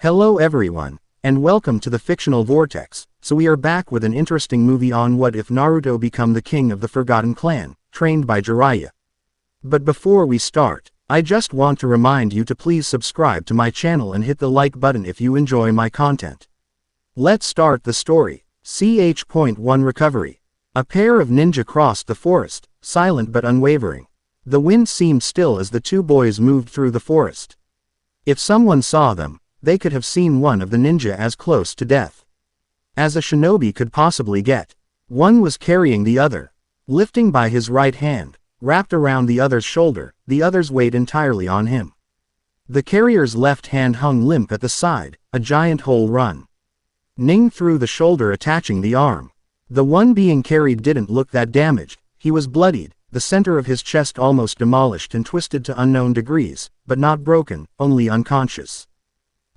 Hello everyone, and welcome to the Fictional Vortex. So we are back with an interesting movie on what if Naruto become the king of the Forgotten Clan, trained by Jiraiya. But before we start, I just want to remind you to please subscribe to my channel and hit the like button if you enjoy my content. Let's start the story. Ch.1 Recovery. A pair of ninja crossed the forest, silent but unwavering. The wind seemed still as the two boys moved through the forest. If someone saw them, they could have seen one of the ninja as close to death as a shinobi could possibly get. One was carrying the other, lifting by his right hand, wrapped around the other's shoulder, the other's weight entirely on him. The carrier's left hand hung limp at the side, a giant hole run ning through the shoulder attaching the arm. The one being carried didn't look that damaged. He was bloodied, the center of his chest almost demolished and twisted to unknown degrees, but not broken, only unconscious.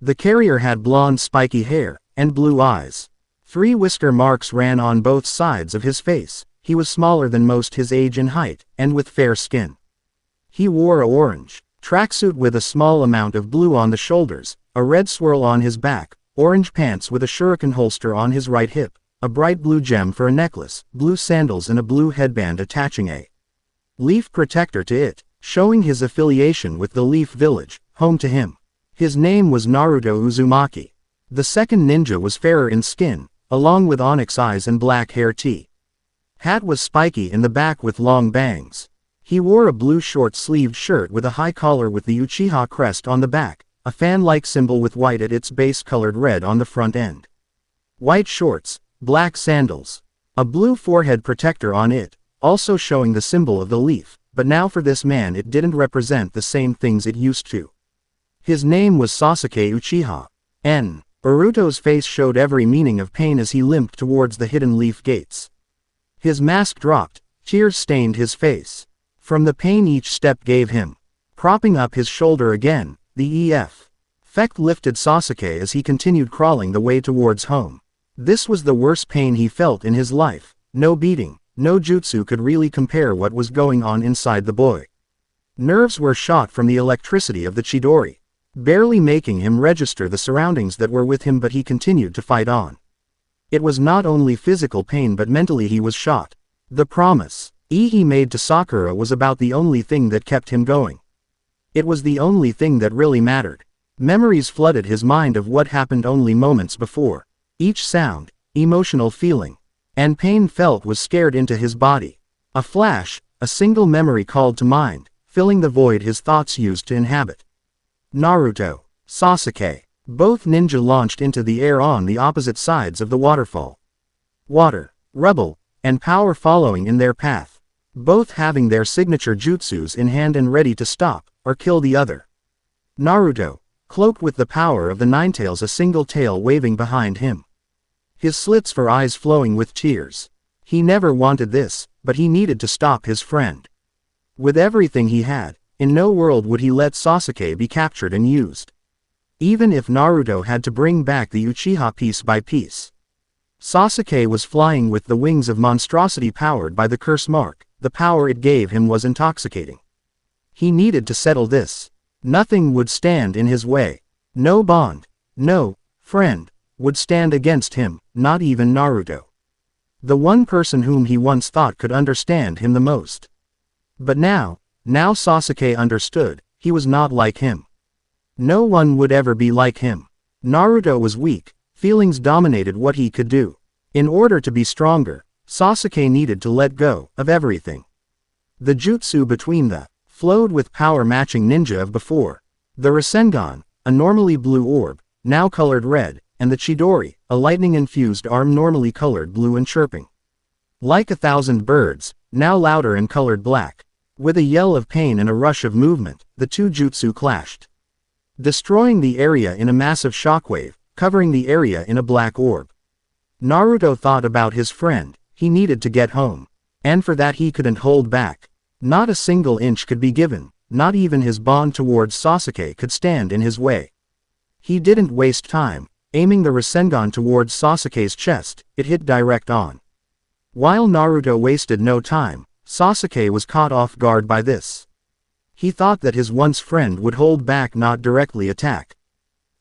The carrier had blonde spiky hair, and blue eyes. 3 whisker marks ran on both sides of his face. He was smaller than most his age and height, and with fair skin. He wore a orange tracksuit with a small amount of blue on the shoulders, a red swirl on his back, orange pants with a shuriken holster on his right hip, a bright blue gem for a necklace, blue sandals and a blue headband attaching a leaf protector to it, showing his affiliation with the Leaf Village, home to him. His name was Naruto Uzumaki. The second ninja was fairer in skin, along with onyx eyes and black hair. Hat was spiky in the back with long bangs. He wore a blue short-sleeved shirt with a high collar with the Uchiha crest on the back, a fan-like symbol with white at its base colored red on the front end. White shorts, black sandals, a blue forehead protector on it, also showing the symbol of the leaf, but now for this man it didn't represent the same things it used to. His name was Sasuke Uchiha. Naruto's face showed every meaning of pain as he limped towards the hidden leaf gates. His mask dropped, tears stained his face. From the pain each step gave him. Propping up his shoulder again, the effect lifted Sasuke as he continued crawling the way towards home. This was the worst pain he felt in his life. No beating, no jutsu could really compare what was going on inside the boy. Nerves were shot from the electricity of the Chidori, barely making him register the surroundings that were with him, but he continued to fight on. It was not only physical pain but mentally he was shot. The promise he made to Sakura was about the only thing that kept him going. It was the only thing that really mattered. Memories flooded his mind of what happened only moments before. Each sound, emotional feeling, and pain felt was scared into his body. A flash, a single memory called to mind, filling the void his thoughts used to inhabit. Naruto, Sasuke, both ninja launched into the air on the opposite sides of the waterfall. Water, rubble, and power following in their path, both having their signature jutsus in hand and ready to stop or kill the other. Naruto, cloaked with the power of the Nine Tails, a single tail waving behind him. His slits for eyes flowing with tears. He never wanted this, but he needed to stop his friend. With everything he had, in no world would he let Sasuke be captured and used. Even if Naruto had to bring back the Uchiha piece by piece. Sasuke was flying with the wings of monstrosity powered by the curse mark. The power it gave him was intoxicating. He needed to settle this. Nothing would stand in his way. No bond, no friend, would stand against him, not even Naruto. The one person whom he once thought could understand him the most. But now Sasuke understood. He was not like him. No one would ever be like him. Naruto was weak, feelings dominated what he could do. In order to be stronger, Sasuke needed to let go of everything. The jutsu between the flowed with power matching ninja of before. The Rasengan, a normally blue orb, now colored red, and the Chidori, a lightning-infused arm normally colored blue and chirping like 1,000 birds, now louder and colored black. With a yell of pain and a rush of movement, the two jutsu clashed, destroying the area in a massive shockwave, covering the area in a black orb. Naruto thought about his friend. He needed to get home. And for that he couldn't hold back. Not a single inch could be given, not even his bond towards Sasuke could stand in his way. He didn't waste time. Aiming the Rasengan towards Sasuke's chest, it hit direct on. While Naruto wasted no time, Sasuke was caught off guard by this. He thought that his once friend would hold back, not directly attack.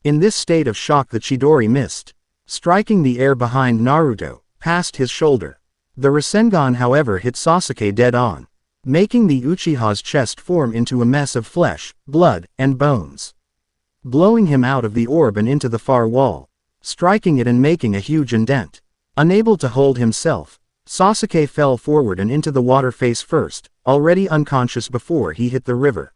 In this state of shock the Chidori missed, striking the air behind Naruto, past his shoulder. The Rasengan however hit Sasuke dead on, making the Uchiha's chest form into a mess of flesh, blood, and bones. Blowing him out of the orb and into the far wall, striking it and making a huge indent. Unable to hold himself, Sasuke fell forward and into the water face first, already unconscious before he hit the river.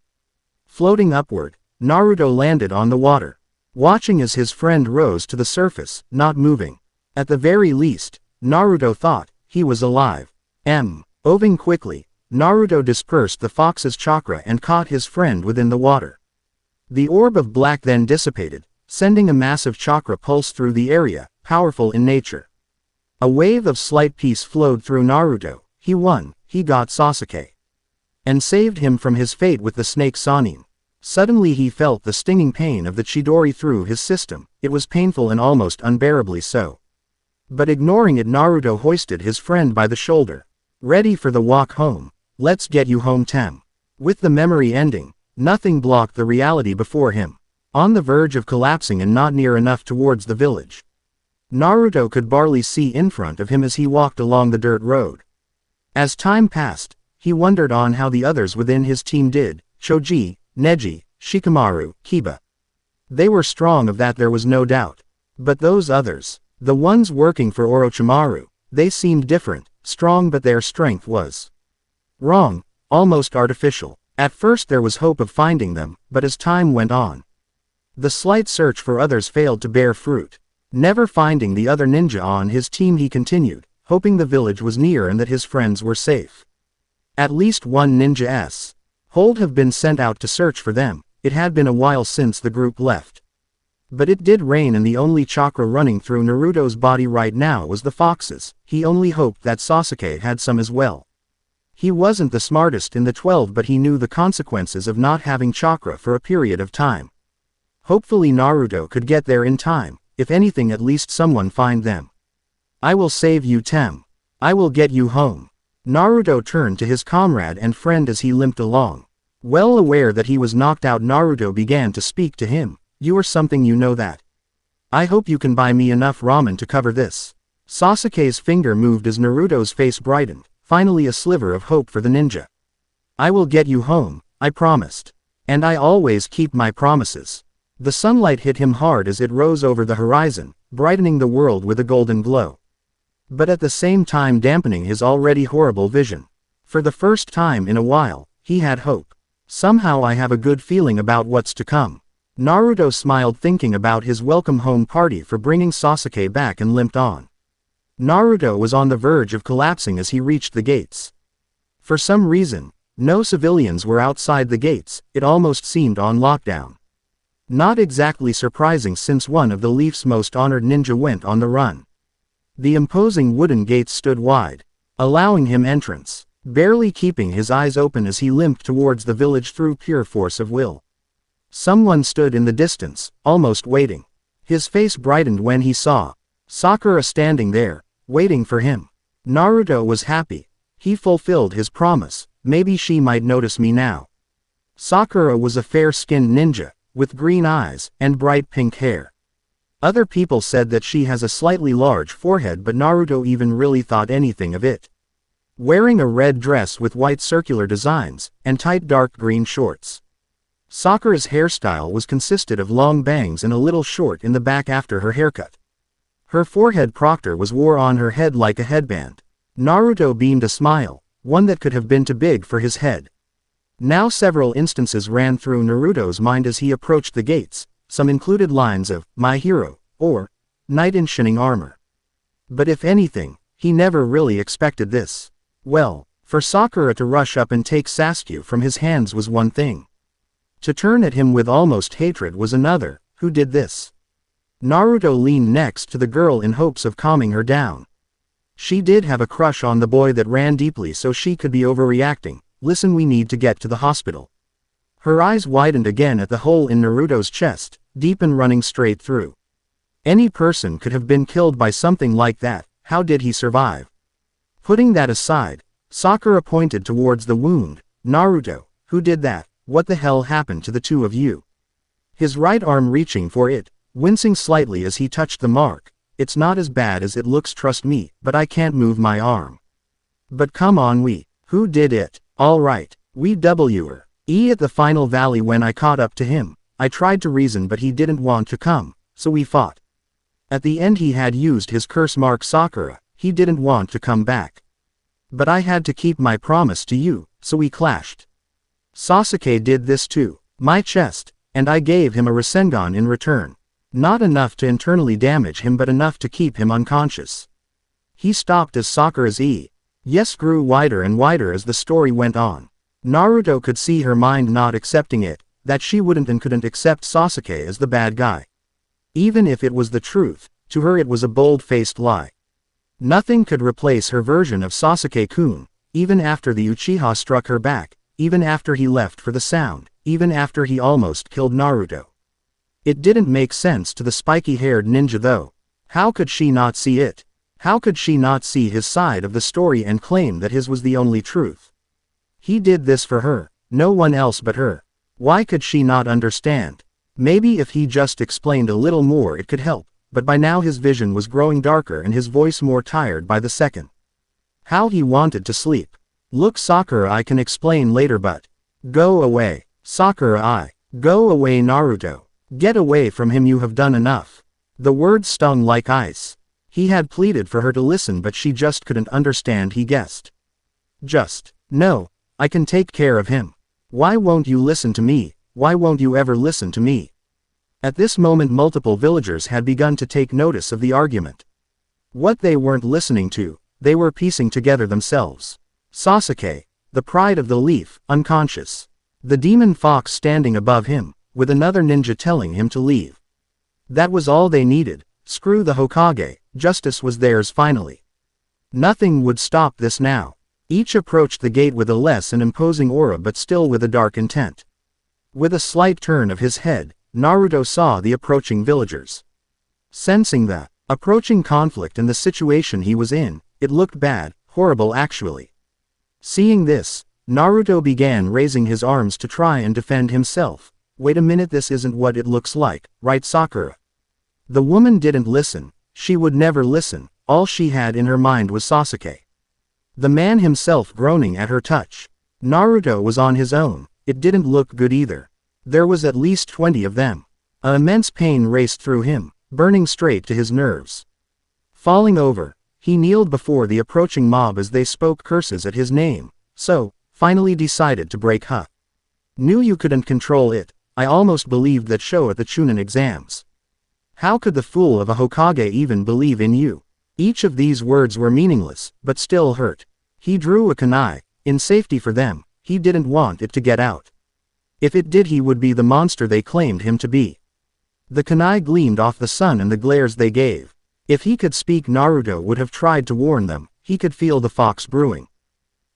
Floating upward, Naruto landed on the water, watching as his friend rose to the surface, not moving. At the very least, Naruto thought, he was alive. Moving quickly, Naruto dispersed the fox's chakra and caught his friend within the water. The orb of black then dissipated, sending a massive chakra pulse through the area, powerful in nature. A wave of slight peace flowed through Naruto. He won, he got Sasuke. And saved him from his fate with the snake Sannin. Suddenly he felt the stinging pain of the Chidori through his system. It was painful and almost unbearably so. But ignoring it, Naruto hoisted his friend by the shoulder. Ready for the walk home. Let's get you home, Tem. With the memory ending, nothing blocked the reality before him. On the verge of collapsing and not near enough towards the village. Naruto could barely see in front of him as he walked along the dirt road. As time passed, he wondered on how the others within his team did. Choji, Neji, Shikamaru, Kiba. They were strong, of that there was no doubt. But those others, the ones working for Orochimaru, they seemed different, strong, but their strength was wrong, almost artificial. At first there was hope of finding them, but as time went on, the slight search for others failed to bear fruit. Never finding the other ninja on his team, he continued, hoping the village was near and that his friends were safe. At least one ninja's hold have been sent out to search for them. It had been a while since the group left. But it did rain, and the only chakra running through Naruto's body right now was the fox's. He only hoped that Sasuke had some as well. He wasn't the smartest in the 12, but he knew the consequences of not having chakra for a period of time. Hopefully Naruto could get there in time. If anything, at least someone find them. I will save you, Tem. I will get you home. Naruto turned to his comrade and friend as he limped along. Well aware that he was knocked out, Naruto began to speak to him. You are something, you know that. I hope you can buy me enough ramen to cover this. Sasuke's finger moved as Naruto's face brightened, finally a sliver of hope for the ninja. I will get you home, I promised. And I always keep my promises. The sunlight hit him hard as it rose over the horizon, brightening the world with a golden glow. But at the same time dampening his already horrible vision. For the first time in a while, he had hope. Somehow I have a good feeling about what's to come. Naruto smiled, thinking about his welcome home party for bringing Sasuke back, and limped on. Naruto was on the verge of collapsing as he reached the gates. For some reason, no civilians were outside the gates. It almost seemed on lockdown. Not exactly surprising, since one of the Leaf's most honored ninja went on the run. The imposing wooden gates stood wide, allowing him entrance, barely keeping his eyes open as he limped towards the village through pure force of will. Someone stood in the distance, almost waiting. His face brightened when he saw Sakura standing there, waiting for him. Naruto was happy. He fulfilled his promise. Maybe she might notice me now. Sakura was a fair-skinned ninja, with green eyes and bright pink hair. Other people said that she has a slightly large forehead, but Naruto even really thought anything of it. Wearing a red dress with white circular designs, and tight dark green shorts. Sakura's hairstyle was consisted of long bangs and a little short in the back after her haircut. Her forehead proctor was wore on her head like a headband. Naruto beamed a smile, one that could have been too big for his head. Now several instances ran through Naruto's mind as he approached the gates. Some included lines of, "My hero," or, "Knight in shining armor." But if anything, he never really expected this. Well, for Sakura to rush up and take Sasuke from his hands was one thing. To turn at him with almost hatred was another. Who did this? Naruto leaned next to the girl in hopes of calming her down. She did have a crush on the boy that ran deeply, so she could be overreacting. Listen, we need to get to the hospital. Her eyes widened again at the hole in Naruto's chest, deep and running straight through. Any person could have been killed by something like that. How did he survive? Putting that aside, Sakura pointed towards the wound. Naruto, who did that? What the hell happened to the two of you? His right arm reaching for it, wincing slightly as he touched the mark. It's not as bad as it looks, trust me, but I can't move my arm. But come on, who did it? All right, we were at the final valley when I caught up to him. I tried to reason but he didn't want to come, so we fought. At the end he had used his curse mark Sakura, he didn't want to come back. But I had to keep my promise to you, so we clashed. Sasuke did this to my chest, and I gave him a Rasengan in return. Not enough to internally damage him but enough to keep him unconscious. He stopped as Sakura's yes grew wider and wider as the story went on. Naruto could see her mind not accepting it, that she wouldn't and couldn't accept Sasuke as the bad guy. Even if it was the truth, to her it was a bold-faced lie. Nothing could replace her version of Sasuke-kun, even after the Uchiha struck her back, even after he left for the sound, even after he almost killed Naruto. It didn't make sense to the spiky-haired ninja though. How could she not see it? How could she not see his side of the story and claim that his was the only truth? He did this for her, no one else but her. Why could she not understand? Maybe if he just explained a little more it could help, but by now his vision was growing darker and his voice more tired by the second. How he wanted to sleep. Look Sakura, I can explain later but. Go away. Sakura, go away Naruto. Get away from him, you have done enough. The words stung like ice. He had pleaded for her to listen but she just couldn't understand. He guessed. No, I can take care of him. Why won't you listen to me? Why won't you ever listen to me? At this moment multiple villagers had begun to take notice of the argument. What they weren't listening to, they were piecing together themselves. Sasuke, the pride of the leaf, unconscious. The demon fox standing above him, with another ninja telling him to leave. That was all they needed. Screw the Hokage, justice was theirs finally. Nothing would stop this now. Each approached the gate with a less an imposing aura but still with a dark intent. With a slight turn of his head, Naruto saw the approaching villagers. Sensing the approaching conflict and the situation he was in, it looked bad, horrible actually. Seeing this, Naruto began raising his arms to try and defend himself. Wait a minute, this isn't what it looks like, right Sakura? The woman didn't listen, she would never listen, all she had in her mind was Sasuke. The man himself groaning at her touch. Naruto was on his own, it didn't look good either. There was at least 20 of them. An immense pain raced through him, burning straight to his nerves. Falling over, he kneeled before the approaching mob as they spoke curses at his name, so, finally decided to break. Knew you couldn't control it. I almost believed that show at the Chunin exams. How could the fool of a Hokage even believe in you? Each of these words were meaningless, but still hurt. He drew a kunai, in safety for them, he didn't want it to get out. If it did he would be the monster they claimed him to be. The kunai gleamed off the sun and the glares they gave. If he could speak Naruto would have tried to warn them, he could feel the fox brewing.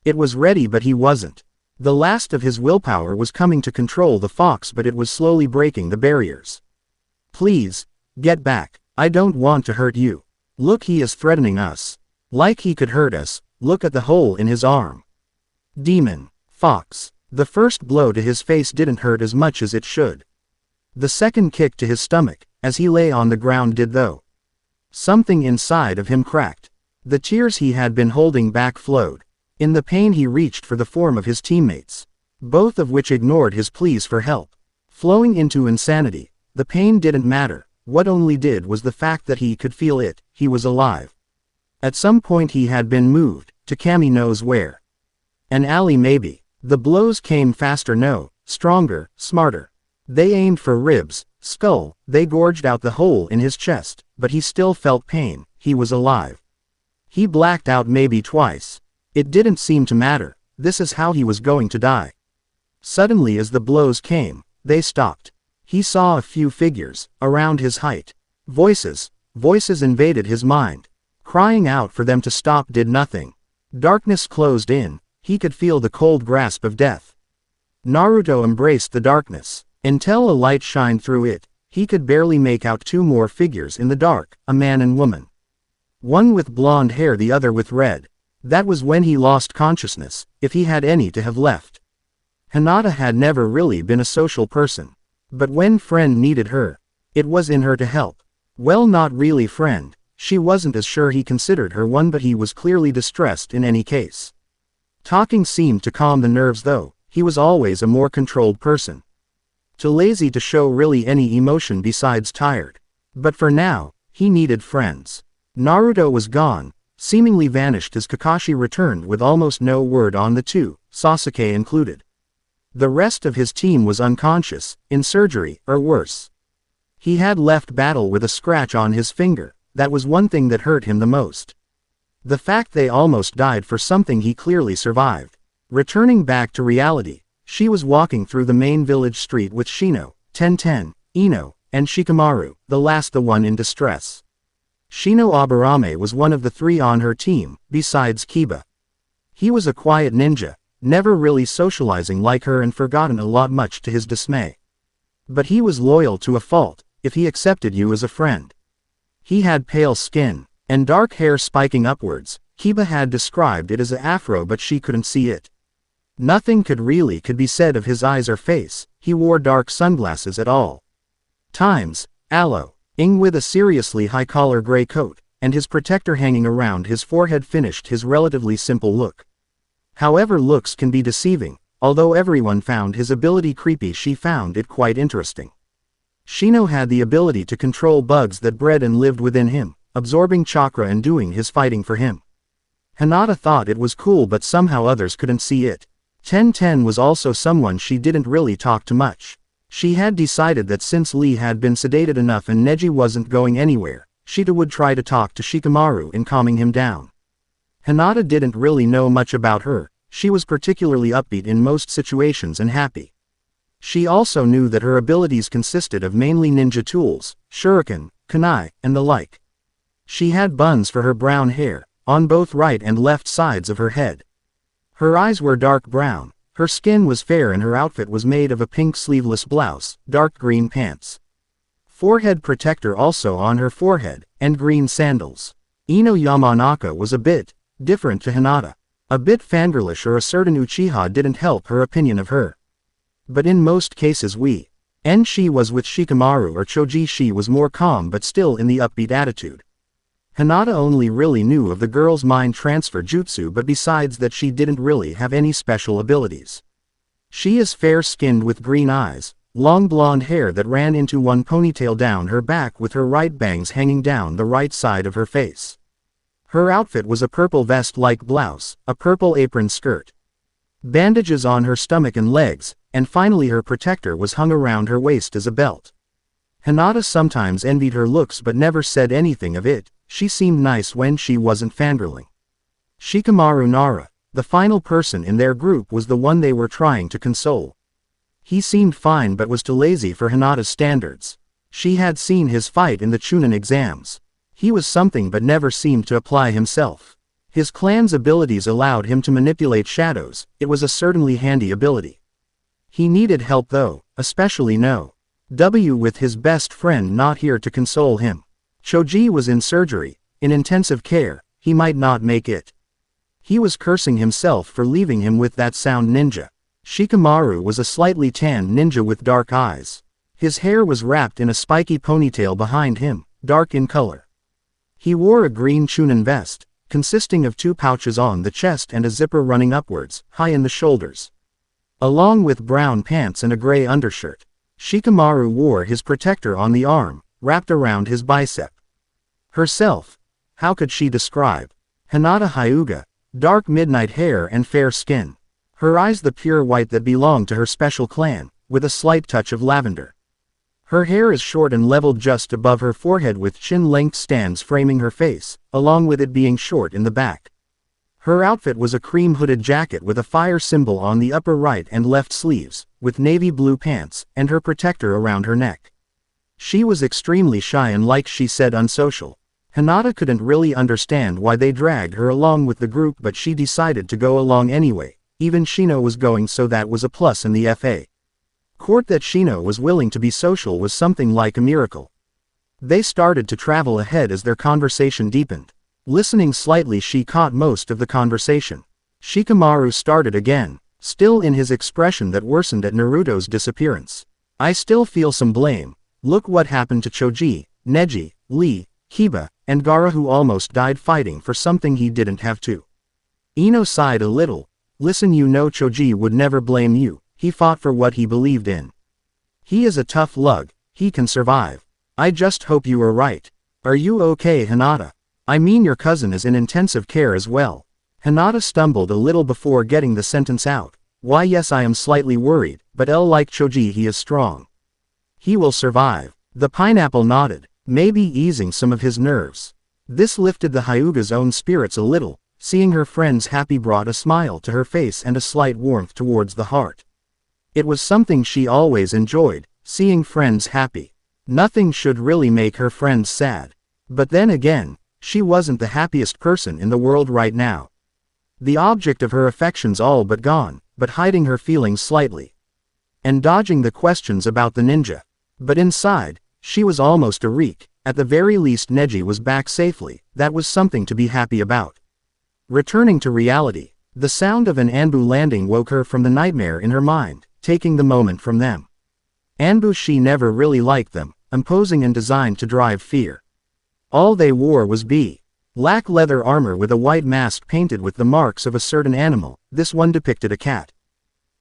It was ready but he wasn't. The last of his willpower was coming to control the fox but it was slowly breaking the barriers. Please, get back, I don't want to hurt you. Look, he is threatening us. Like he could hurt us, look at the hole in his arm. Demon, fox. The first blow to his face didn't hurt as much as it should. The second kick to his stomach, as he lay on the ground did though. Something inside of him cracked. The tears he had been holding back flowed. In the pain he reached for the form of his teammates, both of which ignored his pleas for help. Flowing into insanity, the pain didn't matter, what only did was the fact that he could feel it, he was alive. At some point he had been moved, to Kami knows where. An alley maybe. The blows came faster, no, stronger, smarter. They aimed for ribs, skull, they gorged out the hole in his chest, but he still felt pain, he was alive. He blacked out maybe twice. It didn't seem to matter, this is how he was going to die. Suddenly as the blows came, they stopped. He saw a few figures, around his height. Voices invaded his mind. Crying out for them to stop did nothing. Darkness closed in, he could feel the cold grasp of death. Naruto embraced the darkness. Until a light shined through it, he could barely make out two more figures in the dark, a man and woman. One with blonde hair, the other with red. That was when he lost consciousness, if he had any to have left. Hinata had never really been a social person. But when friend needed her, It was in her to help. Well, not really friend, she wasn't as sure he considered her one, but he was clearly distressed in any case. Talking seemed to calm the nerves though, he was always a more controlled person. Too lazy to show really any emotion besides tired. But for now, he needed friends. Naruto was gone, seemingly vanished as Kakashi returned with almost no word on the two, Sasuke included. The rest of his team was unconscious, in surgery, or worse. He had left battle with a scratch on his finger, that was one thing that hurt him the most. The fact they almost died for something he clearly survived. Returning back to reality, she was walking through the main village street with Shino, Tenten, Ino, and Shikamaru, the one in distress. Shino Aburame was one of the three on her team, besides Kiba. He was a quiet ninja, never really socializing like her and forgotten a lot, much to his dismay. But he was loyal to a fault, if he accepted you as a friend. He had pale skin, and dark hair spiking upwards. Kiba had described it as an afro, but she couldn't see it. Nothing could be said of his eyes or face. He wore dark sunglasses at all times, ing with a seriously high-collar gray coat, and his protector hanging around his forehead finished his relatively simple look. However, looks can be deceiving. Although everyone found his ability creepy, she found it quite interesting. Shino had the ability to control bugs that bred and lived within him, absorbing chakra and doing his fighting for him. Hinata thought it was cool, but somehow others couldn't see it. Tenten was also someone she didn't really talk to much. She had decided that since Lee had been sedated enough and Neji wasn't going anywhere, she would try to talk to Shikamaru in calming him down. Hinata didn't really know much about her. She was particularly upbeat in most situations and happy. She also knew that her abilities consisted of mainly ninja tools, shuriken, kunai, and the like. She had buns for her brown hair, on both right and left sides of her head. Her eyes were dark brown, her skin was fair, and her outfit was made of a pink sleeveless blouse, dark green pants. Forehead protector also on her forehead, and green sandals. Ino Yamanaka was a bit different to Hinata. A bit fangirlish, or a certain Uchiha didn't help her opinion of her. But in most cases she was with Shikamaru or Choji, she was more calm but still in the upbeat attitude. Hinata only really knew of the girl's mind transfer jutsu, but besides that she didn't really have any special abilities. She is fair-skinned with green eyes, long blonde hair that ran into one ponytail down her back with her right bangs hanging down the right side of her face. Her outfit was a purple vest-like blouse, a purple apron skirt, bandages on her stomach and legs, and finally her protector was hung around her waist as a belt. Hinata sometimes envied her looks but never said anything of it. She seemed nice when she wasn't fangirling. Shikamaru Nara, the final person in their group, was the one they were trying to console. He seemed fine but was too lazy for Hinata's standards. She had seen his fight in the Chunin exams. He was something but never seemed to apply himself. His clan's abilities allowed him to manipulate shadows. It was a certainly handy ability. He needed help though, especially with his best friend not here to console him. Choji was in surgery, in intensive care. He might not make it. He was cursing himself for leaving him with that sound ninja. Shikamaru was a slightly tanned ninja with dark eyes. His hair was wrapped in a spiky ponytail behind him, dark in color. He wore a green Chunin vest, consisting of 2 pouches on the chest and a zipper running upwards, high in the shoulders, along with brown pants and a gray undershirt. Shikamaru wore his protector on the arm, wrapped around his bicep. Herself, how could she describe? Hinata Hyuga, dark midnight hair and fair skin. Her eyes the pure white that belonged to her special clan, with a slight touch of lavender. Her hair is short and leveled just above her forehead with chin-length stands framing her face, along with it being short in the back. Her outfit was a cream hooded jacket with a fire symbol on the upper right and left sleeves, with navy blue pants, and her protector around her neck. She was extremely shy and, like she said, unsocial. Hinata couldn't really understand why they dragged her along with the group, but she decided to go along anyway. Even Shino was going, so that was a plus in the FA court. That Shino was willing to be social was something like a miracle. They started to travel ahead as their conversation deepened. Listening slightly, she caught most of the conversation. Shikamaru started again, still in his expression that worsened at Naruto's disappearance. I still feel some blame. Look what happened to Choji, Neji, Lee, Kiba, and Gaara, who almost died fighting for something he didn't have to. Ino sighed a little. Listen, you know Choji would never blame you, he fought for what he believed in. He is a tough lug, he can survive. I just hope you are right. Are you okay, Hinata? I mean, your cousin is in intensive care as well. Hinata stumbled a little before getting the sentence out. Why, yes, I am slightly worried, but like Choji, he is strong. He will survive. The pineapple nodded, maybe easing some of his nerves. This lifted the Hyuga's own spirits a little. Seeing her friends happy brought a smile to her face and a slight warmth towards the heart. It was something she always enjoyed, seeing friends happy. Nothing should really make her friends sad. But then again, she wasn't the happiest person in the world right now. The object of her affections all but gone, but hiding her feelings slightly. And dodging the questions about the ninja. But inside, she was almost a reek. At the very least Neji was back safely, that was something to be happy about. Returning to reality, the sound of an Anbu landing woke her from the nightmare in her mind, taking the moment from them. Anbu, she never really liked them, imposing and designed to drive fear. All they wore was black leather armor with a white mask painted with the marks of a certain animal. This one depicted a cat.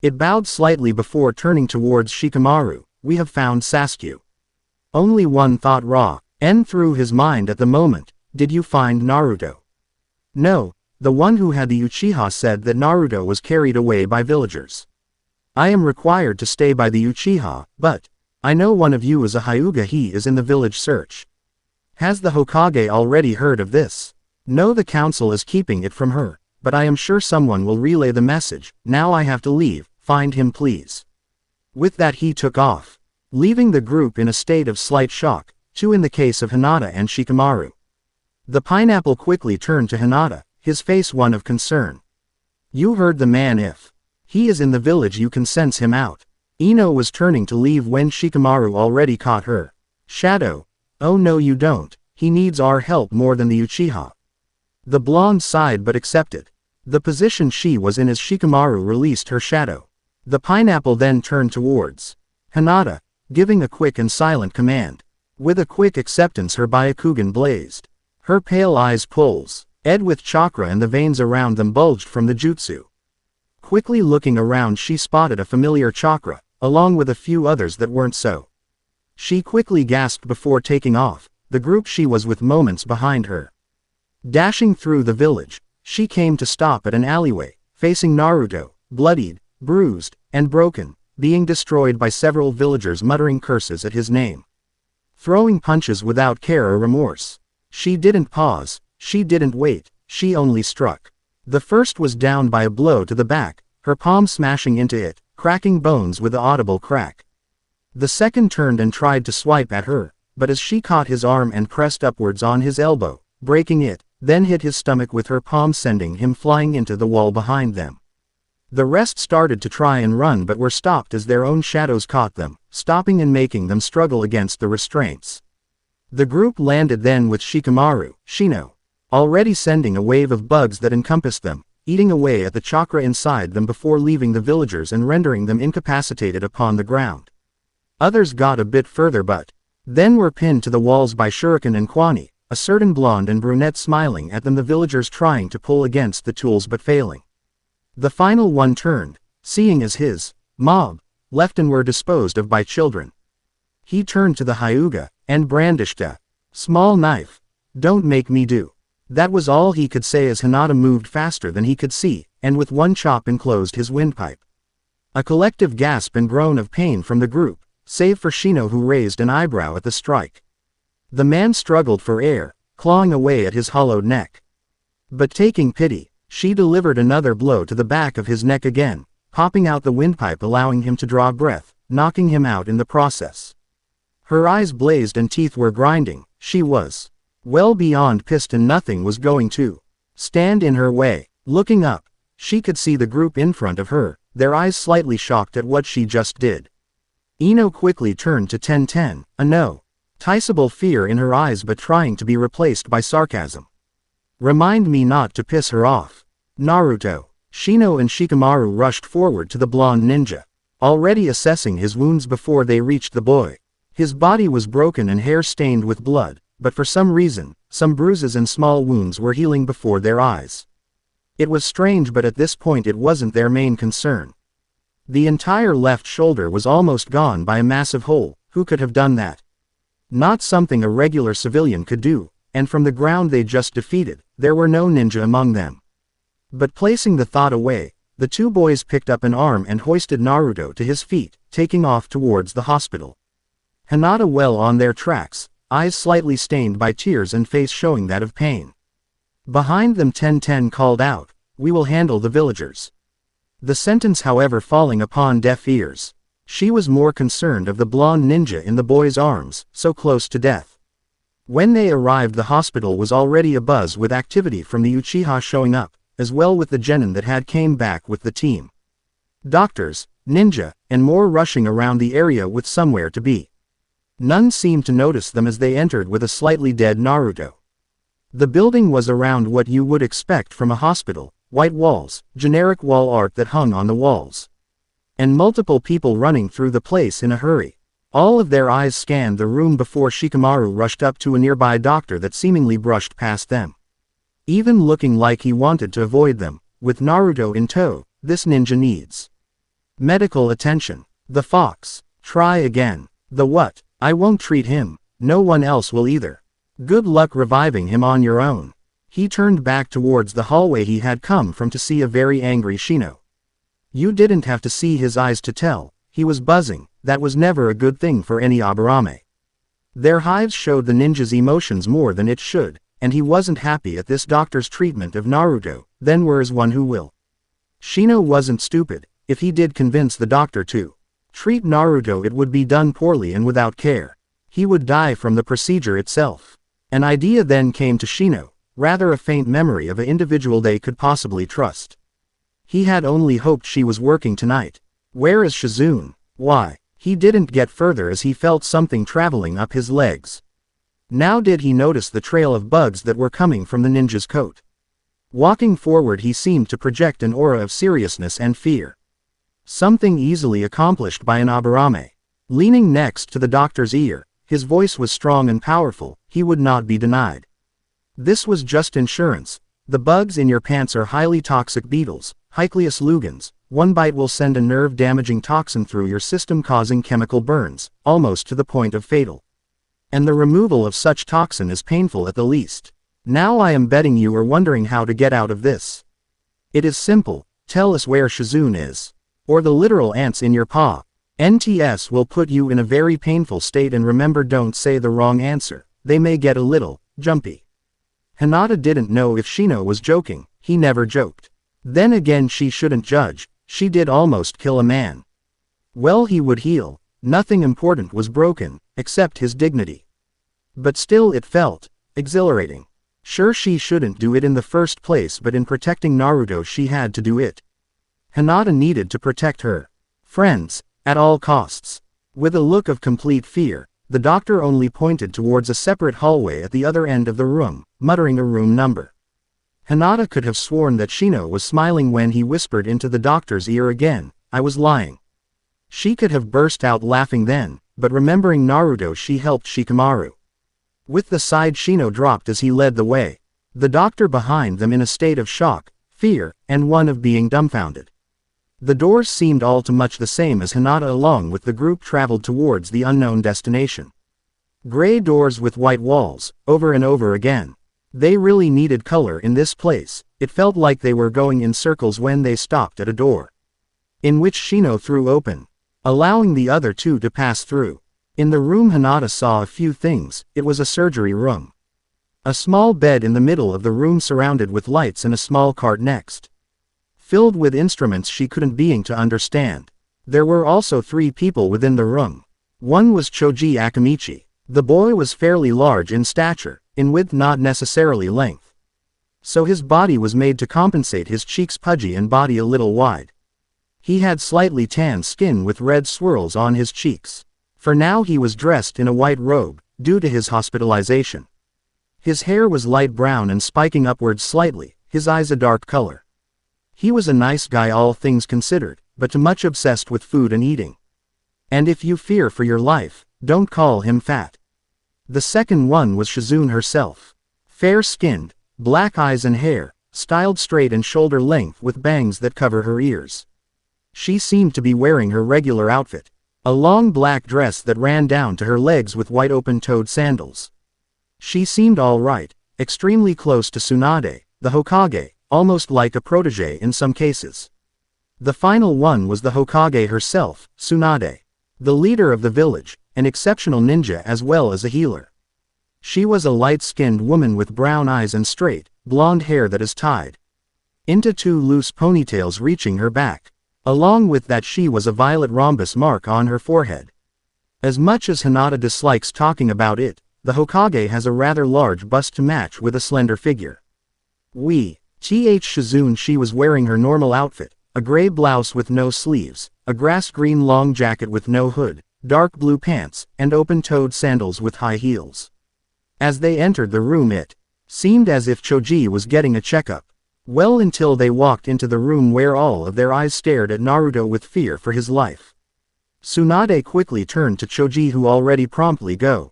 It bowed slightly before turning towards Shikamaru. We have found Sasuke. Only one thought through his mind at the moment. Did you find Naruto? No. The one who had the Uchiha said that Naruto was carried away by villagers. I am required to stay by the Uchiha, but I know one of you is a Hyuga. He is in the village search. Has the Hokage already heard of this? No, the council is keeping it from her, but I am sure someone will relay the message. Now I have to leave, find him please. With that he took off, leaving the group in a state of slight shock, too in the case of Hinata and Shikamaru. The pineapple quickly turned to Hinata, his face one of concern. You heard the man. If he is in the village you can sense him out. Ino was turning to leave when Shikamaru already caught her. Shadow. Oh no you don't, he needs our help more than the Uchiha. The blonde sighed but accepted the position she was in as Shikamaru released her shadow. The pineapple then turned towards Hinata, giving a quick and silent command. With a quick acceptance her Byakugan blazed. Her pale eyes pulsed. With chakra and the veins around them bulged from the jutsu. Quickly looking around she spotted a familiar chakra, along with a few others that weren't so. She quickly gasped before taking off, the group she was with moments behind her. Dashing through the village, she came to stop at an alleyway, facing Naruto, bloodied, bruised, and broken, being destroyed by several villagers muttering curses at his name. Throwing punches without care or remorse. She didn't pause. She didn't wait, she only struck. The first was down by a blow to the back, her palm smashing into it, cracking bones with an audible crack. The second turned and tried to swipe at her, but as she caught his arm and pressed upwards on his elbow, breaking it, then hit his stomach with her palm, sending him flying into the wall behind them. The rest started to try and run but were stopped as their own shadows caught them, stopping and making them struggle against the restraints. The group landed then with Shikamaru, Shino, already sending a wave of bugs that encompassed them, eating away at the chakra inside them before leaving the villagers and rendering them incapacitated upon the ground. Others got a bit further but then were pinned to the walls by Shuriken and Kwani, a certain blonde and brunette smiling at them, the villagers trying to pull against the tools but failing. The final one turned, seeing as his mob left and were disposed of by children. He turned to the Hyuga and brandished a small knife. Don't make me do. That was all he could say as Hinata moved faster than he could see, and with one chop enclosed his windpipe. A collective gasp and groan of pain from the group, save for Shino, who raised an eyebrow at the strike. The man struggled for air, clawing away at his hollowed neck. But taking pity, she delivered another blow to the back of his neck again, popping out the windpipe, allowing him to draw breath, knocking him out in the process. Her eyes blazed and teeth were grinding. She was well beyond pissed and nothing was going to stand in her way. Looking up, she could see the group in front of her, their eyes slightly shocked at what she just did. Ino quickly turned to Ten, a noticeable fear in her eyes but trying to be replaced by sarcasm. Remind me not to piss her off. Naruto. Shino and Shikamaru rushed forward to the blonde ninja, already assessing his wounds before they reached the boy. His body was broken and hair stained with blood, but for some reason, some bruises and small wounds were healing before their eyes. It was strange, but at this point it wasn't their main concern. The entire left shoulder was almost gone by a massive hole. Who could have done that? Not something a regular civilian could do, and from the ground they just defeated, there were no ninja among them. But placing the thought away, the two boys picked up an arm and hoisted Naruto to his feet, taking off towards the hospital. Hinata well on their tracks, eyes slightly stained by tears and face showing that of pain. Behind them Ten called out, "We will handle the villagers." The sentence however falling upon deaf ears. She was more concerned of the blonde ninja in the boy's arms, so close to death. When they arrived, the hospital was already abuzz with activity from the Uchiha showing up, as well with the genin that had came back with the team. Doctors, ninja, and more rushing around the area with somewhere to be. None seemed to notice them as they entered with a slightly dead Naruto. The building was around what you would expect from a hospital, white walls, generic wall art that hung on the walls. And multiple people running through the place in a hurry. All of their eyes scanned the room before Shikamaru rushed up to a nearby doctor that seemingly brushed past them. Even looking like he wanted to avoid them, with Naruto in tow, this ninja needs medical attention. The fox. Try again. The what? I won't treat him, no one else will either. Good luck reviving him on your own. He turned back towards the hallway he had come from to see a very angry Shino. You didn't have to see his eyes to tell, he was buzzing. That was never a good thing for any Aburame. Their hives showed the ninja's emotions more than it should, and he wasn't happy at this doctor's treatment of Naruto. Then where's one who will? Shino wasn't stupid. If he did convince the doctor to treat Naruto, it would be done poorly and without care. He would die from the procedure itself. An idea then came to Shino, rather a faint memory of an individual they could possibly trust. He had only hoped she was working tonight. Where is Shizune? Why? He didn't get further as he felt something traveling up his legs. Now did he notice the trail of bugs that were coming from the ninja's coat. Walking forward he seemed to project an aura of seriousness and fear. Something easily accomplished by an Aburame. Leaning next to the doctor's ear, his voice was strong and powerful, he would not be denied. This was just insurance. The bugs in your pants are highly toxic beetles, Hycleus lugens. One bite will send a nerve-damaging toxin through your system causing chemical burns, almost to the point of fatal. And the removal of such toxin is painful at the least. Now I am betting you are wondering how to get out of this. It is simple, tell us where Shizune is. Or the literal ants in your paw. NTS will put you in a very painful state, and remember, don't say the wrong answer, they may get a little jumpy. Hinata didn't know if Shino was joking, he never joked. Then again, she shouldn't judge. She did almost kill a man. Well, he would heal. Nothing important was broken, except his dignity. But still it felt exhilarating. Sure, she shouldn't do it in the first place, but in protecting Naruto she had to do it. Hinata needed to protect her friends, at all costs. With a look of complete fear, the doctor only pointed towards a separate hallway at the other end of the room, muttering a room number. Hinata could have sworn that Shino was smiling when he whispered into the doctor's ear again, I was lying. She could have burst out laughing then, but remembering Naruto she helped Shikamaru. With the side, Shino dropped as he led the way. The doctor behind them in a state of shock, fear, and one of being dumbfounded. The doors seemed all too much the same as Hinata along with the group traveled towards the unknown destination. Gray doors with white walls, over and over again. They really needed color in this place. It felt like they were going in circles when they stopped at a door, in which Shino threw open, allowing the other two to pass through. In the room Hinata saw a few things. It was a surgery room. A small bed in the middle of the room surrounded with lights and a small cart next, filled with instruments she couldn't begin to understand. There were also 3 people within the room. One was Choji Akamichi. The boy was fairly large in stature, in width not necessarily length. So his body was made to compensate, his cheeks pudgy and body a little wide. He had slightly tan skin with red swirls on his cheeks. For now he was dressed in a white robe, due to his hospitalization. His hair was light brown and spiking upwards slightly, his eyes a dark color. He was a nice guy all things considered, but too much obsessed with food and eating. And if you fear for your life, Don't call him fat. The second one was Shizune herself. Fair-skinned, black eyes and hair, styled straight and shoulder length with bangs that cover her ears. She seemed to be wearing her regular outfit. A long black dress that ran down to her legs with white open-toed sandals. She seemed all right, extremely close to Tsunade, the Hokage, almost like a protege in some cases. The final one was the Hokage herself, Tsunade. The leader of the village, an exceptional ninja as well as a healer. She was a light-skinned woman with brown eyes and straight, blonde hair that is tied into two loose ponytails reaching her back. Along with that she was a violet rhombus mark on her forehead. As much as Hinata dislikes talking about it, the Hokage has a rather large bust to match with a slender figure. Shizune she was wearing her normal outfit, a gray blouse with no sleeves, a grass green long jacket with no hood, dark blue pants, and open-toed sandals with high heels. As they entered the room it seemed as if Choji was getting a checkup. Well, until they walked into the room where all of their eyes stared at Naruto with fear for his life. Tsunade quickly turned to Choji who already promptly got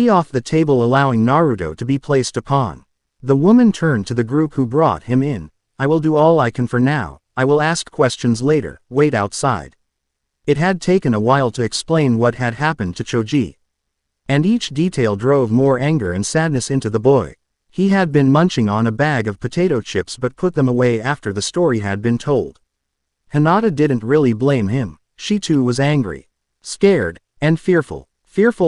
off the table allowing Naruto to be placed upon. The woman turned to the group who brought him in. I will do all I can for now, I will ask questions later, wait outside. It had taken a while to explain what had happened to Choji. And each detail drove more anger and sadness into the boy. He had been munching on a bag of potato chips but put them away after the story had been told. Hinata didn't really blame him, she too was angry, scared, and fearful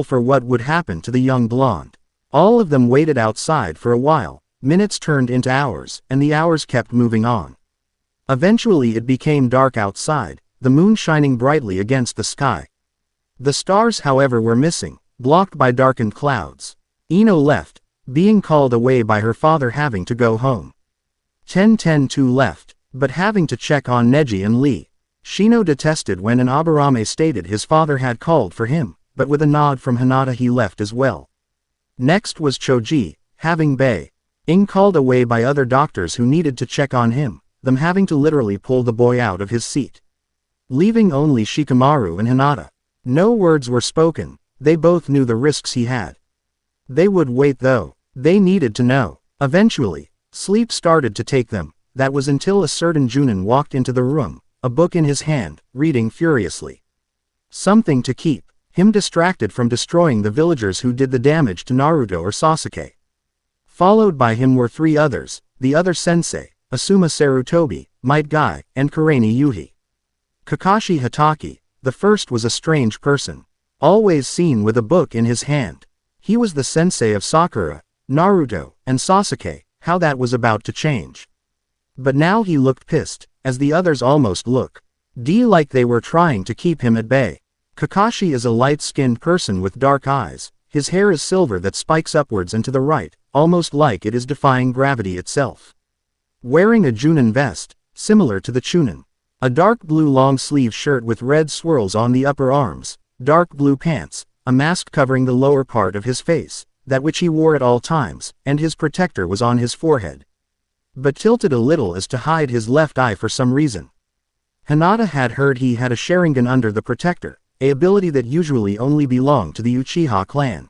for what would happen to the young blonde. All of them waited outside for a while, minutes turned into hours, and the hours kept moving on. Eventually it became dark outside, the moon shining brightly against the sky. The stars however were missing, blocked by darkened clouds. Ino left, being called away by her father having to go home. 10-10-2 left, but having to check on Neji and Lee. Shino detested when an Aburame stated his father had called for him, but with a nod from Hinata he left as well. Next was Choji, having Ing called away by other doctors who needed to check on him, them having to literally pull the boy out of his seat. Leaving only Shikamaru and Hinata. No words were spoken, they both knew the risks he had. They would wait though, they needed to know. Eventually, sleep started to take them, that was until a certain Junin walked into the room, a book in his hand, reading furiously. Something to keep him distracted from destroying the villagers who did the damage to Naruto or Sasuke. Followed by him were three others, the other sensei, Asuma Sarutobi, Might Guy, and Kureni Yuhi. Kakashi Hatake, the first was a strange person, always seen with a book in his hand. He was the sensei of Sakura, Naruto, and Sasuke, how that was about to change. But now he looked pissed, as the others almost looked like they were trying to keep him at bay. Kakashi is a light-skinned person with dark eyes, his hair is silver that spikes upwards and to the right, almost like it is defying gravity itself. Wearing a Junin vest, similar to the Chunin. A dark blue long-sleeve shirt with red swirls on the upper arms, dark blue pants, a mask covering the lower part of his face, that which he wore at all times, and his protector was on his forehead. But tilted a little as to hide his left eye for some reason. Hinata had heard he had a Sharingan under the protector, a ability that usually only belonged to the Uchiha clan.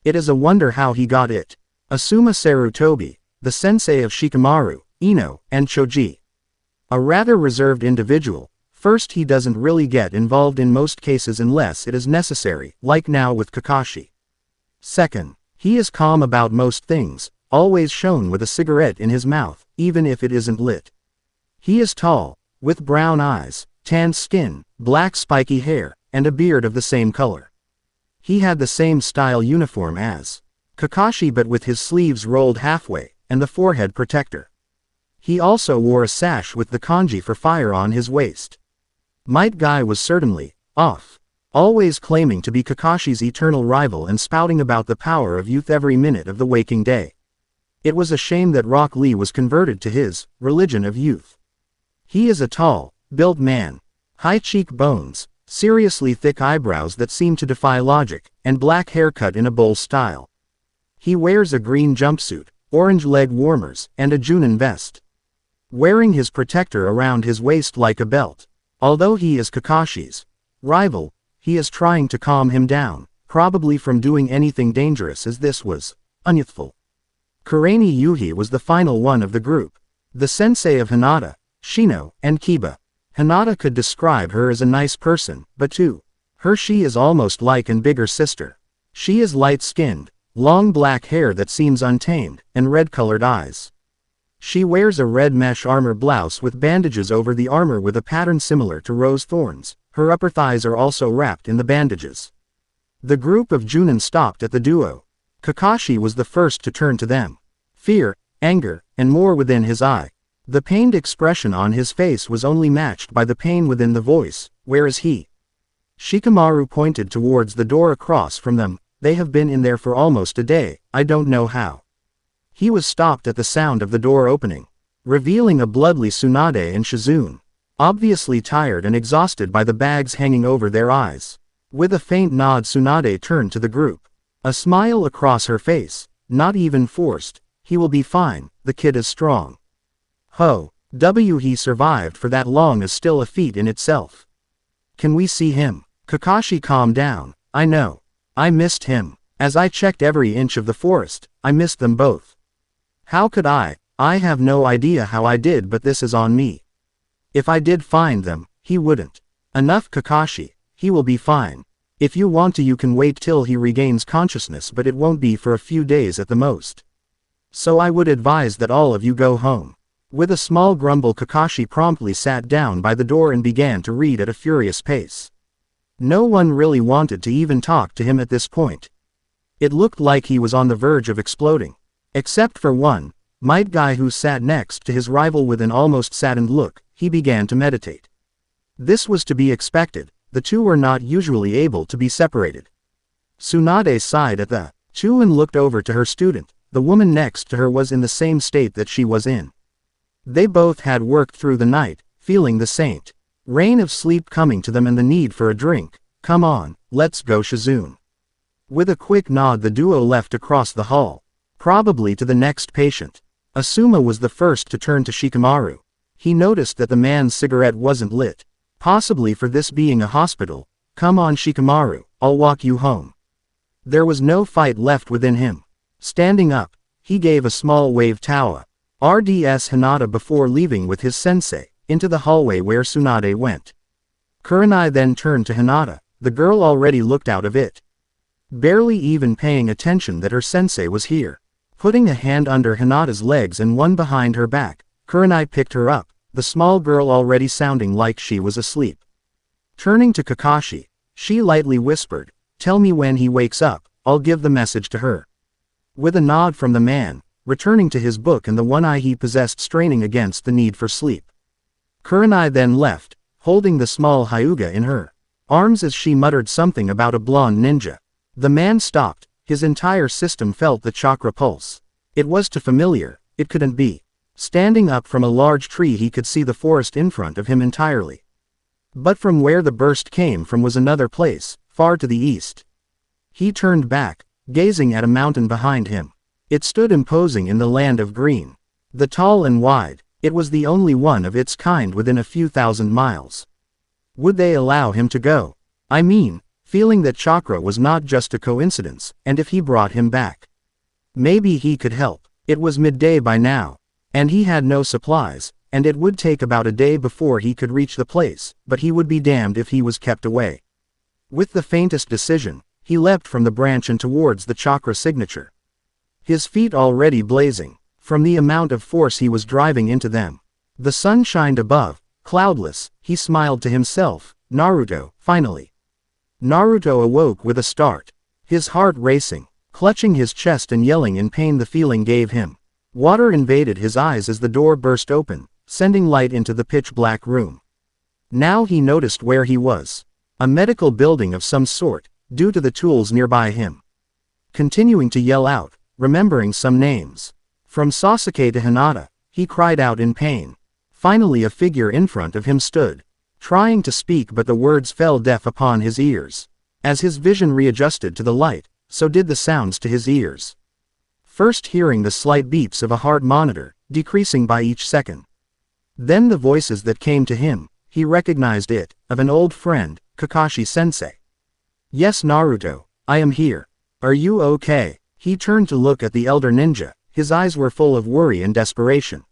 It is a wonder how he got it. Asuma Sarutobi, the sensei of Shikamaru, Ino, and Choji. A rather reserved individual. First, he doesn't really get involved in most cases unless it is necessary, like now with Kakashi. Second, he is calm about most things, always shown with a cigarette in his mouth, even if it isn't lit. He is tall, with brown eyes, tan skin, black spiky hair, and a beard of the same color. He had the same style uniform as Kakashi but with his sleeves rolled halfway, and the forehead protector. He also wore a sash with the kanji for fire on his waist. Might Guy was certainly off, always claiming to be Kakashi's eternal rival and spouting about the power of youth every minute of the waking day. It was a shame that Rock Lee was converted to his religion of youth. He is a tall, built man, high cheekbones, seriously thick eyebrows that seem to defy logic, and black haircut in a bowl style. He wears a green jumpsuit, orange leg warmers, and a Junin vest. Wearing his protector around his waist like a belt. Although he is Kakashi's rival, he is trying to calm him down, probably from doing anything dangerous, as this was unyouthful. Kurani Yuhi was the final one of the group. The sensei of Hinata, Shino, and Kiba. Hinata could describe her as a nice person, but to her she is almost like an bigger sister. She is light-skinned, long black hair that seems untamed, and red-colored eyes. She wears a red mesh armor blouse with bandages over the armor with a pattern similar to rose thorns. Her upper thighs are also wrapped in the bandages. The group of Junin stopped at the duo. Kakashi was the first to turn to them. Fear, anger, and more within his eye. The pained expression on his face was only matched by the pain within the voice. Where is he? Shikamaru pointed towards the door across from them. They have been in there for almost a day, I don't know how. He was stopped at the sound of the door opening, revealing a bloodly Tsunade and Shizune, obviously tired and exhausted by the bags hanging over their eyes. With a faint nod, Tsunade turned to the group. A smile across her face, not even forced. He will be fine, the kid is strong. He survived for that long is still a feat in itself. Can we see him? Kakashi, calm down. I know. I missed him. As I checked every inch of the forest, I missed them both. How could I? I have no idea how I did, but this is on me. If I did find them, he wouldn't. Enough, Kakashi. He will be fine. If you want to, you can wait till he regains consciousness, but it won't be for a few days at the most. So I would advise that all of you go home. With a small grumble, Kakashi promptly sat down by the door and began to read at a furious pace. No one really wanted to even talk to him at this point. It looked like he was on the verge of exploding. Except for one, Might Guy, who sat next to his rival with an almost saddened look. He began to meditate. This was to be expected. The two were not usually able to be separated. Tsunade sighed at the two and looked over to her student. The woman next to her was in the same state that she was in. They both had worked through the night, feeling the saint rain of sleep coming to them and the need for a drink. Come on, let's go, Shizune. With a quick nod, the duo left across the hall. Probably to the next patient. Asuma was the first to turn to Shikamaru. He noticed that the man's cigarette wasn't lit. Possibly for this being a hospital. Come on, Shikamaru, I'll walk you home. There was no fight left within him. Standing up, he gave a small wave to RDS Hinata before leaving with his sensei, into the hallway where Tsunade went. Kurenai then turned to Hinata. The girl already looked out of it, barely even paying attention that her sensei was here. Putting a hand under Hinata's legs and one behind her back, Kurenai picked her up, the small girl already sounding like she was asleep. Turning to Kakashi, she lightly whispered, "Tell me when he wakes up, I'll give the message to her." With a nod from the man, returning to his book and the one eye he possessed straining against the need for sleep, Kurenai then left, holding the small Hyuga in her arms as she muttered something about a blonde ninja. The man stopped. His entire system felt the chakra pulse. It was too familiar. It couldn't be. Standing up from a large tree, he could see the forest in front of him entirely. But from where the burst came from was another place, far to the east. He turned back, gazing at a mountain behind him. It stood imposing in the land of green. The tall and wide, it was the only one of its kind within a few thousand miles. Would they allow him to go? I mean, feeling that chakra was not just a coincidence, and if he brought him back, maybe he could help. It was midday by now, and he had no supplies, and it would take about a day before he could reach the place, but he would be damned if he was kept away. With the faintest decision, he leapt from the branch and towards the chakra signature. His feet already blazing, from the amount of force he was driving into them. The sun shined above, cloudless. He smiled to himself. Naruto, finally. Naruto awoke with a start, his heart racing, clutching his chest and yelling in pain the feeling gave him. Water invaded his eyes as the door burst open, sending light into the pitch-black room. Now he noticed where he was. A medical building of some sort, due to the tools nearby him. Continuing to yell out, remembering some names. From Sasuke to Hinata, he cried out in pain. Finally a figure in front of him stood, trying to speak, but the words fell deaf upon his ears. As his vision readjusted to the light, so did the sounds to his ears. First hearing the slight beeps of a heart monitor, decreasing by each second. Then the voices that came to him. He recognized it, of an old friend, Kakashi Sensei. Yes, Naruto, I am here. Are you okay? He turned to look at the elder ninja, his eyes were full of worry and desperation.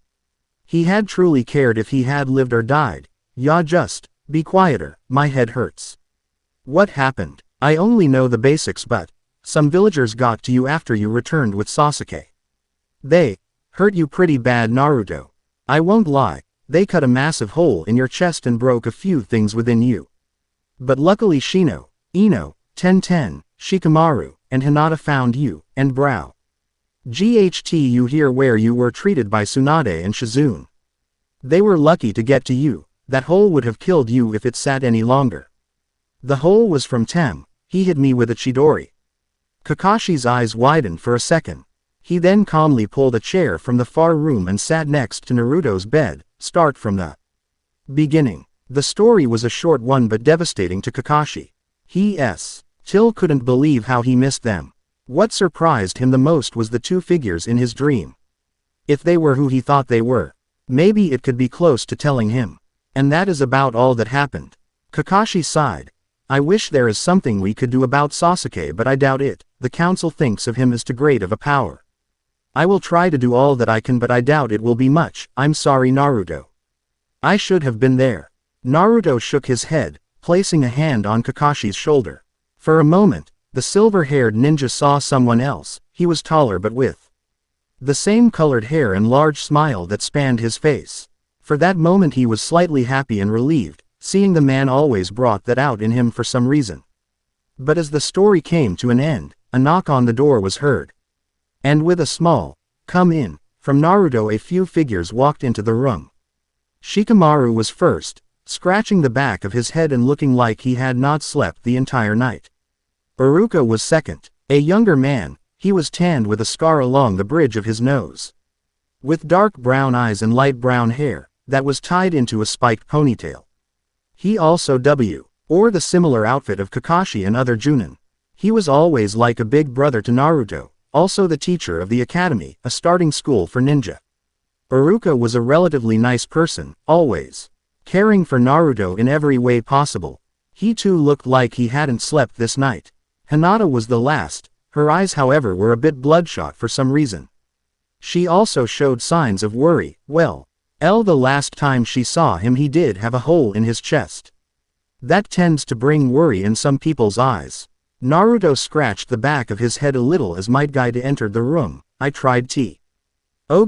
He had truly cared if he had lived or died. Yeah, just be quieter, my head hurts. What happened? I only know the basics, but some villagers got to you after you returned with Sasuke. They hurt you pretty bad, Naruto. I won't lie, they cut a massive hole in your chest and broke a few things within you. But luckily Shino, Ino, Tenten, Shikamaru, and Hinata found you, and Brow. GHT you here where you were treated by Tsunade and Shizune. They were lucky to get to you, that hole would have killed you if it sat any longer. The hole was from Tem, he hit me with a Chidori. Kakashi's eyes widened for a second. He then calmly pulled a chair from the far room and sat next to Naruto's bed. Start from the beginning. The story was a short one but devastating to Kakashi. He still couldn't believe how he missed them. What surprised him the most was the two figures in his dream. If they were who he thought they were, maybe it could be close to telling him. And that is about all that happened. Kakashi sighed. I wish there is something we could do about Sasuke, but I doubt it. The council thinks of him as too great of a power. I will try to do all that I can, but I doubt it will be much. I'm sorry, Naruto. I should have been there. Naruto shook his head, placing a hand on Kakashi's shoulder. For a moment, the silver-haired ninja saw someone else. He was taller but with the same colored hair and large smile that spanned his face. For that moment he was slightly happy and relieved, seeing the man always brought that out in him for some reason. But as the story came to an end, a knock on the door was heard. And with a small, "Come in," from Naruto, a few figures walked into the room. Shikamaru was first, scratching the back of his head and looking like he had not slept the entire night. Iruka was second, a younger man. He was tanned with a scar along the bridge of his nose. With dark brown eyes and light brown hair, that was tied into a spiked ponytail. He also wore the similar outfit of Kakashi and other Junin. He was always like a big brother to Naruto, also the teacher of the academy, a starting school for ninja. Iruka was a relatively nice person, always caring for Naruto in every way possible. He too looked like he hadn't slept this night. Hinata was the last. Her eyes, however, were a bit bloodshot for some reason. She also showed signs of worry. Well, the last time she saw him he did have a hole in his chest. That tends to bring worry in some people's eyes. Naruto scratched the back of his head a little as Might Guide entered the room. I tried to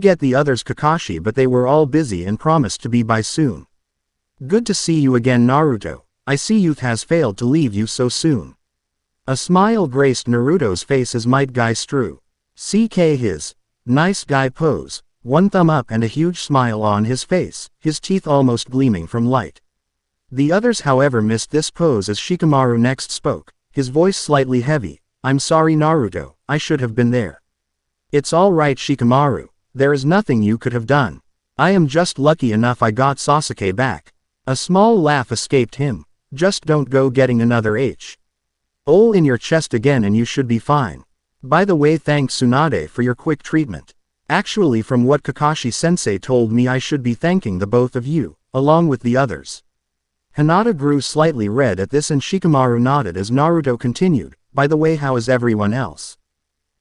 get the others, Kakashi, but they were all busy and promised to be by soon. Good to see you again, Naruto. I see youth has failed to leave you so soon. A smile graced Naruto's face as Might Guy drew his nice guy pose, one thumb up and a huge smile on his face, his teeth almost gleaming from light. The others, however, missed this pose as Shikamaru next spoke, his voice slightly heavy. I'm sorry, Naruto, I should have been there. It's all right, Shikamaru, there is nothing you could have done. I am just lucky enough I got Sasuke back. A small laugh escaped him. Just don't go getting another hole in your chest again and you should be fine. By the way, thanks Tsunade for your quick treatment. Actually, from what Kakashi-sensei told me, I should be thanking the both of you, along with the others. Hinata grew slightly red at this and Shikamaru nodded as Naruto continued, by the way, how is everyone else?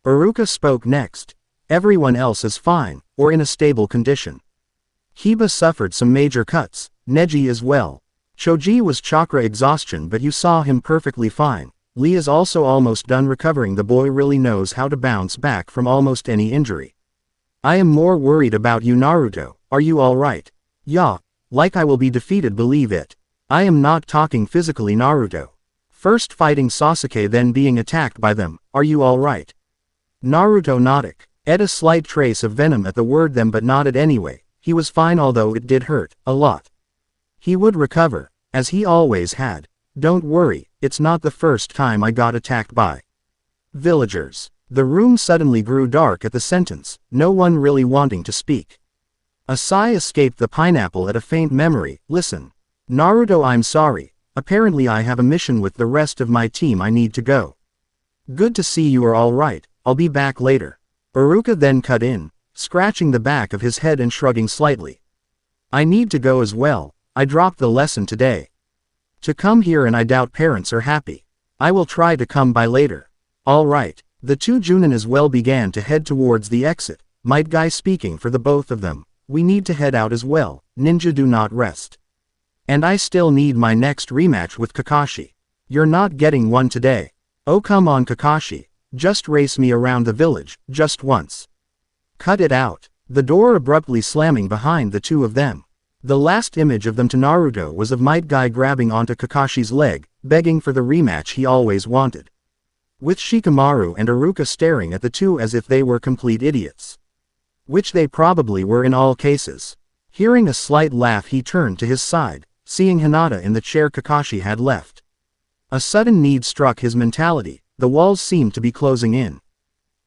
Iruka spoke next. Everyone else is fine, or in a stable condition. Kiba suffered some major cuts, Neji as well. Choji was chakra exhaustion, but you saw him perfectly fine. Lee is also almost done recovering. The boy really knows how to bounce back from almost any injury. I am more worried about you, Naruto. Are you alright? Yeah, like I will be defeated, believe it. I am not talking physically, Naruto. First fighting Sasuke, then being attacked by them. Are you alright? Naruto nodded. Ed a slight trace of venom at the word them, but nodded anyway. He was fine, although it did hurt a lot. He would recover, as he always had. Don't worry, it's not the first time I got attacked by villagers. The room suddenly grew dark at the sentence, no one really wanting to speak. A sigh escaped the pineapple at a faint memory. Listen. Naruto, I'm sorry. Apparently I have a mission with the rest of my team. I need to go. Good to see you are alright, I'll be back later. Iruka then cut in, scratching the back of his head and shrugging slightly. I need to go as well. I dropped the lesson today. To come here and I doubt parents are happy. I will try to come by later. Alright, the two Junin as well began to head towards the exit, Might Guy speaking for the both of them. We need to head out as well, ninja do not rest. And I still need my next rematch with Kakashi. You're not getting one today. Oh come on Kakashi, just race me around the village, just once. Cut it out. The door abruptly slamming behind the two of them. The last image of them to Naruto was of Might Guy grabbing onto Kakashi's leg, begging for the rematch he always wanted. With Shikamaru and Iruka staring at the two as if they were complete idiots. Which they probably were in all cases. Hearing a slight laugh he turned to his side, seeing Hinata in the chair Kakashi had left. A sudden need struck his mentality, the walls seemed to be closing in.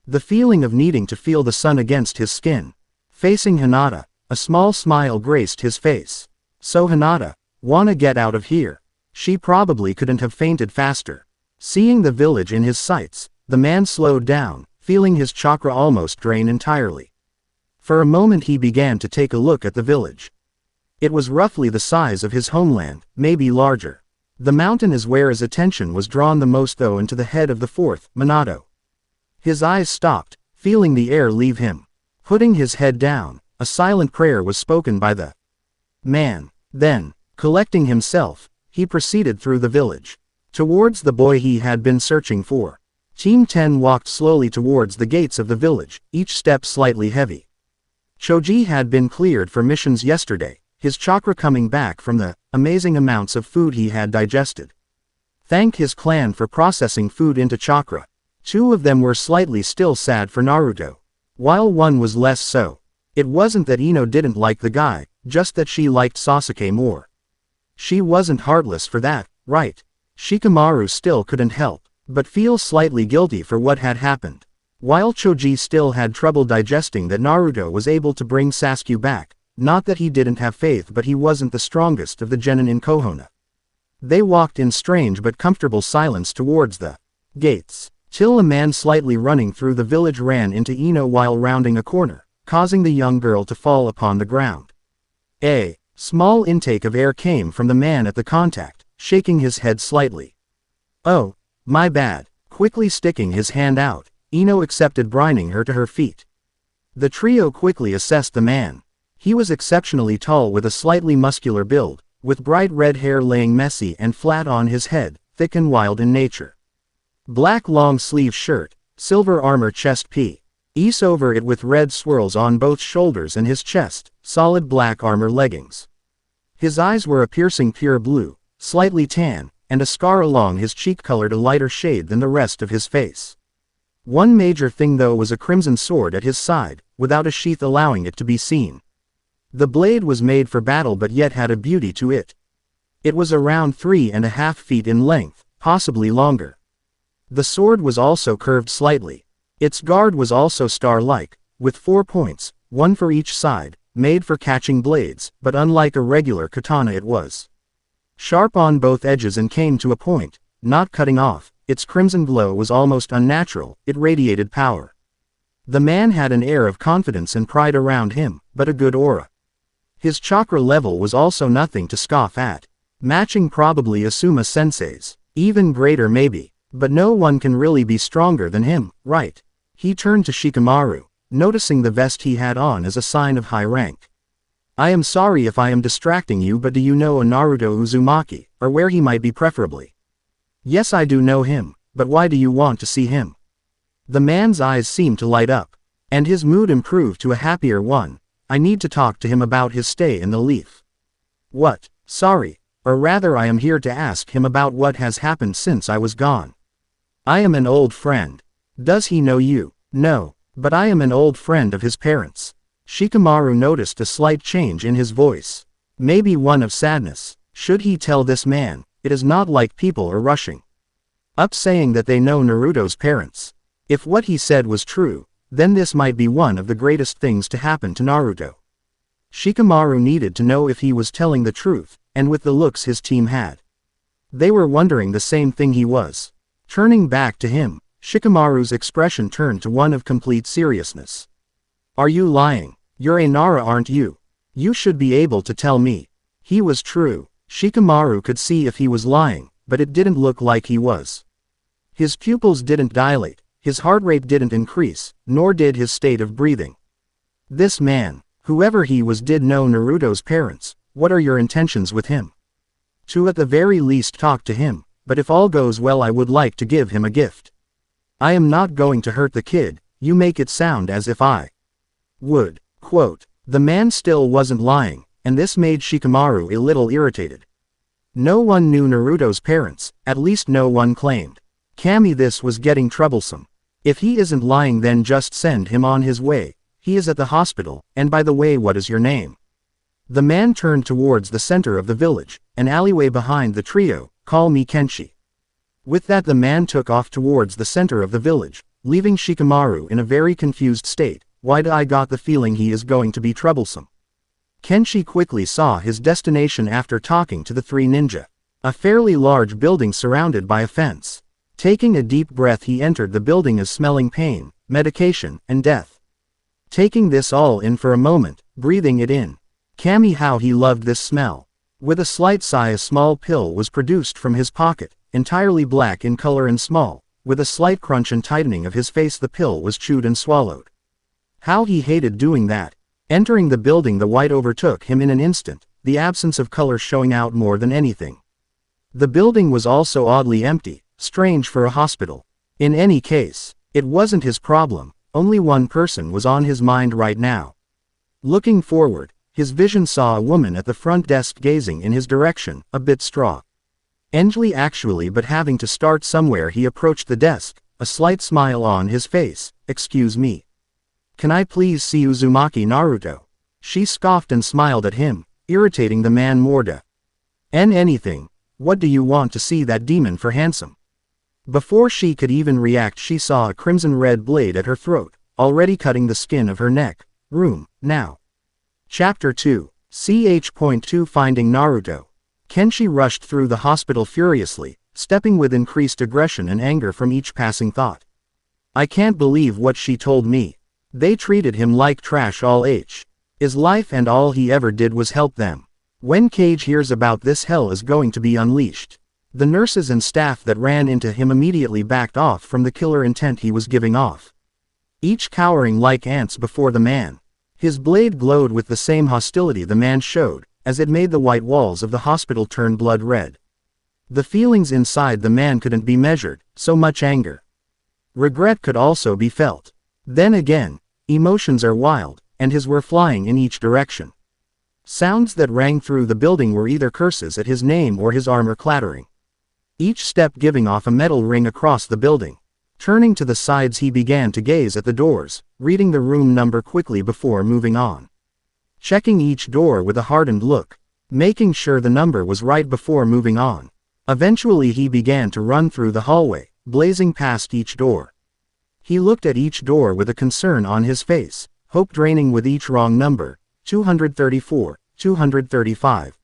The feeling of needing to feel the sun against his skin. Facing Hinata, a small smile graced his face. So Hinata, wanna get out of here? She probably couldn't have fainted faster. Seeing the village in his sights, the man slowed down, feeling his chakra almost drain entirely. For a moment he began to take a look at the village. It was roughly the size of his homeland, maybe larger. The mountain is where his attention was drawn the most though into the head of the fourth, Minato. His eyes stopped, feeling the air leave him. Putting his head down, a silent prayer was spoken by the man. Then, collecting himself, he proceeded through the village. Towards the boy he had been searching for. Team 10 walked slowly towards the gates of the village, each step slightly heavy. Choji had been cleared for missions yesterday, his chakra coming back from the amazing amounts of food he had digested. Thank his clan for processing food into chakra. Two of them were slightly still sad for Naruto, while one was less so. It wasn't that Ino didn't like the guy, just that she liked Sasuke more. She wasn't heartless for that, right? Shikamaru still couldn't help but feel slightly guilty for what had happened. While Choji still had trouble digesting that Naruto was able to bring Sasuke back, not that he didn't have faith but he wasn't the strongest of the genin in Konoha. They walked in strange but comfortable silence towards the gates, till a man slightly running through the village ran into Ino while rounding a corner, causing the young girl to fall upon the ground. A small intake of air came from the man at the contact, shaking his head slightly. Oh, my bad. Quickly sticking his hand out, Ino accepted bringing her to her feet. The trio quickly assessed the man. He was exceptionally tall with a slightly muscular build, with bright red hair laying messy and flat on his head, thick and wild in nature. Black long-sleeve shirt, silver armor chest piece over it with red swirls on both shoulders and his chest, solid black armor leggings. His eyes were a piercing pure blue, slightly tan, and a scar along his cheek colored a lighter shade than the rest of his face. One major thing though was a crimson sword at his side, without a sheath allowing it to be seen. The blade was made for battle but yet had a beauty to it. It was around 3.5 feet in length, possibly longer. The sword was also curved slightly. Its guard was also star-like, with 4 points, one for each side, made for catching blades, but unlike a regular katana it was sharp on both edges and came to a point, not cutting off. Its crimson glow was almost unnatural, it radiated power. The man had an air of confidence and pride around him, but a good aura. His chakra level was also nothing to scoff at. Matching probably Asuma Sensei's, even greater maybe, but no one can really be stronger than him, right? He turned to Shikamaru, noticing the vest he had on as a sign of high rank. I am sorry if I am distracting you, but do you know a Naruto Uzumaki, or where he might be preferably? Yes, I do know him, but why do you want to see him? The man's eyes seemed to light up, and his mood improved to a happier one. I need to talk to him about his stay in the Leaf. What? Sorry, or rather I am here to ask him about what has happened since I was gone. I am an old friend. Does he know you? No, but I am an old friend of his parents. Shikamaru noticed a slight change in his voice. Maybe one of sadness. Should he tell this man? It is not like people are rushing up saying that they know Naruto's parents. If what he said was true, then this might be one of the greatest things to happen to Naruto. Shikamaru needed to know if he was telling the truth, and with the looks his team had, they were wondering the same thing he was. Turning back to him, Shikamaru's expression turned to one of complete seriousness. Are you lying? You're a Nara, aren't you? You should be able to tell me. He was true. Shikamaru could see if he was lying, but it didn't look like he was. His pupils didn't dilate, his heart rate didn't increase, nor did his state of breathing. This man, whoever he was, did know Naruto's parents. What are your intentions with him? To at the very least talk to him, but if all goes well I would like to give him a gift. I am not going to hurt the kid, you make it sound as if I would. Quote. The man still wasn't lying, and this made Shikamaru a little irritated. No one knew Naruto's parents, at least no one claimed. Kami, this was getting troublesome. If he isn't lying then just send him on his way, he is at the hospital, and by the way, what is your name? The man turned towards the center of the village, an alleyway behind the trio. Call me Kenshi. With that the man took off towards the center of the village, leaving Shikamaru in a very confused state. Why do I got the feeling he is going to be troublesome? Kenshi quickly saw his destination after talking to the three ninja. A fairly large building surrounded by a fence. Taking a deep breath he entered the building as smelling pain, medication, and death. Taking this all in for a moment, breathing it in. Kami, how he loved this smell. With a slight sigh a small pill was produced from his pocket, entirely black in color and small. With a slight crunch and tightening of his face the pill was chewed and swallowed. How he hated doing that. Entering the building the white overtook him in an instant, the absence of color showing out more than anything. The building was also oddly empty, strange for a hospital. In any case, it wasn't his problem, only one person was on his mind right now. Looking forward, his vision saw a woman at the front desk gazing in his direction, a bit strangely actually, but having to start somewhere he approached the desk, a slight smile on his face. Excuse me. Can I please see Uzumaki Naruto? She scoffed and smiled at him, irritating the man more than anything. What do you want to see that demon for, handsome? Before she could even react she saw a crimson-red blade at her throat, already cutting the skin of her neck. Room, now. Chapter 2. Ch.2 Finding Naruto. Kenshi rushed through the hospital furiously, stepping with increased aggression and anger from each passing thought. I can't believe what she told me. They treated him like trash all his life and all he ever did was help them. When Cage hears about this, hell is going to be unleashed. The nurses and staff that ran into him immediately backed off from the killer intent he was giving off. Each cowering like ants before the man. His blade glowed with the same hostility the man showed, as it made the white walls of the hospital turn blood red. The feelings inside the man couldn't be measured, so much anger. Regret could also be felt. Then again, emotions are wild, and his were flying in each direction. Sounds that rang through the building were either curses at his name or his armor clattering. Each step giving off a metal ring across the building. Turning to the sides he began to gaze at the doors, reading the room number quickly before moving on. Checking each door with a hardened look, making sure the number was right before moving on. Eventually he began to run through the hallway, blazing past each door. He looked at each door with a concern on his face, hope draining with each wrong number. 234, 235.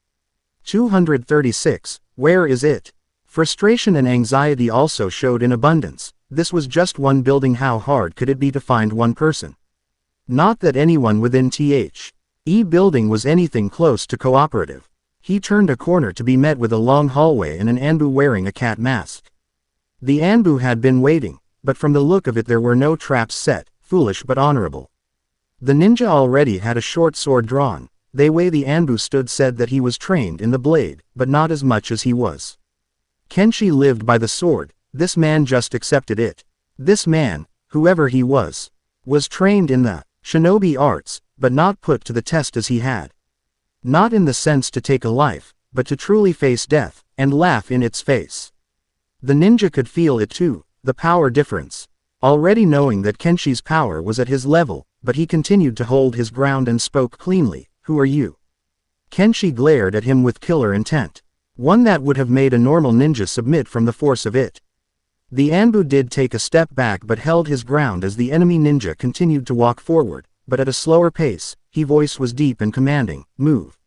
236, where is it? Frustration and anxiety also showed in abundance. This was just one building, how hard could it be to find one person? Not that anyone within the building was anything close to cooperative. He turned a corner to be met with a long hallway and an Anbu wearing a cat mask. The Anbu had been waiting, but from the look of it there were no traps set, foolish but honorable. The ninja already had a short sword drawn. The way the Anbu stood said that he was trained in the blade, but not as much as he was. Kenshi lived by the sword, this man just accepted it. This man, whoever he was trained in the shinobi arts, but not put to the test as he had. Not in the sense to take a life, but to truly face death, and laugh in its face. The ninja could feel it too, the power difference. Already knowing that Kenshi's power was at his level, but he continued to hold his ground and spoke cleanly. Who are you? Kenshi glared at him with killer intent. One that would have made a normal ninja submit from the force of it. The Anbu did take a step back but held his ground as the enemy ninja continued to walk forward, but at a slower pace. His voice was deep and commanding. Move.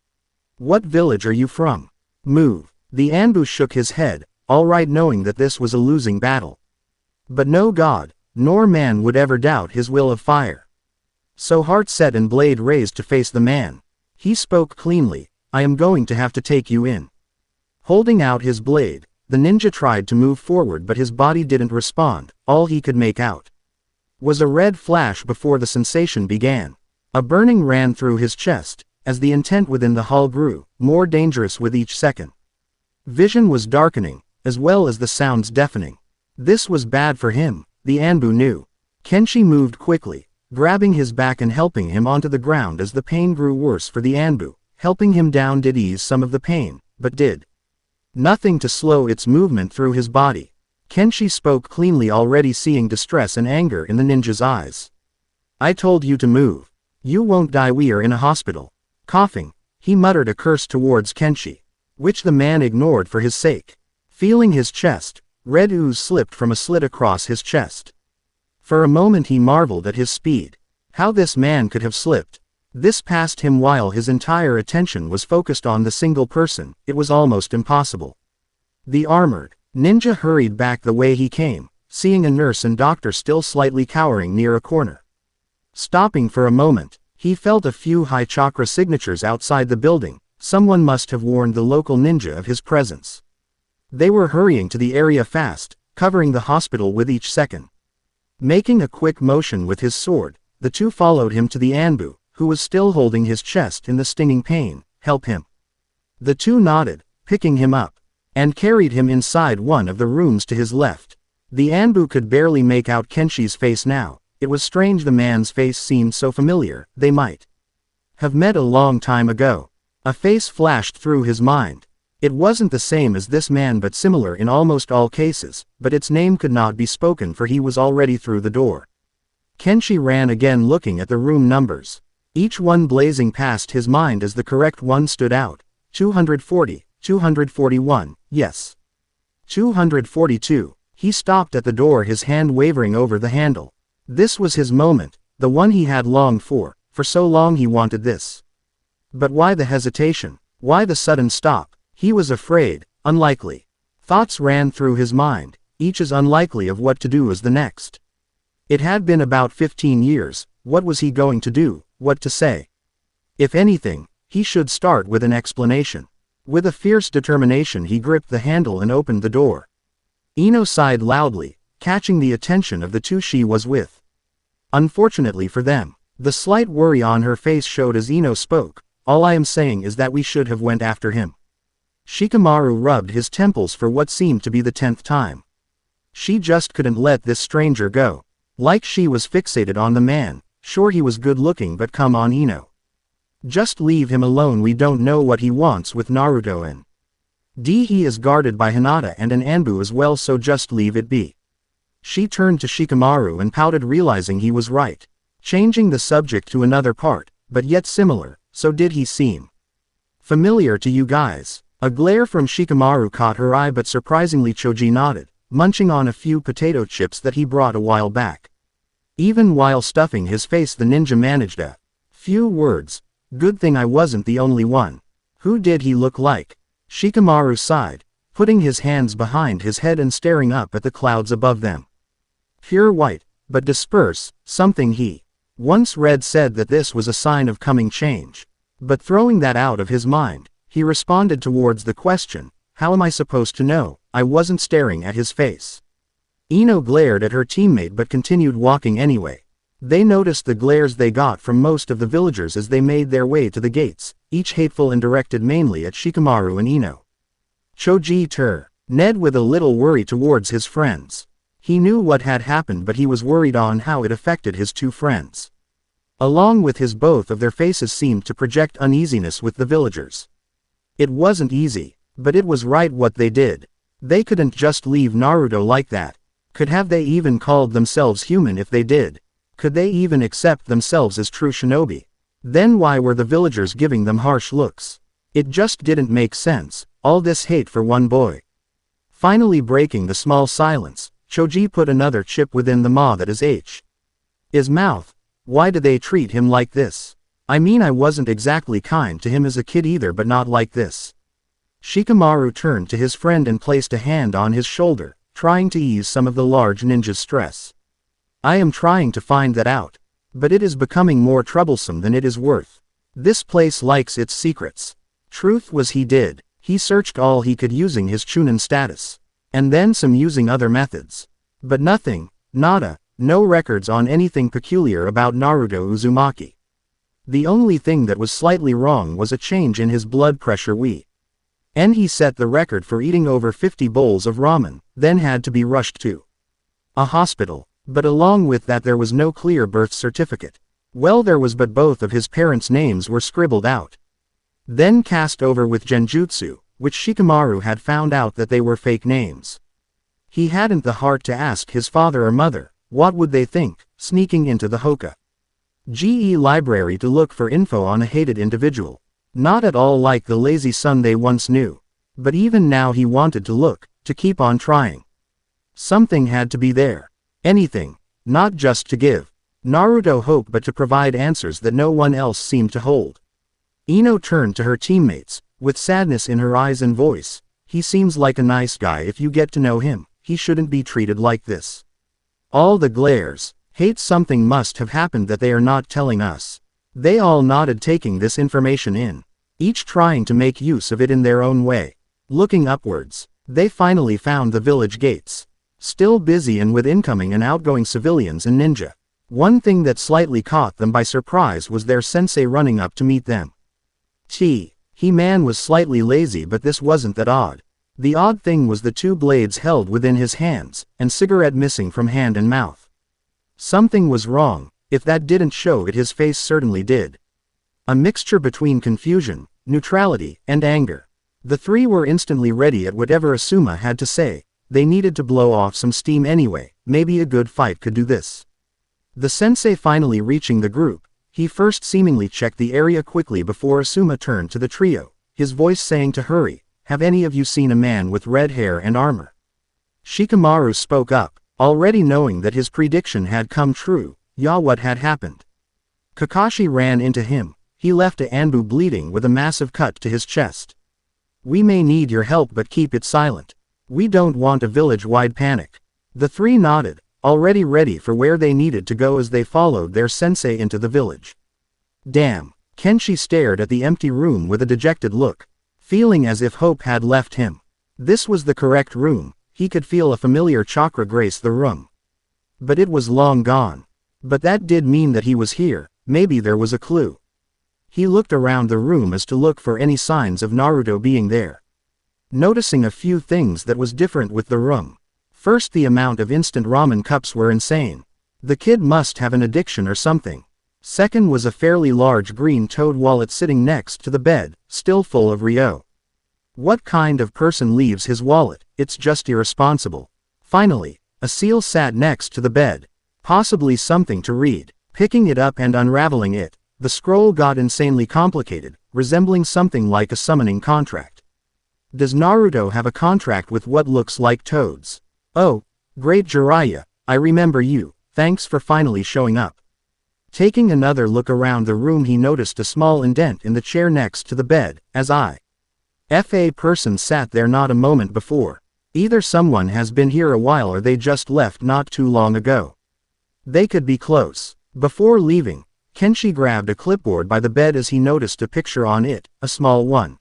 What village are you from? Move. The Anbu shook his head, alright, knowing that this was a losing battle. But no god, nor man would ever doubt his will of fire. So heart set and blade raised to face the man. He spoke cleanly. I am going to have to take you in. Holding out his blade, The ninja tried to move forward but his body didn't respond. All he could make out was a red flash before the sensation began. A burning ran through his chest, as the intent within the hull grew, more dangerous with each second. Vision was darkening, as well as the sounds deafening. This was bad for him, the Anbu knew. Kenshi moved quickly, grabbing his back and helping him onto the ground as the pain grew worse for the Anbu. Helping him down did ease some of the pain, but did nothing to slow its movement through his body. Kenshi spoke cleanly, already seeing distress and anger in the ninja's eyes. I told you to move. You won't die, we are in a hospital. Coughing, he muttered a curse towards Kenshi, which the man ignored for his sake. Feeling his chest, red ooze slipped from a slit across his chest. For a moment he marveled at his speed. How this man could have slipped. This passed him while his entire attention was focused on the single person. It was almost impossible. The armored ninja hurried back the way he came, seeing a nurse and doctor still slightly cowering near a corner. Stopping for a moment, he felt a few high chakra signatures outside the building. Someone must have warned the local ninja of his presence. They were hurrying to the area fast, covering the hospital with each second. Making a quick motion with his sword, the two followed him to the Anbu, who was still holding his chest in the stinging pain. Help him. The two nodded, picking him up, and carried him inside one of the rooms to his left. The Anbu could barely make out Kenshi's face now. It was strange, the man's face seemed so familiar. They might have met a long time ago. A face flashed through his mind. It wasn't the same as this man but similar in almost all cases, but its name could not be spoken for he was already through the door. Kenshi ran again, looking at the room numbers. Each one blazing past his mind as the correct one stood out. 240, 241, yes. 242. He stopped at the door, his hand wavering over the handle. This was his moment, the one he had longed for so long he wanted this. But why the hesitation? Why the sudden stop? He was afraid, unlikely. Thoughts ran through his mind, each as unlikely of what to do as the next. It had been about 15 years, what was he going to do, what to say? If anything, he should start with an explanation. With a fierce determination he gripped the handle and opened the door. Ino sighed loudly, catching the attention of the two she was with. Unfortunately for them, the slight worry on her face showed as Ino spoke. All I am saying is that we should have went after him. Shikamaru rubbed his temples for what seemed to be the 10th time. She just couldn't let this stranger go. Like she was fixated on the man. Sure, he was good looking, but come on, Ino. Just leave him alone. We don't know what he wants with Naruto and he is guarded by Hinata and an Anbu as well, so just leave it be. She turned to Shikamaru and pouted, realizing he was right. Changing the subject to another part, but yet similar. So did he seem familiar to you guys? A glare from Shikamaru caught her eye, but surprisingly Choji nodded, munching on a few potato chips that he brought a while back. Even while stuffing his face, the ninja managed a few words. Good thing I wasn't the only one. Who did he look like? Shikamaru sighed, putting his hands behind his head and staring up at the clouds above them. Pure white, but disperse, something he once read said that this was a sign of coming change. But throwing that out of his mind, he responded towards the question, how am I supposed to know? I wasn't staring at his face. Ino glared at her teammate but continued walking anyway. They noticed the glares they got from most of the villagers as they made their way to the gates, each hateful and directed mainly at Shikamaru and Ino. Choji turned Ned with a little worry towards his friends. He knew what had happened, but he was worried on how it affected his two friends. Along with his, both of their faces seemed to project uneasiness with the villagers. It wasn't easy, but it was right what they did. They couldn't just leave Naruto like that. Could have they even called themselves human if they did? Could they even accept themselves as true shinobi? Then why were the villagers giving them harsh looks? It just didn't make sense, all this hate for one boy. Finally breaking the small silence, Choji put another chip within the maw that is his mouth. Why do they treat him like this? I mean, I wasn't exactly kind to him as a kid either, but not like this. Shikamaru turned to his friend and placed a hand on his shoulder, trying to ease some of the large ninja's stress. I am trying to find that out. But it is becoming more troublesome than it is worth. This place likes its secrets. Truth was he He searched all he could using his Chunin status. And then some using other methods. But nothing, nada, no records on anything peculiar about Naruto Uzumaki. The only thing that was slightly wrong was a change in his blood pressure. And he set the record for eating over 50 bowls of ramen, then had to be rushed to a hospital. But along with that there was no clear birth certificate. Well, there was, but both of his parents' names were scribbled out. Then cast over with genjutsu, which Shikamaru had found out that they were fake names. He hadn't the heart to ask his father or mother, what would they think, sneaking into the Hoka-ge library to look for info on a hated individual. Not at all like the lazy son they once knew. But even now he wanted to look, to keep on trying. Something had to be there. Anything. Not just to give Naruto hope but to provide answers that no one else seemed to hold. Ino turned to her teammates, with sadness in her eyes and voice. He seems like a nice guy. If you get to know him, he shouldn't be treated like this. All the glares. Hate. Something must have happened that they are not telling us. They all nodded, taking this information in, each trying to make use of it in their own way. Looking upwards, they finally found the village gates. Still busy and with incoming and outgoing civilians and ninja. One thing that slightly caught them by surprise was their sensei running up to meet them. He-man was slightly lazy, but this wasn't that odd. The odd thing was the two blades held within his hands, and cigarette missing from hand and mouth. Something was wrong. If that didn't show it, his face certainly did. A mixture between confusion, neutrality, and anger. The three were instantly ready at whatever Asuma had to say. They needed to blow off some steam anyway. Maybe a good fight could do this. The sensei finally reaching the group, he first seemingly checked the area quickly before Asuma turned to the trio, his voice saying to hurry, "Have any of you seen a man with red hair and armor?" Shikamaru spoke up, already knowing that his prediction had come true. "Yeah, what had happened?" Kakashi ran into him. He left a Anbu bleeding with a massive cut to his chest. "We may need your help, but keep it silent. We don't want a village-wide panic." The three nodded, already ready for where they needed to go as they followed their sensei into the village. Damn. Kenshi stared at the empty room with a dejected look, feeling as if hope had left him. This was the correct room. He could feel a familiar chakra grace the room. But it was long gone. But that did mean that he was here. Maybe there was a clue. He looked around the room as to look for any signs of Naruto being there. Noticing a few things that was different with the room. First, the amount of instant ramen cups were insane. The kid must have an addiction or something. Second was a fairly large green toad wallet sitting next to the bed, still full of Ryo. What kind of person leaves his wallet? It's just irresponsible. Finally, a seal sat next to the bed. Possibly something to read. Picking it up and unraveling it, the scroll got insanely complicated, resembling something like a summoning contract. Does Naruto have a contract with what looks like toads? Oh, great Jiraiya, I remember you. Thanks for finally showing up. Taking another look around the room, he noticed a small indent in the chair next to the bed, as a person sat there not a moment before. Either someone has been here a while or they just left not too long ago. They could be close. Before leaving, Kenshi grabbed a clipboard by the bed as he noticed a picture on it, a small one.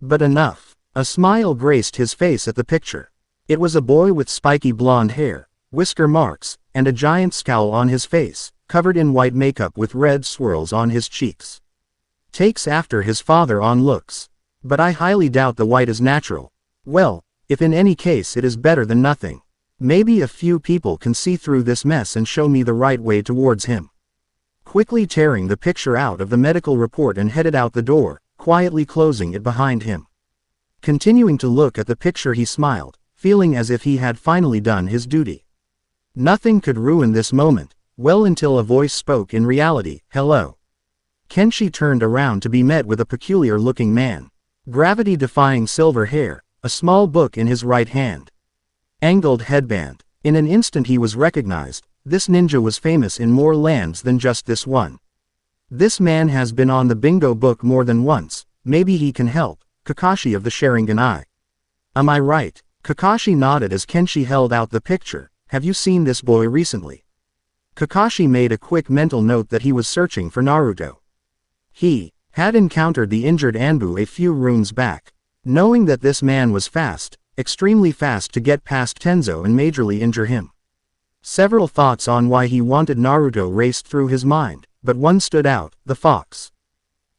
But enough. A smile graced his face at the picture. It was a boy with spiky blonde hair, whisker marks, and a giant scowl on his face, covered in white makeup with red swirls on his cheeks. Takes after his father on looks. But I highly doubt the white is natural. Well, if in any case it is better than nothing. Maybe a few people can see through this mess and show me the right way towards him. Quickly tearing the picture out of the medical report and headed out the door, quietly closing it behind him. Continuing to look at the picture, he smiled, feeling as if he had finally done his duty. Nothing could ruin this moment, well until a voice spoke in reality, "Hello." Kenshi turned around to be met with a peculiar-looking man. Gravity-defying silver hair, a small book in his right hand. Angled headband. In an instant he was recognized. This ninja was famous in more lands than just this one. This man has been on the bingo book more than once. Maybe he can help. Kakashi of the Sharingan Eye. Am I right? Kakashi nodded as Kenshi held out the picture. Have you seen this boy recently? Kakashi made a quick mental note that he was searching for Naruto. He had encountered the injured Anbu a few rooms back. knowing that this man was fast, extremely fast to get past Tenzo and majorly injure him. Several thoughts on why he wanted Naruto raced through his mind, but one stood out, the fox.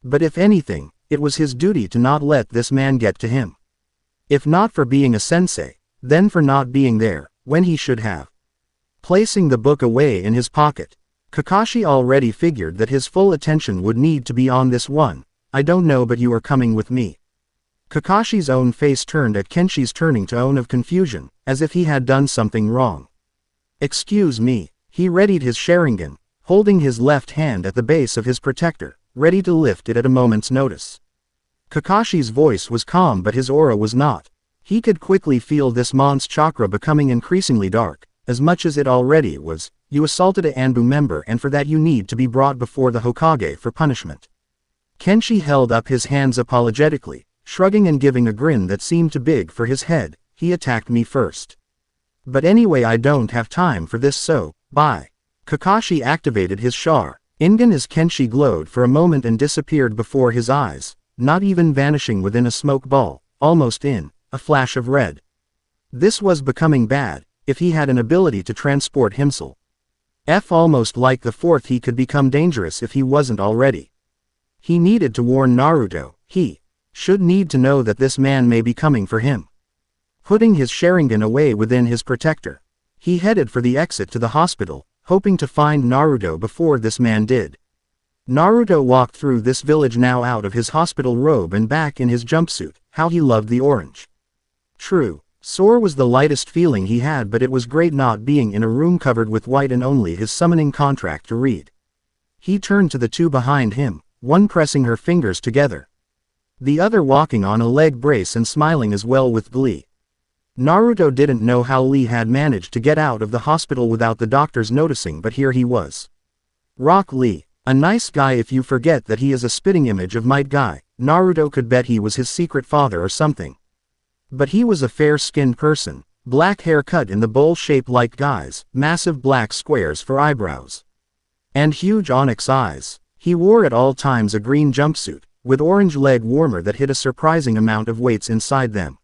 But if anything, it was his duty to not let this man get to him. If not for being a sensei, then for not being there, when he should have. Placing the book away in his pocket, Kakashi already figured that his full attention would need to be on this one. I don't know, but you are coming with me. Kakashi's own face turned at Kenshi's turning tone of confusion, as if he had done something wrong. Excuse me. He readied his Sharingan, holding his left hand at the base of his protector, ready to lift it at a moment's notice. Kakashi's voice was calm, but his aura was not. He could quickly feel this man's chakra becoming increasingly dark, as much as it already was. You assaulted a Anbu member, and for that you need to be brought before the Hokage for punishment. Kenshi held up his hands apologetically, shrugging and giving a grin that seemed too big for his head. He attacked me first. But anyway, I don't have time for this, so, bye. Kakashi activated his Sharingan as Kenshi glowed for a moment and disappeared before his eyes, not even vanishing within a smoke ball, almost in a flash of red. This was becoming bad. If he had an ability to transport himself, almost like the fourth, he could become dangerous if he wasn't already. He needed to warn Naruto. He should need to know that this man may be coming for him. Putting his Sharingan away within his protector, he headed for the exit to the hospital, hoping to find Naruto before this man did. Naruto walked through this village now out of his hospital robe and back in his jumpsuit. How he loved the orange. True, sore was the lightest feeling he had, but it was great not being in a room covered with white and only his summoning contract to read. He turned to the two behind him, one pressing her fingers together, the other walking on a leg brace and smiling as well with glee. Naruto didn't know how Lee had managed to get out of the hospital without the doctors noticing, but here he was. Rock Lee, a nice guy if you forget that he is a spitting image of Might Guy. Naruto could bet he was his secret father or something. But he was a fair-skinned person, black hair cut in the bowl shape like Guy's, massive black squares for eyebrows, and huge onyx eyes. He wore at all times a green jumpsuit, with orange leg warmer that hid a surprising amount of weights inside them.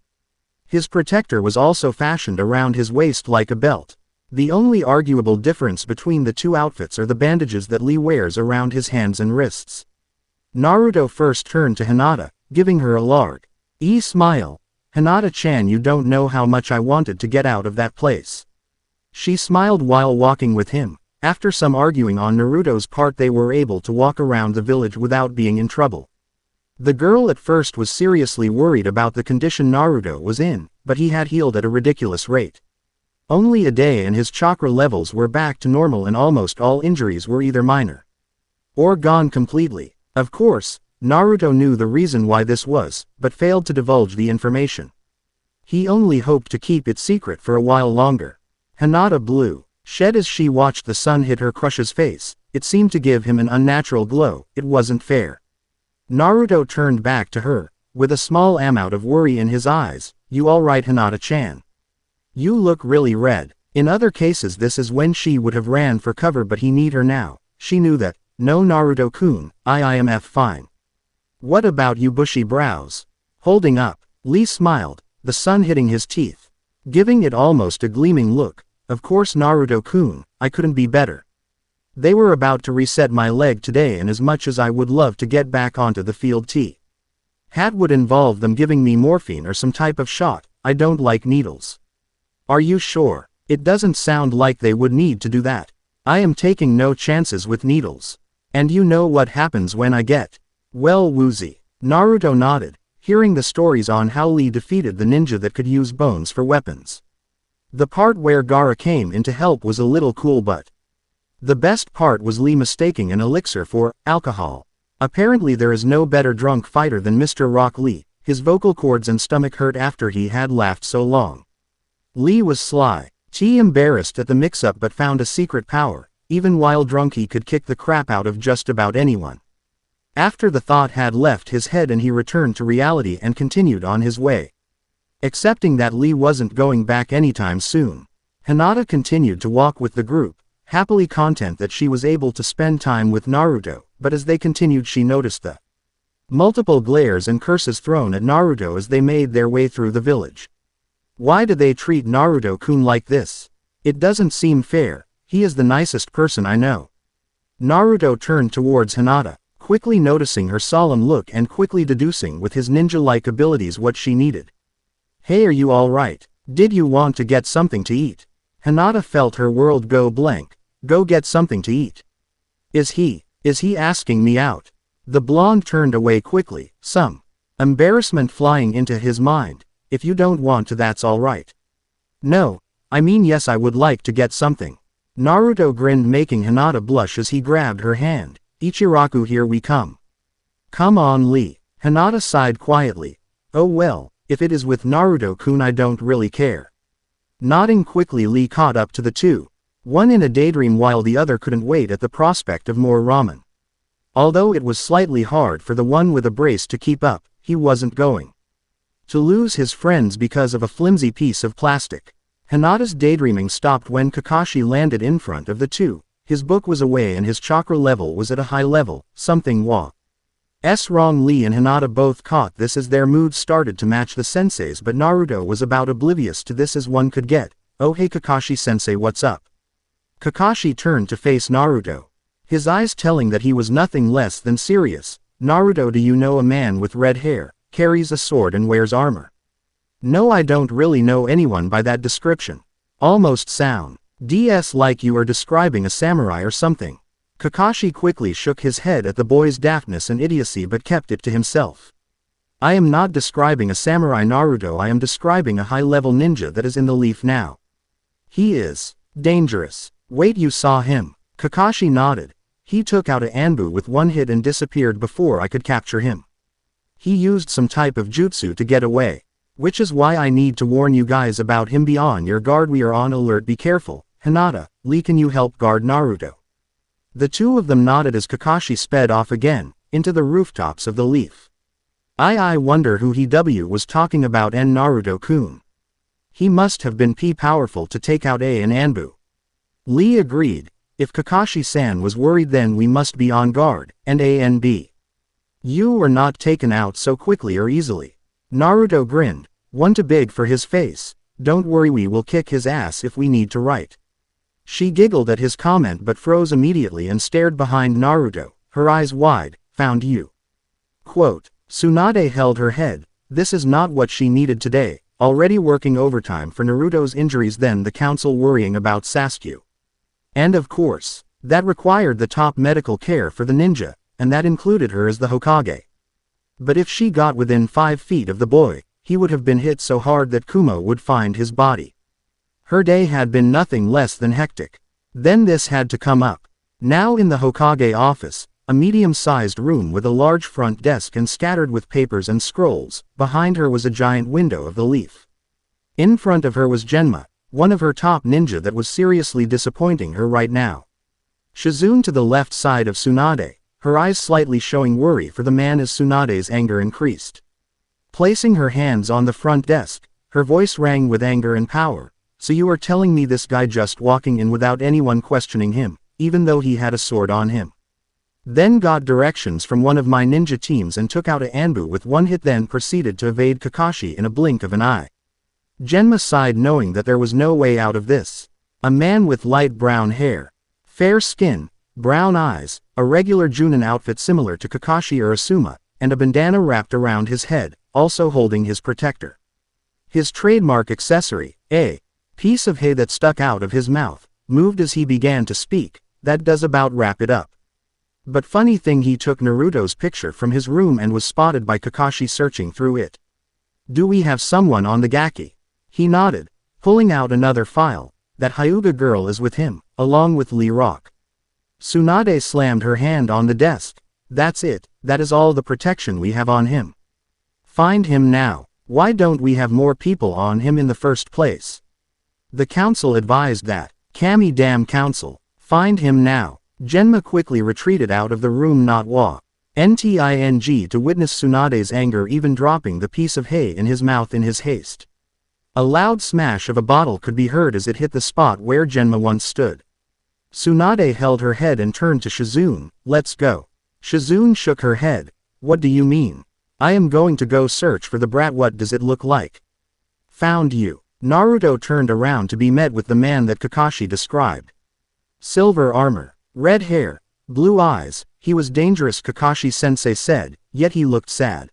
His protector was also fashioned around his waist like a belt. The only arguable difference between the two outfits are the bandages that Lee wears around his hands and wrists. Naruto first turned to Hinata, giving her a large smile. Hinata-chan, you don't know how much I wanted to get out of that place. She smiled while walking with him. After some arguing on Naruto's part, they were able to walk around the village without being in trouble. The girl at first was seriously worried about the condition Naruto was in, but he had healed at a ridiculous rate. Only a day and his chakra levels were back to normal, and almost all injuries were either minor or gone completely. Of course, Naruto knew the reason why this was, but failed to divulge the information. He only hoped to keep it secret for a while longer. Hinata blew shed as she watched the sun hit her crush's face. It seemed to give him an unnatural glow. It wasn't fair. Naruto turned back to her, with a small amount of worry in his eyes. You alright, Hinata-chan? You look really red. In other cases this is when she would have ran for cover, but he need her now. She knew that. No, Naruto-kun, I am fine. What about you? Bushy brows holding up. Lee smiled, the sun hitting his teeth, giving it almost a gleaming look. Of course, Naruto-kun, I couldn't be better. They were about to reset my leg today, and as much as I would love to get back onto the field, that would involve them giving me morphine or some type of shot. I don't like needles. Are you sure? It doesn't sound like they would need to do that. I am taking no chances with needles. And you know what happens when I get well woozy. Naruto nodded, hearing the stories on how Lee defeated the ninja that could use bones for weapons. The part where Gaara came in to help was a little cool, but the best part was Lee mistaking an elixir for alcohol. Apparently there is no better drunk fighter than Mr. Rock Lee. His vocal cords and stomach hurt after he had laughed so long. Lee was sly, embarrassed at the mix-up, but found a secret power. Even while drunk he could kick the crap out of just about anyone. After the thought had left his head and he returned to reality and continued on his way, accepting that Lee wasn't going back anytime soon. Hinata continued to walk with the group, happily content that she was able to spend time with Naruto, but as they continued she noticed the Multiple glares and curses thrown at Naruto as they made their way through the village. Why do they treat Naruto-kun like this? It doesn't seem fair, he is the nicest person I know. Naruto turned towards Hinata, quickly noticing her solemn look and quickly deducing with his ninja-like abilities what she needed. Hey, are you alright? Did you want to get something to eat? Hinata felt her world go blank. Go get something to eat. Is he asking me out? The blonde turned away quickly, some embarrassment flying into his mind. If you don't want to, that's alright. No, I mean yes, I would like to get something. Naruto grinned, making Hinata blush as he grabbed her hand. Ichiraku, here we come. Come on, Lee. Hinata sighed quietly. Oh well, if it is with Naruto-kun I don't really care. Nodding quickly, Lee caught up to the two. One in a daydream while the other couldn't wait at the prospect of more ramen. Although it was slightly hard for the one with a brace to keep up, he wasn't going to lose his friends because of a flimsy piece of plastic. Hinata's daydreaming stopped when Kakashi landed in front of the two. His book was away and his chakra level was at a high level. Something was wrong. Lee and Hinata both caught this as their moods started to match the senseis, but Naruto was about oblivious to this as one could get. Oh hey Kakashi-sensei, what's up? Kakashi turned to face Naruto, his eyes telling that he was nothing less than serious. Naruto, do you know a man with red hair, carries a sword and wears armor? No, I don't really know anyone by that description. Almost sounds like you are describing a samurai or something. Kakashi quickly shook his head at the boy's daftness and idiocy but kept it to himself. I am not describing a samurai, Naruto, I am describing a high-level ninja that is in the leaf now. He is dangerous. Wait, you saw him? Kakashi nodded. He took out a Anbu with one hit and disappeared before I could capture him. He used some type of jutsu to get away. Which is why I need to warn you guys about him. Be on your guard, we are on alert, be careful. Hinata, Lee, can you help guard Naruto? The two of them nodded as Kakashi sped off again, into the rooftops of the leaf. I wonder who he was talking about, and Naruto-kun. He must have been powerful to take out an Anbu. Lee agreed. If Kakashi-san was worried, then we must be on guard, and B. You were not taken out so quickly or easily. Naruto grinned, one too big for his face. Don't worry, we will kick his ass if we need to, right? She giggled at his comment but froze immediately and stared behind Naruto, her eyes wide. Found you. Quote. Tsunade held her head. This is not what she needed today, already working overtime for Naruto's injuries, then the council worrying about Sasuke. And of course, that required the top medical care for the ninja, and that included her as the Hokage. But if she got within 5 feet of the boy, he would have been hit so hard that Kumo would find his body. Her day had been nothing less than hectic. Then this had to come up. Now in the Hokage office, a medium-sized room with a large front desk and scattered with papers and scrolls, behind her was a giant window of the leaf. In front of her was Genma, one of her top ninja that was seriously disappointing her right now. Shizune to the left side of Tsunade, her eyes slightly showing worry for the man as Tsunade's anger increased. Placing her hands on the front desk, her voice rang with anger and power. So you are telling me this guy just walking in without anyone questioning him, even though he had a sword on him? Then got directions from one of my ninja teams and took out a Anbu with one hit, then proceeded to evade Kakashi in a blink of an eye. Genma sighed, knowing that there was no way out of this. A man with light brown hair, fair skin, brown eyes, a regular Junin outfit similar to Kakashi or Asuma, and a bandana wrapped around his head, also holding his protector. His trademark accessory, a piece of hay that stuck out of his mouth, moved as he began to speak. That does about wrap it up. But funny thing, he took Naruto's picture from his room and was spotted by Kakashi searching through it. Do we have someone on the Gaki? He nodded, pulling out another file. That Hyuga girl is with him, along with Lee Rock. Tsunade slammed her hand on the desk. That's it, that is all the protection we have on him. Find him now. Why don't we have more people on him in the first place? The council advised that. Kami damn council. Find him now. Genma quickly retreated out of the room, not NTING, to witness Tsunade's anger, even dropping the piece of hay in his mouth in his haste. A loud smash of a bottle could be heard as it hit the spot where Genma once stood. Tsunade held her head and turned to Shizune. Let's go. Shizune shook her head. What do you mean? I am going to go search for the brat. What does it look like? Found you. Naruto turned around to be met with the man that Kakashi described. Silver armor, red hair, blue eyes, he was dangerous, Kakashi-sensei said, yet he looked sad.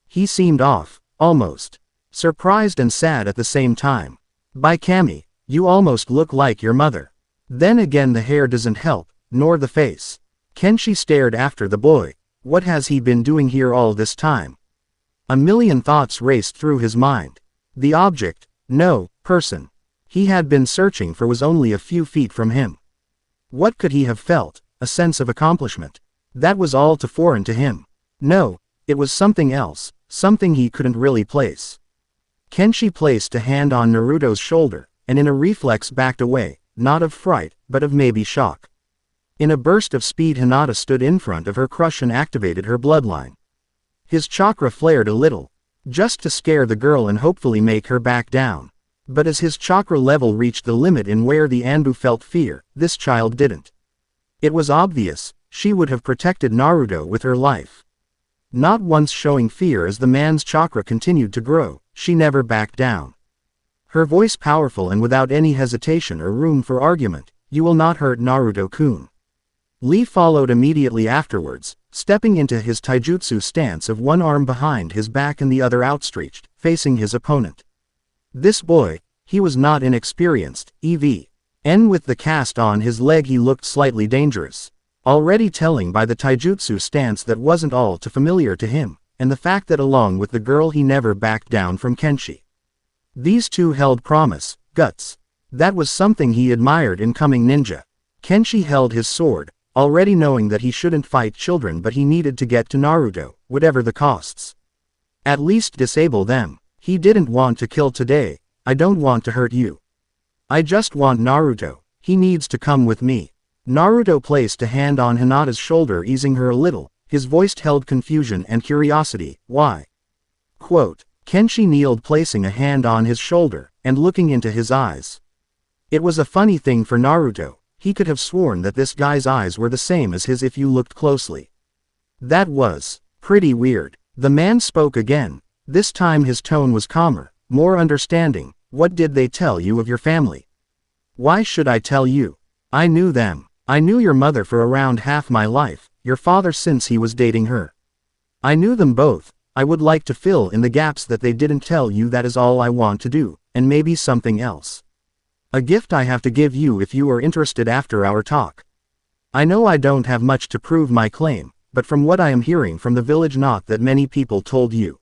He seemed off, almost surprised and sad at the same time. By Kami, you almost look like your mother. Then again the hair doesn't help, nor the face. Kenshi stared after the boy. What has he been doing here all this time? A million thoughts raced through his mind. The object, no, person, he had been searching for was only a few feet from him. What could he have felt? A sense of accomplishment. That was all too foreign to him. No, it was something else, something he couldn't really place. Kenshi placed a hand on Naruto's shoulder, and in a reflex backed away, not of fright, but of maybe shock. In a burst of speed Hinata stood in front of her crush and activated her bloodline. His chakra flared a little, just to scare the girl and hopefully make her back down. But as his chakra level reached the limit in where the Anbu felt fear, this child didn't. It was obvious, she would have protected Naruto with her life. Not once showing fear as the man's chakra continued to grow, she never backed down. Her voice powerful and without any hesitation or room for argument, "You will not hurt Naruto-kun." Lee followed immediately afterwards, stepping into his taijutsu stance of one arm behind his back and the other outstretched, facing his opponent. This boy, he was not inexperienced, even with the cast on his leg he looked slightly dangerous. Already telling by the taijutsu stance that wasn't all too familiar to him, and the fact that along with the girl he never backed down from Kenshi. These two held promise, guts. That was something he admired in coming ninja. Kenshi held his sword, already knowing that he shouldn't fight children but he needed to get to Naruto, whatever the costs. At least disable them. He didn't want to kill today. I don't want to hurt you. I just want Naruto. He needs to come with me. Naruto placed a hand on Hinata's shoulder, easing her a little. His voice held confusion and curiosity. Why? Quote. Kenshi kneeled, placing a hand on his shoulder, and looking into his eyes. It was a funny thing for Naruto. He could have sworn that this guy's eyes were the same as his if you looked closely. That was pretty weird. The man spoke again. This time his tone was calmer, more understanding. What did they tell you of your family? Why should I tell you? I knew them. I knew your mother for around half my life, your father since he was dating her. I knew them both. I would like to fill in the gaps that they didn't tell you. That is all I want to do, and maybe something else. A gift I have to give you if you are interested after our talk. I know I don't have much to prove my claim, but from what I am hearing from the village, not that many people told you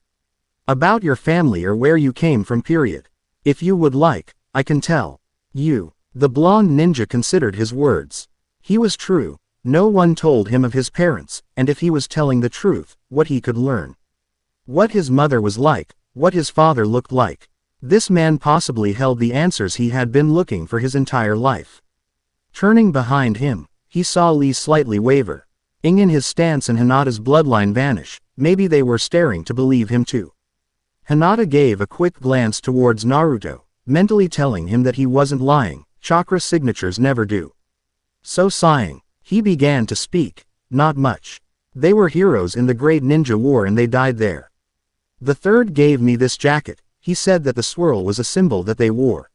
about your family or where you came from, period. If you would like, I can tell you. The blonde ninja considered his words. He was true. No one told him of his parents, and if he was telling the truth, what he could learn. What his mother was like, what his father looked like. This man possibly held the answers he had been looking for his entire life. Turning behind him, he saw Lee slightly waver. In his stance and Hinata's bloodline vanish. Maybe they were staring to believe him too. Hinata gave a quick glance towards Naruto, mentally telling him that he wasn't lying. Chakra signatures never do. So sighing, he began to speak. Not much. They were heroes in the Great Ninja War and they died there. The third gave me this jacket. He said that the swirl was a symbol that they wore.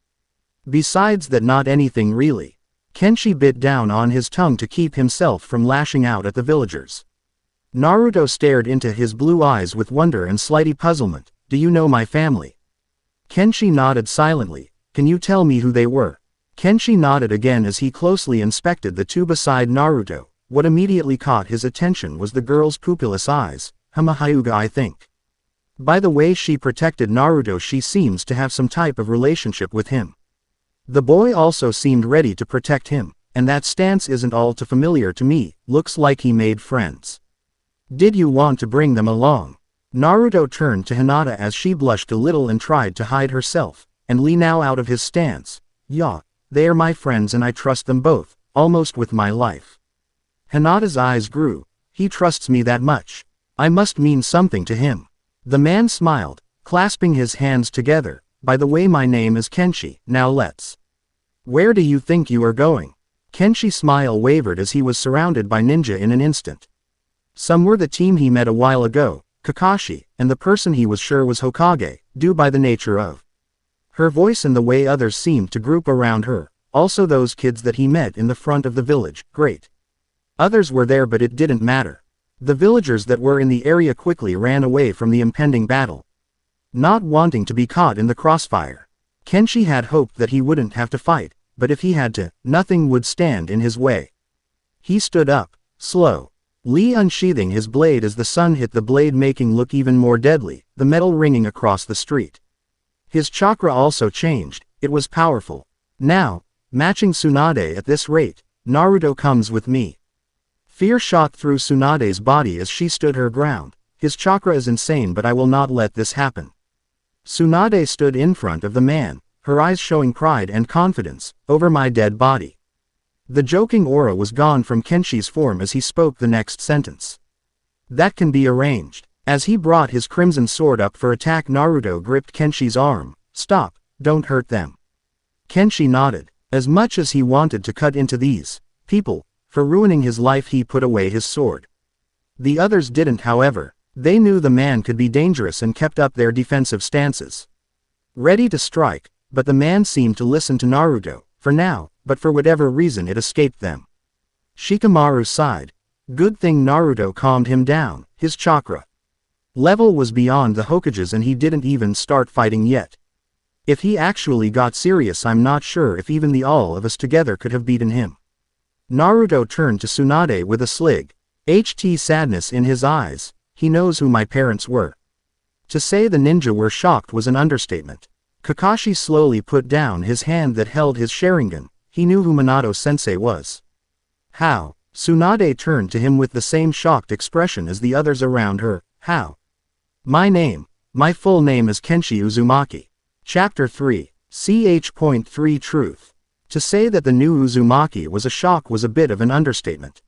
Besides that, not anything really. Kenshi bit down on his tongue to keep himself from lashing out at the villagers. Naruto stared into his blue eyes with wonder and slight puzzlement. Do you know my family? Kenshi nodded silently. Can you tell me who they were? Kenshi nodded again as he closely inspected the two beside Naruto. What immediately caught his attention was the girl's pupilless eyes. Hyuga, I think. By the way she protected Naruto, she seems to have some type of relationship with him. The boy also seemed ready to protect him, and that stance isn't all too familiar to me. Looks like he made friends. Did you want to bring them along? Naruto turned to Hinata as she blushed a little and tried to hide herself, and Lee now out of his stance. Yeah, they are my friends and I trust them both, almost with my life. Hinata's eyes grew. He trusts me that much. I must mean something to him. The man smiled, clasping his hands together. By the way, my name is Kenshi. Now let's. Where do you think you are going? Kenshi's smile wavered as he was surrounded by ninja in an instant. Some were the team he met a while ago, Kakashi, and the person he was sure was Hokage, due by the nature of her voice and the way others seemed to group around her, also those kids that he met in the front of the village, great. Others were there but it didn't matter. The villagers that were in the area quickly ran away from the impending battle, not wanting to be caught in the crossfire. Kenshi had hoped that he wouldn't have to fight, but if he had to, nothing would stand in his way. He stood up, slowly unsheathing his blade as the sun hit the blade, making look even more deadly, the metal ringing across the street. His chakra also changed, it was powerful. Now, matching Tsunade at this rate, Naruto comes with me. Fear shot through Tsunade's body as she stood her ground. His chakra is insane, but I will not let this happen. Tsunade stood in front of the man, her eyes showing pride and confidence, over my dead body. The joking aura was gone from Kenshi's form as he spoke the next sentence. That can be arranged. As he brought his crimson sword up for attack, Naruto gripped Kenshi's arm. Stop, don't hurt them. Kenshi nodded. As much as he wanted to cut into these people, for ruining his life, he put away his sword. The others didn't, however. They knew the man could be dangerous and kept up their defensive stances, ready to strike, but the man seemed to listen to Naruto, for now, but for whatever reason it escaped them. Shikamaru sighed. Good thing Naruto calmed him down. His chakra level was beyond the Hokage's and he didn't even start fighting yet. If he actually got serious, I'm not sure if even the all of us together could have beaten him. Naruto turned to Tsunade with a sadness in his eyes. He knows who my parents were. To say the ninja were shocked was an understatement. Kakashi slowly put down his hand that held his Sharingan. He knew who Minato sensei was. How? Tsunade turned to him with the same shocked expression as the others around her. How? My full name is Kenshi Uzumaki. Chapter 3. Ch.3 Truth. To say that the new Uzumaki was a shock was a bit of an understatement.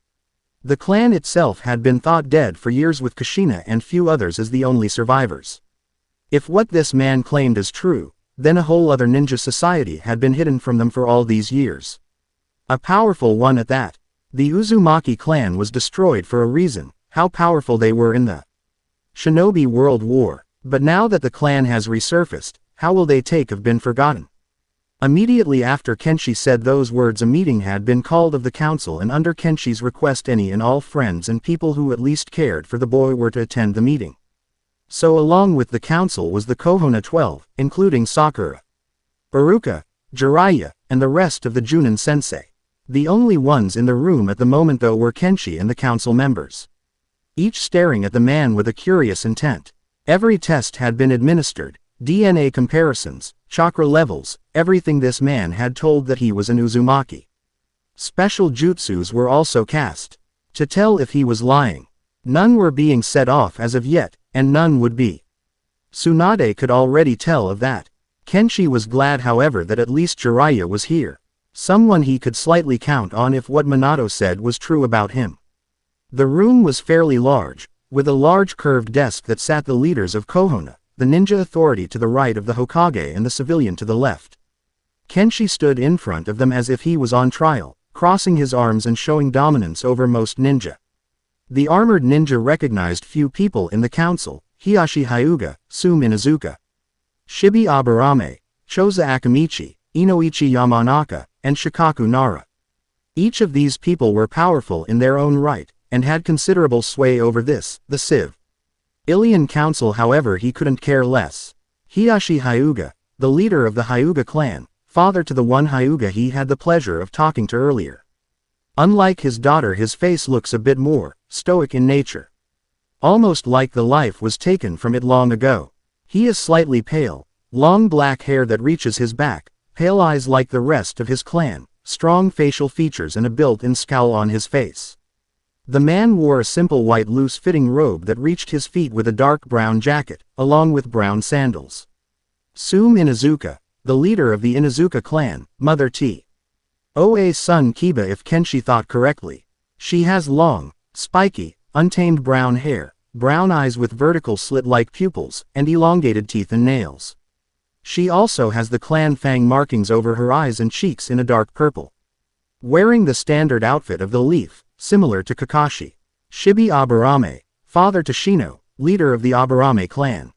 The clan itself had been thought dead for years, with Kushina and few others as the only survivors. If what this man claimed is true, then a whole other ninja society had been hidden from them for all these years. A powerful one at that. The Uzumaki clan was destroyed for a reason, how powerful they were in the Shinobi World War. But now that the clan has resurfaced, how will they have been forgotten? Immediately after Kenshi said those words, a meeting had been called of the council, and under Kenshi's request any and all friends and people who at least cared for the boy were to attend the meeting. So along with the council was the Konoha 12, including Sakura, Iruka, Jiraiya, and the rest of the Junin sensei. The only ones in the room at the moment though were Kenshi and the council members, each staring at the man with a curious intent. Every test had been administered, DNA comparisons, chakra levels, everything. This man had told that he was an Uzumaki. Special jutsus were also cast to tell if he was lying. None were being set off as of yet, and none would be. Tsunade could already tell of that. Kenshi was glad, however, that at least Jiraiya was here. Someone he could slightly count on if what Minato said was true about him. The room was fairly large, with a large curved desk that sat the leaders of Konoha, the ninja authority to the right of the Hokage and the civilian to the left. Kenshi stood in front of them as if he was on trial, crossing his arms and showing dominance over most ninja. The armored ninja recognized few people in the council: Hiyashi Hyuga, Sum Inuzuka, Shibi Aburame, Choza Akamichi, Inoichi Yamanaka, and Shikaku Nara. Each of these people were powerful in their own right, and had considerable sway over the civilian council. However, he couldn't care less. Hiyashi Hyuga, the leader of the Hyuga clan, father to the one Hyuga he had the pleasure of talking to earlier. Unlike his daughter, his face looks a bit more stoic in nature, almost like the life was taken from it long ago. He is slightly pale, long black hair that reaches his back, pale eyes like the rest of his clan, strong facial features and a built-in scowl on his face. The man wore a simple white loose-fitting robe that reached his feet with a dark brown jacket, along with brown sandals. Sum Inuzuka, the leader of the Inuzuka clan, Mother Toa's son Kiba if Kenshi thought correctly. She has long, spiky, untamed brown hair, brown eyes with vertical slit-like pupils, and elongated teeth and nails. She also has the clan fang markings over her eyes and cheeks in a dark purple. Wearing the standard outfit of the leaf, similar to Kakashi. Shibi Aburame, father to Shino, leader of the Aburame clan.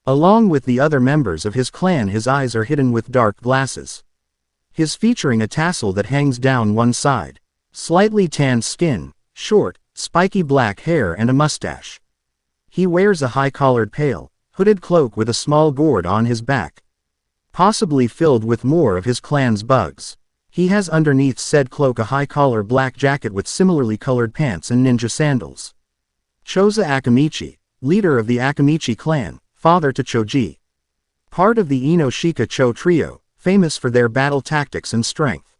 Along with the other members of his clan, his eyes are hidden with dark glasses. His featuring a tassel that hangs down one side. Slightly tanned skin, short, spiky black hair and a mustache. He wears a high-collared pale, hooded cloak with a small gourd on his back. Possibly filled with more of his clan's bugs. He has underneath said cloak a high-collar black jacket with similarly colored pants and ninja sandals. Choza Akamichi, leader of the Akamichi clan, father to Choji. Part of the Ino-Shika Cho trio, famous for their battle tactics and strength.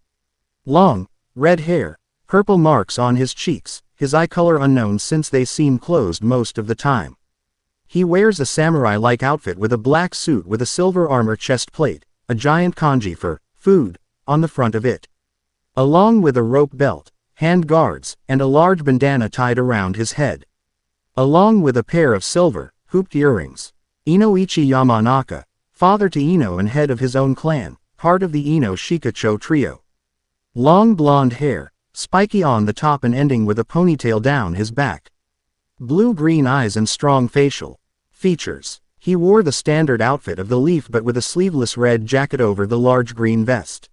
Long, red hair, purple marks on his cheeks, his eye color unknown since they seem closed most of the time. He wears a samurai-like outfit with a black suit with a silver armor chest plate, a giant kanji for food on the front of it. Along with a rope belt, hand guards, and a large bandana tied around his head. Along with a pair of silver, hooped earrings. Inoichi Yamanaka, father to Ino and head of his own clan, part of the Ino-Shika Cho trio. Long blonde hair, spiky on the top and ending with a ponytail down his back. Blue-green eyes and strong facial features. He wore the standard outfit of the Leaf but with a sleeveless red jacket over the large green vest.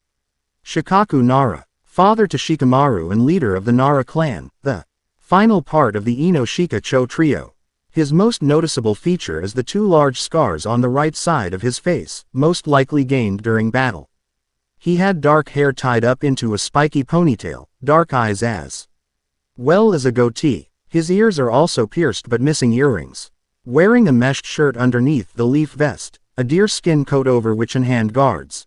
Shikaku Nara, father to Shikamaru and leader of the Nara clan, the final part of the Ino-Shika Cho trio. His most noticeable feature is the two large scars on the right side of his face, most likely gained during battle. He had dark hair tied up into a spiky ponytail, dark eyes as well as a goatee. His ears are also pierced but missing earrings. Wearing a meshed shirt underneath the Leaf vest, a deerskin coat over which and hand guards.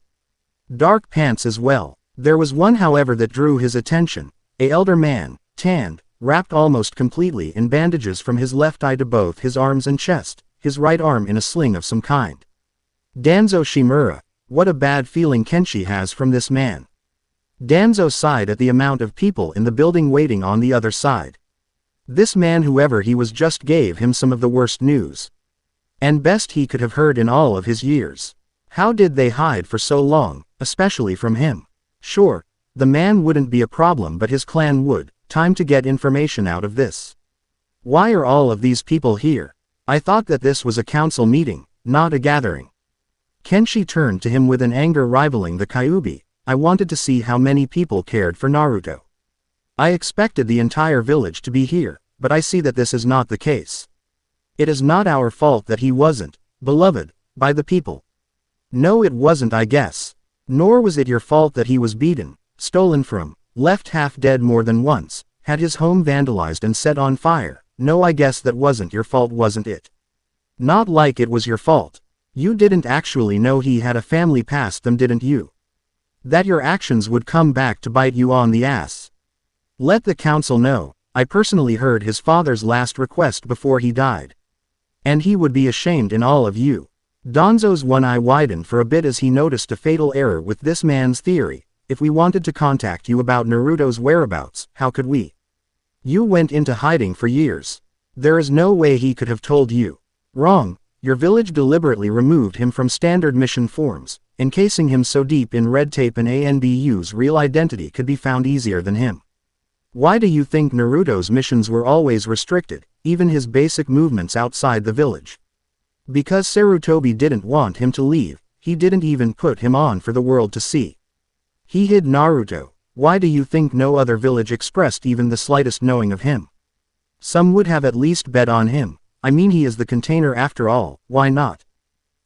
Dark pants as well. There was one however that drew his attention, a elder man, tanned, wrapped almost completely in bandages from his left eye to both his arms and chest, his right arm in a sling of some kind. Danzo Shimura, what a bad feeling Kenshi has from this man. Danzo sighed at the amount of people in the building waiting on the other side. This man, whoever he was, just gave him some of the worst news. And best he could have heard in all of his years. How did they hide for so long, especially from him? Sure, the man wouldn't be a problem but his clan would. Time to get information out of this. Why are all of these people here? I thought that this was a council meeting, not a gathering. Kenshi turned to him with an anger rivaling the Kyuubi. I wanted to see how many people cared for Naruto. I expected the entire village to be here, but I see that this is not the case. It is not our fault that he wasn't beloved by the people. No, it wasn't, I guess. Nor was it your fault that he was beaten, stolen from, left half dead more than once, had his home vandalized and set on fire. No, I guess that wasn't your fault, wasn't it? Not like it was your fault. You didn't actually know he had a family past them, didn't you? That your actions would come back to bite you on the ass. Let the council know, I personally heard his father's last request before he died. And he would be ashamed in all of you. Danzo's one eye widened for a bit as he noticed a fatal error with this man's theory. If we wanted to contact you about Naruto's whereabouts, how could we? You went into hiding for years. There is no way he could have told you. Wrong, your village deliberately removed him from standard mission forms, encasing him so deep in red tape an ANBU's real identity could be found easier than him. Why do you think Naruto's missions were always restricted, even his basic movements outside the village? Because Sarutobi didn't want him to leave, he didn't even put him on for the world to see. He hid Naruto. Why do you think no other village expressed even the slightest knowing of him? Some would have at least bet on him. I mean, he is the container after all, why not?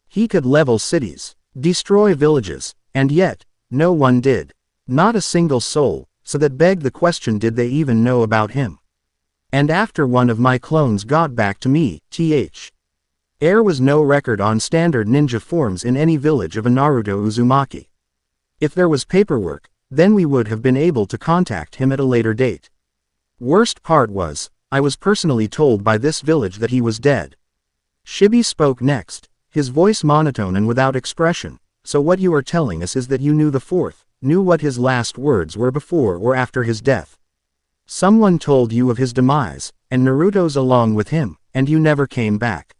He could level cities, destroy villages, and yet, no one did. Not a single soul, so that begged the question, did they even know about him? And after one of my clones got back to me, there was no record on standard ninja forms in any village of a Naruto Uzumaki. If there was paperwork, then we would have been able to contact him at a later date. Worst part was, I was personally told by this village that he was dead. Shibi spoke next, his voice monotone and without expression. So what you are telling us is that you knew the fourth, knew what his last words were before or after his death. Someone told you of his demise, and Naruto's along with him, and you never came back.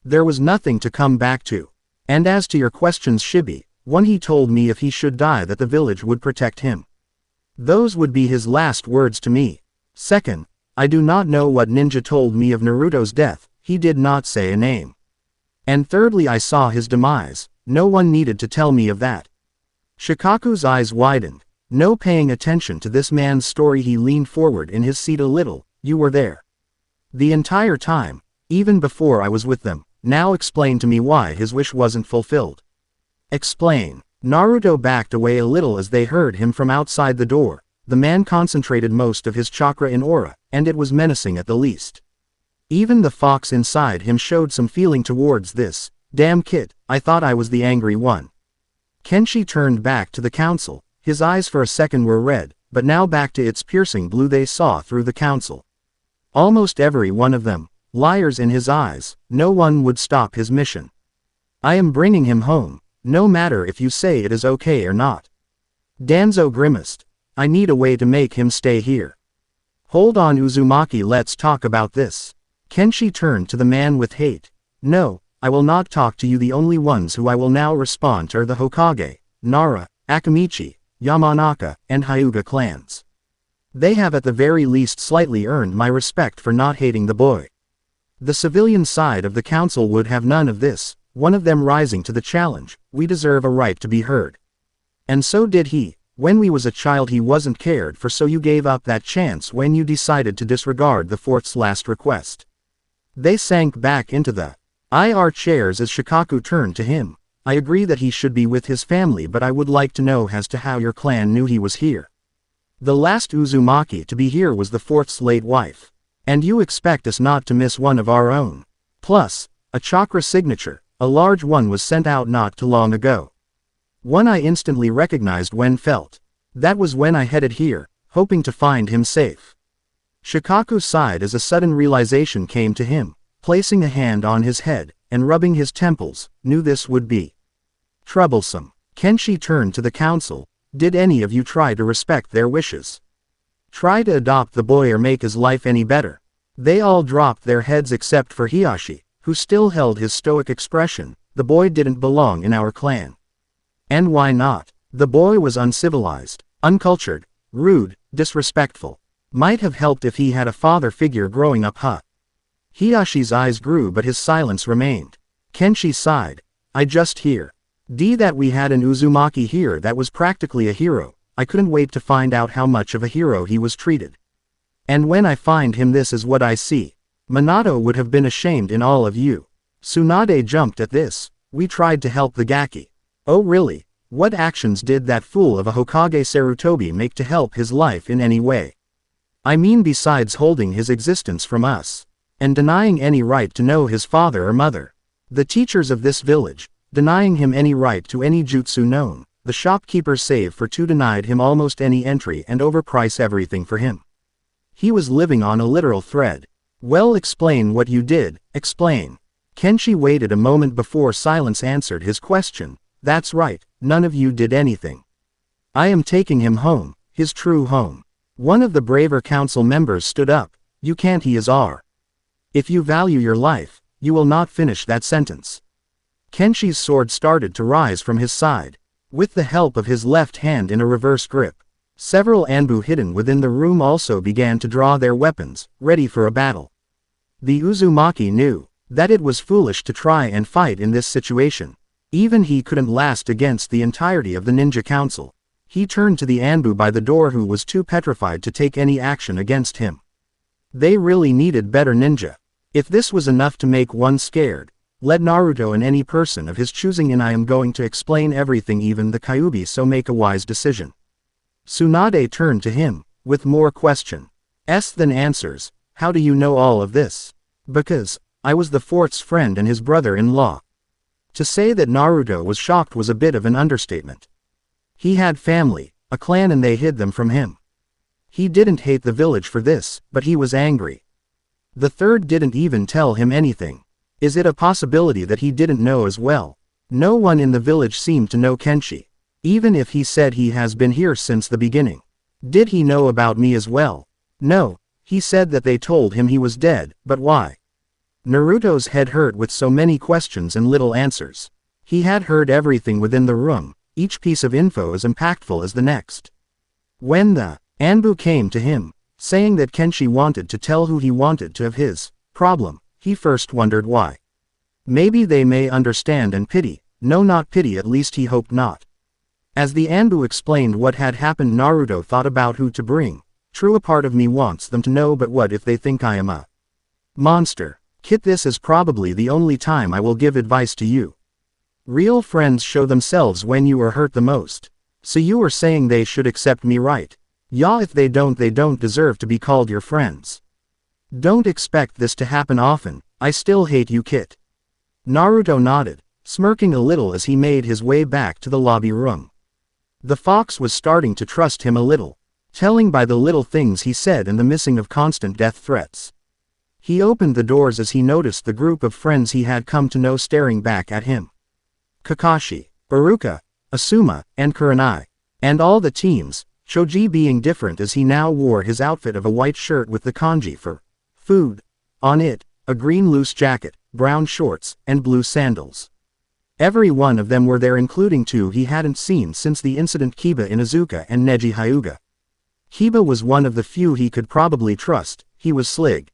There was nothing to come back to. And as to your questions, Shibi, one, he told me if he should die that the village would protect him. Those would be his last words to me. Second, I do not know what ninja told me of Naruto's death, he did not say a name. And thirdly, I saw his demise, no one needed to tell me of that. Shikaku's eyes widened. No paying attention to this man's story, he leaned forward in his seat a little. You were there the entire time, even before I was with them. Now explain to me why his wish wasn't fulfilled. Explain. Naruto backed away a little as they heard him from outside the door. The man concentrated most of his chakra in aura, and it was menacing at the least. Even the fox inside him showed some feeling towards this. Damn kid, I thought I was the angry one. Kenshi turned back to the council. His eyes for a second were red, but now back to its piercing blue they saw through the council. Almost every one of them, liars in his eyes, no one would stop his mission. I am bringing him home, no matter if you say it is okay or not. Danzo grimaced. I need a way to make him stay here. Hold on Uzumaki, let's talk about this. Kenshi turned to the man with hate. No, I will not talk to you. The only ones who I will now respond are the Hokage, Nara, Akamichi, Yamanaka, and Hyuga clans. They have at the very least slightly earned my respect for not hating the boy. The civilian side of the council would have none of this, one of them rising to the challenge. We deserve a right to be heard. And so did he. When we was a child he wasn't cared for, so you gave up that chance when you decided to disregard the fourth's last request. They sank back into the IR chairs as Shikaku turned to him. I agree that he should be with his family, but I would like to know as to how your clan knew he was here. The last Uzumaki to be here was the fourth's late wife. And you expect us not to miss one of our own. Plus, a chakra signature, a large one, was sent out not too long ago. One I instantly recognized when felt. That was when I headed here, hoping to find him safe. Shikaku sighed as a sudden realization came to him, placing a hand on his head, and rubbing his temples, knew this would be troublesome. Kenshi turned to the council. Did any of you try to respect their wishes? Try to adopt the boy or make his life any better? They all dropped their heads except for Hiyashi, who still held his stoic expression. The boy didn't belong in our clan. And why not? The boy was uncivilized, uncultured, rude, disrespectful. Might have helped if he had a father figure growing up, huh? Hiyashi's eyes grew but his silence remained. Kenshi sighed. I just hear that we had an Uzumaki here that was practically a hero. I couldn't wait to find out how much of a hero he was treated. And when I find him, this is what I see. Minato would have been ashamed in all of you. Tsunade jumped at this. We tried to help the Gaki. Oh really? What actions did that fool of a Hokage Sarutobi make to help his life in any way? I mean, besides holding his existence from us, and denying any right to know his father or mother. The teachers of this village, denying him any right to any jutsu known. The shopkeepers save for two denied him almost any entry and overprice everything for him. He was living on a literal thread. Well, explain what you did, explain. Kenshi waited a moment before silence answered his question. That's right, none of you did anything. I am taking him home, his true home. One of the braver council members stood up. You can't, he is our. If you value your life, you will not finish that sentence. Kenshi's sword started to rise from his side. With the help of his left hand in a reverse grip, several Anbu hidden within the room also began to draw their weapons, ready for a battle. The Uzumaki knew that it was foolish to try and fight in this situation. Even he couldn't last against the entirety of the ninja council. He turned to the Anbu by the door, who was too petrified to take any action against him. They really needed better ninja. If this was enough to make one scared, let Naruto and any person of his choosing in. I am going to explain everything, even the Kyuubi, so make a wise decision. Tsunade turned to him, with more questions than answers. How do you know all of this? Because I was the fourth's friend and his brother-in-law. To say that Naruto was shocked was a bit of an understatement. He had family, a clan, and they hid them from him. He didn't hate the village for this, but he was angry. The third didn't even tell him anything. Is it a possibility that he didn't know as well? No one in the village seemed to know Kenshi. Even if he said he has been here since the beginning. Did he know about me as well? No, he said that they told him he was dead, but why? Naruto's head hurt with so many questions and little answers. He had heard everything within the room, each piece of info as impactful as the next. When the Anbu came to him, saying that Kenshi wanted to tell who he wanted to of his problem. He first wondered why. Maybe they may understand and pity. No, not pity, at least he hoped not. As the Anbu explained what had happened, Naruto thought about who to bring. True, a part of me wants them to know, but what if they think I am a monster? Kit, this is probably the only time I will give advice to you. Real friends show themselves when you are hurt the most. So you are saying they should accept me, right? Yeah, if they don't deserve to be called your friends. Don't expect this to happen often. I still hate you, Kit. Naruto nodded, smirking a little as he made his way back to the lobby room. The fox was starting to trust him a little, telling by the little things he said and the missing of constant death threats. He opened the doors as he noticed the group of friends he had come to know staring back at him. Kakashi, Iruka, Asuma, and Kurenai. And all the teams, Choji being different as he now wore his outfit of a white shirt with the kanji for food on it, a green loose jacket, brown shorts, and blue sandals. Every one of them were there, including two he hadn't seen since the incident, Kiba Inuzuka and Neji Hyuga. Kiba was one of the few he could probably trust. He was slig.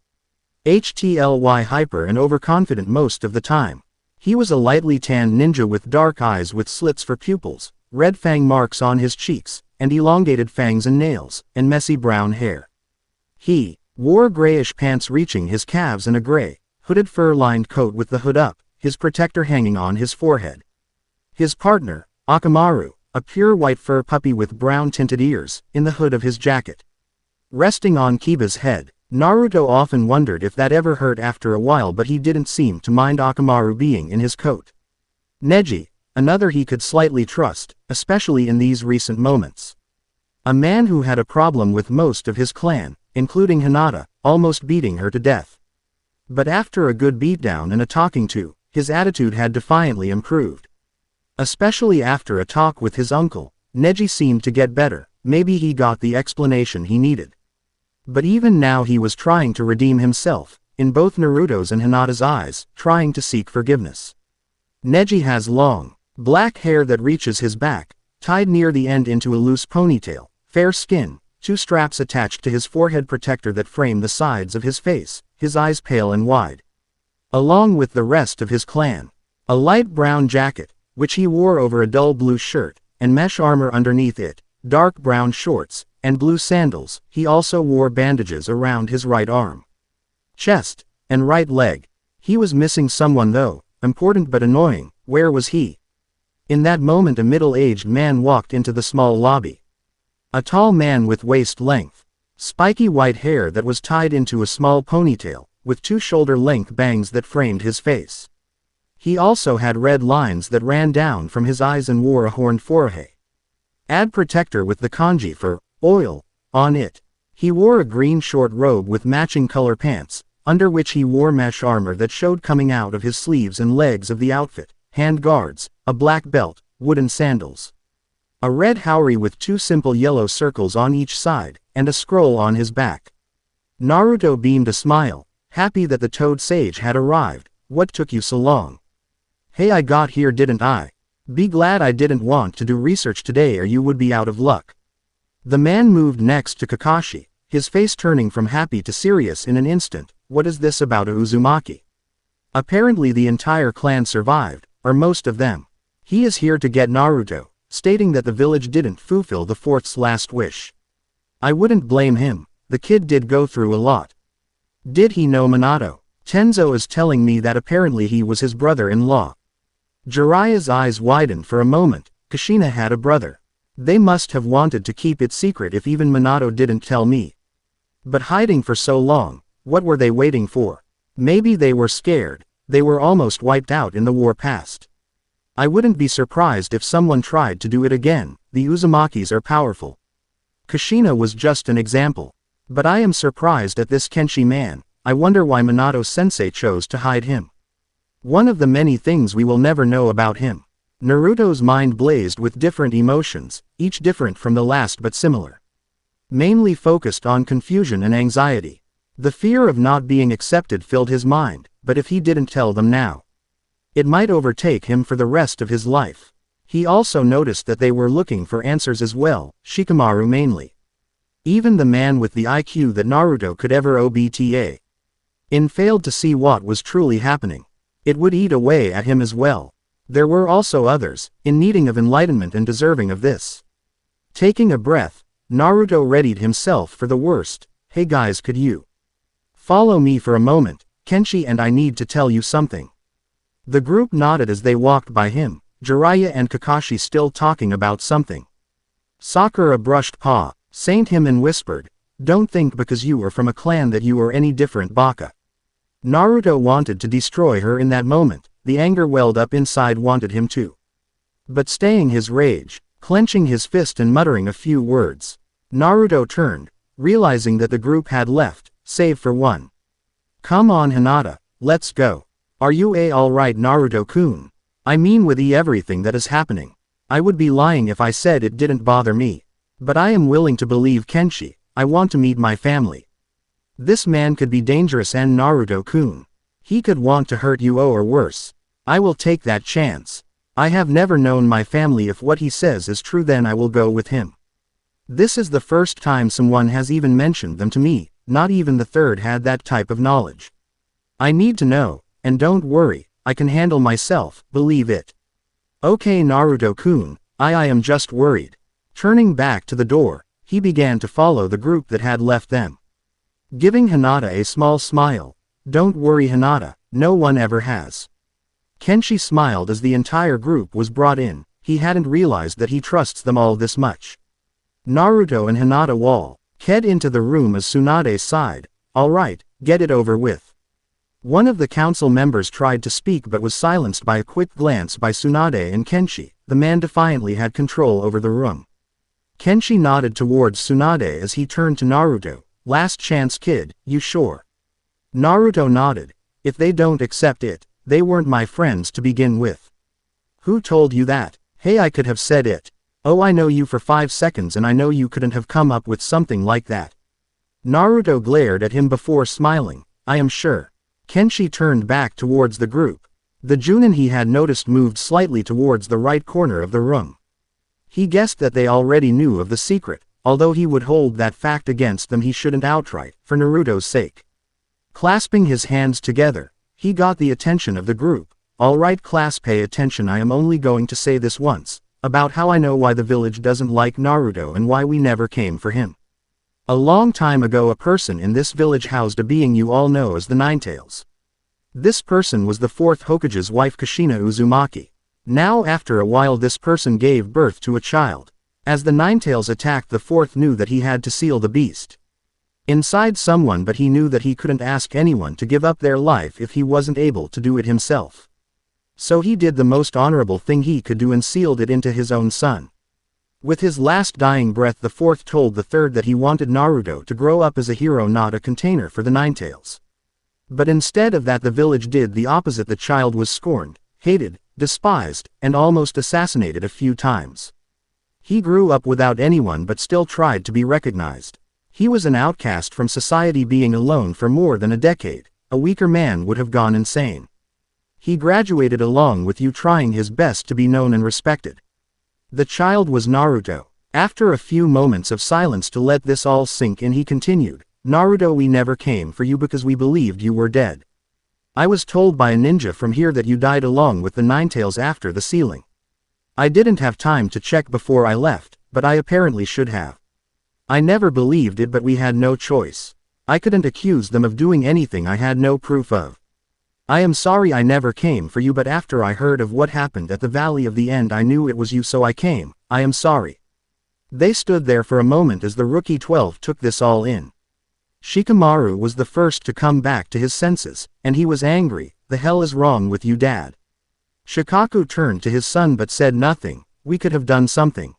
HTLY hyper and overconfident most of the time. He was a lightly tanned ninja with dark eyes with slits for pupils, red fang marks on his cheeks, and elongated fangs and nails, and messy brown hair. He wore grayish pants reaching his calves and a gray, hooded fur-lined coat with the hood up, his protector hanging on his forehead. His partner, Akamaru, a pure white fur puppy with brown-tinted ears, in the hood of his jacket. Resting on Kiba's head, Naruto often wondered if that ever hurt after a while, but he didn't seem to mind Akamaru being in his coat. Neji, another he could slightly trust, especially in these recent moments. A man who had a problem with most of his clan, including Hinata, almost beating her to death. But after a good beatdown and a talking to, his attitude had defiantly improved. Especially after a talk with his uncle, Neji seemed to get better. Maybe he got the explanation he needed. But even now he was trying to redeem himself, in both Naruto's and Hinata's eyes, trying to seek forgiveness. Neji has long, black hair that reaches his back, tied near the end into a loose ponytail, fair skin, two straps attached to his forehead protector that frame the sides of his face, his eyes pale and wide. Along with the rest of his clan. A light brown jacket, which he wore over a dull blue shirt, and mesh armor underneath it, dark brown shorts, and blue sandals. He also wore bandages around his right arm, chest, and right leg. He was missing someone though, important but annoying. Where was he? In that moment a middle-aged man walked into the small lobby. A tall man with waist-length, spiky white hair that was tied into a small ponytail, with two shoulder-length bangs that framed his face. He also had red lines that ran down from his eyes and wore a horned forehead. Ad protector with the kanji for oil on it. He wore a green short robe with matching color pants, under which he wore mesh armor that showed coming out of his sleeves and legs of the outfit, hand guards, a black belt, wooden sandals. A red haori with two simple yellow circles on each side, and a scroll on his back. Naruto beamed a smile, happy that the Toad Sage had arrived. What took you so long? Hey, I got here, didn't I? Be glad I didn't want to do research today or you would be out of luck. The man moved next to Kakashi, his face turning from happy to serious in an instant. What is this about Uzumaki? Apparently the entire clan survived, or most of them. He is here to get Naruto, stating that the village didn't fulfill the fourth's last wish. I wouldn't blame him. The kid did go through a lot. Did he know Minato? Tenzo is telling me that apparently he was his brother-in-law. Jiraiya's eyes widened for a moment. Kushina had a brother. They must have wanted to keep it secret if even Minato didn't tell me. But hiding for so long, what were they waiting for? Maybe they were scared. They were almost wiped out in the war past. I wouldn't be surprised if someone tried to do it again. The Uzumakis are powerful. Kushina was just an example. But I am surprised at this Kenshi man. I wonder why Minato-sensei chose to hide him. One of the many things we will never know about him. Naruto's mind blazed with different emotions, each different from the last but similar. Mainly focused on confusion and anxiety. The fear of not being accepted filled his mind, but if he didn't tell them now, it might overtake him for the rest of his life. He also noticed that they were looking for answers as well, Shikamaru mainly. Even the man with the IQ that Naruto could ever obta. Failed to see what was truly happening. It would eat away at him as well. There were also others, in needing of enlightenment and deserving of this. Taking a breath, Naruto readied himself for the worst. Hey guys, could you follow me for a moment? Kenshi and I need to tell you something. The group nodded as they walked by him, Jiraiya and Kakashi still talking about something. Sakura brushed past him and whispered, "Don't think because you are from a clan that you are any different, Baka." Naruto wanted to destroy her in that moment, the anger welled up inside wanted him to. But staying his rage, clenching his fist and muttering a few words, Naruto turned, realizing that the group had left, save for one. "Come on Hinata, let's go. Are you alright Naruto-kun? I mean with everything that is happening. I would be lying if I said it didn't bother me. But I am willing to believe Kenshi, I want to meet my family. This man could be dangerous and Naruto-kun. He could want to hurt you or worse. I will take that chance. I have never known my family. If what he says is true then I will go with him. This is the first time someone has even mentioned them to me, not even the third had that type of knowledge. I need to know, and don't worry, I can handle myself, believe it." "Okay Naruto-kun, I am just worried." Turning back to the door, he began to follow the group that had left them. Giving Hinata a small smile. "Don't worry Hinata, no one ever has." Kenshi smiled as the entire group was brought in, he hadn't realized that he trusts them all this much. Naruto and Hinata head into the room as Tsunade sighed, "Alright, get it over with." One of the council members tried to speak but was silenced by a quick glance by Tsunade and Kenshi, the man defiantly had control over the room. Kenshi nodded towards Tsunade as he turned to Naruto, "Last chance kid, you sure?" Naruto nodded, "If they don't accept it, they weren't my friends to begin with." "Who told you that? Hey I could have said it. Oh I know you for 5 seconds and I know you couldn't have come up with something like that." Naruto glared at him before smiling, "I am sure." Kenshi turned back towards the group. The Junin he had noticed moved slightly towards the right corner of the room. He guessed that they already knew of the secret, although he would hold that fact against them he shouldn't outright, for Naruto's sake. Clasping his hands together, he got the attention of the group. "Alright class, pay attention, I am only going to say this once, about how I know why the village doesn't like Naruto and why we never came for him. A long time ago a person in this village housed a being you all know as the Ninetales. This person was the 4th Hokage's wife Kushina Uzumaki. Now after a while this person gave birth to a child. As the Ninetales attacked the 4th knew that he had to seal the beast inside someone but he knew that he couldn't ask anyone to give up their life if he wasn't able to do it himself. So he did the most honorable thing he could do and sealed it into his own son. With his last dying breath the 4th told the 3rd that he wanted Naruto to grow up as a hero not a container for the Ninetales. But instead of that the village did the opposite. The child was scorned, hated, despised, and almost assassinated a few times. He grew up without anyone but still tried to be recognized. He was an outcast from society, being alone for more than a decade. A weaker man would have gone insane. He graduated along with you, trying his best to be known and respected. The child was Naruto." After a few moments of silence to let this all sink in he continued, "Naruto, we never came for you because we believed you were dead. I was told by a ninja from here that you died along with the Ninetales after the sealing. I didn't have time to check before I left, but I apparently should have. I never believed it but we had no choice. I couldn't accuse them of doing anything I had no proof of. I am sorry I never came for you, but after I heard of what happened at the Valley of the End I knew it was you, so I came. I am sorry." They stood there for a moment as the rookie 12 took this all in. Shikamaru was the first to come back to his senses, and he was angry. "The hell is wrong with you, Dad?" Shikaku turned to his son but said nothing. "We could have done something.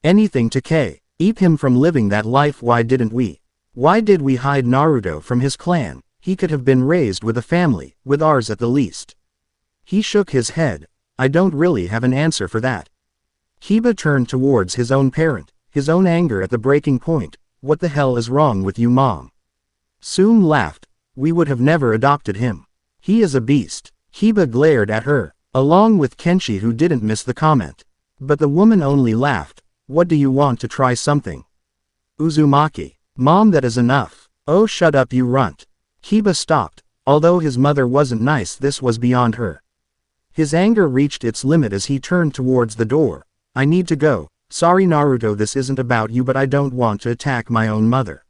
Anything to keep him from living that life. Why didn't we? Why did we hide Naruto from his clan? He could have been raised with a family, with ours at the least." He shook his head. "I don't really have an answer for that." Kiba turned towards his own parent, his own anger at the breaking point. "What the hell is wrong with you, Mom?" Soon laughed. "We would have never adopted him. He is a beast." Kiba glared at her, along with Kenshi who didn't miss the comment. But the woman only laughed. "What do you want to try something?" Uzumaki. Mom, that is enough. Oh, shut up, you runt. Kiba stopped. Although his mother wasn't nice, this was beyond her. His anger reached its limit as he turned towards the door. I need to go. Sorry Naruto, this isn't about you, but I don't want to attack my own mother.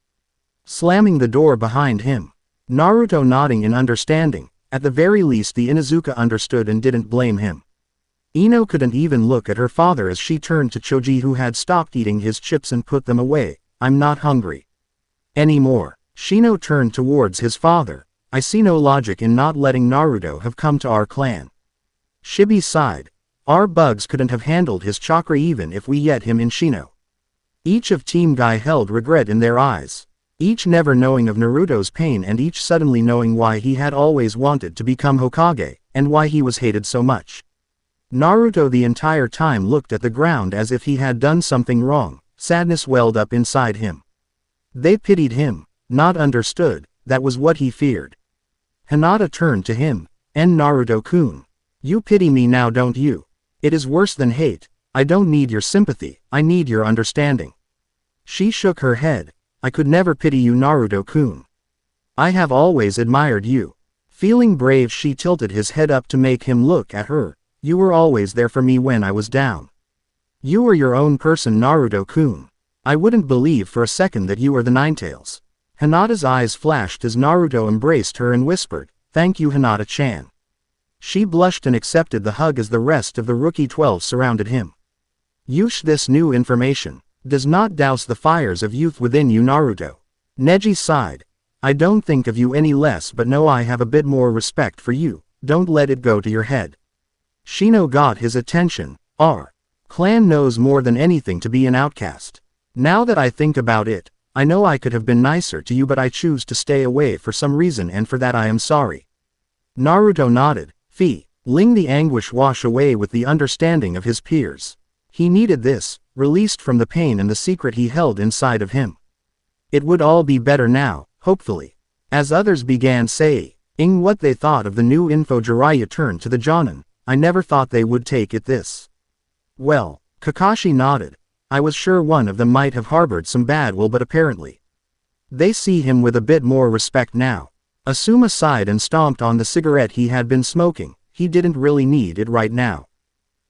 Slamming the door behind him. Naruto nodding in understanding. At the very least the Inuzuka understood and didn't blame him. Ino couldn't even look at her father as she turned to Choji, who had stopped eating his chips and put them away. I'm not hungry anymore. Shino turned towards his father. I see no logic in not letting Naruto have come to our clan. Shibi sighed. Our bugs couldn't have handled his chakra even if we let him in Shino. Each of Team Guy held regret in their eyes. Each never knowing of Naruto's pain and each suddenly knowing why he had always wanted to become Hokage, and why he was hated so much. Naruto the entire time looked at the ground as if he had done something wrong. Sadness welled up inside him. They pitied him, not understood, that was what he feared. Hinata turned to him. And Naruto-kun. You pity me now, don't you? It is worse than hate. I don't need your sympathy, I need your understanding. She shook her head. I could never pity you, Naruto-kun. I have always admired you. Feeling brave, she tilted his head up to make him look at her. You were always there for me when I was down. You were your own person, Naruto-kun. I wouldn't believe for a second that you were the Ninetales. Hinata's eyes flashed as Naruto embraced her and whispered, Thank you, Hinata-chan. She blushed and accepted the hug as the rest of the Rookie 12 surrounded him. This new information does not douse the fires of youth within you, Naruto. Neji sighed. I don't think of you any less, but know I have a bit more respect for you. Don't let it go to your head. Shino got his attention. Our clan knows more than anything to be an outcast. Now that I think about it, I know I could have been nicer to you, but I choose to stay away for some reason, and for that I am sorry. Naruto nodded. Feeling the anguish wash away with the understanding of his peers. He needed this, released from the pain and the secret he held inside of him. It would all be better now, hopefully. As others began saying what they thought of the new info, Jiraiya turned to the Jonin. I never thought they would take it this well. Kakashi nodded. I was sure one of them might have harbored some bad will, but apparently they see him with a bit more respect now. Asuma sighed and stomped on the cigarette he had been smoking. He didn't really need it right now.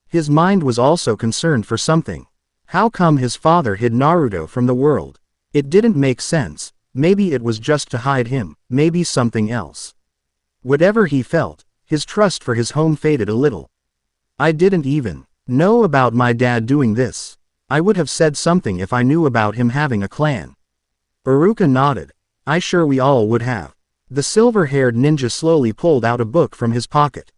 His mind was also concerned for something. How come his father hid Naruto from the world? It didn't make sense. Maybe it was just to hide him, maybe something else. Whatever he felt, his trust for his home faded a little. I didn't even know about my dad doing this. I would have said something if I knew about him having a clan. Iruka nodded. I sure we all would have. The silver-haired ninja slowly pulled out a book from his pocket.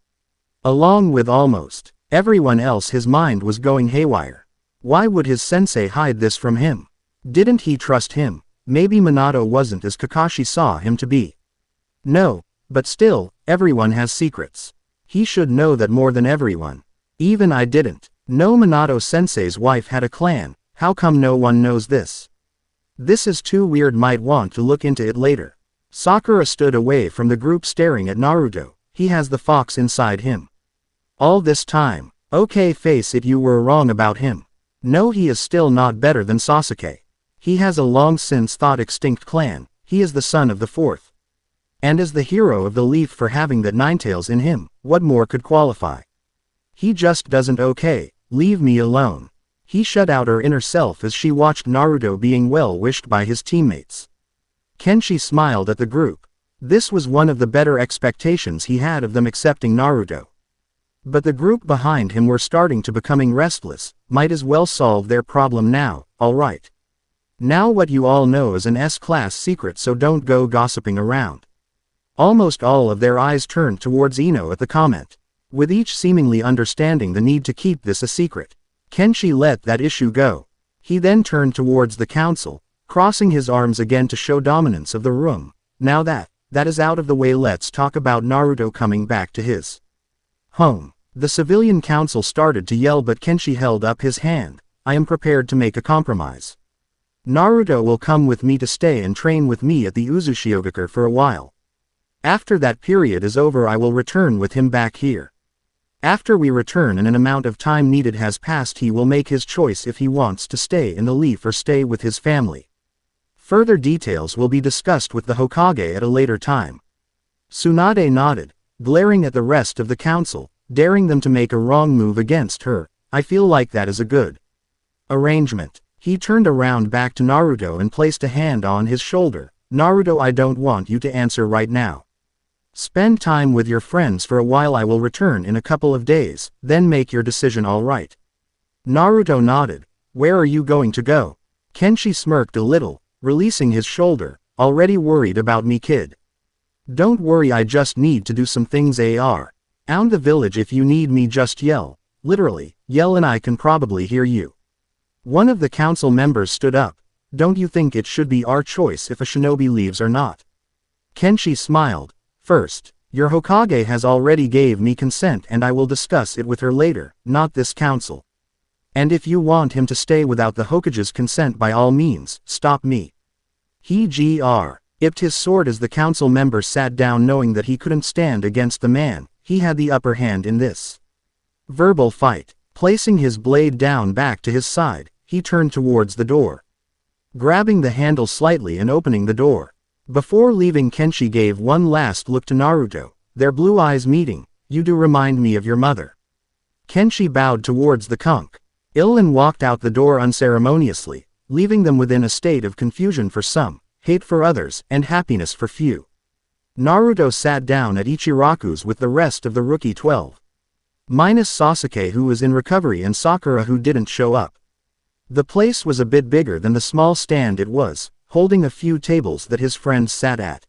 Along with almost everyone else, his mind was going haywire. Why would his sensei hide this from him? Didn't he trust him? Maybe Minato wasn't as Kakashi saw him to be. No, but still, everyone has secrets. He should know that more than everyone. Even I didn't know Minato sensei's wife had a clan. How come no one knows this? This is too weird, might want to look into it later. Sakura stood away from the group staring at Naruto. He has the fox inside him. All this time. Okay, face it, you were wrong about him. No, he is still not better than Sasuke. He has a long since thought extinct clan. He is the son of the fourth. And is the hero of the leaf for having that Ninetales in him. What more could qualify? He just doesn't. Okay, leave me alone. He shut out her inner self as she watched Naruto being well wished by his teammates. Kenshi smiled at the group. This was one of the better expectations he had of them accepting Naruto. But the group behind him were starting to becoming restless. Might as well solve their problem now. Alright. Now what you all know is an S-class secret, so don't go gossiping around. Almost all of their eyes turned towards Ino at the comment. With each seemingly understanding the need to keep this a secret. Kenshi let that issue go. He then turned towards the council, crossing his arms again to show dominance of the room. Now that is out of the way, let's talk about Naruto coming back to his home. The civilian council started to yell, but Kenshi held up his hand. I am prepared to make a compromise. Naruto will come with me to stay and train with me at the Uzushio for a while. After that period is over, I will return with him back here. After we return and an amount of time needed has passed, he will make his choice if he wants to stay in the leaf or stay with his family. Further details will be discussed with the Hokage at a later time. Tsunade nodded, glaring at the rest of the council, daring them to make a wrong move against her. I feel like that is a good arrangement. He turned around back to Naruto and placed a hand on his shoulder. Naruto, I don't want you to answer right now. Spend time with your friends for a while. I will return in a couple of days, then make your decision, all right? Naruto nodded. Where are you going to go? Kenshi smirked a little, releasing his shoulder. Already worried about me, kid? Don't worry, I just need to do some things around the village. If you need me, just yell. Literally, yell and I can probably hear you. One of the council members stood up. Don't you think it should be our choice if a shinobi leaves or not? Kenshi smiled. First, your Hokage has already gave me consent and I will discuss it with her later, not this council. And if you want him to stay without the Hokage's consent, by all means, stop me. He gripped his sword as the council member sat down, knowing that he couldn't stand against the man. He had the upper hand in this verbal fight. Placing his blade down back to his side, he turned towards the door, grabbing the handle slightly and opening the door. Before leaving, Kenshi gave one last look to Naruto, their blue eyes meeting. You do remind me of your mother. Kenshi bowed towards the conch and walked out the door unceremoniously, leaving them within a state of confusion for some, hate for others, and happiness for few. Naruto sat down at Ichiraku's with the rest of the rookie 12. Minus Sasuke, who was in recovery, and Sakura, who didn't show up. The place was a bit bigger than the small stand it was, holding a few tables that his friends sat at.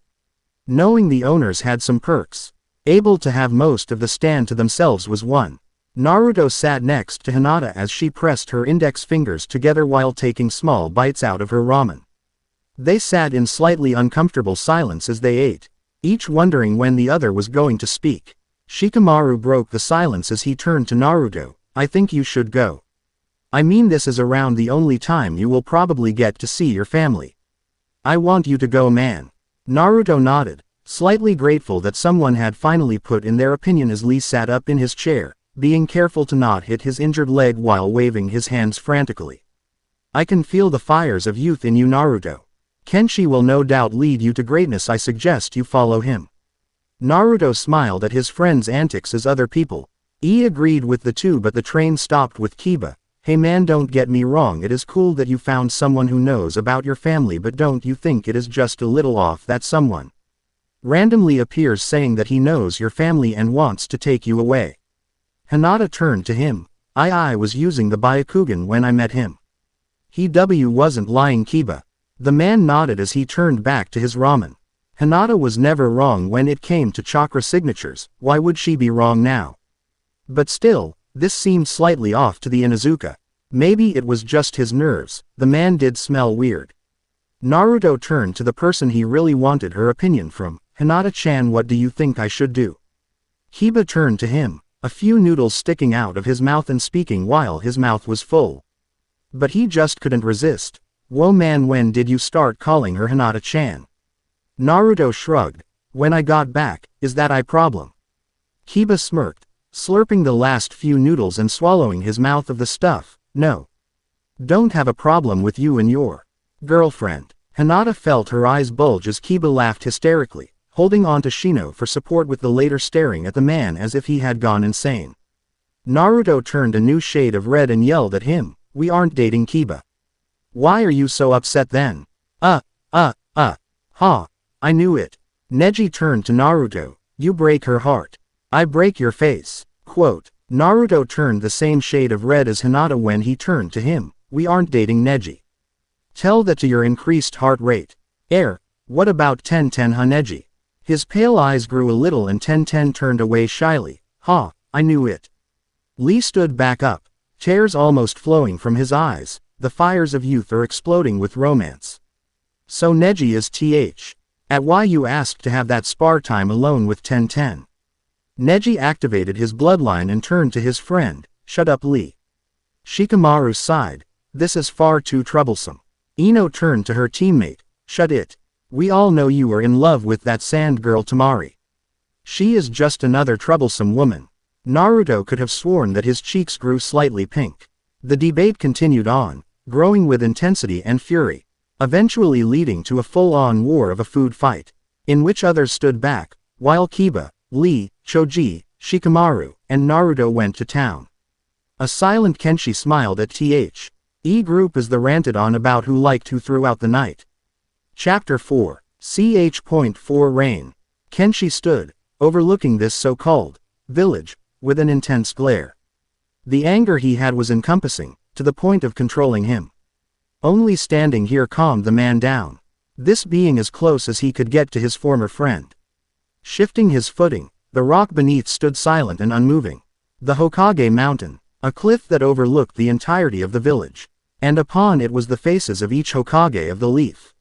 Knowing the owners had some perks, able to have most of the stand to themselves was one. Naruto sat next to Hinata as she pressed her index fingers together while taking small bites out of her ramen. They sat in slightly uncomfortable silence as they ate, each wondering when the other was going to speak. Shikamaru broke the silence as he turned to Naruto. I think you should go. I mean, this is around the only time you will probably get to see your family. I want you to go, man. Naruto nodded, slightly grateful that someone had finally put in their opinion as Lee sat up in his chair, being careful to not hit his injured leg while waving his hands frantically. I can feel the fires of youth in you, Naruto. Kenshi will no doubt lead you to greatness. I suggest you follow him. Naruto smiled at his friend's antics as other people. He agreed with the two, but the train stopped with Kiba. Hey man, don't get me wrong, it is cool that you found someone who knows about your family, but don't you think it is just a little off that someone randomly appears saying that he knows your family and wants to take you away? Hinata turned to him. I was using the Byakugan when I met him. He wasn't lying, Kiba. The man nodded as he turned back to his ramen. Hinata was never wrong when it came to chakra signatures. Why would she be wrong now? But still, this seemed slightly off to the Inuzuka. Maybe it was just his nerves. The man did smell weird. Naruto turned to the person he really wanted her opinion from. Hinata-chan, what do you think I should do? Kiba turned to him, a few noodles sticking out of his mouth and speaking while his mouth was full. But he just couldn't resist. Whoa man, when did you start calling her Hinata-chan? Naruto shrugged. When I got back. Is that a problem? Kiba smirked, slurping the last few noodles and swallowing his mouth of the stuff. No. Don't have a problem with you and your girlfriend. Hinata felt her eyes bulge as Kiba laughed hysterically, holding on to Shino for support with the later staring at the man as if he had gone insane. Naruto turned a new shade of red and yelled at him. We aren't dating, Kiba. Why are you so upset then? Ha. I knew it. Neji turned to Naruto. You break her heart. I break your face. Quote. Naruto turned the same shade of red as Hinata when he turned to him. We aren't dating, Neji. Tell that to your increased heart rate. What about Tenten, huh, Neji? His pale eyes grew a little and Tenten turned away shyly. Ha, I knew it. Lee stood back up, tears almost flowing from his eyes. The fires of youth are exploding with romance. So Neji is at why you asked to have that spar time alone with Tenten. Neji activated his bloodline and turned to his friend. Shut up, Lee. Shikamaru sighed. This is far too troublesome. Ino turned to her teammate. Shut it. We all know you are in love with that sand girl Tamari. She is just another troublesome woman. Naruto could have sworn that his cheeks grew slightly pink. The debate continued on, growing with intensity and fury. eventually leading to a full-on war of a food fight, in which others stood back, while Kiba, Lee, Choji, Shikamaru, and Naruto went to town. A silent Kenshi smiled at the group as they ranted on about who liked who throughout the night. Chapter 4. Ch.4 Rain. Kenshi stood, overlooking this so-called village, with an intense glare. The anger he had was encompassing, to the point of controlling him. Only standing here calmed the man down, this being as close as he could get to his former friend. Shifting his footing, the rock beneath stood silent and unmoving. The Hokage Mountain, a cliff that overlooked the entirety of the village, and upon it was the faces of each Hokage of the Leaf.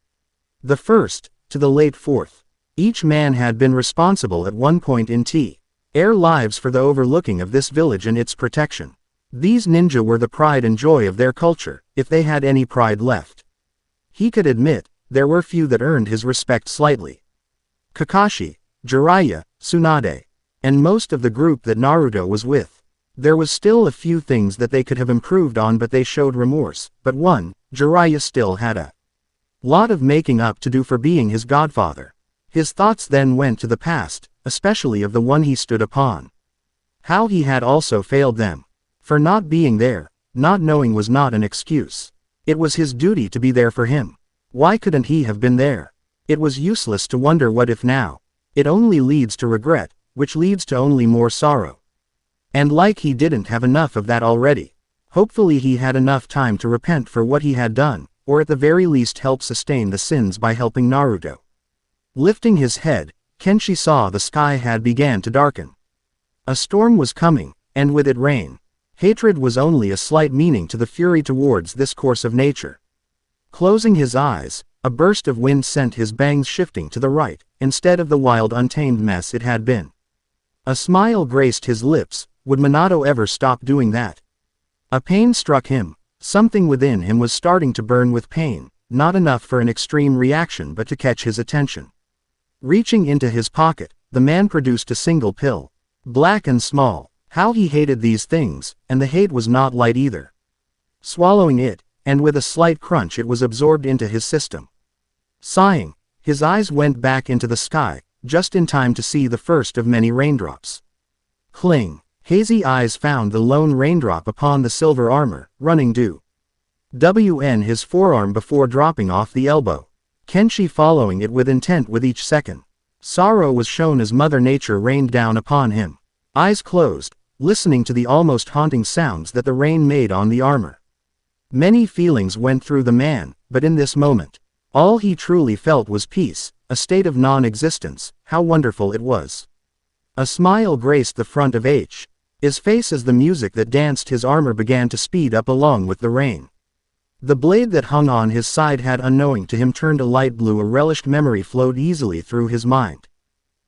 The first, to the late fourth. Each man had been responsible at one point in their lives for the overlooking of this village and its protection. These ninja were the pride and joy of their culture, if they had any pride left. He could admit, there were few that earned his respect slightly. Kakashi, Jiraiya, Tsunade, and most of the group that Naruto was with. There was still a few things that they could have improved on, but they showed remorse. But one, Jiraiya still had a lot of making up to do for being his godfather. His thoughts then went to the past, especially of the one he stood upon. How he had also failed them. For not being there, not knowing was not an excuse. It was his duty to be there for him. Why couldn't he have been there? It was useless to wonder what if now. It only leads to regret, which leads to only more sorrow. And like he didn't have enough of that already. Hopefully he had enough time to repent for what he had done, or at the very least help sustain the sins by helping Naruto. Lifting his head, Kenshi saw the sky had began to darken. A storm was coming, and with it rain. Hatred was only a slight meaning to the fury towards this course of nature. Closing his eyes, a burst of wind sent his bangs shifting to the right, instead of the wild untamed mess it had been. A smile graced his lips. Would Minato ever stop doing that? A pain struck him. Something within him was starting to burn with pain, not enough for an extreme reaction but to catch his attention. Reaching into his pocket, the man produced a single pill. Black and small. How he hated these things, and the hate was not light either. Swallowing it, and with a slight crunch it was absorbed into his system. Sighing, his eyes went back into the sky, just in time to see the first of many raindrops. Cling. Hazy eyes found the lone raindrop upon the silver armor, running due. His forearm before dropping off the elbow. Kenshi following it with intent with each second. Sorrow was shown as Mother Nature rained down upon him. Eyes closed, listening to the almost haunting sounds that the rain made on the armor. Many feelings went through the man, but in this moment, all he truly felt was peace, a state of non-existence. How wonderful it was. A smile graced the front of his face as the music that danced his armor began to speed up along with the rain. The blade that hung on his side had unknowing to him turned a light blue. A relished memory flowed easily through his mind.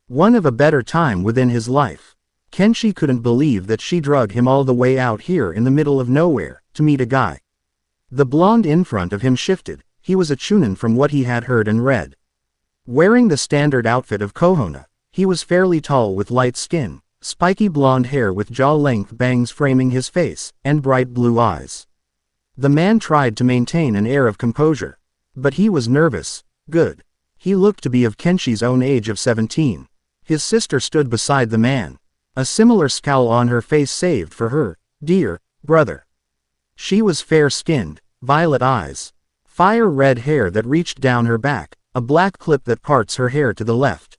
One of a better time within his life. Kenshi couldn't believe that she dragged him all the way out here in the middle of nowhere, to meet a guy. The blonde in front of him shifted. He was a chunin from what he had heard and read. Wearing the standard outfit of Kohona, he was fairly tall with light skin, spiky blonde hair with jaw-length bangs framing his face, and bright blue eyes. The man tried to maintain an air of composure. But he was nervous. Good. He looked to be of Kenshi's own age of 17. His sister stood beside the man. A similar scowl on her face saved for her dear brother. She was fair-skinned, violet eyes. Fire-red hair that reached down her back, a black clip that parts her hair to the left.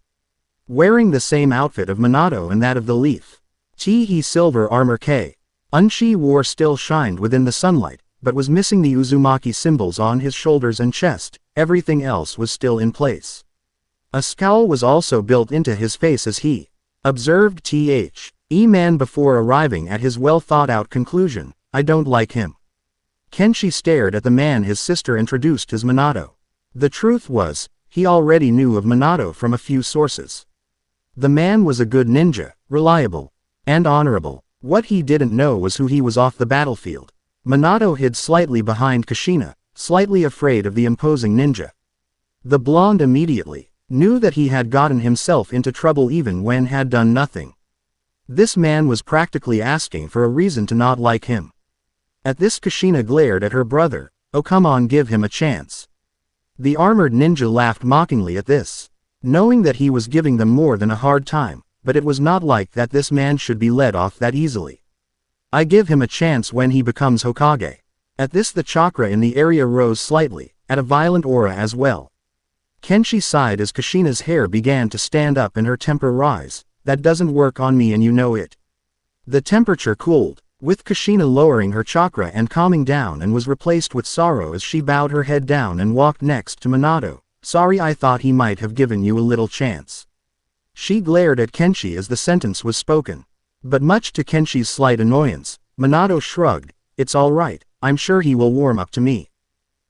Wearing the same outfit of Minato and that of the Leaf. He silver armor Unshi wore still shined within the sunlight, but was missing the Uzumaki symbols on his shoulders and chest. Everything else was still in place. A scowl was also built into his face as he observed man before arriving at his well-thought-out conclusion. I don't like him. Kenshi stared at the man his sister introduced as Minato. The truth was, he already knew of Minato from a few sources. The man was a good ninja, reliable, and honorable. What he didn't know was who he was off the battlefield. Minato hid slightly behind Kushina, slightly afraid of the imposing ninja. The blonde immediately knew that he had gotten himself into trouble even when had done nothing. This man was practically asking for a reason to not like him. At this Kushina glared at her brother. Oh come on, give him a chance. The armored ninja laughed mockingly at this, knowing that he was giving them more than a hard time, but it was not like that this man should be let off that easily. I give him a chance when he becomes Hokage. At this the chakra in the area rose slightly, at a violent aura as well. Kenshi sighed as Kushina's hair began to stand up and her temper rise. That doesn't work on me and you know it. The temperature cooled, with Kushina lowering her chakra and calming down and was replaced with sorrow as she bowed her head down and walked next to Minato. Sorry, I thought he might have given you a little chance. She glared at Kenshi as the sentence was spoken. But much to Kenshi's slight annoyance, Minato shrugged. It's all right, I'm sure he will warm up to me.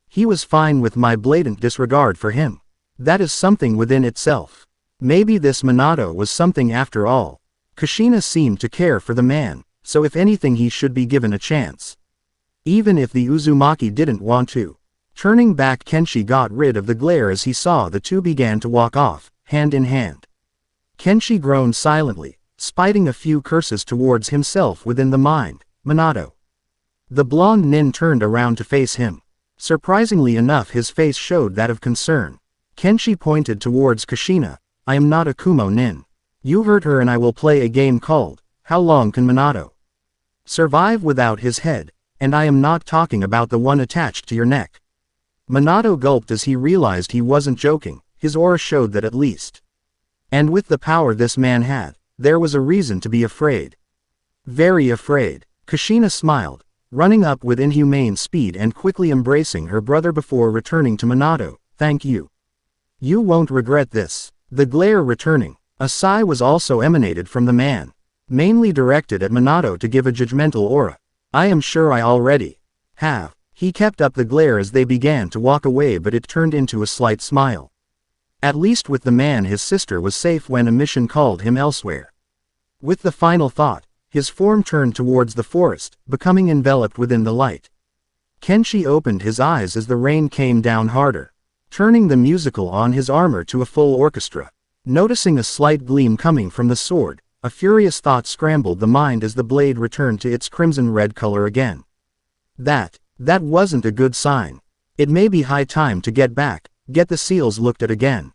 He was fine with my blatant disregard for him. That is something within itself. Maybe this Minato was something after all. Kushina seemed to care for the man, so if anything he should be given a chance. Even if the Uzumaki didn't want to. Turning back, Kenshi got rid of the glare as he saw the two began to walk off, hand in hand. Kenshi groaned silently, spiting a few curses towards himself within the mind. Minato. The blonde nin turned around to face him. Surprisingly enough, his face showed that of concern. Kenshi pointed towards Kushina. I am not a Kumo nin. You heard her and I will play a game called, How long can Minato survive without his head? And I am not talking about the one attached to your neck. Minato gulped as he realized he wasn't joking. His aura showed that at least. And with the power this man had, there was a reason to be afraid. Very afraid. Kushina smiled, running up with inhumane speed and quickly embracing her brother before returning to Minato. Thank you. You won't regret this. The glare returning. A sigh was also emanated from the man, mainly directed at Minato to give a judgmental aura. I am sure I already have. He kept up the glare as they began to walk away, but it turned into a slight smile. At least with the man his sister was safe when a mission called him elsewhere. With the final thought, his form turned towards the forest, becoming enveloped within the light. Kenshi opened his eyes as the rain came down harder, turning the musical on his armor to a full orchestra. Noticing a slight gleam coming from the sword, a furious thought scrambled the mind as the blade returned to its crimson red color again. That wasn't a good sign. It may be high time to get back, get the seals looked at again.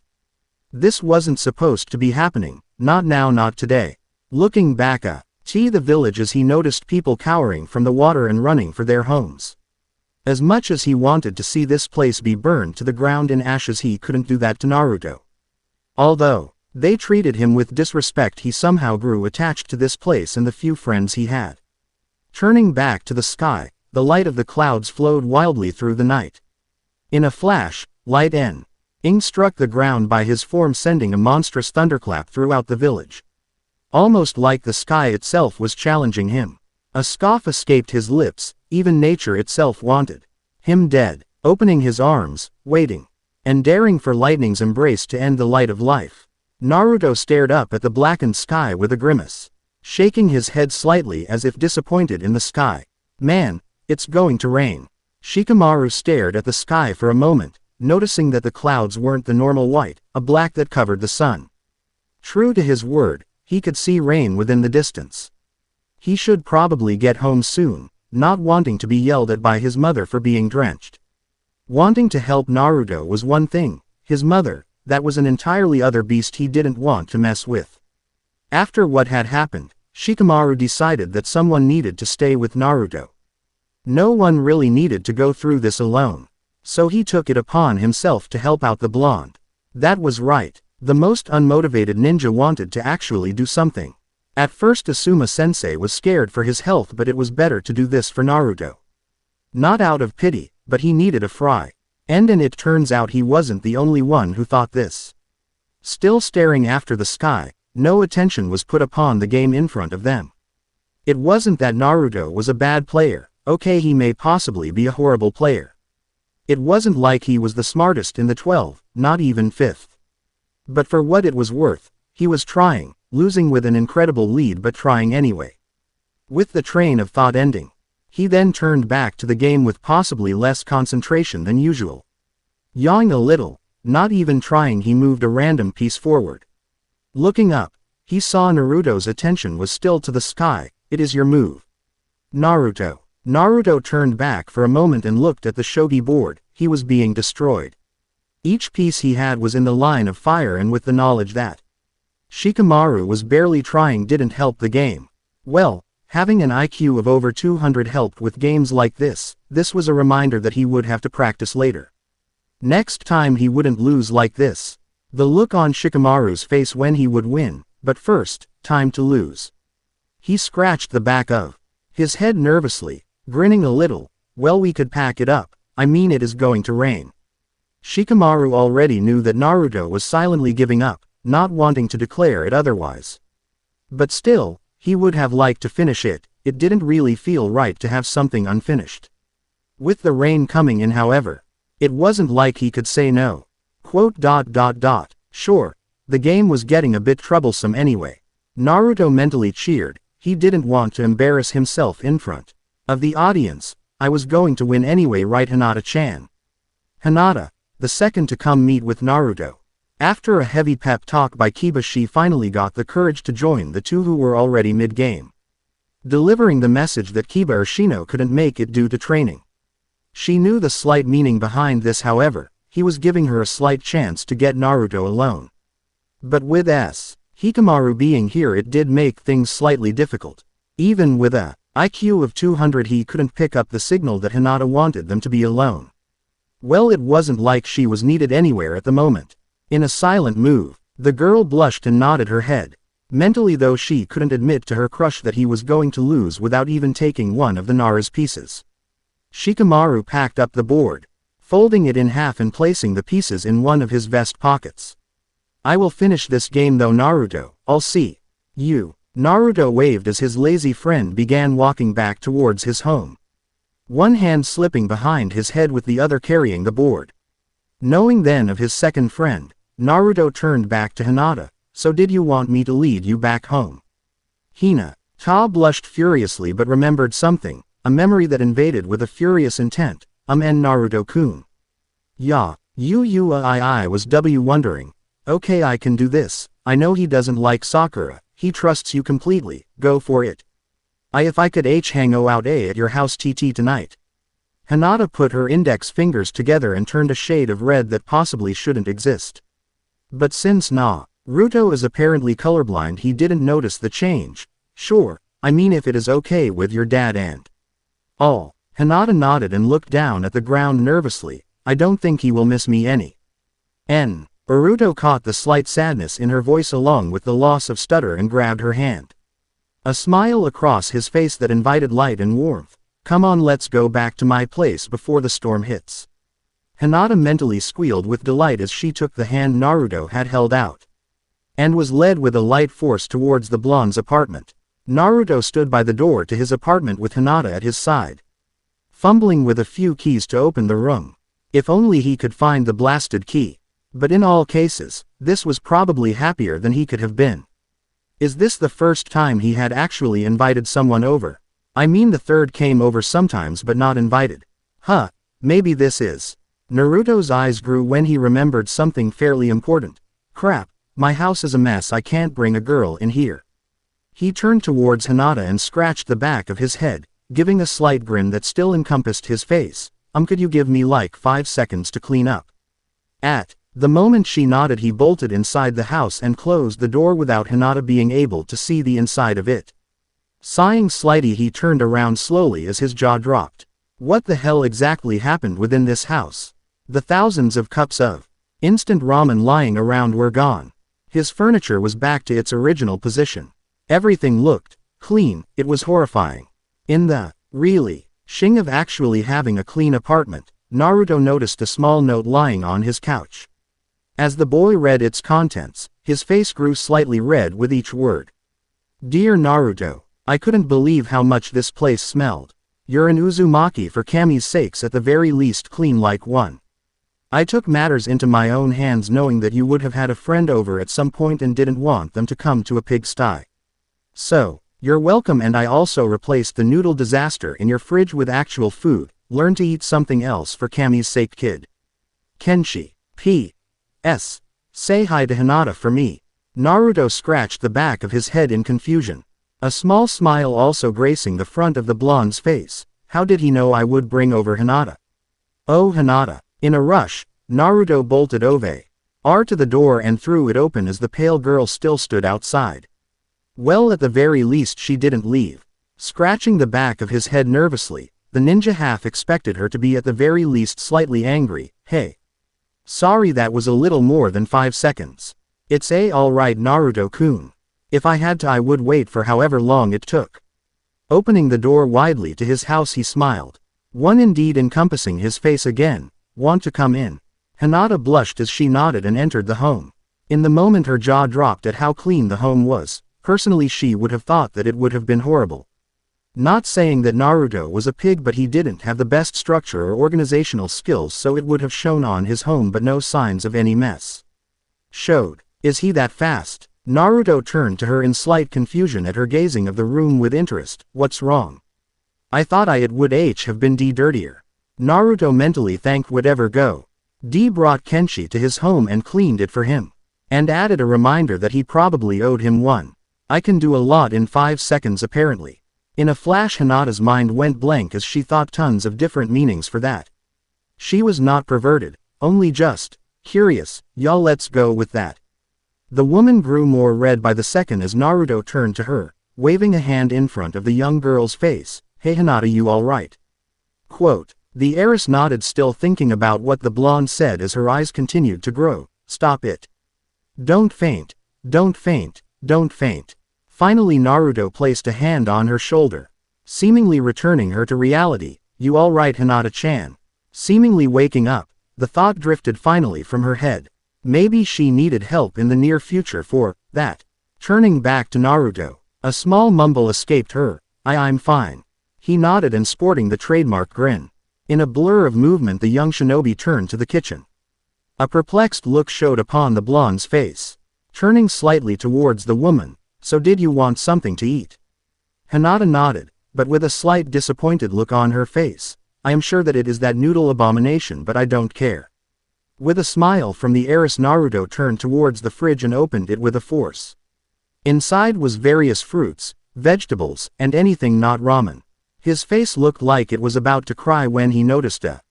This wasn't supposed to be happening, not now, not today. Looking back to the village as he noticed people cowering from the water and running for their homes. As much as he wanted to see this place be burned to the ground in ashes, he couldn't do that to Naruto. Although they treated him with disrespect, he somehow grew attached to this place and the few friends he had. Turning back to the sky, the light of the clouds flowed wildly through the night. In a flash, light ing struck the ground by his form, sending a monstrous thunderclap throughout the village. Almost like the sky itself was challenging him. A scoff escaped his lips. Even nature itself wanted him dead. Opening his arms, waiting, and daring for lightning's embrace to end the light of life, Naruto stared up at the blackened sky with a grimace, shaking his head slightly as if disappointed in the sky. Man, it's going to rain. Shikamaru stared at the sky for a moment, noticing that the clouds weren't the normal white, a black that covered the sun. True to his word, he could see rain within the distance. He should probably get home soon, not wanting to be yelled at by his mother for being drenched. Wanting to help Naruto was one thing, his mother, that was an entirely other beast he didn't want to mess with. After what had happened, Shikamaru decided that someone needed to stay with Naruto. No one really needed to go through this alone, so he took it upon himself to help out the blonde. That was right. The most unmotivated ninja wanted to actually do something. At first Asuma Sensei was scared for his health, but it was better to do this for Naruto. Not out of pity, but he needed a fry. And it turns out he wasn't the only one who thought this. Still staring after the sky, no attention was put upon the game in front of them. It wasn't that Naruto was a bad player. Okay, he may possibly be a horrible player. It wasn't like he was the smartest in the 12, not even 5th. But for what it was worth, he was trying, losing with an incredible lead but trying anyway. With the train of thought ending, he then turned back to the game with possibly less concentration than usual. Yawing a little, not even trying, he moved a random piece forward. Looking up, he saw Naruto's attention was still to the sky. It is your move, Naruto. Naruto turned back for a moment and looked at the shogi board. He was being destroyed. Each piece he had was in the line of fire, and with the knowledge that Shikamaru was barely trying didn't help the game. Well, having an IQ of over 200 helped with games like this. This was a reminder that he would have to practice later. Next time he wouldn't lose like this. The look on Shikamaru's face when he would win, but first, time to lose. He scratched the back of his head nervously, grinning a little. Well, we could pack it up, I mean it is going to rain. Shikamaru already knew that Naruto was silently giving up, not wanting to declare it otherwise. But still, he would have liked to finish it. It didn't really feel right to have something unfinished. With the rain coming in, however, it wasn't like he could say no. Sure, the game was getting a bit troublesome anyway. Naruto mentally cheered. He didn't want to embarrass himself in front of the audience. I was going to win anyway, right, Hinata-chan? Hinata, the second to come meet with Naruto. After a heavy pep talk by Kiba, she finally got the courage to join the two who were already mid-game, delivering the message that Kiba or Shino couldn't make it due to training. She knew the slight meaning behind this, however. He was giving her a slight chance to get Naruto alone. But with Hikamaru being here, it did make things slightly difficult. Even with a IQ of 200, he couldn't pick up the signal that Hinata wanted them to be alone. Well, it wasn't like she was needed anywhere at the moment. In a silent move, the girl blushed and nodded her head. Mentally though, she couldn't admit to her crush that he was going to lose without even taking one of the Nara's pieces. Shikamaru packed up the board, folding it in half and placing the pieces in one of his vest pockets. I will finish this game though, Naruto, I'll see you. Naruto waved as his lazy friend began walking back towards his home, one hand slipping behind his head with the other carrying the board. Knowing then of his second friend, Naruto turned back to Hinata. So did you want me to lead you back home? Hinata blushed furiously but remembered something, a memory that invaded with a furious intent. And Naruto-kun. Yeah, I was wondering. Okay, I can do this. I know he doesn't like Sakura, he trusts you completely, go for it. If I could hang out at your house tonight. Hinata put her index fingers together and turned a shade of red that possibly shouldn't exist. But since Naruto is apparently colorblind, he didn't notice the change. Sure, I mean if it is okay with your dad and all. Hinata nodded and looked down at the ground nervously. I don't think he will miss me any. Naruto caught the slight sadness in her voice along with the loss of stutter and grabbed her hand. A smile across his face that invited light and warmth. Come on, let's go back to my place before the storm hits. Hinata mentally squealed with delight as she took the hand Naruto had held out, and was led with a light force towards the blonde's apartment. Naruto stood by the door to his apartment with Hinata at his side, fumbling with a few keys to open the room. If only he could find the blasted key. But in all cases, this was probably happier than he could have been. Is this the first time he had actually invited someone over? I mean, the third came over sometimes but not invited. Maybe this is. Naruto's eyes grew when he remembered something fairly important. Crap, my house is a mess, I can't bring a girl in here. He turned towards Hinata and scratched the back of his head, giving a slight grin that still encompassed his face. Could you give me like 5 seconds to clean up? At the moment she nodded, he bolted inside the house and closed the door without Hinata being able to see the inside of it. Sighing slightly, he turned around slowly as his jaw dropped. What the hell exactly happened within this house? The thousands of cups of instant ramen lying around were gone. His furniture was back to its original position. Everything looked clean. It was horrifying. In the shing of actually having a clean apartment, Naruto noticed a small note lying on his couch. As the boy read its contents, his face grew slightly red with each word. Dear Naruto, I couldn't believe how much this place smelled. You're an Uzumaki, for Kami's sakes at the very least clean like one. I took matters into my own hands knowing that you would have had a friend over at some point and didn't want them to come to a pigsty. So, you're welcome, and I also replaced the noodle disaster in your fridge with actual food. Learn to eat something else for Kami's sake, kid. Kenshi. P.S. Say hi to Hinata for me. Naruto scratched the back of his head in confusion. A small smile also gracing the front of the blonde's face. How did he know I would bring over Hinata? Oh, Hinata. In a rush, Naruto bolted over to the door and threw it open as the pale girl still stood outside. Well, at the very least she didn't leave. Scratching the back of his head nervously, the ninja half expected her to be at the very least slightly angry. Hey. Sorry, that was a little more than 5 seconds. It's alright, Naruto-kun. If I had to, I would wait for however long it took. Opening the door widely to his house, he smiled. One indeed encompassing his face again. Want to come in? Hinata blushed as she nodded and entered the home. In the moment her jaw dropped at how clean the home was. Personally, she would have thought that it would have been horrible. Not saying that Naruto was a pig, but he didn't have the best structure or organizational skills, so it would have shown on his home, but no signs of any mess showed. Is he that fast? Naruto turned to her in slight confusion at her gazing of the room with interest. What's wrong? I thought it would have been dirtier. Naruto mentally thanked whatever go. D brought Kenshi to his home and cleaned it for him. And added a reminder that he probably owed him one. I can do a lot in 5 seconds apparently. In a flash, Hinata's mind went blank as she thought tons of different meanings for that. She was not perverted, only just curious. Y'all, let's go with that. The woman grew more red by the second as Naruto turned to her, waving a hand in front of the young girl's face. Hey Hinata, you alright? Quote. The heiress nodded, still thinking about what the blonde said as her eyes continued to grow. Stop it. Don't faint. Don't faint. Don't faint. Finally Naruto placed a hand on her shoulder, seemingly returning her to reality. You alright, Hinata-chan? Seemingly waking up, the thought drifted finally from her head. Maybe she needed help in the near future for that. Turning back to Naruto, a small mumble escaped her. I'm fine. He nodded and sporting the trademark grin. In a blur of movement the young shinobi turned to the kitchen. A perplexed look showed upon the blonde's face. Turning slightly towards the woman. So did you want something to eat? Hinata nodded, but with a slight disappointed look on her face. I am sure that it is that noodle abomination, but I don't care. With a smile from the heiress, Naruto turned towards the fridge and opened it with a force. Inside was various fruits, vegetables, and anything not ramen. His face looked like it was about to cry when he noticed a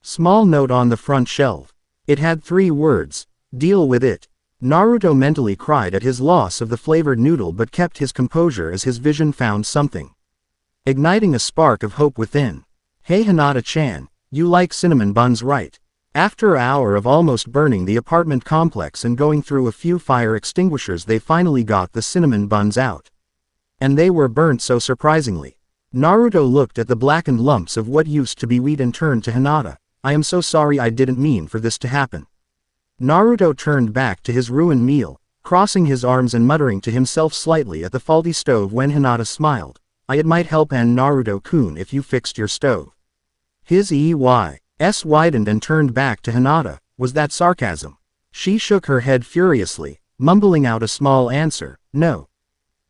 small note on the front shelf. It had 3 words, deal with it. Naruto mentally cried at his loss of the flavored noodle but kept his composure as his vision found something, igniting a spark of hope within. Hey Hinata-chan, you like cinnamon buns, right? After an hour of almost burning the apartment complex and going through a few fire extinguishers, they finally got the cinnamon buns out. And they were burnt so surprisingly. Naruto looked at the blackened lumps of what used to be wheat and turned to Hinata. I am so sorry, I didn't mean for this to happen. Naruto turned back to his ruined meal, crossing his arms and muttering to himself slightly at the faulty stove when Hinata smiled. It might help, and Naruto-kun, if you fixed your stove. His eyes widened and turned back to Hinata. Was that sarcasm? She shook her head furiously, mumbling out a small answer. No.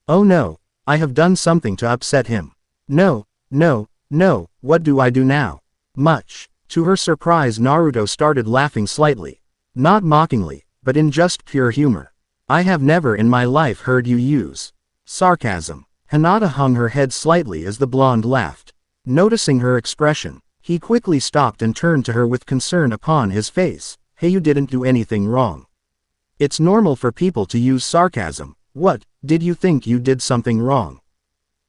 Oh no, I have done something to upset him. No, no, no, what do I do now? Much to her surprise, Naruto started laughing slightly. Not mockingly, but in just pure humor. I have never in my life heard you use sarcasm. Hinata hung her head slightly as the blonde laughed. Noticing her expression, he quickly stopped and turned to her with concern upon his face. Hey, you didn't do anything wrong. It's normal for people to use sarcasm. What, did you think you did something wrong?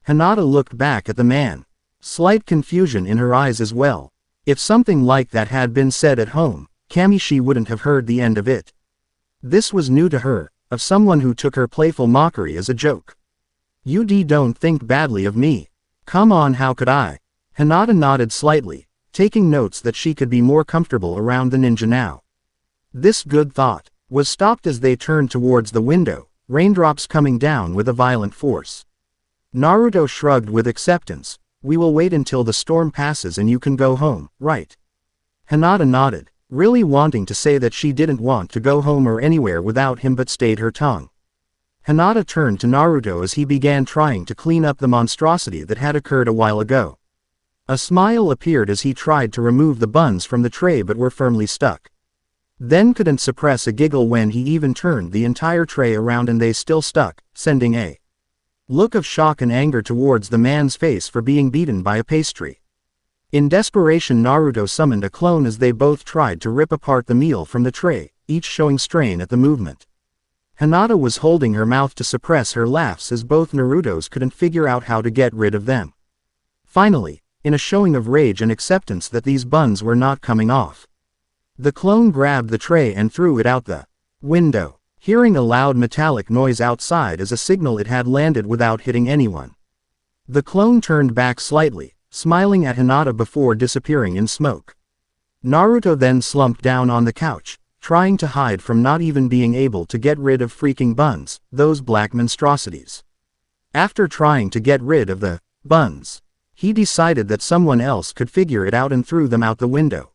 Hinata looked back at the man. Slight confusion in her eyes as well. If something like that had been said at home, Kamishi wouldn't have heard the end of it. This was new to her, of someone who took her playful mockery as a joke. You don't think badly of me. Come on, how could I? Hinata nodded slightly, taking notes that she could be more comfortable around the ninja now. This good thought was stopped as they turned towards the window, raindrops coming down with a violent force. Naruto shrugged with acceptance. We will wait until the storm passes and you can go home, right? Hinata nodded, really wanting to say that she didn't want to go home or anywhere without him, but stayed her tongue. Hinata turned to Naruto as he began trying to clean up the monstrosity that had occurred a while ago. A smile appeared as he tried to remove the buns from the tray but were firmly stuck. Then couldn't suppress a giggle when he even turned the entire tray around and they still stuck, sending a look of shock and anger towards the man's face for being beaten by a pastry. In desperation, Naruto summoned a clone as they both tried to rip apart the meal from the tray, each showing strain at the movement. Hinata was holding her mouth to suppress her laughs as both Narutos couldn't figure out how to get rid of them. Finally, in a showing of rage and acceptance that these buns were not coming off, the clone grabbed the tray and threw it out the window, hearing a loud metallic noise outside as a signal it had landed without hitting anyone. The clone turned back slightly, smiling at Hinata before disappearing in smoke. Naruto then slumped down on the couch, trying to hide from not even being able to get rid of freaking buns, those black monstrosities. After trying to get rid of the buns, he decided that someone else could figure it out and threw them out the window.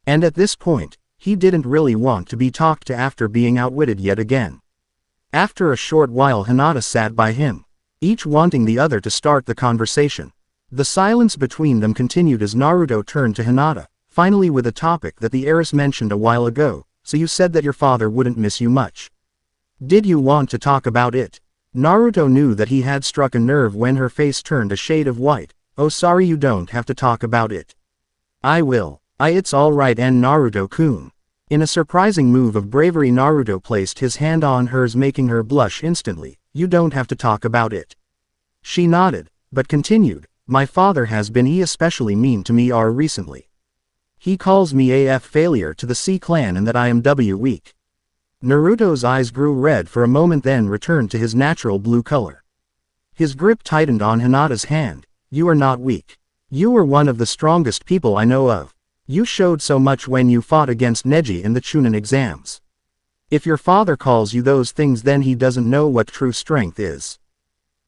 And at this point, he didn't really want to be talked to after being outwitted yet again. After a short while, Hinata sat by him, each wanting the other to start the conversation. The silence between them continued as Naruto turned to Hinata, finally with a topic that the heiress mentioned a while ago. So you said that your father wouldn't miss you much. Did you want to talk about it? Naruto knew that he had struck a nerve when her face turned a shade of white. Oh, sorry, you don't have to talk about it. I will. It's alright, and Naruto-kun. In a surprising move of bravery, Naruto placed his hand on hers, making her blush instantly. You don't have to talk about it. She nodded, but continued, my father has been especially mean to me recently. He calls me AF failure to the C clan and that I am weak. Naruto's eyes grew red for a moment, then returned to his natural blue color. His grip tightened on Hinata's hand. You are not weak. You are one of the strongest people I know of. You showed so much when you fought against Neji in the Chunin exams. If your father calls you those things, then he doesn't know what true strength is.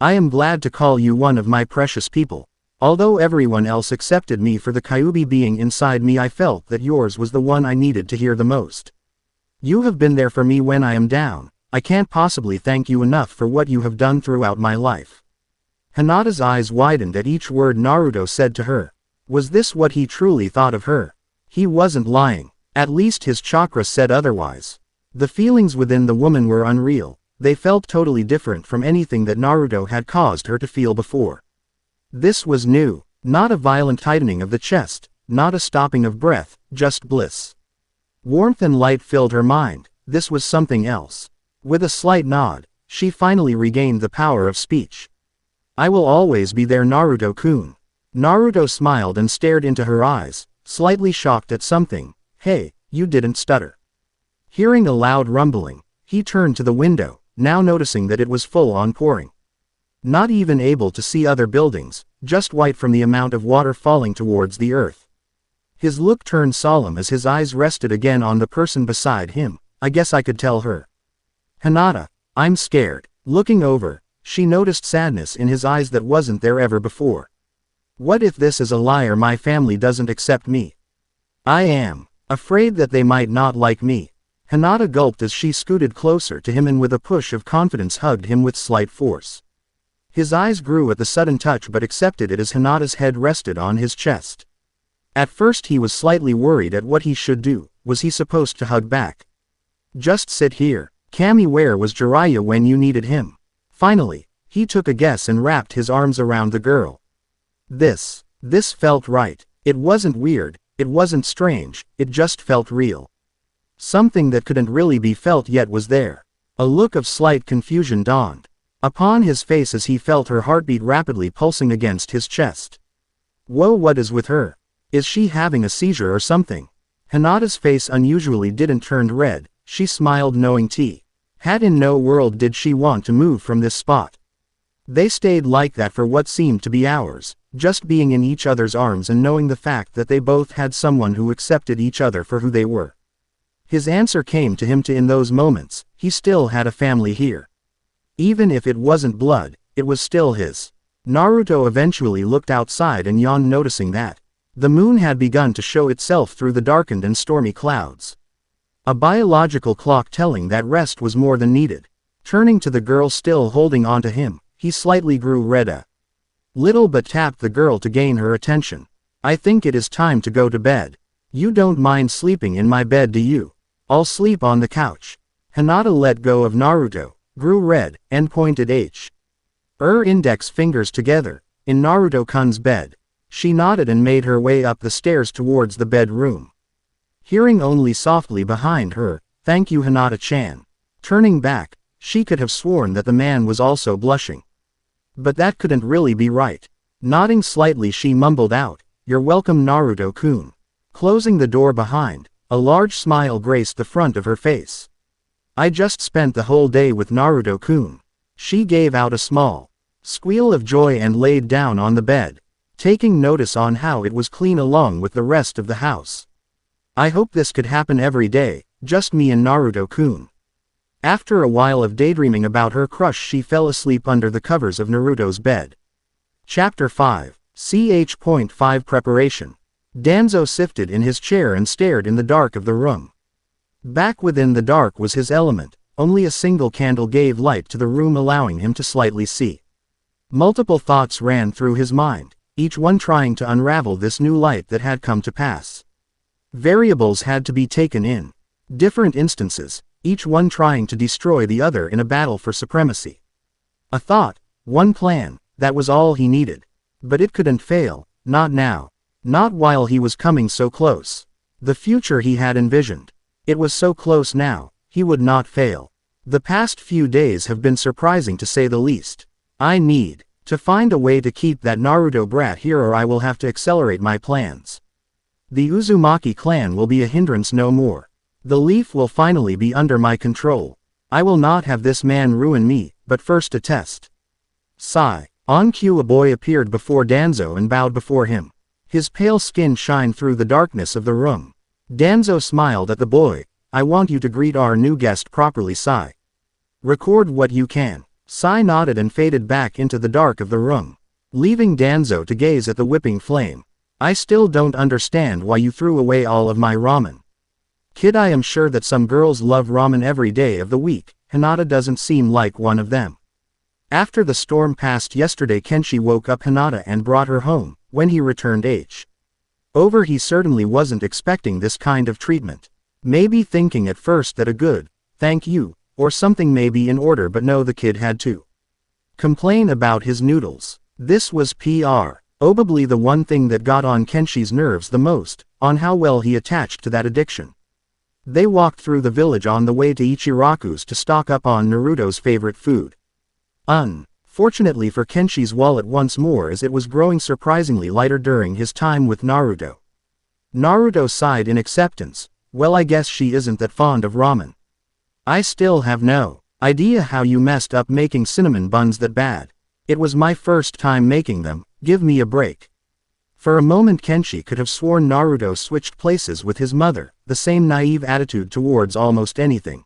I am glad to call you one of my precious people. Although everyone else accepted me for the Kyuubi being inside me, I felt that yours was the one I needed to hear the most. You have been there for me when I am down. I can't possibly thank you enough for what you have done throughout my life. Hinata's eyes widened at each word Naruto said to her. Was this what he truly thought of her? He wasn't lying. At least his chakra said otherwise. The feelings within the woman were unreal. They felt totally different from anything that Naruto had caused her to feel before. This was new, not a violent tightening of the chest, not a stopping of breath, just bliss. Warmth and light filled her mind. This was something else. With a slight nod, she finally regained the power of speech. I will always be there, Naruto-kun. Naruto smiled and stared into her eyes, slightly shocked at something. Hey, you didn't stutter. Hearing a loud rumbling, he turned to the window, now noticing that it was full on pouring. Not even able to see other buildings, just white from the amount of water falling towards the earth. His look turned solemn as his eyes rested again on the person beside him. I guess I could tell her. Hinata, I'm scared. Looking over, she noticed sadness in his eyes that wasn't there ever before. What if this is a lie, or my family doesn't accept me? I am afraid that they might not like me. Hinata gulped as she scooted closer to him and with a push of confidence hugged him with slight force. His eyes grew at the sudden touch but accepted it as Hinata's head rested on his chest. At first he was slightly worried at what he should do. Was he supposed to hug back? Just sit here. Kami, where was Jiraiya when you needed him? Finally, he took a guess and wrapped his arms around the girl. This felt right. It wasn't weird, it wasn't strange, it just felt real. Something that couldn't really be felt yet was there. A look of slight confusion dawned upon his face as he felt her heartbeat rapidly pulsing against his chest. Whoa, what is with her? Is she having a seizure or something? Hinata's face unusually didn't turn red. She smiled, knowing had in no world did she want to move from this spot. They stayed like that for what seemed to be hours, just being in each other's arms and knowing the fact that they both had someone who accepted each other for who they were. His answer came to him in those moments. He still had a family here. Even if it wasn't blood, it was still his. Naruto eventually looked outside and yawned, noticing that the moon had begun to show itself through the darkened and stormy clouds. A biological clock telling that rest was more than needed. Turning to the girl still holding onto him, he slightly grew red a little but tapped the girl to gain her attention. I think it is time to go to bed. You don't mind sleeping in my bed, do you? I'll sleep on the couch. Hinata let go of Naruto, grew red, and pointed her index fingers together. In Naruto-kun's bed. She nodded and made her way up the stairs towards the bedroom. Hearing only softly behind her, "Thank you, Hinata-chan." Turning back, she could have sworn that the man was also blushing. But that couldn't really be right. Nodding slightly, she mumbled out, "You're welcome, Naruto-kun." Closing the door behind, a large smile graced the front of her face. "I just spent the whole day with Naruto-kun." She gave out a small squeal of joy and laid down on the bed, taking notice on how it was clean along with the rest of the house. "I hope this could happen every day, just me and Naruto-kun." After a while of daydreaming about her crush, she fell asleep under the covers of Naruto's bed. Chapter 5. Ch.5 Preparation. Danzo sifted in his chair and stared in the dark of the room. Back within the dark was his element, only a single candle gave light to the room, allowing him to slightly see. Multiple thoughts ran through his mind, each one trying to unravel this new light that had come to pass. Variables had to be taken in. Different instances, each one trying to destroy the other in a battle for supremacy. A thought, one plan, that was all he needed. But it couldn't fail, not now. Not while he was coming so close. The future he had envisioned. It was so close now, he would not fail. The past few days have been surprising to say the least. I need to find a way to keep that Naruto brat here, or I will have to accelerate my plans. The Uzumaki clan will be a hindrance no more. The leaf will finally be under my control. I will not have this man ruin me, but first a test. Sigh. On cue, a boy appeared before Danzo and bowed before him. His pale skin shined through the darkness of the room. Danzo smiled at the boy. "I want you to greet our new guest properly, Sai. Record what you can." Sai nodded and faded back into the dark of the room, leaving Danzo to gaze at the whipping flame. "I still don't understand why you threw away all of my ramen. Kid, I am sure that some girls love ramen every day of the week. Hinata doesn't seem like one of them." After the storm passed yesterday, Kenshi woke up Hinata and brought her home. When he returned over, he certainly wasn't expecting this kind of treatment. Maybe thinking at first that a good "thank you" or something may be in order, but no, the kid had to complain about his noodles. This was probably the one thing that got on Kenshi's nerves the most, on how well he attached to that addiction. They walked through the village on the way to Ichiraku's to stock up on Naruto's favorite food. Unfortunately for Kenshi's wallet once more, as it was growing surprisingly lighter during his time with Naruto. Naruto sighed in acceptance. "Well, I guess she isn't that fond of ramen. I still have no idea how you messed up making cinnamon buns that bad. It was my first time making them, give me a break." For a moment Kenshi could have sworn Naruto switched places with his mother, the same naive attitude towards almost anything.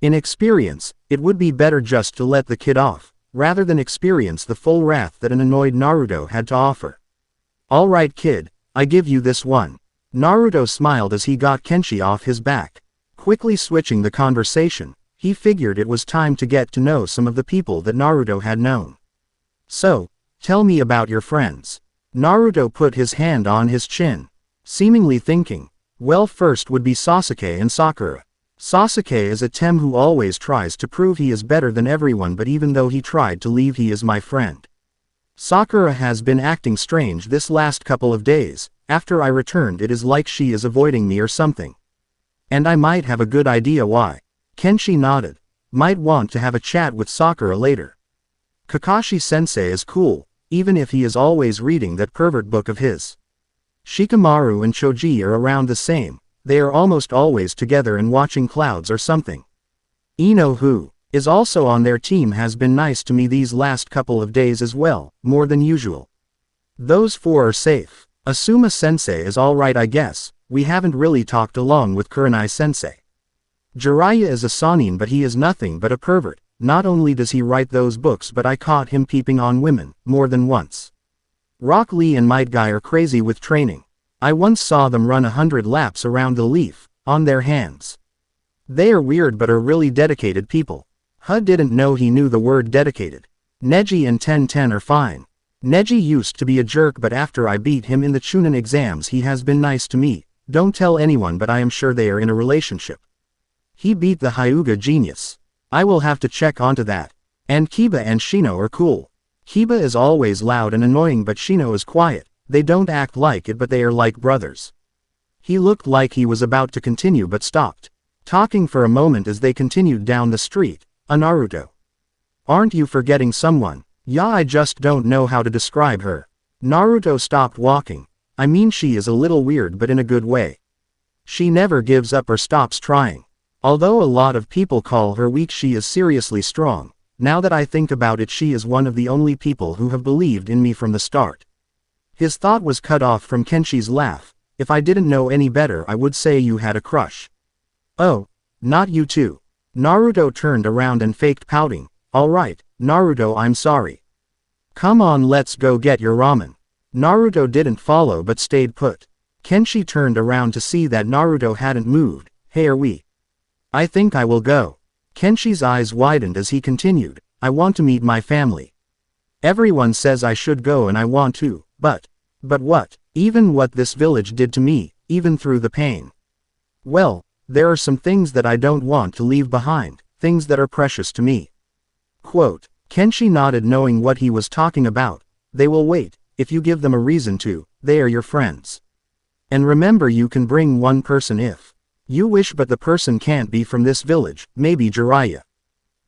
In experience, it would be better just to let the kid off, rather than experience the full wrath that an annoyed Naruto had to offer. "All right, kid, I give you this one." Naruto smiled as he got Kenshi off his back. Quickly switching the conversation, he figured it was time to get to know some of the people that Naruto had known. "So, tell me about your friends." Naruto put his hand on his chin, seemingly thinking. "Well, first would be Sasuke and Sakura. Sasuke is a Tem who always tries to prove he is better than everyone, but even though he tried to leave, he is my friend. Sakura has been acting strange this last couple of days. After I returned, it is like she is avoiding me or something. And I might have a good idea why." Kenshi nodded. "Might want to have a chat with Sakura later. Kakashi Sensei is cool, even if he is always reading that pervert book of his. Shikamaru and Choji are around the same. They are almost always together and watching clouds or something. Ino, who is also on their team, has been nice to me these last couple of days as well, more than usual. Those four are safe. Asuma Sensei is alright, I guess. We haven't really talked along with Kurenai Sensei. Jiraiya is a Sanin, but he is nothing but a pervert. Not only does he write those books, but I caught him peeping on women, more than once. Rock Lee and Might Guy are crazy with training. I once saw them run 100 laps around the leaf, on their hands. They are weird but are really dedicated people. Hud didn't know he knew the word dedicated. Neji and Ten are fine. Neji used to be a jerk, but after I beat him in the Chunin exams he has been nice to me. Don't tell anyone, but I am sure they are in a relationship. He beat the Hyuga genius. I will have to check onto that. And Kiba and Shino are cool. Kiba is always loud and annoying, but Shino is quiet. They don't act like it but they are like brothers. He looked like he was about to continue but stopped, talking for a moment as they continued down the street. Naruto. Aren't you forgetting someone? Yeah, I just don't know how to describe her. Naruto stopped walking. I mean, she is a little weird but in a good way. She never gives up or stops trying. Although a lot of people call her weak, she is seriously strong. Now that I think about it, she is one of the only people who have believed in me from the start. His thought was cut off from Kenshi's laugh. If I didn't know any better, I would say you had a crush. Oh, not you too. Naruto turned around and faked pouting. Alright, Naruto, I'm sorry. Come on, let's go get your ramen. Naruto didn't follow but stayed put. Kenshi turned around to see that Naruto hadn't moved. Hey, are we? I think I will go. Kenshi's eyes widened as he continued. I want to meet my family. Everyone says I should go and I want to, but what? Even what this village did to me, even through the pain. Well, there are some things that I don't want to leave behind, things that are precious to me. Quote. Kenshi nodded, knowing what he was talking about. They will wait, if you give them a reason to, they are your friends. And remember, you can bring one person if you wish, but the person can't be from this village, maybe Jiraiya.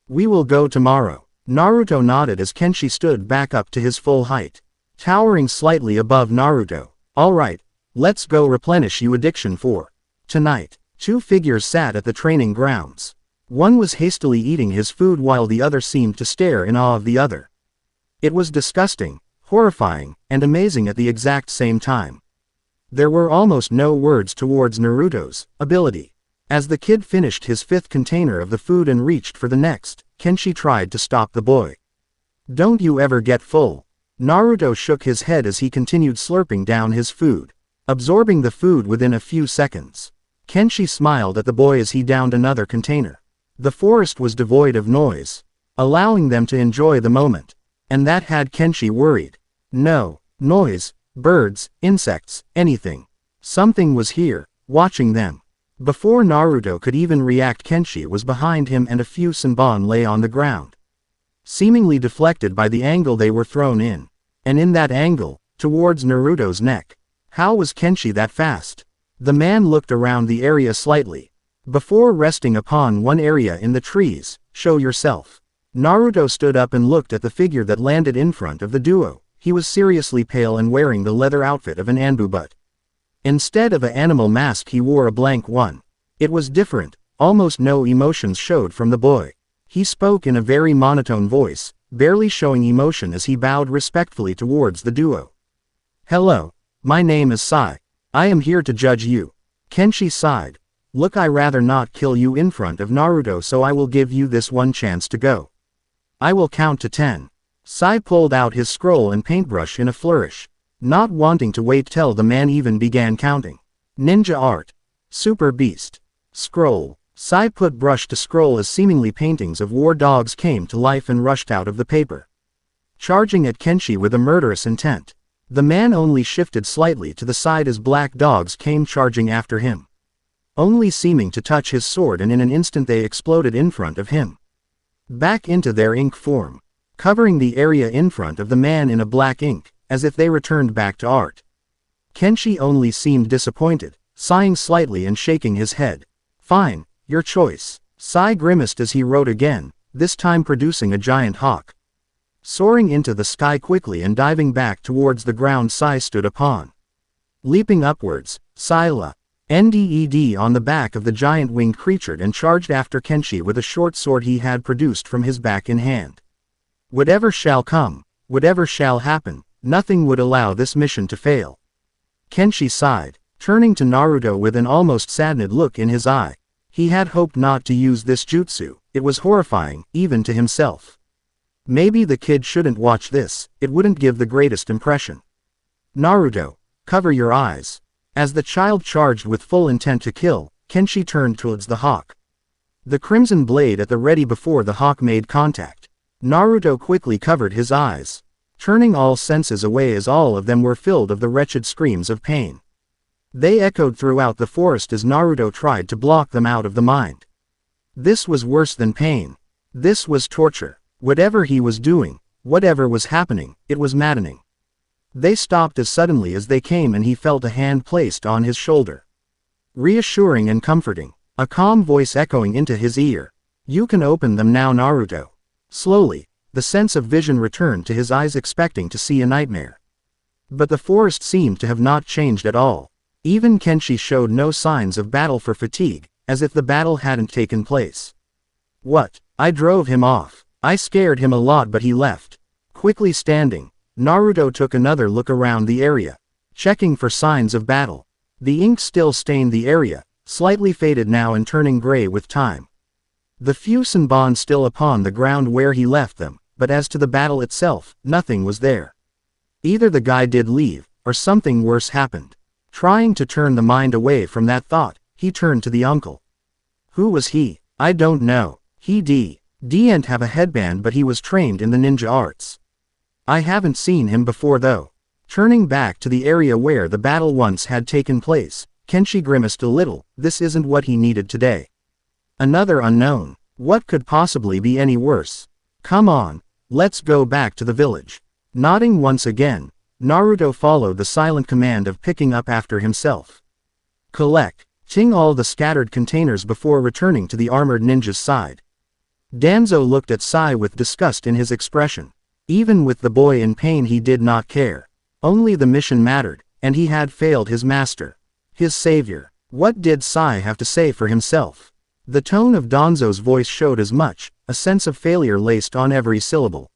We will go tomorrow. Naruto nodded as Kenshi stood back up to his full height, towering slightly above Naruto. Alright, let's go replenish you addiction for tonight. Two figures sat at the training grounds. One was hastily eating his food while the other seemed to stare in awe of the other. It was disgusting, horrifying, and amazing at the exact same time. There were almost no words towards Naruto's ability. As the kid finished his fifth container of the food and reached for the next, Kenshi tried to stop the boy. Don't you ever get full? Naruto shook his head as he continued slurping down his food, absorbing the food within a few seconds. Kenshi smiled at the boy as he downed another container. The forest was devoid of noise, allowing them to enjoy the moment. And that had Kenshi worried. No noise, birds, insects, anything. Something was here, watching them. Before Naruto could even react, Kenshi was behind him and a few senbon lay on the ground, seemingly deflected by the angle they were thrown in. And in that angle, towards Naruto's neck. How was Kenshi that fast? The man looked around the area slightly, before resting upon one area in the trees. Show yourself. Naruto stood up and looked at the figure that landed in front of the duo. He was seriously pale and wearing the leather outfit of an Anbu, but instead of an animal mask he wore a blank one. It was different, almost no emotions showed from the boy. He spoke in a very monotone voice, barely showing emotion as he bowed respectfully towards the duo. Hello, my name is Sai. I am here to judge you. Kenshi sighed. Look, I rather not kill you in front of Naruto, so I will give you this one chance to go. I will count to 10. Sai pulled out his scroll and paintbrush in a flourish, not wanting to wait till the man even began counting. Ninja art. Super beast. Scroll. Sai put brush to scroll as seemingly paintings of war dogs came to life and rushed out of the paper, charging at Kenshi with a murderous intent. The man only shifted slightly to the side as black dogs came charging after him, only seeming to touch his sword, and in an instant they exploded in front of him, back into their ink form, covering the area in front of the man in a black ink, as if they returned back to art. Kenshi only seemed disappointed, sighing slightly and shaking his head. Fine, your choice. Sai grimaced as he wrote again, this time producing a giant hawk, soaring into the sky quickly and diving back towards the ground Sai stood upon. Leaping upwards, Sai landed on the back of the giant winged creature and charged after Kenshi with a short sword he had produced from his back in hand. Whatever shall come, whatever shall happen, nothing would allow this mission to fail. Kenshi sighed, turning to Naruto with an almost saddened look in his eye. He had hoped not to use this jutsu. It was horrifying, even to himself. Maybe the kid shouldn't watch this, it wouldn't give the greatest impression. Naruto, cover your eyes. As the child charged with full intent to kill, Kenshi turned towards the hawk, the crimson blade at the ready before the hawk made contact. Naruto quickly covered his eyes, turning all senses away as all of them were filled of the wretched screams of pain. They echoed throughout the forest as Naruto tried to block them out of the mind. This was worse than pain. This was torture. Whatever he was doing, whatever was happening, it was maddening. They stopped as suddenly as they came and he felt a hand placed on his shoulder. Reassuring and comforting, a calm voice echoing into his ear. You can open them now, Naruto. Slowly, the sense of vision returned to his eyes, expecting to see a nightmare. But the forest seemed to have not changed at all. Even Kenshi showed no signs of battle for fatigue, as if the battle hadn't taken place. What? I drove him off. I scared him a lot, but he left. Quickly standing, Naruto took another look around the area, checking for signs of battle. The ink still stained the area, slightly faded now and turning gray with time. The few senbon still upon the ground where he left them, but as to the battle itself, nothing was there. Either the guy did leave, or something worse happened. Trying to turn the mind away from that thought, he turned to the uncle. Who was he? I don't know. He didn't have a headband, but he was trained in the ninja arts. I haven't seen him before though. Turning back to the area where the battle once had taken place, Kenshi grimaced a little. This isn't what he needed today. Another unknown. What could possibly be any worse? Come on, let's go back to the village. Nodding once again, Naruto followed the silent command of picking up after himself. Collecting all the scattered containers before returning to the armored ninja's side. Danzo looked at Sai with disgust in his expression. Even with the boy in pain, he did not care. Only the mission mattered, and he had failed his master. His savior. What did Sai have to say for himself? The tone of Danzo's voice showed as much, a sense of failure laced on every syllable.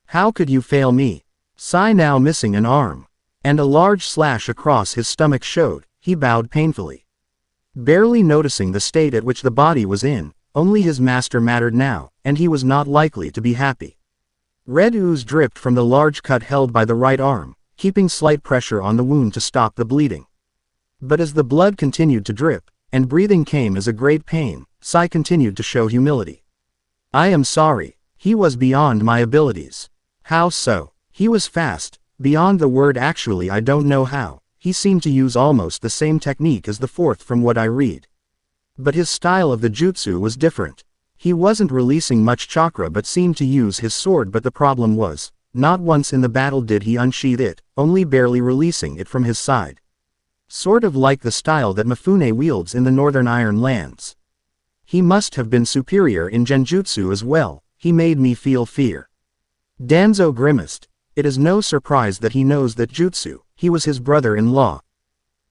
How could you fail me? Sai, now missing an arm, and a large slash across his stomach, showed. He bowed painfully. Barely noticing the state at which the body was in, only his master mattered now, and he was not likely to be happy. Red ooze dripped from the large cut held by the right arm, keeping slight pressure on the wound to stop the bleeding. But as the blood continued to drip, and breathing came as a great pain, Sai continued to show humility. I am sorry. He was beyond my abilities. How so? He was fast, beyond the word. Actually, I don't know how. He seemed to use almost the same technique as the fourth from what I read. But his style of the jutsu was different. He wasn't releasing much chakra but seemed to use his sword, but the problem was, not once in the battle did he unsheath it, only barely releasing it from his side. Sort of like the style that Mifune wields in the Northern Iron Lands. He must have been superior in genjutsu as well. He made me feel fear. Danzo grimaced. It is no surprise that he knows that jutsu. He was his brother-in-law.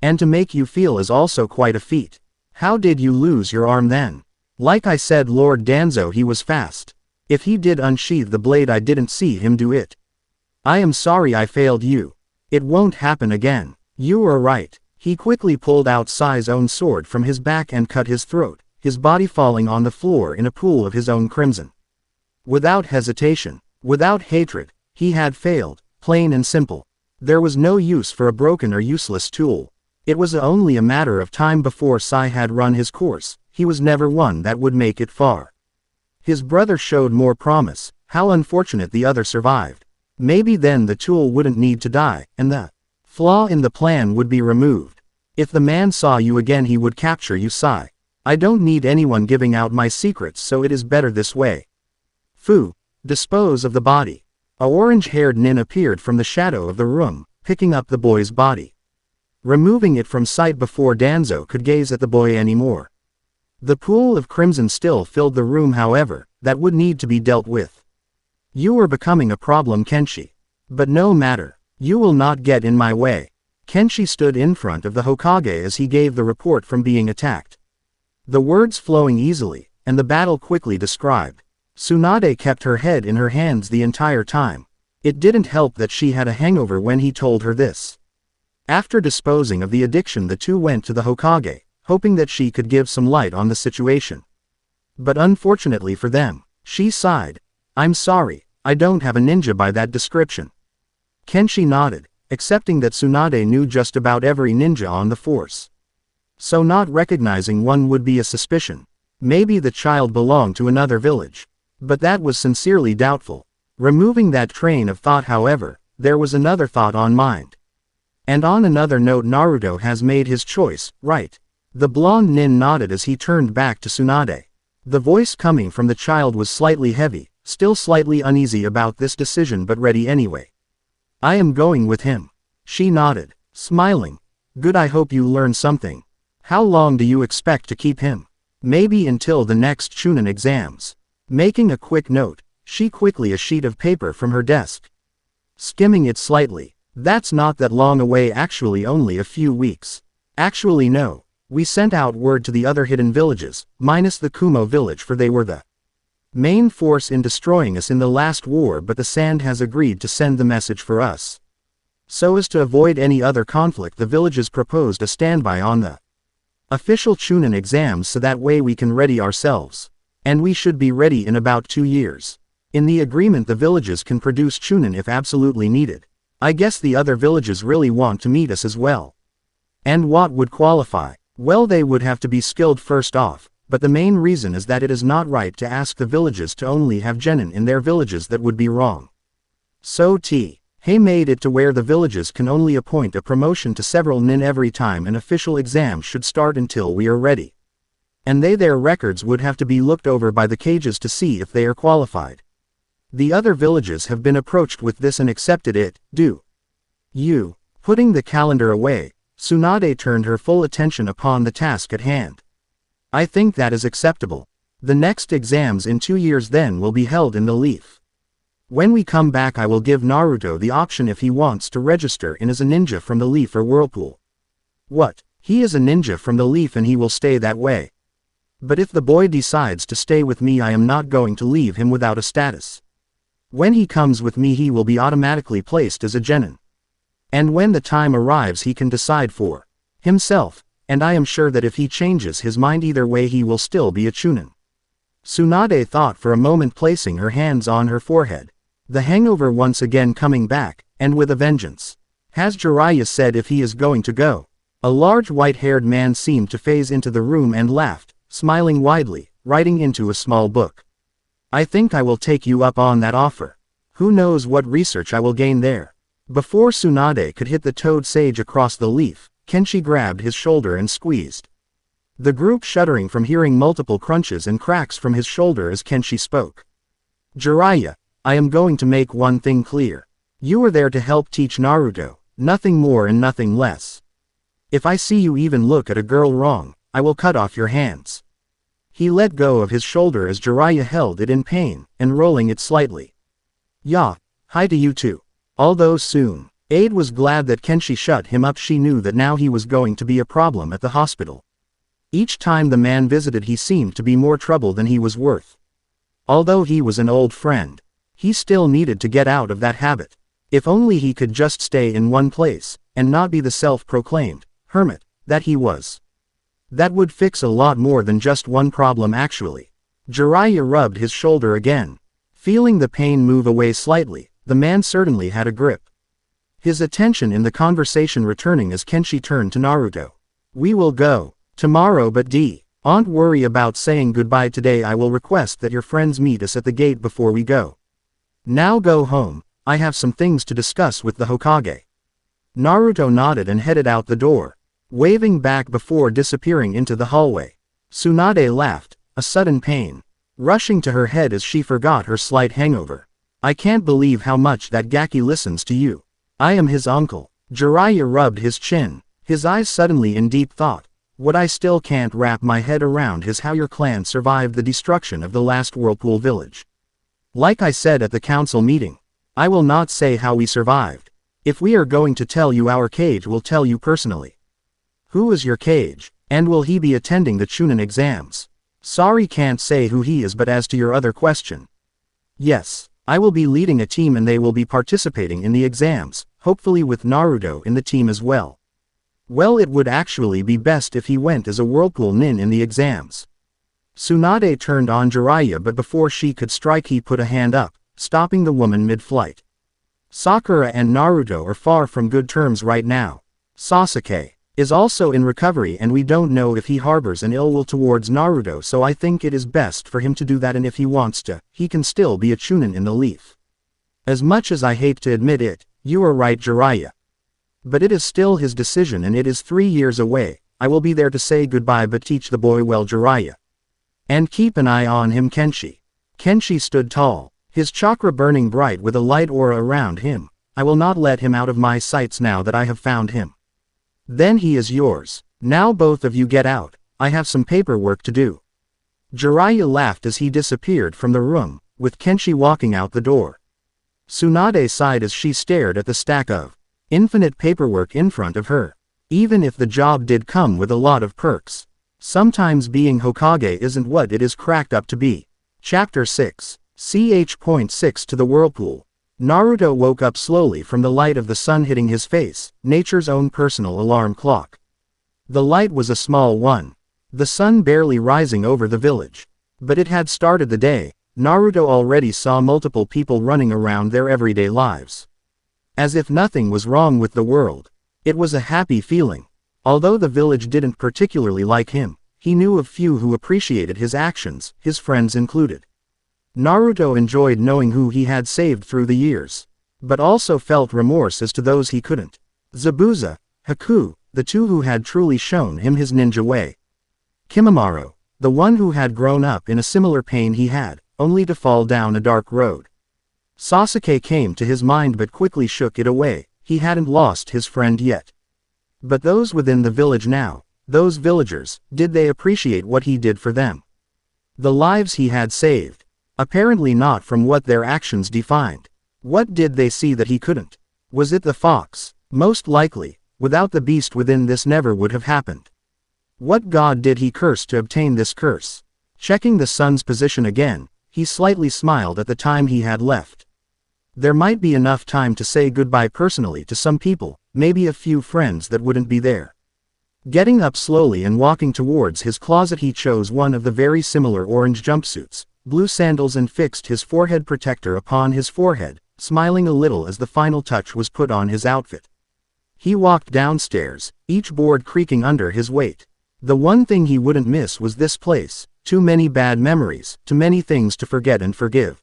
And to make you feel is also quite a feat. How did you lose your arm then? Like I said, Lord Danzo, he was fast. If he did unsheath the blade, I didn't see him do it. I am sorry I failed you. It won't happen again. You were right. He quickly pulled out Sai's own sword from his back and cut his throat, his body falling on the floor in a pool of his own crimson. Without hesitation, without hatred, he had failed, plain and simple. There was no use for a broken or useless tool. It was only a matter of time before Sai had run his course. He was never one that would make it far. His brother showed more promise. How unfortunate the other survived. Maybe then the tool wouldn't need to die, and the flaw in the plan would be removed. If the man saw you again, he would capture you, Sai. I don't need anyone giving out my secrets, so it is better this way. Fu, dispose of the body. A orange-haired nin appeared from the shadow of the room, picking up the boy's body. Removing it from sight before Danzo could gaze at the boy anymore. The pool of crimson still filled the room, however, that would need to be dealt with. You are becoming a problem, Kenshi. But no matter. You will not get in my way. Kenshi stood in front of the Hokage as he gave the report from being attacked. The words flowing easily, and the battle quickly described. Tsunade kept her head in her hands the entire time. It didn't help that she had a hangover when he told her this. After disposing of the addiction, the two went to the Hokage, hoping that she could give some light on the situation. But unfortunately for them, she sighed. I'm sorry, I don't have a ninja by that description. Kenshi nodded, accepting that Tsunade knew just about every ninja on the force. So not recognizing one would be a suspicion. Maybe the child belonged to another village. But that was sincerely doubtful. Removing that train of thought, however, there was another thought on mind. And on another note, Naruto has made his choice, right? The blonde nin nodded as he turned back to Tsunade. The voice coming from the child was slightly heavy, still slightly uneasy about this decision but ready anyway. I am going with him. She nodded, smiling. Good, I hope you learn something. How long do you expect to keep him? Maybe until the next Chunin exams. Making a quick note, she quickly a sheet of paper from her desk. Skimming it slightly. That's not that long away, actually only a few weeks. Actually no. We sent out word to the other hidden villages, minus the Kumo village, for they were the main force in destroying us in the last war, but the Sand has agreed to send the message for us. So as to avoid any other conflict, the villages proposed a standby on the official Chunin exams, so that way we can ready ourselves. And we should be ready in about 2 years. In the agreement, the villages can produce Chunin if absolutely needed. I guess the other villages really want to meet us as well. And what would qualify? Well, they would have to be skilled first off, but the main reason is that it is not right to ask the villages to only have genin in their villages. That would be wrong. So He made it to where the villages can only appoint a promotion to several nin every time an official exam should start until we are ready. And their records would have to be looked over by the cages to see if they are qualified. The other villages have been approached with this and accepted it. Do you? Putting the calendar away, Tsunade turned her full attention upon the task at hand. I think that is acceptable. The next exams in 2 years then will be held in the Leaf. When we come back, I will give Naruto the option if he wants to register in as a ninja from the Leaf or Whirlpool. What? He is a ninja from the Leaf and he will stay that way. But if the boy decides to stay with me, I am not going to leave him without a status. When he comes with me, he will be automatically placed as a genin. And when the time arrives, he can decide for himself, and I am sure that if he changes his mind either way, he will still be a Chunin. Tsunade thought for a moment, placing her hands on her forehead. The hangover once again coming back, and with a vengeance. Has Jiraiya said if he is going to go? A large white-haired man seemed to phase into the room and laughed, smiling widely, writing into a small book. I think I will take you up on that offer. Who knows what research I will gain there. Before Tsunade could hit the toad sage across the Leaf, Kenshi grabbed his shoulder and squeezed. The group shuddering from hearing multiple crunches and cracks from his shoulder as Kenshi spoke. Jiraiya, I am going to make one thing clear. You are there to help teach Naruto, nothing more and nothing less. If I see you even look at a girl wrong, I will cut off your hands. He let go of his shoulder as Jiraiya held it in pain, and rolling it slightly. Yeah, hi to you too. Although soon, Aide was glad that Kenshi shut him up. She knew that now he was going to be a problem at the hospital. Each time the man visited, he seemed to be more trouble than he was worth. Although he was an old friend, he still needed to get out of that habit. If only he could just stay in one place, and not be the self-proclaimed hermit that he was. That would fix a lot more than just one problem actually. Jiraiya rubbed his shoulder again. Feeling the pain move away slightly, the man certainly had a grip. His attention in the conversation returning as Kenshi turned to Naruto. We will go tomorrow, but don't worry about saying goodbye today. I will request that your friends meet us at the gate before we go. Now go home, I have some things to discuss with the Hokage. Naruto nodded and headed out the door, waving back before disappearing into the hallway. Tsunade laughed, a sudden pain rushing to her head as she forgot her slight hangover. I can't believe how much that Gaki listens to you. I am his uncle. Jiraiya rubbed his chin, his eyes suddenly in deep thought. What I still can't wrap my head around is how your clan survived the destruction of the last Whirlpool village. Like I said at the council meeting, I will not say how we survived. If we are going to tell you, our Kage will tell you personally. Who is your Kage, and will he be attending the Chunin exams? Sorry, can't say who he is, but as to your other question. Yes, I will be leading a team and they will be participating in the exams, hopefully with Naruto in the team as well. Well, it would actually be best if he went as a Whirlpool nin in the exams. Tsunade turned on Jiraiya, but before she could strike he put a hand up, stopping the woman mid-flight. Sakura and Naruto are far from good terms right now. Sasuke is also in recovery and we don't know if he harbors an ill will towards Naruto, so I think it is best for him to do that, and if he wants to, he can still be a Chunin in the Leaf. As much as I hate to admit it, you are right, Jiraiya. But it is still his decision and it is 3 years away. I will be there to say goodbye, but teach the boy well, Jiraiya. And keep an eye on him, Kenshi. Kenshi stood tall, his chakra burning bright with a light aura around him, I will not let him out of my sights now that I have found him. Then he is yours. Now both of you get out, I have some paperwork to do." Jiraiya laughed as he disappeared from the room, with Kenshi walking out the door. Tsunade sighed as she stared at the stack of infinite paperwork in front of her. Even if the job did come with a lot of perks, sometimes being Hokage isn't what it is cracked up to be. Chapter 6. Ch.6 to the whirlpool. Naruto woke up slowly from the light of the sun hitting his face, nature's own personal alarm clock. The light was a small one, the sun barely rising over the village. But it had started the day. Naruto already saw multiple people running around their everyday lives. As if nothing was wrong with the world. It was a happy feeling. Although the village didn't particularly like him, he knew of few who appreciated his actions, his friends included. Naruto enjoyed knowing who he had saved through the years, but also felt remorse as to those he couldn't. Zabuza, Haku, the two who had truly shown him his ninja way. Kimimaro, the one who had grown up in a similar pain he had, only to fall down a dark road. Sasuke came to his mind but quickly shook it away. He hadn't lost his friend yet. But those within the village now, those villagers, did they appreciate what he did for them? The lives he had saved. Apparently not from what their actions defined. What did they see that he couldn't? Was it the fox? Most likely. Without the beast within, this never would have happened. What god did he curse to obtain this curse? Checking the sun's position again, he slightly smiled at the time he had left. There might be enough time to say goodbye personally to some people, maybe a few friends that wouldn't be there. Getting up slowly and walking towards his closet, he chose one of the very similar orange jumpsuits, blue sandals, and fixed his forehead protector upon his forehead, smiling a little as the final touch was put on his outfit. He walked downstairs, each board creaking under his weight. The one thing he wouldn't miss was this place. Too many bad memories, too many things to forget and forgive.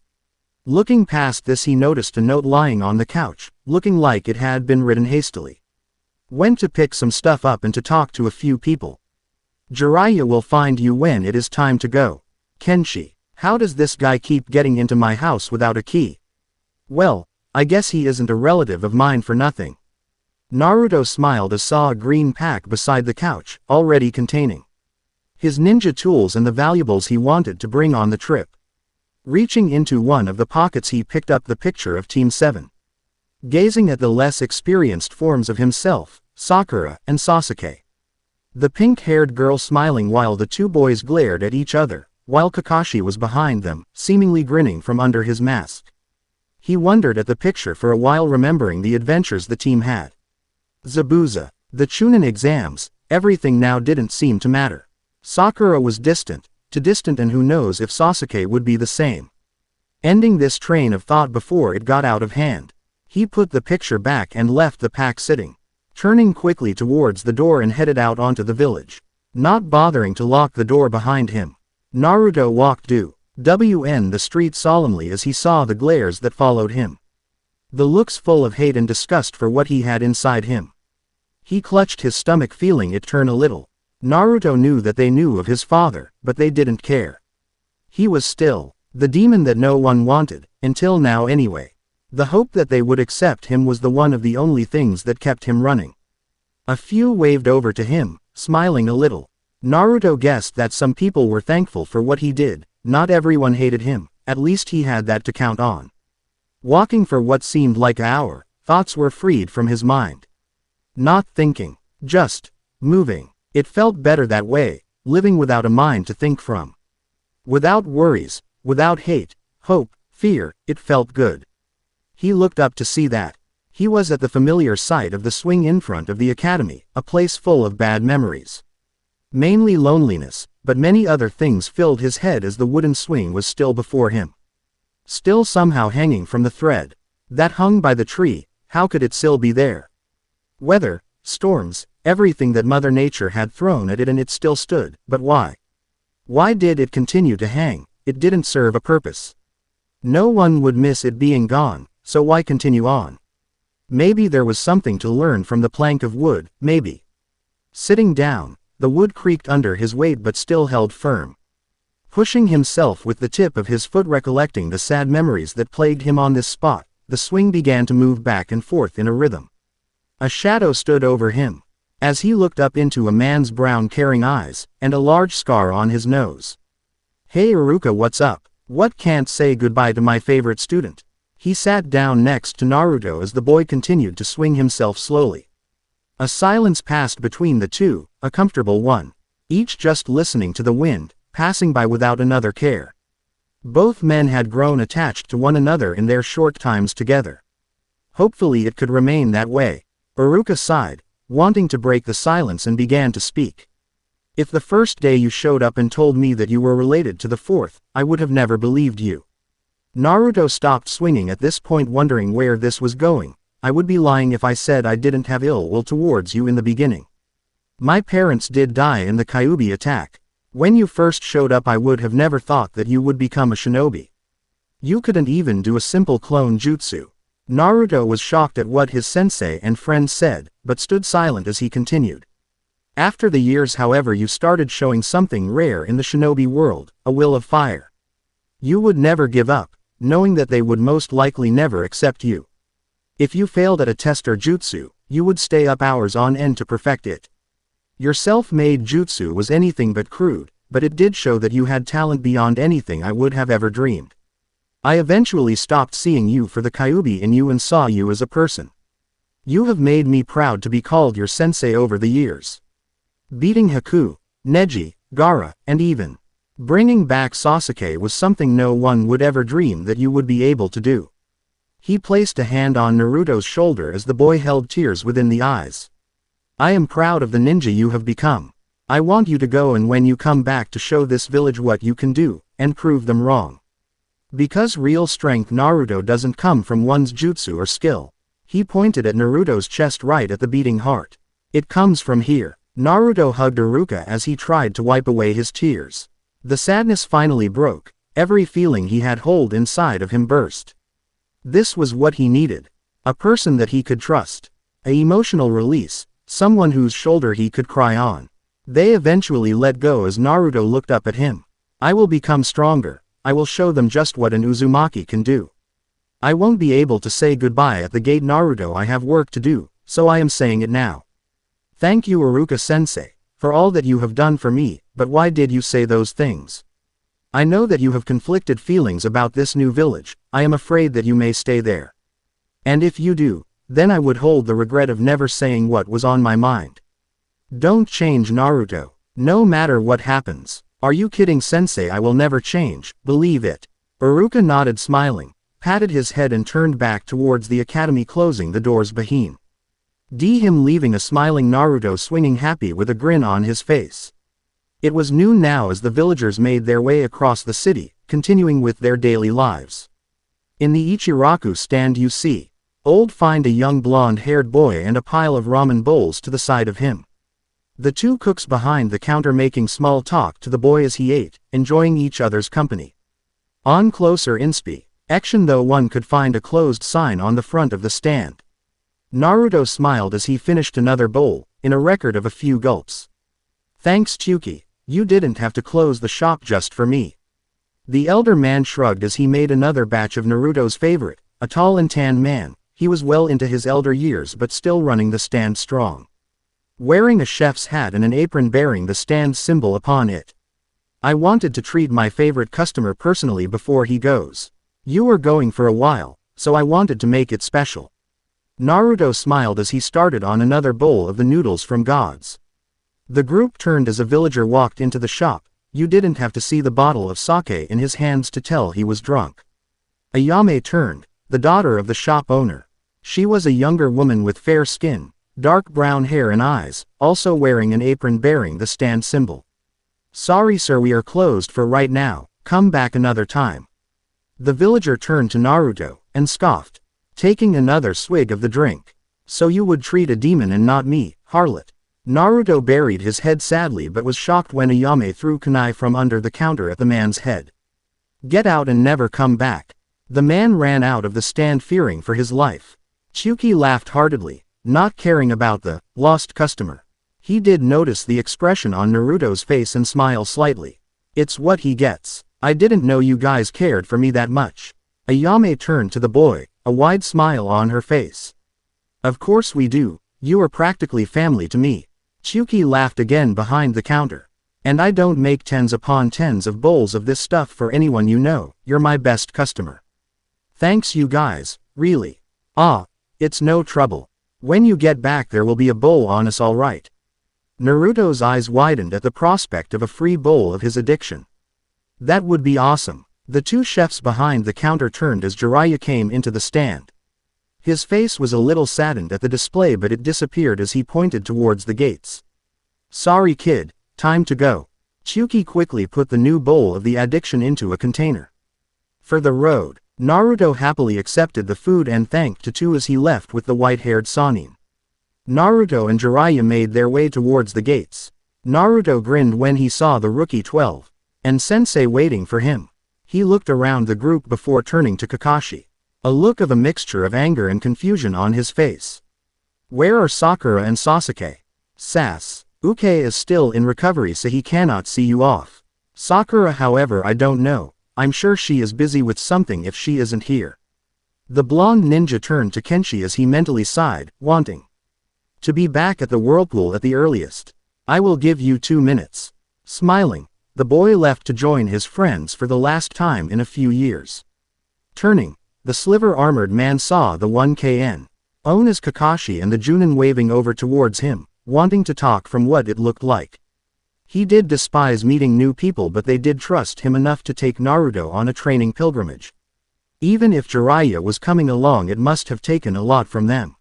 Looking past this, he noticed a note lying on the couch, looking like it had been written hastily. Went to pick some stuff up and to talk to a few people. Jiraiya will find you when it is time to go. Kenshi. How does this guy keep getting into my house without a key? Well, I guess he isn't a relative of mine for nothing. Naruto smiled as saw a green pack beside the couch, already containing his ninja tools and the valuables he wanted to bring on the trip. Reaching into one of the pockets, he picked up the picture of Team 7. Gazing at the less experienced forms of himself, Sakura and Sasuke. The pink-haired girl smiling while the two boys glared at each other, while Kakashi was behind them, seemingly grinning from under his mask. He wondered at the picture for a while, remembering the adventures the team had. Zabuza, the Chunin exams, everything now didn't seem to matter. Sakura was distant, too distant, and who knows if Sasuke would be the same. Ending this train of thought before it got out of hand, he put the picture back and left the pack sitting, turning quickly towards the door and headed out onto the village. Not bothering to lock the door behind him, Naruto walked due the street solemnly as he saw the glares that followed him. The looks full of hate and disgust for what he had inside him. He clutched his stomach, feeling it turn a little. Naruto knew that they knew of his father, but they didn't care. He was still the demon that no one wanted, until now anyway. The hope that they would accept him was the one of the only things that kept him running. A few waved over to him, smiling a little. Naruto guessed that some people were thankful for what he did. Not everyone hated him, at least he had that to count on. Walking for what seemed like an hour, thoughts were freed from his mind. Not thinking, just moving. It felt better that way, living without a mind to think from. Without worries, without hate, hope, fear, it felt good. He looked up to see that he was at the familiar site of the swing in front of the academy, a place full of bad memories. Mainly loneliness, but many other things filled his head as the wooden swing was still before him. Still somehow hanging from the thread that hung by the tree. How could it still be there? Weather, storms, everything that Mother Nature had thrown at it, and it still stood, but why? Why did it continue to hang? It didn't serve a purpose. No one would miss it being gone, so why continue on? Maybe there was something to learn from the plank of wood, maybe. Sitting down, the wood creaked under his weight but still held firm. Pushing himself with the tip of his foot, recollecting the sad memories that plagued him on this spot, the swing began to move back and forth in a rhythm. A shadow stood over him. As he looked up into a man's brown caring eyes, and a large scar on his nose. "Hey Iruka, what's up? What, can't say goodbye to my favorite student?" He sat down next to Naruto as the boy continued to swing himself slowly. A silence passed between the two, a comfortable one. Each just listening to the wind, passing by without another care. Both men had grown attached to one another in their short times together. Hopefully it could remain that way. Iruka sighed, wanting to break the silence, and began to speak. "If the first day you showed up and told me that you were related to the fourth, I would have never believed you." Naruto stopped swinging at this point, wondering where this was going. "I would be lying if I said I didn't have ill will towards you in the beginning. My parents did die in the Kyuubi attack. When you first showed up I would have never thought that you would become a shinobi. You couldn't even do a simple clone jutsu." Naruto was shocked at what his sensei and friend said, but stood silent as he continued. "After the years, however, you started showing something rare in the shinobi world, a will of fire. You would never give up, knowing that they would most likely never accept you. If you failed at a test or jutsu, you would stay up hours on end to perfect it. Your self-made jutsu was anything but crude, but it did show that you had talent beyond anything I would have ever dreamed. I eventually stopped seeing you for the Kyuubi in you and saw you as a person. You have made me proud to be called your sensei over the years. Beating Haku, Neji, Gaara, and even bringing back Sasuke was something no one would ever dream that you would be able to do." He placed a hand on Naruto's shoulder as the boy held tears within the eyes. "I am proud of the ninja you have become. I want you to go, and when you come back to show this village what you can do, and prove them wrong. Because real strength, Naruto, doesn't come from one's jutsu or skill." He pointed at Naruto's chest right at the beating heart. "It comes from here." Naruto hugged Iruka as he tried to wipe away his tears. The sadness finally broke. Every feeling he had hold inside of him burst. This was what he needed. A person that he could trust. An emotional release. Someone whose shoulder he could cry on. They eventually let go as Naruto looked up at him. "I will become stronger. I will show them just what an Uzumaki can do. I won't be able to say goodbye at the gate, Naruto. I have work to do, so I am saying it now. Thank you, Iruka-sensei, for all that you have done for me, but why did you say those things? I know that you have conflicted feelings about this new village. I am afraid that you may stay there. And if you do, then I would hold the regret of never saying what was on my mind. Don't change, Naruto. No matter what happens. Are you kidding, sensei? I will never change, believe it." Iruka nodded, smiling, patted his head and turned back towards the academy, closing the doors behind him, leaving a smiling Naruto swinging happy with a grin on his face. It was noon now as the villagers made their way across the city, continuing with their daily lives. In the Ichiraku stand you see Old find a young blonde-haired boy and a pile of ramen bowls to the side of him. The two cooks behind the counter making small talk to the boy as he ate, enjoying each other's company. On closer inspection though, one could find a closed sign on the front of the stand. Naruto smiled as he finished another bowl, in a record of a few gulps. "Thanks, Chuki. You didn't have to close the shop just for me." The elder man shrugged as he made another batch of Naruto's favorite, a tall and tan man. He was well into his elder years but still running the stand strong. Wearing a chef's hat and an apron bearing the stand symbol upon it. "I wanted to treat my favorite customer personally before he goes. You were going for a while, so I wanted to make it special." Naruto smiled as he started on another bowl of the noodles from God's. The group turned as a villager walked into the shop. You didn't have to see the bottle of sake in his hands to tell he was drunk. Ayame turned, the daughter of the shop owner. She was a younger woman with fair skin, dark brown hair and eyes, also wearing an apron bearing the stand symbol. "Sorry sir, we are closed for right now, come back another time." The villager turned to Naruto, and scoffed, taking another swig of the drink. "So you would treat a demon and not me, harlot." Naruto buried his head sadly but was shocked when Ayame threw kunai from under the counter at the man's head. "Get out and never come back." The man ran out of the stand fearing for his life. Chuki laughed heartedly, not caring about the lost customer. He did notice the expression on Naruto's face and smile slightly. "It's what he gets. I didn't know you guys cared for me that much." Ayame turned to the boy, a wide smile on her face. Of course we do, you are practically family to me. Chuki laughed again behind the counter. And I don't make tens upon tens of bowls of this stuff for anyone you know, you're my best customer. Thanks you guys, really. Ah, it's no trouble. When you get back there will be a bowl on us all right. Naruto's eyes widened at the prospect of a free bowl of his addiction. That would be awesome. The two chefs behind the counter turned as Jiraiya came into the stand. His face was a little saddened at the display, but it disappeared as he pointed towards the gates. Sorry kid, time to go. Chuki quickly put the new bowl of the addiction into a container. For the road, Naruto happily accepted the food and thanked Tatu as he left with the white-haired Sannin. Naruto and Jiraiya made their way towards the gates. Naruto grinned when he saw the rookie 12 and Sensei waiting for him. He looked around the group before turning to Kakashi. A look of a mixture of anger and confusion on his face. Where are Sakura and Sasuke? Sasuke is still in recovery, so he cannot see you off. Sakura, however, I don't know. I'm sure she is busy with something if she isn't here. The blonde ninja turned to Kenshi as he mentally sighed, wanting to be back at the whirlpool at the earliest. I will give you 2 minutes. Smiling, the boy left to join his friends for the last time in a few years. Turning, the sliver-armored man saw the 1KN own as Kakashi and the Junin waving over towards him, wanting to talk from what it looked like. He did despise meeting new people, but they did trust him enough to take Naruto on a training pilgrimage. Even if Jiraiya was coming along, it must have taken a lot from them.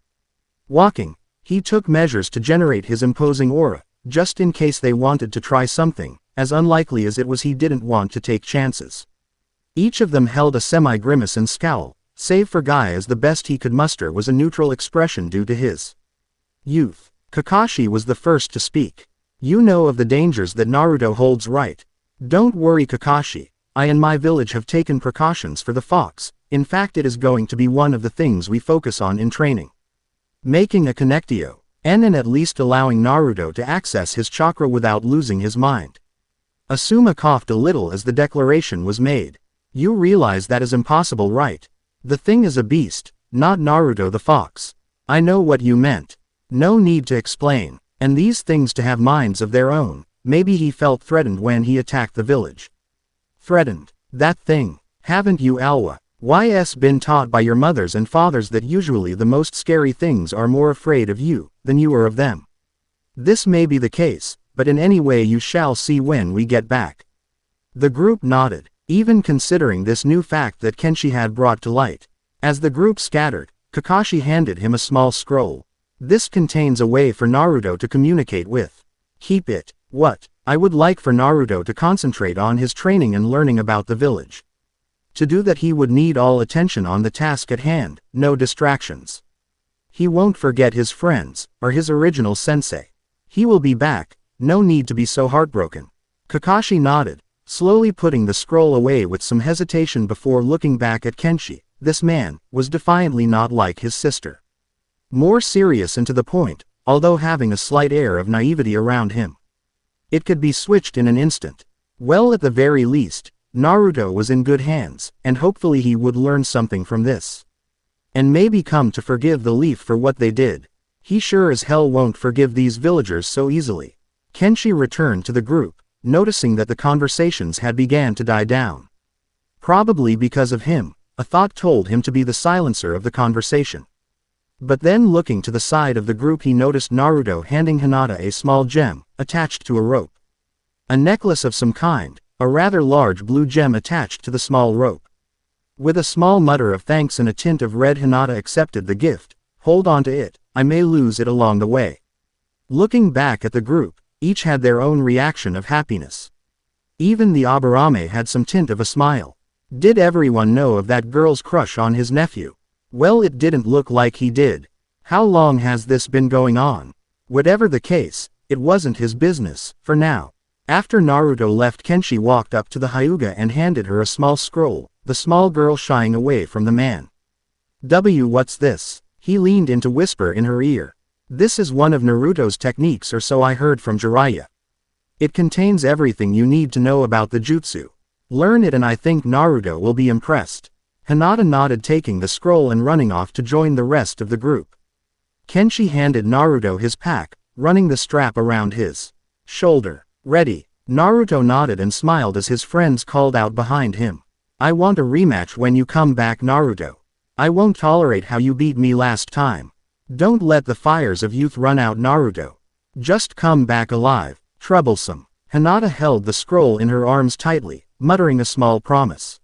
Walking, he took measures to generate his imposing aura, just in case they wanted to try something, as unlikely as it was he didn't want to take chances. Each of them held a semi-grimace and scowl, save for Guy, as the best he could muster was a neutral expression due to his youth. Kakashi was the first to speak. You know of the dangers that Naruto holds, right? Don't worry Kakashi, I and my village have taken precautions for the fox. In fact, it is going to be one of the things we focus on in training. Making a connectio, and at least allowing Naruto to access his chakra without losing his mind. Asuma coughed a little as the declaration was made. You realize that is impossible, right? The thing is a beast, not Naruto the fox. I know what you meant. No need to explain. And these things to have minds of their own. Maybe he felt threatened when he attacked the village. Threatened? That thing. Haven't you been taught by your mothers and fathers that usually the most scary things are more afraid of you than you are of them? This may be the case, but in any way you shall see when we get back. The group nodded, even considering this new fact that Kenshi had brought to light. As the group scattered, Kakashi handed him a small scroll. This contains a way for Naruto to communicate with. Keep it. What? I would like for Naruto to concentrate on his training and learning about the village. To do that he would need all attention on the task at hand, no distractions. He won't forget his friends, or his original sensei. He will be back, no need to be so heartbroken. Kakashi nodded, slowly putting the scroll away with some hesitation before looking back at Kenshi. This man was defiantly not like his sister. More serious and to the point, although having a slight air of naivety around him. It could be switched in an instant. Well, at the very least, Naruto was in good hands, and hopefully he would learn something from this. And maybe come to forgive the Leaf for what they did. He sure as hell won't forgive these villagers so easily. Kenshi returned to the group, noticing that the conversations had began to die down. Probably because of him, a thought told him to be the silencer of the conversation. But then looking to the side of the group, he noticed Naruto handing Hinata a small gem, attached to a rope. A necklace of some kind, a rather large blue gem attached to the small rope. With a small mutter of thanks and a tint of red, Hinata accepted the gift. Hold on to it, I may lose it along the way. Looking back at the group, each had their own reaction of happiness. Even the Aburame had some tint of a smile. Did everyone know of that girl's crush on his nephew? Well, it didn't look like he did. How long has this been going on? Whatever the case, it wasn't his business, for now. After Naruto left, Kenshi walked up to the Hyuga and handed her a small scroll, the small girl shying away from the man. What's this? He leaned in to whisper in her ear. This is one of Naruto's techniques, or so I heard from Jiraiya. It contains everything you need to know about the jutsu. Learn it and I think Naruto will be impressed. Hinata nodded, taking the scroll and running off to join the rest of the group. Kenshi handed Naruto his pack, running the strap around his shoulder. Ready. Naruto nodded and smiled as his friends called out behind him. I want a rematch when you come back, Naruto. I won't tolerate how you beat me last time. Don't let the fires of youth run out, Naruto. Just come back alive. Troublesome. Hinata held the scroll in her arms tightly, muttering a small promise.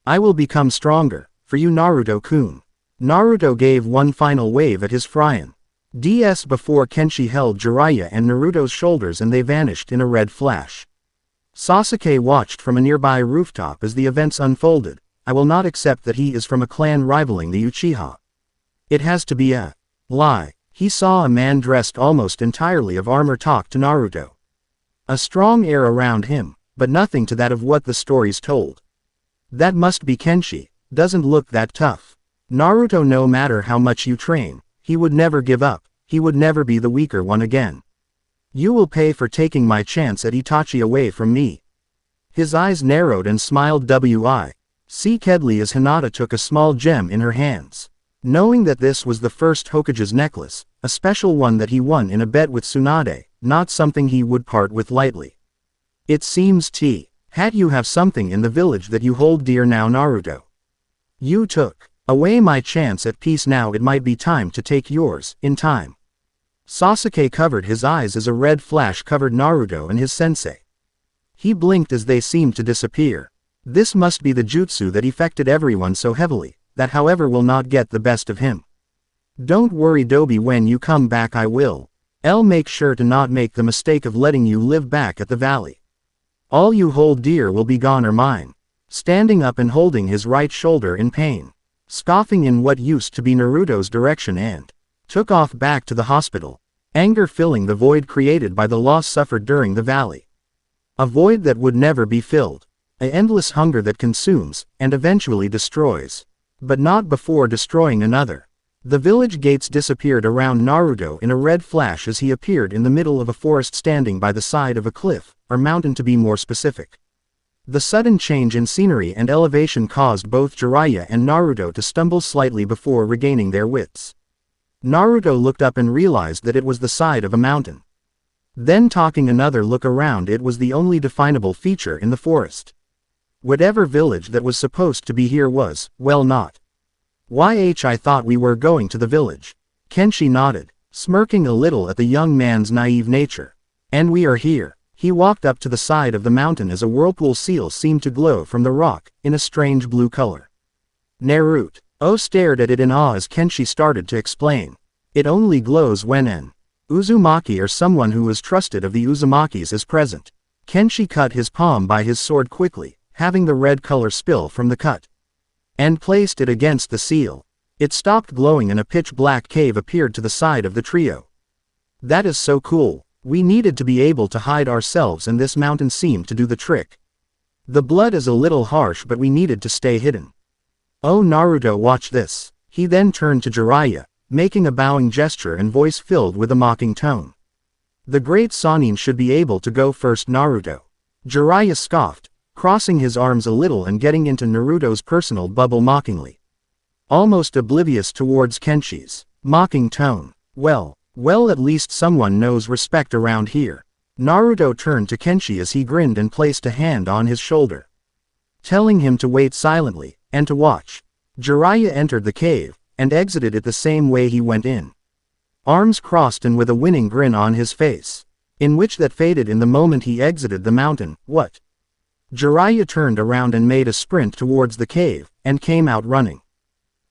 I will become stronger, for you, Naruto-kun. Naruto gave one final wave at his Fryan DS before Kenshi held Jiraiya and Naruto's shoulders and they vanished in a red flash. Sasuke watched from a nearby rooftop as the events unfolded. I will not accept that he is from a clan rivaling the Uchiha. It has to be a lie. He saw a man dressed almost entirely of armor talk to Naruto. A strong air around him, but nothing to that of what the stories told. That must be Kenshi. Doesn't look that tough. Naruto, no matter how much you train, he would never give up. He would never be the weaker one again. You will pay for taking my chance at Itachi away from me. His eyes narrowed and smiled. See Kedly as Hinata took a small gem in her hands. Knowing that this was the first Hokage's necklace, a special one that he won in a bet with Tsunade, not something he would part with lightly. It seems had you have something in the village that you hold dear now, Naruto. You took away my chance at peace, now it might be time to take yours, in time. Sasuke covered his eyes as a red flash covered Naruto and his sensei. He blinked as they seemed to disappear. This must be the jutsu that affected everyone so heavily, that however will not get the best of him. Don't worry, Dobi, when you come back I'll make sure to not make the mistake of letting you live back at the valley. All you hold dear will be gone or mine. Standing up and holding his right shoulder in pain, scoffing in what used to be Naruto's direction, and took off back to the hospital, anger filling the void created by the loss suffered during the valley. A void that would never be filled. An endless hunger that consumes, and eventually destroys. But not before destroying another. The village gates disappeared around Naruto in a red flash as he appeared in the middle of a forest standing by the side of a cliff, or mountain to be more specific. The sudden change in scenery and elevation caused both Jiraiya and Naruto to stumble slightly before regaining their wits. Naruto looked up and realized that it was the side of a mountain. Then taking another look around, it was the only definable feature in the forest. Whatever village that was supposed to be here was, well, not. I thought we were going to the village. Kenshi nodded, smirking a little at the young man's naive nature. And we are here. He walked up to the side of the mountain as a whirlpool seal seemed to glow from the rock, in a strange blue color. Naruto stared at it in awe as Kenshi started to explain. It only glows when an Uzumaki or someone who is trusted of the Uzumakis is present. Kenshi cut his palm by his sword quickly, having the red color spill from the cut, and placed it against the seal. It stopped glowing and a pitch-black cave appeared to the side of the trio. That is so cool. We needed to be able to hide ourselves and this mountain seemed to do the trick. The blood is a little harsh but we needed to stay hidden. Oh Naruto, watch this. He then turned to Jiraiya, making a bowing gesture and voice filled with a mocking tone. The great Sannin should be able to go first, Naruto. Jiraiya scoffed, crossing his arms a little and getting into Naruto's personal bubble mockingly. Almost oblivious towards Kenshi's mocking tone. Well, at least someone knows respect around here. Naruto turned to Kenshi as he grinned and placed a hand on his shoulder, telling him to wait silently, and to watch. Jiraiya entered the cave, and exited it the same way he went in. Arms crossed and with a winning grin on his face, in which that faded in the moment he exited the mountain. What? Jiraiya turned around and made a sprint towards the cave, and came out running.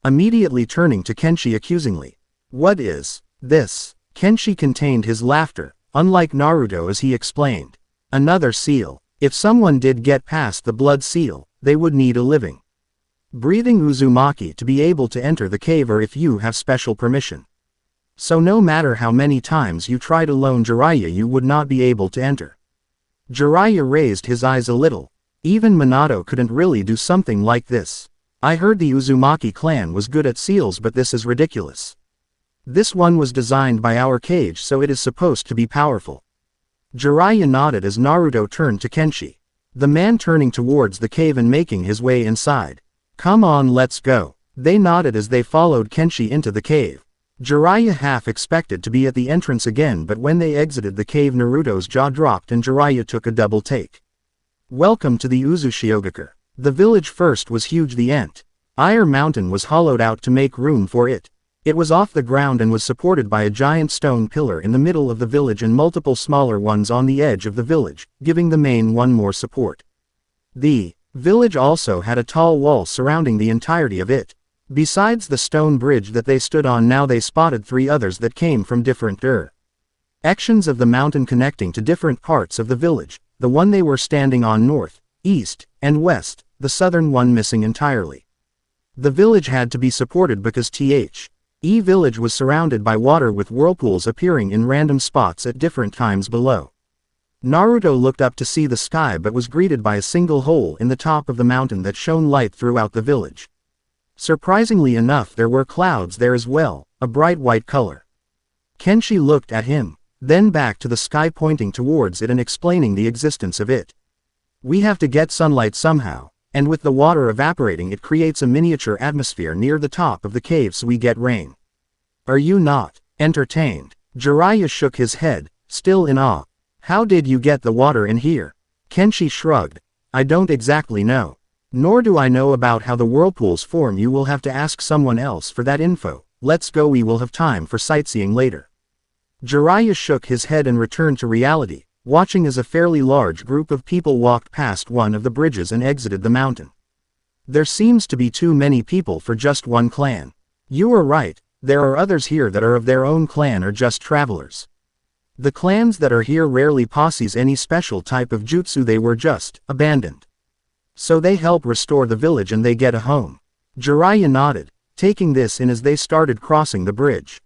Immediately turning to Kenshi accusingly. What is this? Kenshi contained his laughter, unlike Naruto, as he explained. Another seal. If someone did get past the blood seal, they would need a living breathing Uzumaki to be able to enter the cave, or if you have special permission. So no matter how many times you tried alone, Jiraiya, you would not be able to enter. Jiraiya raised his eyes a little. Even Minato couldn't really do something like this. I heard the Uzumaki clan was good at seals, but this is ridiculous. This one was designed by our cage, so it is supposed to be powerful. Jiraiya nodded as Naruto turned to Kenshi. The man turning towards the cave and making his way inside. Come on, let's go. They nodded as they followed Kenshi into the cave. Jiraiya half expected to be at the entrance again, but when they exited the cave, Naruto's jaw dropped and Jiraiya took a double take. Welcome to the Uzushio. The village first was huge. The entire mountain was hollowed out to make room for it. It was off the ground and was supported by a giant stone pillar in the middle of the village and multiple smaller ones on the edge of the village, giving the main one more support. The village also had a tall wall surrounding the entirety of it. Besides the stone bridge that they stood on now, they spotted 3 others that came from different sections of the mountain connecting to different parts of the village, the one they were standing on north, east, and west, the southern one missing entirely. The village had to be supported because the village was surrounded by water with whirlpools appearing in random spots at different times below. Naruto looked up to see the sky but was greeted by a single hole in the top of the mountain that shone light throughout the village. Surprisingly enough, there were clouds there as well, a bright white color. Kenshi looked at him, then back to the sky, pointing towards it and explaining the existence of it. We have to get sunlight somehow, and with the water evaporating it creates a miniature atmosphere near the top of the cave so we get rain. Are you not entertained? Jiraiya shook his head, still in awe. How did you get the water in here? Kenshi shrugged. I don't exactly know. Nor do I know about how the whirlpools form. You will have to ask someone else for that info. Let's go, we will have time for sightseeing later. Jiraiya shook his head and returned to reality, watching as a fairly large group of people walked past one of the bridges and exited the mountain. There seems to be too many people for just one clan. You are right, there are others here that are of their own clan or just travelers. The clans that are here rarely possess any special type of jutsu, they were just abandoned. So they help restore the village and they get a home. Jiraiya nodded, taking this in as they started crossing the bridge.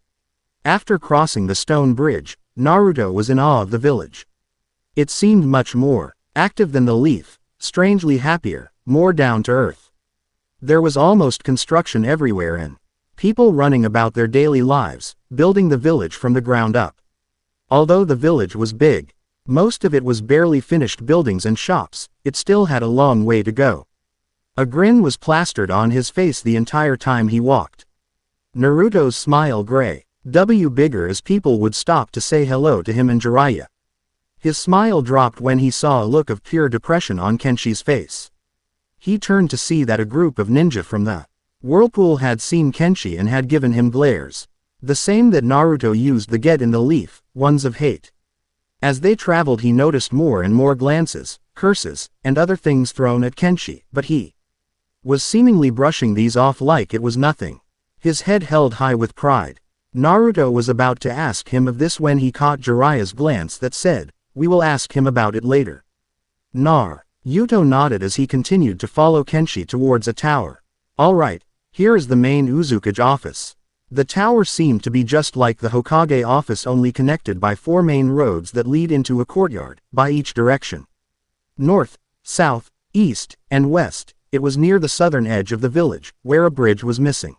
After crossing the stone bridge, Naruto was in awe of the village. It seemed much more active than the Leaf, strangely happier, more down to earth. There was almost construction everywhere and people running about their daily lives, building the village from the ground up. Although the village was big, most of it was barely finished buildings and shops, it still had a long way to go. A grin was plastered on his face the entire time he walked. Naruto's smile grew bigger as people would stop to say hello to him and Jiraiya. His smile dropped when he saw a look of pure depression on Kenshi's face. He turned to see that a group of ninja from the whirlpool had seen Kenshi and had given him glares. The same that Naruto used the get in the Leaf, ones of hate. As they traveled he noticed more and more glances, curses, and other things thrown at Kenshi, but he was seemingly brushing these off like it was nothing. His head held high with pride. Naruto was about to ask him of this when he caught Jiraiya's glance that said, "We will ask him about it later." Naruto nodded as he continued to follow Kenshi towards a tower. Alright, here is the main Uzushio office. The tower seemed to be just like the Hokage office, only connected by 4 main roads that lead into a courtyard, by each direction. North, south, east, and west. It was near the southern edge of the village, where a bridge was missing.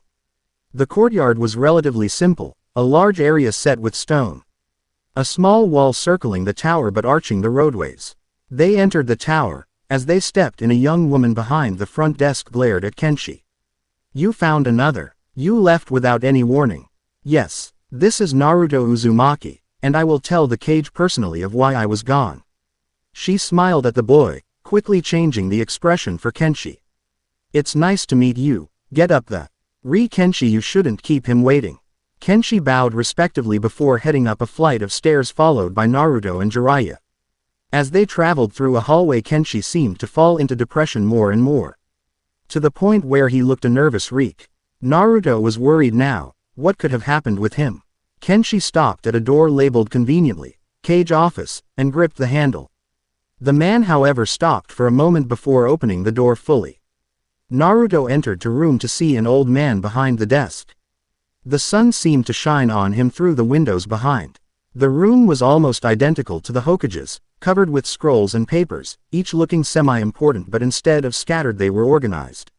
The courtyard was relatively simple, a large area set with stone. A small wall circling the tower but arching the roadways. They entered the tower. As they stepped in, a young woman behind the front desk glared at Kenshi. You found another. You left without any warning. Yes, this is Naruto Uzumaki, and I will tell the cage personally of why I was gone. She smiled at the boy, quickly changing the expression for Kenshi. It's nice to meet you, get up the Kenshi, you shouldn't keep him waiting. Kenshi bowed respectively before heading up a flight of stairs followed by Naruto and Jiraiya. As they traveled through a hallway, Kenshi seemed to fall into depression more and more. To the point where he looked a nervous wreck. Naruto was worried now. What could have happened with him? Kenshi stopped at a door labeled conveniently, Cage Office, and gripped the handle. The man, however, stopped for a moment before opening the door fully. Naruto entered the room to see an old man behind the desk. The sun seemed to shine on him through the windows behind. The room was almost identical to the Hokage's, covered with scrolls and papers, each looking semi-important, but instead of scattered they were organized.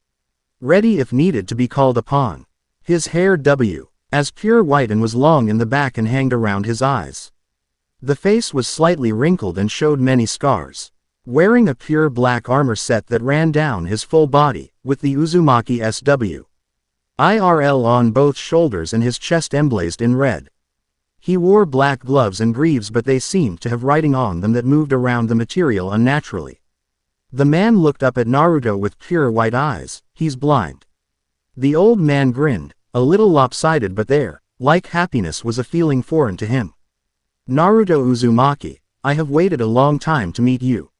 Ready if needed to be called upon. His hair as pure white and was long in the back and hanged around his eyes. The face was slightly wrinkled and showed many scars. wearing a pure black armor set that ran down his full body, with the Uzumaki SW. IRL on both shoulders and his chest emblazed in red. He wore black gloves and greaves, but they seemed to have writing on them that moved around the material unnaturally. The man looked up at Naruto with pure white eyes. He's blind. The old man grinned, a little lopsided, but there, like happiness, was a feeling foreign to him. Naruto Uzumaki, I have waited a long time to meet you.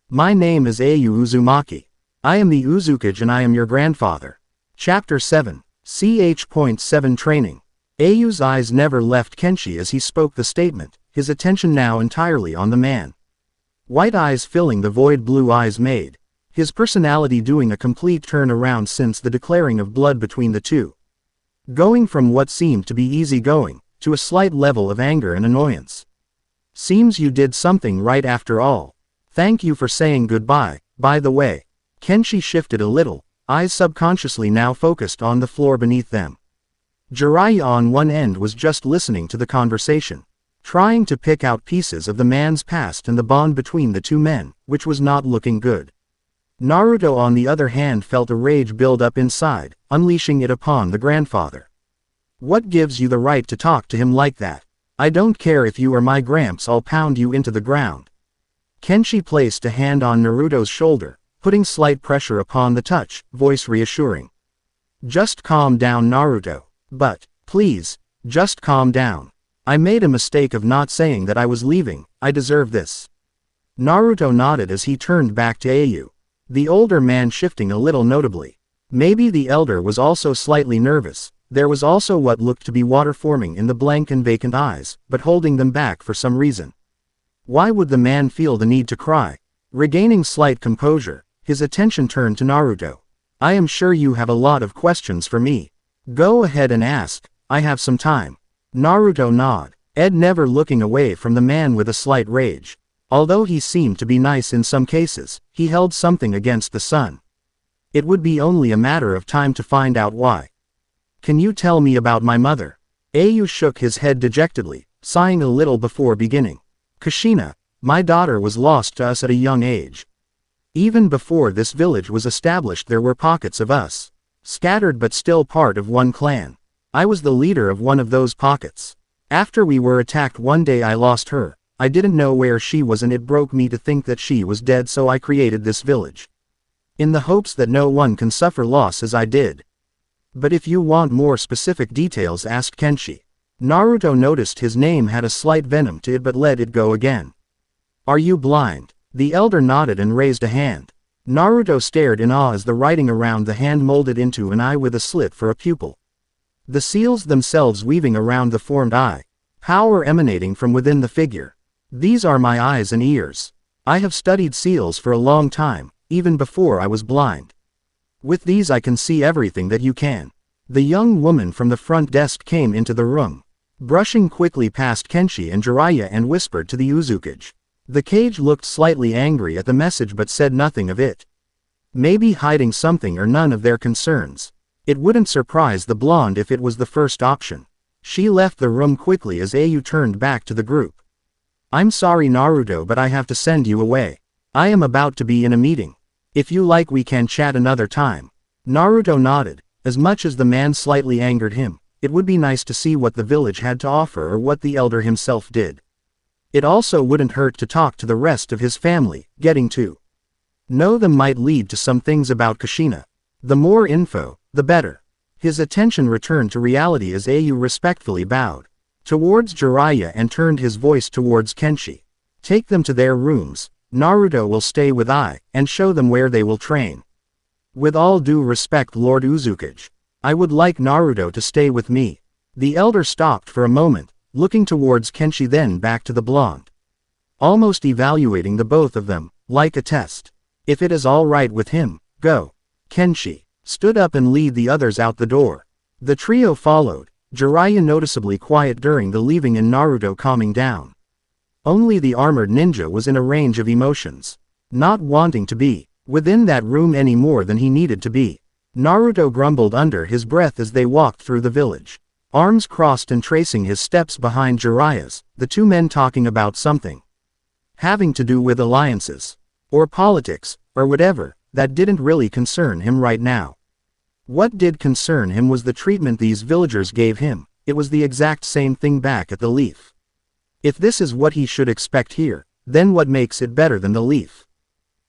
My name is Ayu Uzumaki. I am the Uzukage and I am your grandfather. Chapter 7. Ch.7 Training. Ayu's eyes never left Kenshi as he spoke the statement, his attention now entirely on the man. White eyes filling the void blue eyes made, his personality doing a complete turn around since the declaring of blood between the two. Going from what seemed to be easy going, to a slight level of anger and annoyance. Seems you did something right after all. Thank you for saying goodbye, by the way. Kenshi shifted a little, eyes subconsciously now focused on the floor beneath them. Jiraiya on one end was just listening to the conversation, trying to pick out pieces of the man's past and the bond between the two men, which was not looking good. Naruto on the other hand felt a rage build up inside, unleashing it upon the grandfather. What gives you the right to talk to him like that? I don't care if you are my gramps, I'll pound you into the ground. Kenshi placed a hand on Naruto's shoulder, putting slight pressure upon the touch, voice reassuring. Just calm down, Naruto. But, please, just calm down. I made a mistake of not saying that I was leaving, I deserve this. Naruto nodded as he turned back to Ayu. The older man shifting a little notably. Maybe the elder was also slightly nervous. There was also what looked to be water forming in the blank and vacant eyes, but holding them back for some reason. Why would the man feel the need to cry? Regaining slight composure, his attention turned to Naruto. I am sure you have a lot of questions for me. Go ahead and ask, I have some time. Naruto nodded, Ed never looking away from the man with a slight rage. Although he seemed to be nice in some cases, he held something against the son. It would be only a matter of time to find out why. Can you tell me about my mother? Ayu shook his head dejectedly, sighing a little before beginning. Kushina, my daughter was lost to us at a young age. Even before this village was established there were pockets of us. Scattered but still part of one clan. I was the leader of one of those pockets. After we were attacked one day I lost her. I didn't know where she was and it broke me to think that she was dead, so I created this village. In the hopes that no one can suffer loss as I did. But if you want more specific details, asked Kenshi. Naruto noticed his name had a slight venom to it but let it go again. Are you blind? The elder nodded and raised a hand. Naruto stared in awe as the writing around the hand molded into an eye with a slit for a pupil. The seals themselves weaving around the formed eye. Power emanating from within the figure. These are my eyes and ears. I have studied seals for a long time, even before I was blind. With these I can see everything that you can. The young woman from the front desk came into the room, brushing quickly past Kenshi and Jiraiya and whispered to the Uzukage. The cage looked slightly angry at the message but said nothing of it. Maybe hiding something or none of their concerns. It wouldn't surprise the blonde if it was the first option. She left the room quickly as Ayu turned back to the group. I'm sorry Naruto, but I have to send you away. I am about to be in a meeting. If you like we can chat another time. Naruto nodded. As much as the man slightly angered him, it would be nice to see what the village had to offer or what the elder himself did. It also wouldn't hurt to talk to the rest of his family. Getting to know them might lead to some things about Kushina. The more info, the better. His attention returned to reality as Ayu respectfully bowed towards Jiraiya and turned his voice towards Kenshi. Take them to their rooms. Naruto will stay with I, and show them where they will train. With all due respect, Lord Uzukage, I would like Naruto to stay with me. The elder stopped for a moment, looking towards Kenshi then back to the blonde. Almost evaluating the both of them, like a test. If it is all right with him, go. Kenshi stood up and led the others out the door. The trio followed, Jiraiya noticeably quiet during the leaving and Naruto calming down. Only the armored ninja was in a range of emotions. Not wanting to be within that room any more than he needed to be. Naruto grumbled under his breath as they walked through the village. Arms crossed and tracing his steps behind Jiraiya's, the two men talking about something having to do with alliances. or politics, or whatever, that didn't really concern him right now. What did concern him was the treatment these villagers gave him. It was the exact same thing back at the Leaf. If this is what he should expect here, then what makes it better than the Leaf?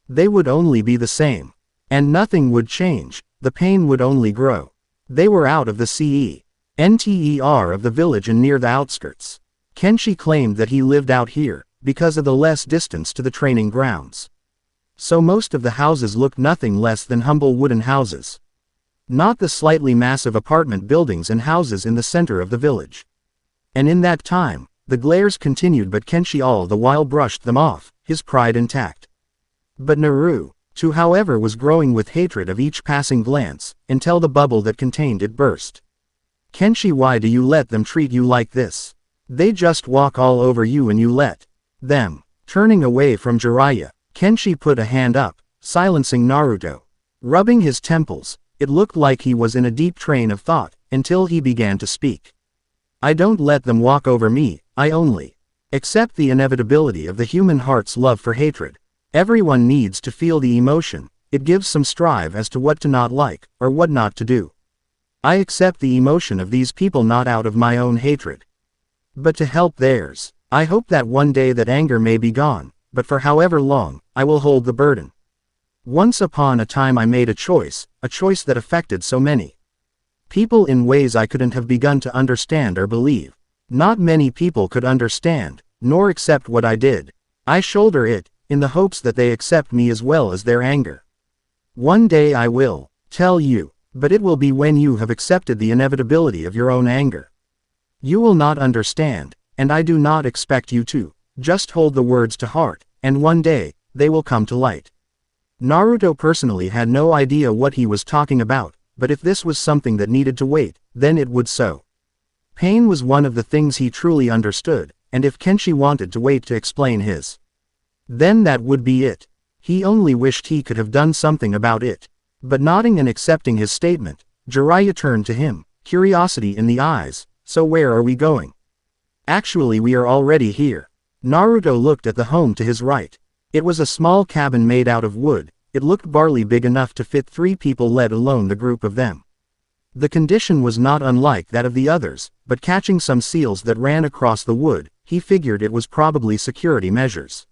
They would only be the same. And nothing would change, the pain would only grow. They were out of the CENTER of the village and near the outskirts. Kenshi claimed that he lived out here, because of the less distance to the training grounds. So most of the houses looked nothing less than humble wooden houses. Not the slightly massive apartment buildings and houses in the center of the village. And in that time, the glares continued, but Kenshi all the while brushed them off, his pride intact. But Naruto, too, however, was growing with hatred of each passing glance, until the bubble that contained it burst. Kenshi, why do you let them treat you like this? They just walk all over you and you let them. Turning away from Jiraiya, Kenshi put a hand up, silencing Naruto. Rubbing his temples, it looked like he was in a deep train of thought, until he began to speak. I don't let them walk over me, I only accept the inevitability of the human heart's love for hatred. Everyone needs to feel the emotion, it gives some strive as to what to not like, or what not to do. I accept the emotion of these people not out of my own hatred, but to help theirs. I hope that one day that anger may be gone, but for however long, I will hold the burden. Once upon a time I made a choice that affected so many people in ways I couldn't have begun to understand or believe. Not many people could understand, nor accept what I did. I shoulder it, in the hopes that they accept me as well as their anger. One day I will tell you, but it will be when you have accepted the inevitability of your own anger. You will not understand, and I do not expect you to. Just hold the words to heart, and one day, they will come to light. Naruto personally had no idea what he was talking about, but if this was something that needed to wait, then it would so. Pain was one of the things he truly understood, and if Kenshi wanted to wait to explain his, then that would be it. He only wished he could have done something about it. But nodding and accepting his statement, Jiraiya turned to him, curiosity in the eyes. So where are we going? Actually, we are already here. Naruto looked at the home to his right. It was a small cabin made out of wood. It looked barely big enough to fit 3 people, let alone the group of them. The condition was not unlike that of the others, but catching some seals that ran across the wood, he figured it was probably security measures.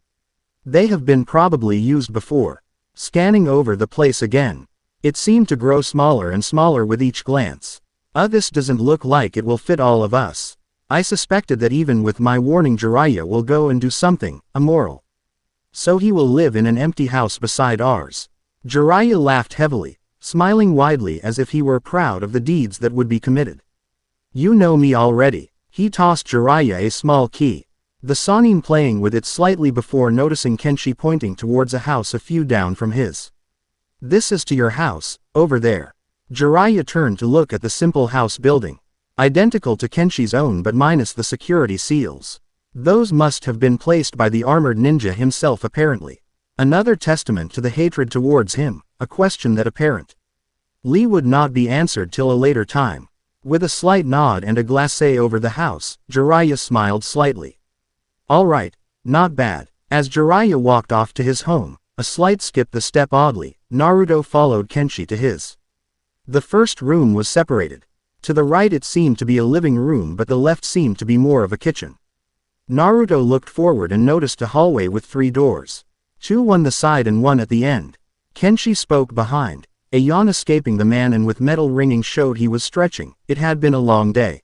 They have been probably used before. Scanning over the place again, it seemed to grow smaller and smaller with each glance. This doesn't look like it will fit all of us. I suspected that even with my warning Jiraiya will go and do something immoral. So he will live in an empty house beside ours. Jiraiya laughed heavily, smiling widely as if he were proud of the deeds that would be committed. You know me already. He tossed Jiraiya a small key. The Sannin playing with it slightly before noticing Kenshi pointing towards a house a few down from his. This is to your house, over there. Jiraiya turned to look at the simple house building. Identical to Kenshi's own but minus the security seals. Those must have been placed by the armored ninja himself apparently. Another testament to the hatred towards him, a question that apparently would not be answered till a later time. With a slight nod and a glacé over the house, Jiraiya smiled slightly. Alright, not bad. As Jiraiya walked off to his home, a slight skip the step oddly, Naruto followed Kenshi to his. The first room was separated. To the right it seemed to be a living room, but the left seemed to be more of a kitchen. Naruto looked forward and noticed a hallway with 3 doors. 2 on the side and 1 at the end. Kenshi spoke behind, a yawn escaping the man and with metal ringing showed he was stretching. It had been a long day.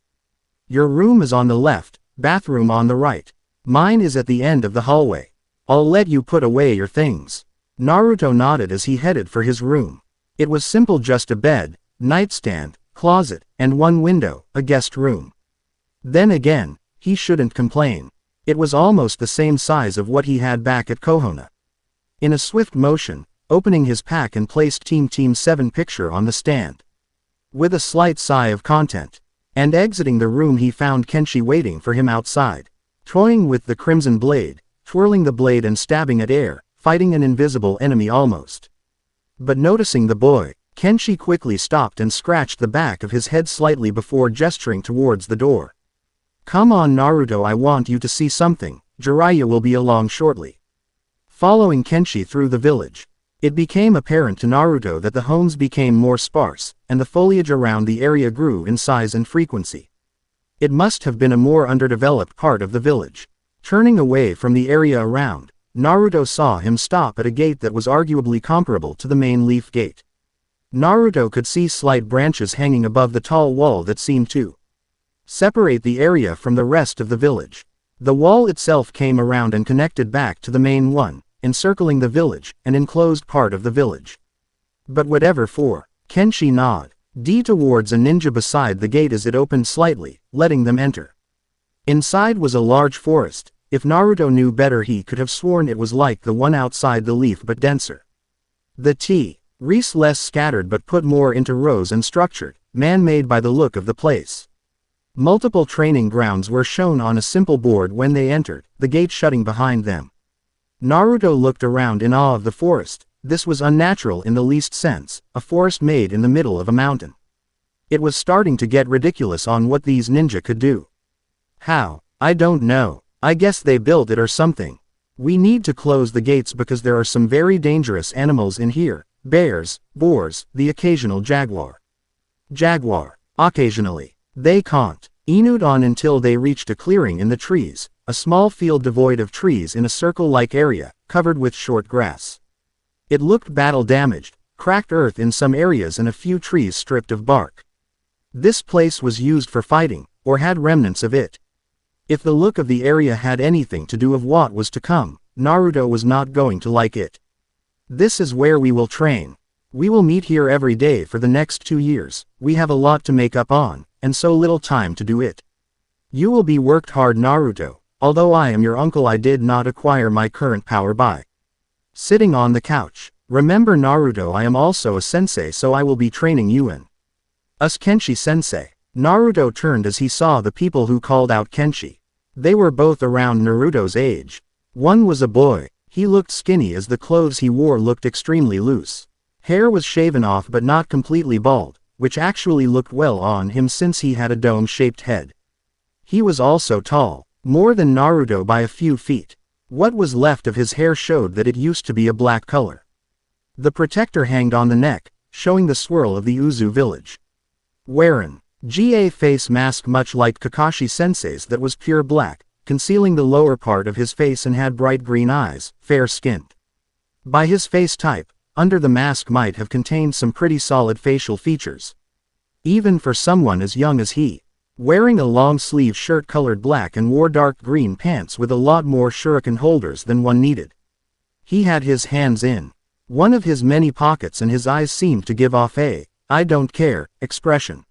Your room is on the left, bathroom on the right. Mine is at the end of the hallway. I'll let you put away your things. Naruto nodded as he headed for his room. It was simple, just a bed, nightstand, closet, and 1 window, a guest room. Then again, he shouldn't complain. It was almost the same size of what he had back at Konoha. In a swift motion, opening his pack and placed Team 7 picture on the stand. With a slight sigh of content, and exiting the room, he found Kenshi waiting for him outside. Toying with the crimson blade, twirling the blade and stabbing at air, fighting an invisible enemy almost. But noticing the boy, Kenshi quickly stopped and scratched the back of his head slightly before gesturing towards the door. Come on Naruto, I want you to see something. Jiraiya will be along shortly. following Kenshi through the village. It became apparent to Naruto that the homes became more sparse, and the foliage around the area grew in size and frequency. It must have been a more underdeveloped part of the village. Turning away from the area around, Naruto saw him stop at a gate that was arguably comparable to the main leaf gate. Naruto could see slight branches hanging above the tall wall that seemed to separate the area from the rest of the village. The wall itself came around and connected back to the main one, encircling the village, an enclosed part of the village. But whatever for, Kenshi nodded towards a ninja beside the gate as it opened slightly, letting them enter. Inside was a large forest. If Naruto knew better, he could have sworn it was like the one outside the leaf but denser. The trees less scattered but put more into rows and structured, man-made by the look of the place. Multiple training grounds were shown on a simple board when they entered, the gate shutting behind them. Naruto looked around in awe of the forest. This was unnatural in the least sense, a forest made in the middle of a mountain. It was starting to get ridiculous on what these ninja could do. How? I don't know. I guess they built it or something. We need to close the gates because there are some very dangerous animals in here. Bears, boars, the occasional jaguar. Occasionally. They continued on until they reached a clearing in the trees, a small field devoid of trees in a circle-like area, covered with short grass. It looked battle-damaged, cracked earth in some areas and a few trees stripped of bark. This place was used for fighting, or had remnants of it. If the look of the area had anything to do with what was to come, Naruto was not going to like it. This is where we will train. We will meet here every day for the next 2 years. We have a lot to make up on, and so little time to do it. You will be worked hard, Naruto. Although I am your uncle, I did not acquire my current power by sitting on the couch. Remember, Naruto, I am also a sensei, so I will be training you in us Kenshi sensei. Naruto turned as he saw the people who called out Kenshi. They were both around Naruto's age. One was a boy. He looked skinny as the clothes he wore looked extremely loose. Hair was shaven off but not completely bald, which actually looked well on him since he had a dome-shaped head. He was also tall, more than Naruto by a few feet. What was left of his hair showed that it used to be a black color. The protector hanged on the neck, showing the swirl of the Uzu village. Wearing a face mask much like Kakashi Sensei's that was pure black, concealing the lower part of his face, and had bright green eyes, fair-skinned. By his face type, under the mask might have contained some pretty solid facial features. Even for someone as young as he. Wearing a long-sleeve shirt colored black and wore dark green pants with a lot more shuriken holders than one needed. He had his hands in one of his many pockets and his eyes seemed to give off a "I don't care" expression.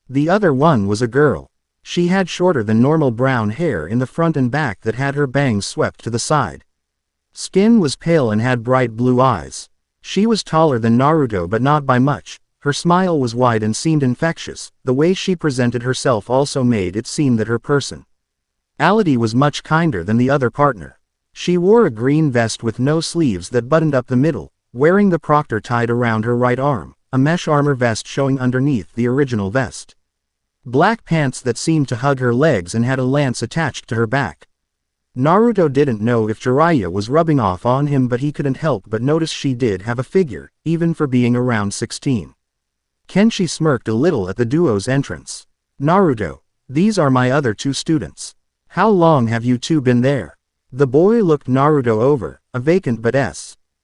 The other one was a girl. She had shorter than normal brown hair in the front and back that had her bangs swept to the side. Skin was pale and had bright blue eyes. She was taller than Naruto but not by much. Her smile was wide and seemed infectious. The way she presented herself also made it seem that her personality was much kinder than the other partner. She wore a green vest with no sleeves that buttoned up the middle, wearing the proctor tied around her right arm, a mesh armor vest showing underneath the original vest. Black pants that seemed to hug her legs and had a lance attached to her back. Naruto didn't know if Jiraiya was rubbing off on him, but he couldn't help but notice she did have a figure, even for being around 16. Kenshi smirked a little at the duo's entrance. Naruto, these are my other 2 students. How long have you 2 been there? The boy looked Naruto over, a vacant but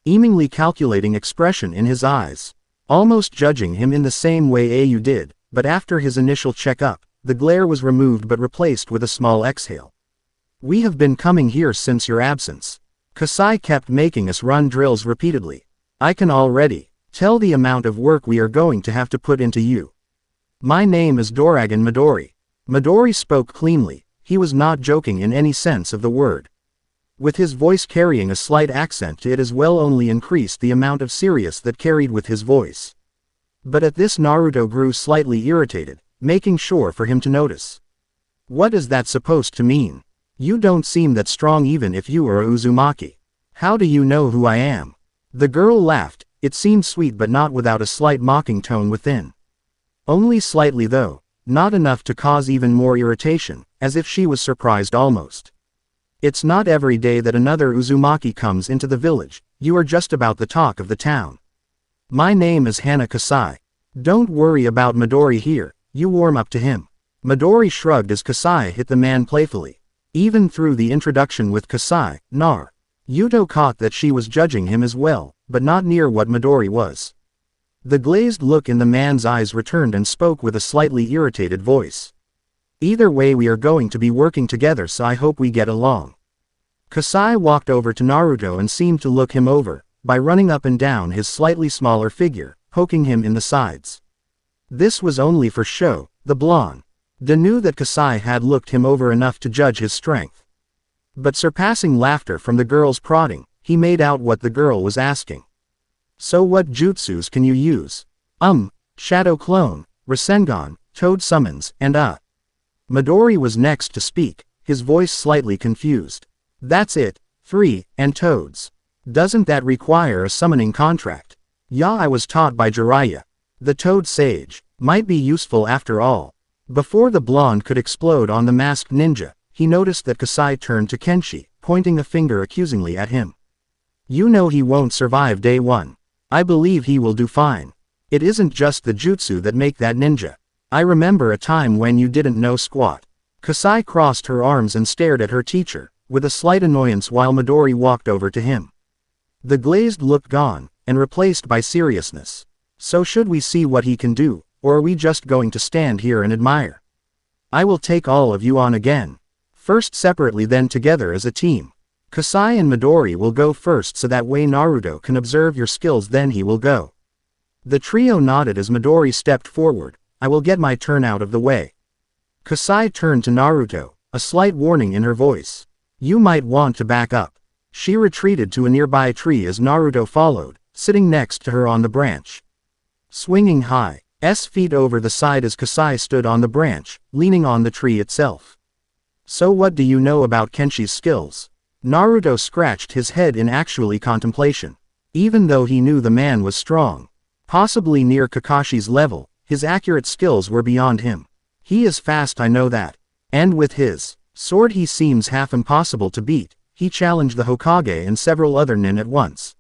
seemingly calculating expression in his eyes. Almost judging him in the same way Au did, but after his initial checkup, the glare was removed but replaced with a small exhale. We have been coming here since your absence. Kasai kept making us run drills repeatedly. I can already tell the amount of work we are going to have to put into you. My name is Doragon Midori. Midori spoke cleanly. He was not joking in any sense of the word. With his voice carrying a slight accent, it as well only increased the amount of serious that carried with his voice. But at this Naruto grew slightly irritated, making sure for him to notice. What is that supposed to mean? You don't seem that strong even if you are a Uzumaki. How do you know who I am? The girl laughed. It seemed sweet but not without a slight mocking tone within. Only slightly though, not enough to cause even more irritation, as if she was surprised almost. It's not every day that another Uzumaki comes into the village. You are just about the talk of the town. My name is Hana Kasai. Don't worry about Midori here, you warm up to him. Midori shrugged as Kasai hit the man playfully. Even through the introduction with Kasai, Yuto caught that she was judging him as well, but not near what Midori was. The glazed look in the man's eyes returned and spoke with a slightly irritated voice. Either way, we are going to be working together, so I hope we get along. Kasai walked over to Naruto and seemed to look him over, by running up and down his slightly smaller figure, poking him in the sides. This was only for show. The blonde knew that Kasai had looked him over enough to judge his strength. But surpassing laughter from the girl's prodding, he made out what the girl was asking. So what jutsus can you use? Shadow Clone, Rasengan, Toad Summons, and Midori was next to speak, his voice slightly confused. That's it, 3, and Toads. Doesn't that require a summoning contract? Yeah, I was taught by Jiraiya. The Toad Sage. Might be useful after all. Before the blonde could explode on the masked ninja, he noticed that Kasai turned to Kenshi, pointing a finger accusingly at him. You know he won't survive day 1. I believe he will do fine. It isn't just the jutsu that make that ninja. I remember a time when you didn't know squat. Kasai crossed her arms and stared at her teacher, with a slight annoyance while Midori walked over to him. The glazed look gone, and replaced by seriousness. So should we see what he can do, or are we just going to stand here and admire? I will take all of you on again. First separately, then together as a team. Kasai and Midori will go first so that way Naruto can observe your skills, then he will go. The trio nodded as Midori stepped forward. I will get my turn out of the way. Kasai turned to Naruto, a slight warning in her voice. You might want to back up. She retreated to a nearby tree as Naruto followed, sitting next to her on the branch. Swinging high, feet over the side as Kasai stood on the branch, leaning on the tree itself. So what do you know about Kenshi's skills? Naruto scratched his head in actually contemplation. Even though he knew the man was strong, possibly near Kakashi's level, his accurate skills were beyond him. He is fast, I know that. And with his sword he seems half impossible to beat. He challenged the Hokage and several other nin at once.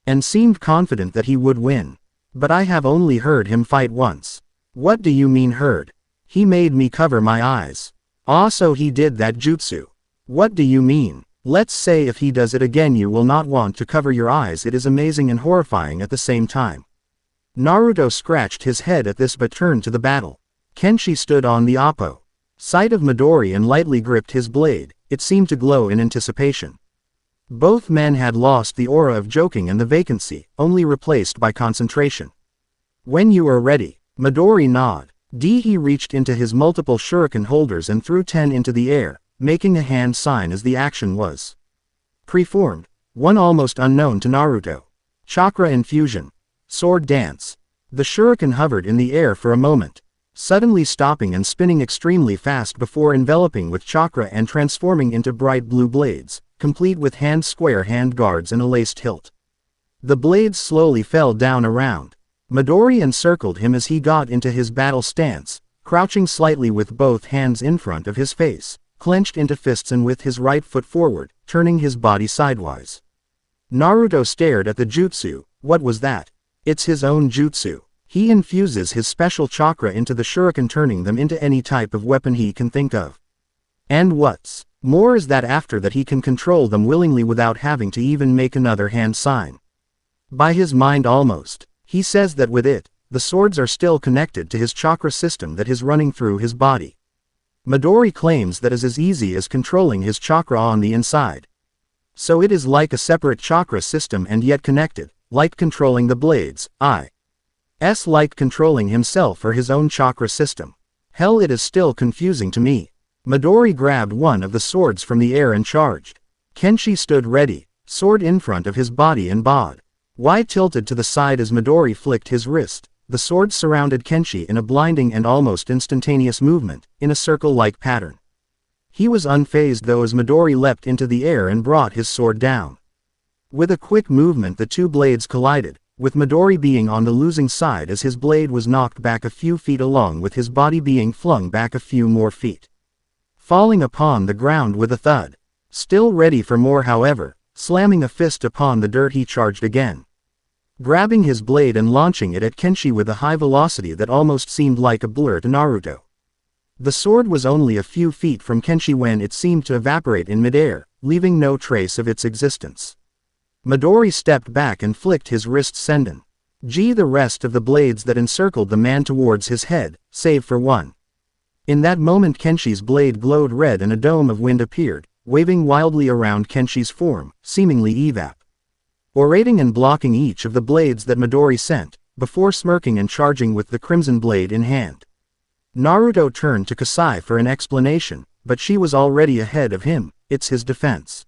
And seemed confident that he would win. But I have only heard him fight once. What do you mean heard? He made me cover my eyes. So he did that jutsu. What do you mean? Let's say if he does it again you will not want to cover your eyes. It is amazing and horrifying at the same time. Naruto scratched his head at this but turned to the battle. Kenshi stood on the opposite of Midori and lightly gripped his blade. It seemed to glow in anticipation. Both men had lost the aura of joking and the vacancy, only replaced by concentration. When you are ready, Midori nodded. He reached into his multiple shuriken holders and threw 10 into the air, making a hand sign as the action was preformed, one almost unknown to Naruto. Chakra infusion. Sword dance. The shuriken hovered in the air for a moment, suddenly stopping and spinning extremely fast before enveloping with chakra and transforming into bright blue blades, complete with square hand guards and a laced hilt. The blades slowly fell down around Midori and circled him as he got into his battle stance, crouching slightly with both hands in front of his face, clenched into fists and with his right foot forward, turning his body sidewise. Naruto stared at the jutsu. What was that? It's his own jutsu. He infuses his special chakra into the shuriken, turning them into any type of weapon he can think of. And what's more is that after that he can control them willingly without having to even make another hand sign. By his mind almost. He says that with it, the swords are still connected to his chakra system that is running through his body. Midori claims that is as easy as controlling his chakra on the inside. So it is like a separate chakra system and yet connected, like controlling the blades, like controlling himself or his own chakra system. Hell, it is still confusing to me. Midori grabbed one of the swords from the air and charged. Kenshi stood ready, sword in front of his body and bowed. Tilted to the side as Midori flicked his wrist. The sword surrounded Kenshi in a blinding and almost instantaneous movement, in a circle-like pattern. He was unfazed though as Midori leapt into the air and brought his sword down. With a quick movement the two blades collided, with Midori being on the losing side as his blade was knocked back a few feet along with his body being flung back a few more feet, falling upon the ground with a thud. Still ready for more however, slamming a fist upon the dirt he charged again. Grabbing his blade and launching it at Kenshi with a high velocity that almost seemed like a blur to Naruto. The sword was only a few feet from Kenshi when it seemed to evaporate in midair, leaving no trace of its existence. Midori stepped back and flicked his wrist senden. The rest of the blades that encircled the man towards his head, save for one. In that moment Kenshi's blade glowed red and a dome of wind appeared, waving wildly around Kenshi's form, seemingly orating and blocking each of the blades that Midori sent, before smirking and charging with the crimson blade in hand. Naruto turned to Kasai for an explanation, but she was already ahead of him. It's his defense.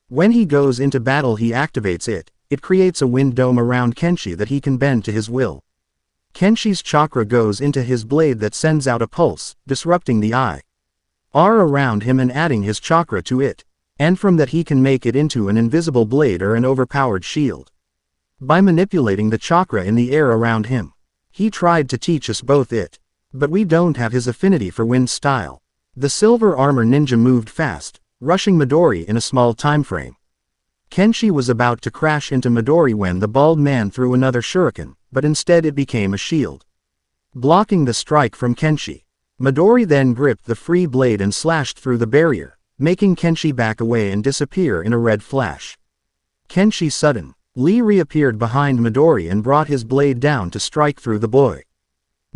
When he goes into battle he activates it. It creates a wind dome around Kenshi that he can bend to his will. Kenshi's chakra goes into his blade that sends out a pulse, disrupting the eye around him and adding his chakra to it. And from that he can make it into an invisible blade or an overpowered shield. By manipulating the chakra in the air around him. He tried to teach us both it. But we don't have his affinity for wind style. The silver armor ninja moved fast, rushing Midori in a small time frame. Kenshi was about to crash into Midori when the bald man threw another shuriken, but instead it became a shield, blocking the strike from Kenshi. Midori then gripped the free blade and slashed through the barrier, making Kenshi back away and disappear in a red flash. Kenshi suddenly reappeared behind Midori and brought his blade down to strike through the boy.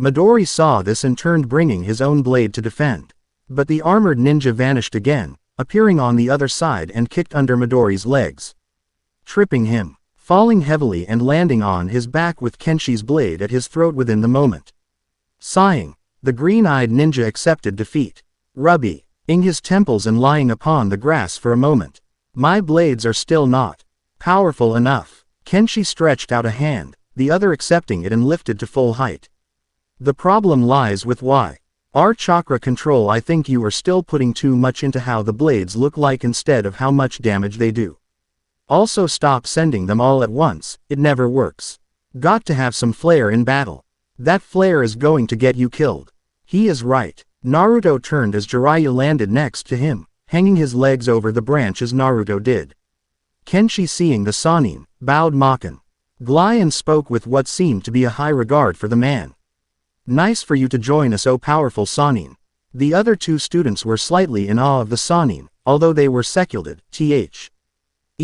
Midori saw this and turned, bringing his own blade to defend. But the armored ninja vanished again, appearing on the other side and kicked under Midori's legs, tripping him, falling heavily and landing on his back with Kenshi's blade at his throat within the moment. Sighing, the green-eyed ninja accepted defeat, rubbing his temples and lying upon the grass for a moment. My blades are still not powerful enough. Kenshi stretched out a hand, the other accepting it and lifted to full height. The problem lies with our chakra control. I think you are still putting too much into how the blades look like instead of how much damage they do. Also stop sending them all at once, it never works. Got to have some flair in battle. That flair is going to get you killed. He is right. Naruto turned as Jiraiya landed next to him, hanging his legs over the branch as Naruto did. Kenshi, seeing the Sannin, bowed Makan Glai and spoke with what seemed to be a high regard for the man. Nice for you to join us, O powerful Sannin. The other two students were slightly in awe of the Sannin, although they were secluded.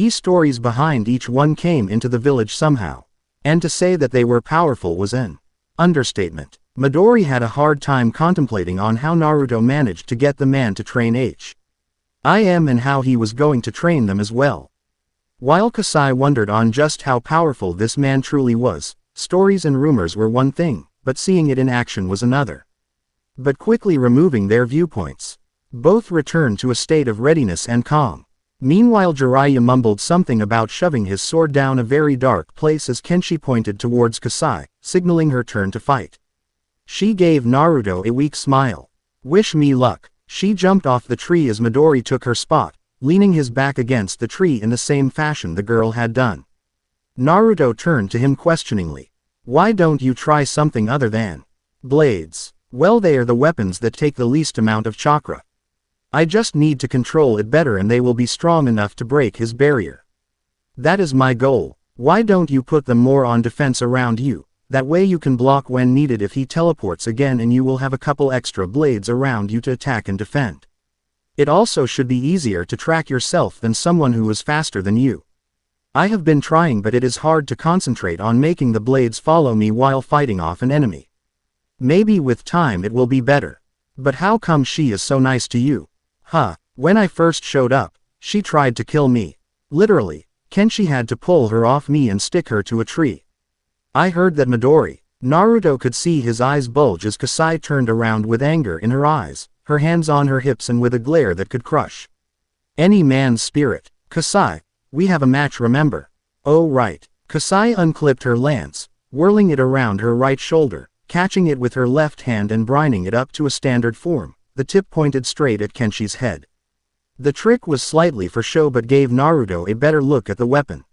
Stories behind each one came into the village somehow. And to say that they were powerful was an understatement. Midori had a hard time contemplating on how Naruto managed to get the man to train and how he was going to train them as well. While Kasai wondered on just how powerful this man truly was, stories and rumors were one thing, but seeing it in action was another. But quickly removing their viewpoints, both returned to a state of readiness and calm. Meanwhile Jiraiya mumbled something about shoving his sword down a very dark place as Kenshi pointed towards Kasai, signaling her turn to fight. She gave Naruto a weak smile. Wish me luck. She jumped off the tree as Midori took her spot, leaning his back against the tree in the same fashion the girl had done. Naruto turned to him questioningly. Why don't you try something other than blades? Well, they are the weapons that take the least amount of chakra. I just need to control it better and they will be strong enough to break his barrier. That is my goal. Why don't you put them more on defense around you? That way you can block when needed if he teleports again, and you will have a couple extra blades around you to attack and defend. It also should be easier to track yourself than someone who is faster than you. I have been trying, but it is hard to concentrate on making the blades follow me while fighting off an enemy. Maybe with time it will be better. But how come she is so nice to you? When I first showed up, she tried to kill me. Literally, Kenshi had to pull her off me and stick her to a tree. I heard that Midori. Naruto could see his eyes bulge as Kasai turned around with anger in her eyes, her hands on her hips and with a glare that could crush any man's spirit. Kasai, we have a match, remember? Oh right. Kasai unclipped her lance, whirling it around her right shoulder, catching it with her left hand and brining it up to a standard form, the tip pointed straight at Kenshi's head. The trick was slightly for show but gave Naruto a better look at the weapon.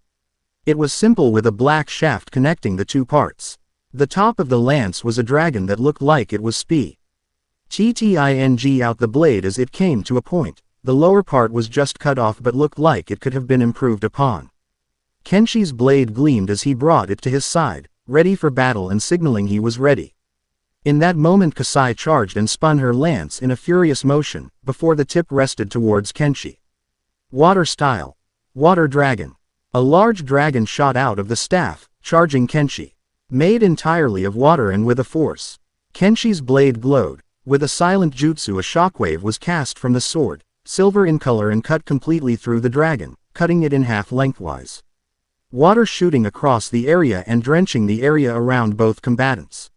It was simple with a black shaft connecting the two parts. The top of the lance was a dragon that looked like it was spitting out the blade as it came to a point. the lower part was just cut off but looked like it could have been improved upon. Kenshi's blade gleamed as he brought it to his side, ready for battle and signaling he was ready. In that moment Kasai charged and spun her lance in a furious motion, before the tip rested towards Kenshi. Water style. Water dragon. A large dragon shot out of the staff, charging Kenshi. Made entirely of water and with a force. Kenshi's blade glowed. With a silent jutsu a shockwave was cast from the sword, silver in color and cut completely through the dragon, cutting it in half lengthwise. Water shooting across the area and drenching the area around both combatants.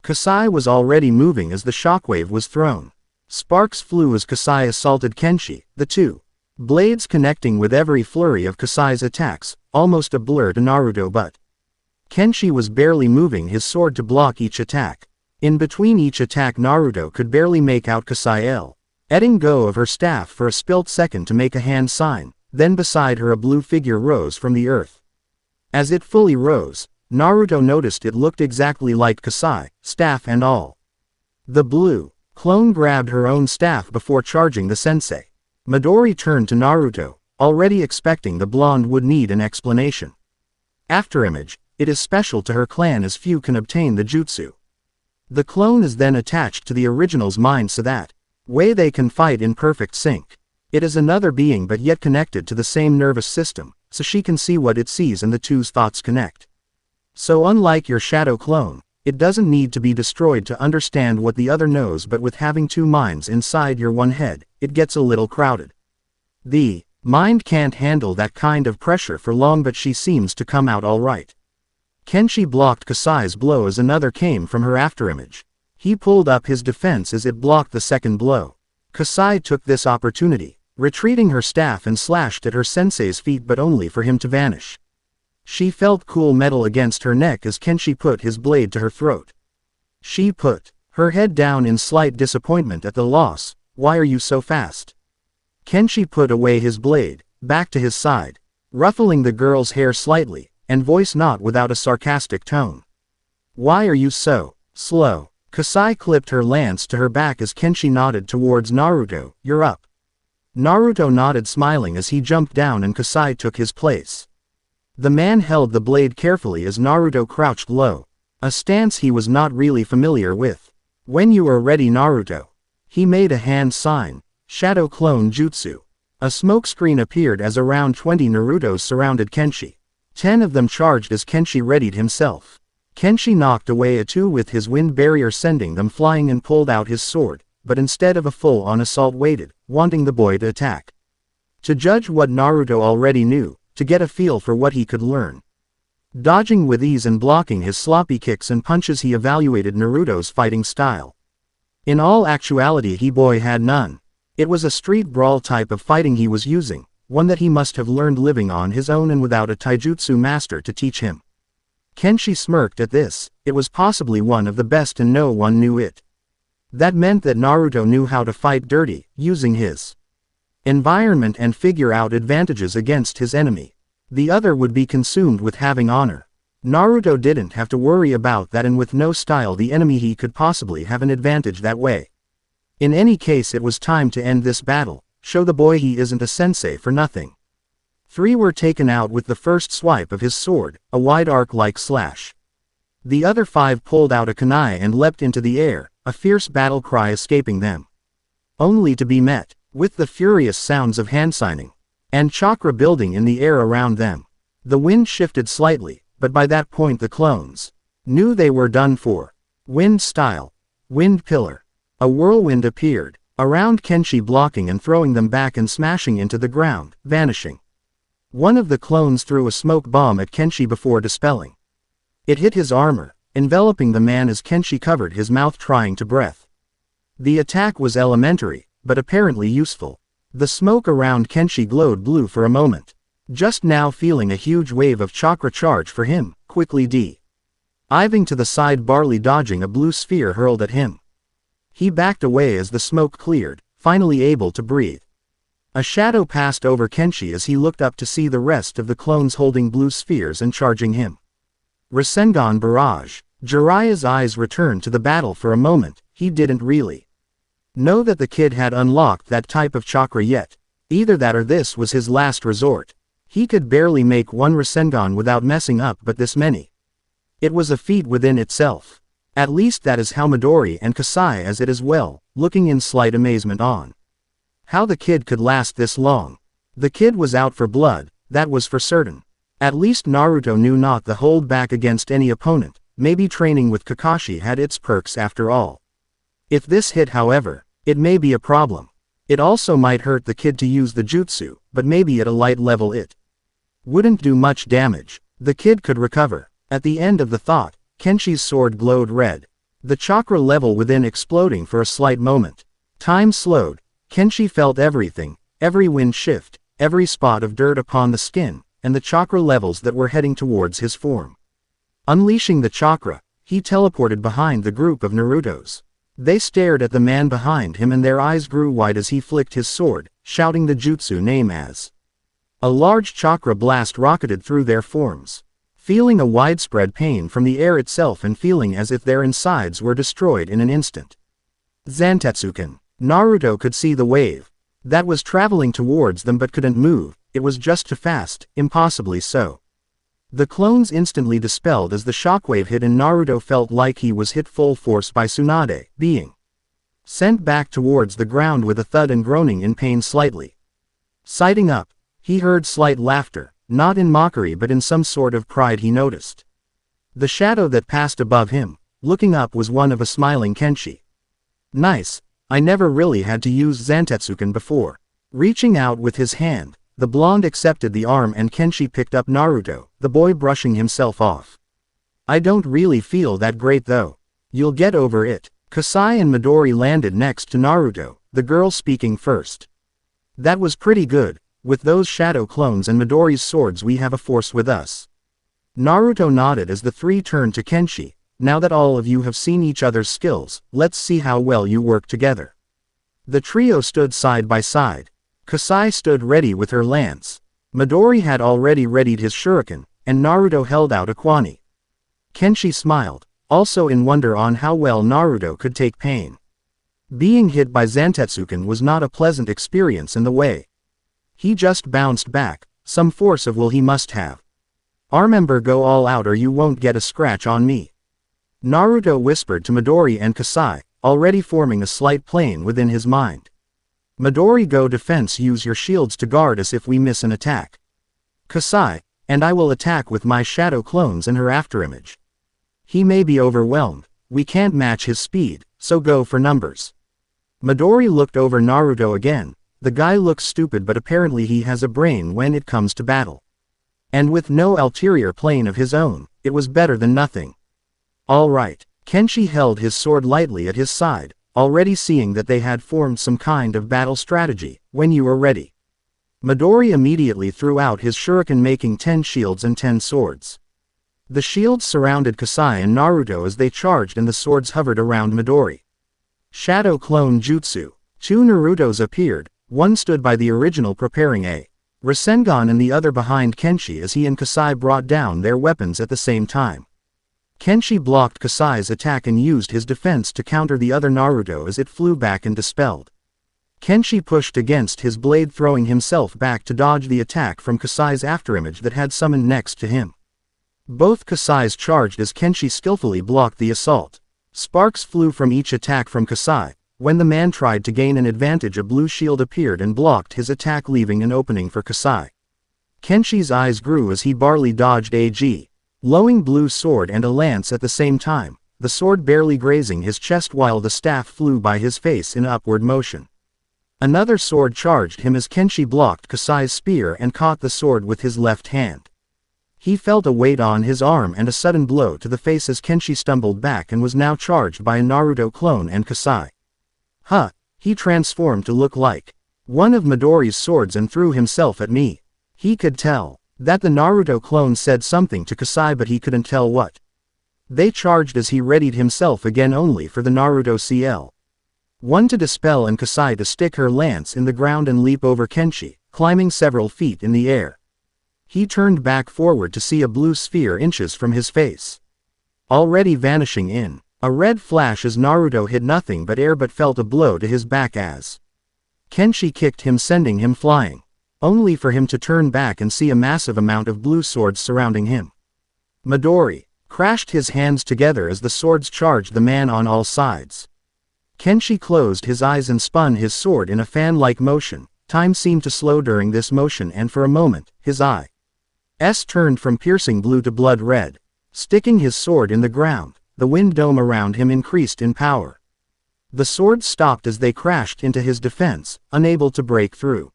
Kasai was already moving as the shockwave was thrown. Sparks flew as Kasai assaulted Kenshi, the two blades connecting with every flurry of Kasai's attacks, almost a blur to Naruto, but Kenshi was barely moving his sword to block each attack. In between each attack Naruto could barely make out Kasai letting go of her staff for a split second to make a hand sign, then beside her a blue figure rose from the earth. As it fully rose, Naruto noticed it looked exactly like Kasai, staff and all. The blue clone grabbed her own staff before charging the sensei. Midori turned to Naruto, already expecting the blonde would need an explanation. Afterimage, it is special to her clan as few can obtain the jutsu. The clone is then attached to the original's mind so that way they can fight in perfect sync. It is another being but yet connected to the same nervous system, so she can see what it sees and the two's thoughts connect. So unlike your shadow clone, it doesn't need to be destroyed to understand what the other knows, but with having two minds inside your one head, it gets a little crowded. The mind can't handle that kind of pressure for long, but she seems to come out alright. Kenshi blocked Kasai's blow as another came from her afterimage. He pulled up his defense as it blocked the second blow. Kasai took this opportunity, retreating her staff and slashed at her sensei's feet, but only for him to vanish. She felt cool metal against her neck as Kenshi put his blade to her throat. She put her head down in slight disappointment at the loss. Why are you so fast? Kenshi put away his blade, back to his side, ruffling the girl's hair slightly, and voice not without a sarcastic tone. Why are you so slow? Kasai clipped her lance to her back as Kenshi nodded towards Naruto. You're up. Naruto nodded, smiling as he jumped down and Kasai took his place. The man held the blade carefully as Naruto crouched low, a stance he was not really familiar with. When you are ready, Naruto. He made a hand sign. Shadow clone jutsu. A smokescreen appeared as around 20 Narutos surrounded Kenshi. 10 of them charged as Kenshi readied himself. Kenshi knocked away a two with his wind barrier, sending them flying, and pulled out his sword, but instead of a full-on assault waited, wanting the boy to attack. To judge what Naruto already knew, to get a feel for what he could learn. Dodging with ease and blocking his sloppy kicks and punches, he evaluated Naruto's fighting style. In all actuality he boy had none. It was a street brawl type of fighting he was using, one that he must have learned living on his own and without a taijutsu master to teach him. Kenshi smirked at this. It was possibly one of the best and no one knew it. That meant that Naruto knew how to fight dirty, using his environment and figure out advantages against his enemy. The other would be consumed with having honor. Naruto didn't have to worry about that, and with no style the enemy he could possibly have an advantage that way. In any case, it was time to end this battle, show the boy he isn't a sensei for nothing. 3 were taken out with the first swipe of his sword, a wide arc-like slash. The other 5 pulled out a kunai and leapt into the air, a fierce battle cry escaping them. Only to be met with the furious sounds of hand signing and chakra building in the air around them. The wind shifted slightly, but by that point the clones knew they were done for. Wind style. Wind pillar. A whirlwind appeared around Kenshi, blocking and throwing them back and smashing into the ground, vanishing. One of the clones threw a smoke bomb at Kenshi before dispelling. It hit his armor, enveloping the man as Kenshi covered his mouth trying to breathe. The attack was elementary, but apparently useful. The smoke around Kenshi glowed blue for a moment. Just now feeling a huge wave of chakra charge for him, quickly diving to the side, barely dodging a blue sphere hurled at him. He backed away as the smoke cleared, finally able to breathe. A shadow passed over Kenshi as he looked up to see the rest of the clones holding blue spheres and charging him. Rasengan barrage. Jiraiya's eyes returned to the battle for a moment. He didn't really Know that the kid had unlocked that type of chakra yet. Either that or this was his last resort. He could barely make one Rasengan without messing up, but this many. It was a feat within itself. At least that is how Midori and Kasai as it as well, looking in slight amazement on how the kid could last this long. The kid was out for blood, that was for certain. At least Naruto knew not to hold back against any opponent. Maybe training with Kakashi had its perks after all. If this hit, however, it may be a problem. It also might hurt the kid to use the jutsu, but maybe at a light level it wouldn't do much damage. The kid could recover. At the end of the thought, Kenshi's sword glowed red. The chakra level within exploding for a slight moment. Time slowed. Kenshi felt everything, every wind shift, every spot of dirt upon the skin, and the chakra levels that were heading towards his form. Unleashing the chakra, he teleported behind the group of Narutos. They stared at the man behind him and their eyes grew wide as he flicked his sword, shouting the jutsu name as a large chakra blast rocketed through their forms. Feeling a widespread pain from the air itself and feeling as if their insides were destroyed in an instant. Zantetsuken. Naruto could see the wave that was traveling towards them but couldn't move. It was just too fast, impossibly so. The clones instantly dispelled as the shockwave hit and Naruto felt like he was hit full force by Tsunade, being sent back towards the ground with a thud and groaning in pain slightly. Sighting up, he heard slight laughter, not in mockery but in some sort of pride he noticed. The shadow that passed above him, looking up, was one of a smiling Kenshi. Nice, I never really had to use Zantetsuken before. Reaching out with his hand, the blonde accepted the arm and Kenshi picked up Naruto, the boy brushing himself off. I don't really feel that great though. You'll get over it. Kasai and Midori landed next to Naruto, the girl speaking first. That was pretty good. With those shadow clones and Midori's swords we have a force with us. Naruto nodded as the three turned to Kenshi. Now that all of you have seen each other's skills, let's see how well you work together. The trio stood side by side. Kasai stood ready with her lance. Midori had already readied his shuriken, and Naruto held out a kwani. Kenshi smiled, also in wonder on how well Naruto could take pain. Being hit by Zantetsuken was not a pleasant experience in the way. He just bounced back, some force of will he must have. Remember, go all out or you won't get a scratch on me. Naruto whispered to Midori and Kasai, already forming a slight plan within his mind. Midori, go defense, use your shields to guard us if we miss an attack. Kasai, and I will attack with my shadow clones and her afterimage. He may be overwhelmed, we can't match his speed, so go for numbers. Midori looked over Naruto again. The guy looks stupid but apparently he has a brain when it comes to battle. And with no ulterior plane of his own, it was better than nothing. Alright, Kenshi held his sword lightly at his side, already seeing that they had formed some kind of battle strategy. When you are ready. Midori immediately threw out his shuriken, making 10 shields and 10 swords. The shields surrounded Kasai and Naruto as they charged and the swords hovered around Midori. Shadow Clone Jutsu. 2 Narutos appeared. One stood by the original preparing a Rasengan and the other behind Kenshi as he and Kasai brought down their weapons at the same time. Kenshi blocked Kasai's attack and used his defense to counter the other Naruto as it flew back and dispelled. Kenshi pushed against his blade, throwing himself back to dodge the attack from Kasai's afterimage that had summoned next to him. Both Kasais charged as Kenshi skillfully blocked the assault. Sparks flew from each attack from Kasai. When the man tried to gain an advantage, a blue shield appeared and blocked his attack, leaving an opening for Kasai. Kenshi's eyes grew as he barely dodged a glowing blue sword and a lance at the same time, the sword barely grazing his chest while the staff flew by his face in upward motion. Another sword charged him as Kenshi blocked Kasai's spear and caught the sword with his left hand. He felt a weight on his arm and a sudden blow to the face as Kenshi stumbled back and was now charged by a Naruto clone and Kasai. He transformed to look like one of Midori's swords and threw himself at me. He could tell that the Naruto clone said something to Kasai but he couldn't tell what. They charged as he readied himself again, only for the Naruto CL. One to dispel and Kasai to stick her lance in the ground and leap over Kenshi, climbing several feet in the air. He turned back forward to see a blue sphere inches from his face, already vanishing in A red flash as Naruto hit nothing but air but felt a blow to his back as Kenshi kicked him, sending him flying, only for him to turn back and see a massive amount of blue swords surrounding him. Midori crashed his hands together as the swords charged the man on all sides. Kenshi closed his eyes and spun his sword in a fan-like motion. Time seemed to slow during this motion, and for a moment, his eyes turned from piercing blue to blood red. Sticking his sword in the ground, the wind dome around him increased in power. The swords stopped as they crashed into his defense, unable to break through.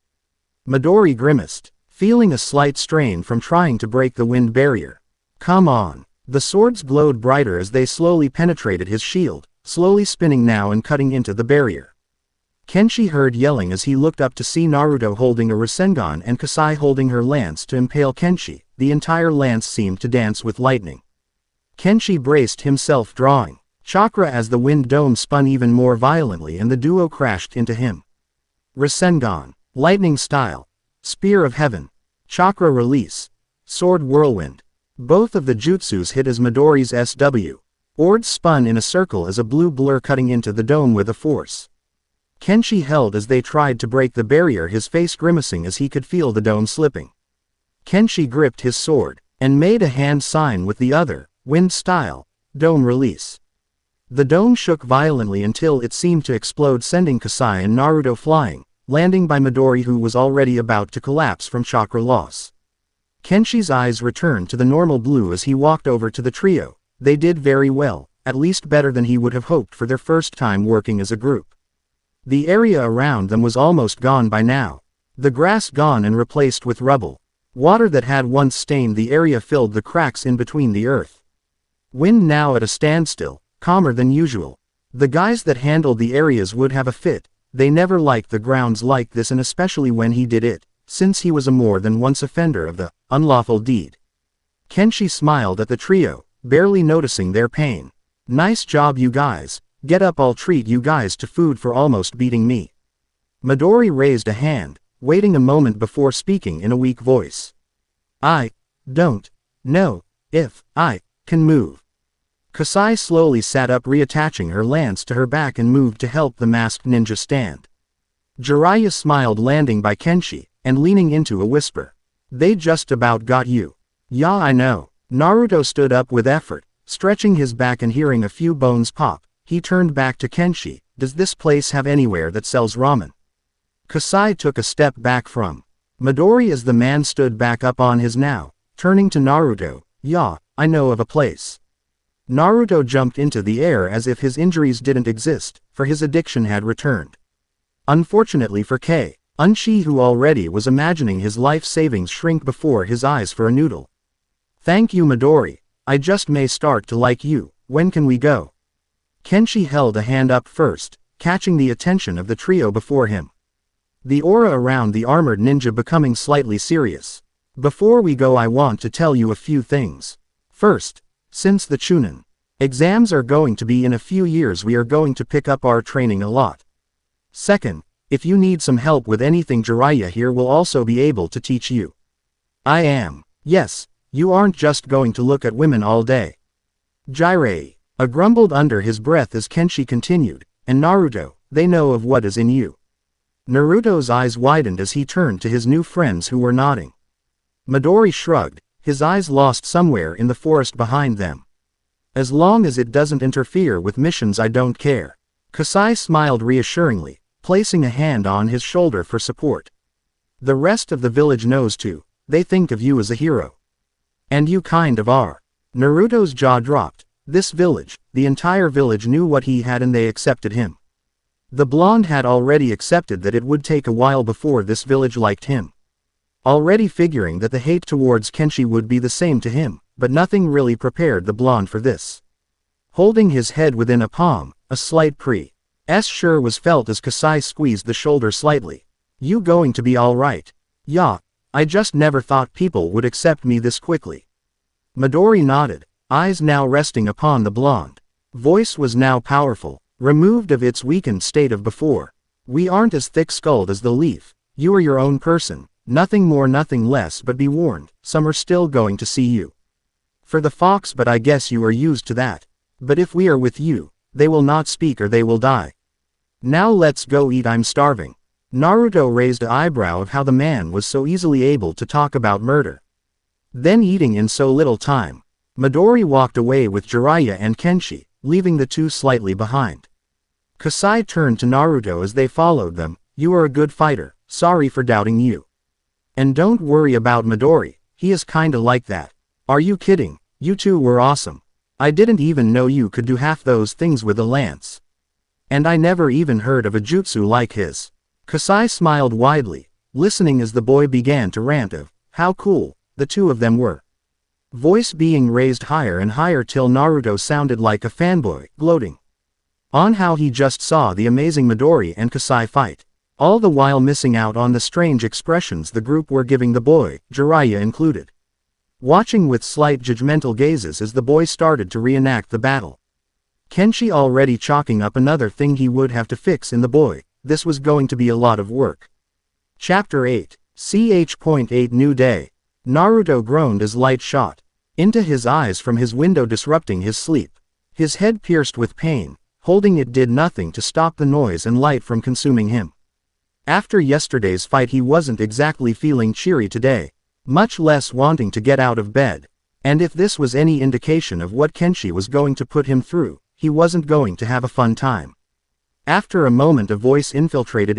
Midori grimaced, feeling a slight strain from trying to break the wind barrier. Come on. The swords glowed brighter as they slowly penetrated his shield, slowly spinning now and cutting into the barrier. Kenshi heard yelling as he looked up to see Naruto holding a Rasengan and Kasai holding her lance to impale Kenshi. The entire lance seemed to dance with lightning. Kenshi braced himself, drawing chakra as the wind dome spun even more violently and the duo crashed into him. Rasengan, lightning style, spear of heaven, chakra release, sword whirlwind. Both of the jutsus hit as Midori's SW. Ords spun in a circle as a blue blur cutting into the dome with a force. Kenshi held as they tried to break the barrier, his face grimacing as he could feel the dome slipping. Kenshi gripped his sword and made a hand sign with the other, wind style, dome release. The dome shook violently until it seemed to explode, sending Kasai and Naruto flying, landing by Midori, who was already about to collapse from chakra loss. Kenshi's eyes returned to the normal blue as he walked over to the trio. They did very well, at least better than he would have hoped for their first time working as a group. The area around them was almost gone by now. The grass gone and replaced with rubble. Water that had once stained the area filled the cracks in between the earth. Wind now at a standstill, calmer than usual. The guys that handled the areas would have a fit. They never liked the grounds like this, and especially when he did it, since he was a more than once offender of the unlawful deed. Kenshi smiled at the trio, barely noticing their pain. Nice job, you guys. Get up, I'll treat you guys to food for almost beating me. Midori raised a hand, waiting a moment before speaking in a weak voice. I don't know if I can move. Kasai slowly sat up, reattaching her lance to her back, and moved to help the masked ninja stand. Jiraiya smiled, landing by Kenshi, and leaning into a whisper. They just about got you. Yeah, I know. Naruto stood up with effort, stretching his back, and hearing a few bones pop, he turned back to Kenshi. Does this place have anywhere that sells ramen? Kasai took a step back from Midori as the man stood back up on his now, turning to Naruto. Yeah, I know of a place. Naruto jumped into the air as if his injuries didn't exist, for his addiction had returned. Unfortunately for Kenshi, who already was imagining his life savings shrink before his eyes for a noodle. Thank you, Midori. I just may start to like you. When can we go? Kenshi held a hand up first, catching the attention of the trio before him. The aura around the armored ninja becoming slightly serious. Before we go, I want to tell you a few things. First, since the Chunin exams are going to be in a few years, we are going to pick up our training a lot. Second, if you need some help with anything, Jiraiya here will also be able to teach you. I am. Yes, you aren't just going to look at women all day. Jiraiya grumbled under his breath as Kenshi continued, and Naruto, they know of what is in you. Naruto's eyes widened as he turned to his new friends who were nodding. Midori shrugged, his eyes lost somewhere in the forest behind them. As long as it doesn't interfere with missions, I don't care. Kasai smiled reassuringly, placing a hand on his shoulder for support. The rest of the village knows too. They think of you as a hero. And you kind of are. Naruto's jaw dropped. This village, the entire village knew what he had, and they accepted him. The blonde had already accepted that it would take a while before this village liked him. Already figuring that the hate towards Kenshi would be the same to him, but nothing really prepared the blonde for this. Holding his head within a palm, a slight sure was felt as Kasai squeezed the shoulder slightly. You going to be alright? Yeah, I just never thought people would accept me this quickly. Midori nodded, eyes now resting upon the blonde. Voice was now powerful, removed of its weakened state of before. We aren't as thick-skulled as the leaf. You are your own person, nothing more nothing less, but be warned, some are still going to see you. For the fox, but I guess you are used to that. But if we are with you, they will not speak or they will die. Now let's go eat, I'm starving. Naruto raised an eyebrow of how the man was so easily able to talk about murder. Then eating in so little time. Midori walked away with Jiraiya and Kenshi, leaving the two slightly behind. Kasai turned to Naruto as they followed them. You are a good fighter, sorry for doubting you. And don't worry about Midori, he is kinda like that. Are you kidding? You two were awesome. I didn't even know you could do half those things with a lance. And I never even heard of a jutsu like his. Kasai smiled widely, listening as the boy began to rant of how cool the two of them were. Voice being raised higher and higher till Naruto sounded like a fanboy, gloating on how he just saw the amazing Midori and Kasai fight, all the while missing out on the strange expressions the group were giving the boy, Jiraiya included. Watching with slight judgmental gazes as the boy started to reenact the battle. Kenshi already chalking up another thing he would have to fix in the boy. This was going to be a lot of work. Chapter 8. Ch.8 New Day. Naruto groaned as light shot into his eyes from his window, disrupting his sleep. His head pierced with pain, holding it did nothing to stop the noise and light from consuming him. After yesterday's fight he wasn't exactly feeling cheery today, much less wanting to get out of bed. And if this was any indication of what Kenshi was going to put him through, he wasn't going to have a fun time. After a moment a voice infiltrated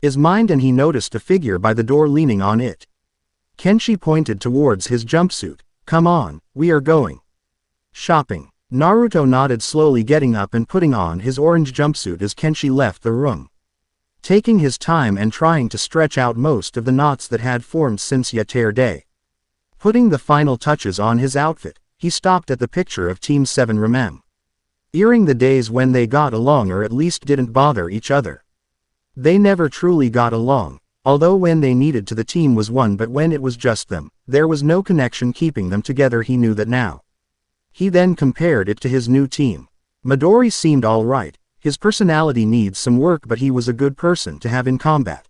his mind and he noticed a figure by the door leaning on it. Kenshi pointed towards his jumpsuit. Come on, we are going shopping. Naruto nodded, slowly getting up and putting on his orange jumpsuit as Kenshi left the room. Taking his time and trying to stretch out most of the knots that had formed since yesterday. Putting the final touches on his outfit, he stopped at the picture of Team 7 remembering the days when they got along, or at least didn't bother each other. They never truly got along, although when they needed to the team was one, but when it was just them, there was no connection keeping them together. He knew that now. He then compared it to his new team. Midori seemed alright, his personality needs some work, but he was a good person to have in combat.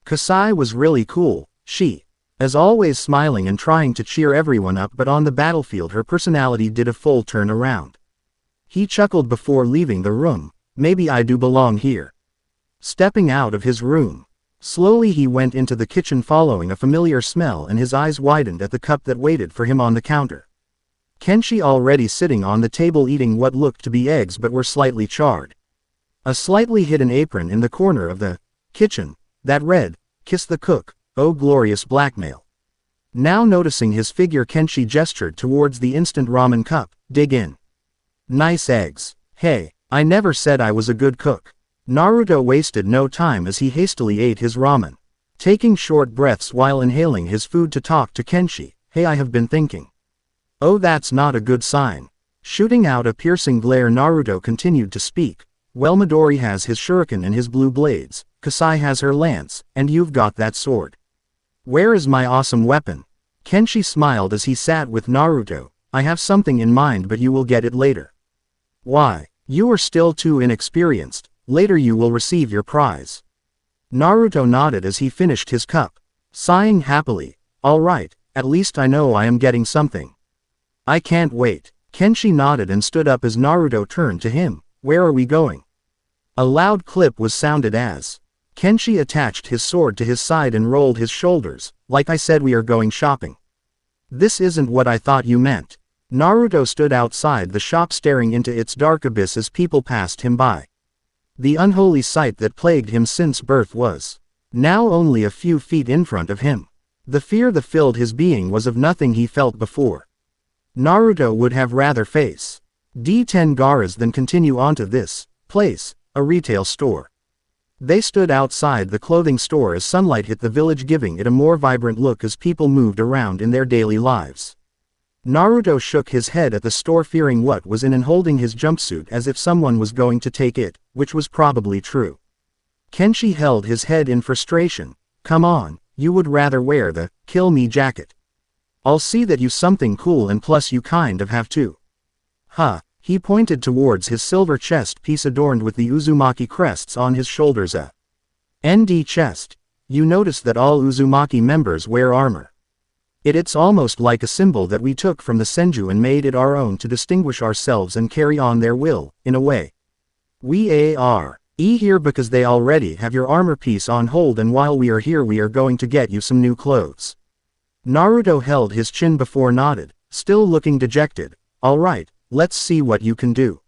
Kasai was really cool, she, as always, smiling and trying to cheer everyone up, but on the battlefield her personality did a full turn around. He chuckled before leaving the room. Maybe I do belong here. Stepping out of his room. Slowly he went into the kitchen, following a familiar smell, and his eyes widened at the cup that waited for him on the counter. Kenshi already sitting on the table eating what looked to be eggs but were slightly charred. A slightly hidden apron in the corner of the kitchen, that read, "Kiss the cook, oh glorious blackmail." Now noticing his figure, Kenshi gestured towards the instant ramen cup. Dig in. Nice eggs. Hey, I never said I was a good cook. Naruto wasted no time as he hastily ate his ramen, taking short breaths while inhaling his food to talk to Kenshi. Hey, I have been thinking. Oh, that's not a good sign. Shooting out a piercing glare, Naruto continued to speak. Well, Midori has his shuriken and his blue blades, Kasai has her lance, and you've got that sword. Where is my awesome weapon? Kenshi smiled as he sat with Naruto. I have something in mind, but you will get it later. Why? You are still too inexperienced. Later you will receive your prize. Naruto nodded as he finished his cup, sighing happily. All right, at least I know I am getting something. I can't wait. Kenshi nodded and stood up as Naruto turned to him. Where are we going? A loud clip was sounded as Kenshi attached his sword to his side and rolled his shoulders. Like I said, we are going shopping. This isn't what I thought you meant. Naruto stood outside the shop staring into its dark abyss as people passed him by. The unholy sight that plagued him since birth was now only a few feet in front of him. The fear that filled his being was of nothing he felt before. Naruto would have rather face D10 Garas than continue onto this place, a retail store. They stood outside the clothing store as sunlight hit the village, giving it a more vibrant look as people moved around in their daily lives. Naruto shook his head at the store, fearing what was in and holding his jumpsuit as if someone was going to take it, which was probably true. Kenshi held his head in frustration. Come on, you would rather wear the kill me jacket. I'll see that you something cool, and plus you kind of have to. Huh, he pointed towards his silver chest piece adorned with the Uzumaki crests on his shoulders. ND chest. You notice that all Uzumaki members wear armor. It's almost like a symbol that we took from the Senju and made it our own to distinguish ourselves and carry on their will, in a way. We are here because they already have your armor piece on hold, and while we are here we are going to get you some new clothes. Naruto held his chin before nodded, still looking dejected. Alright, let's see what you can do.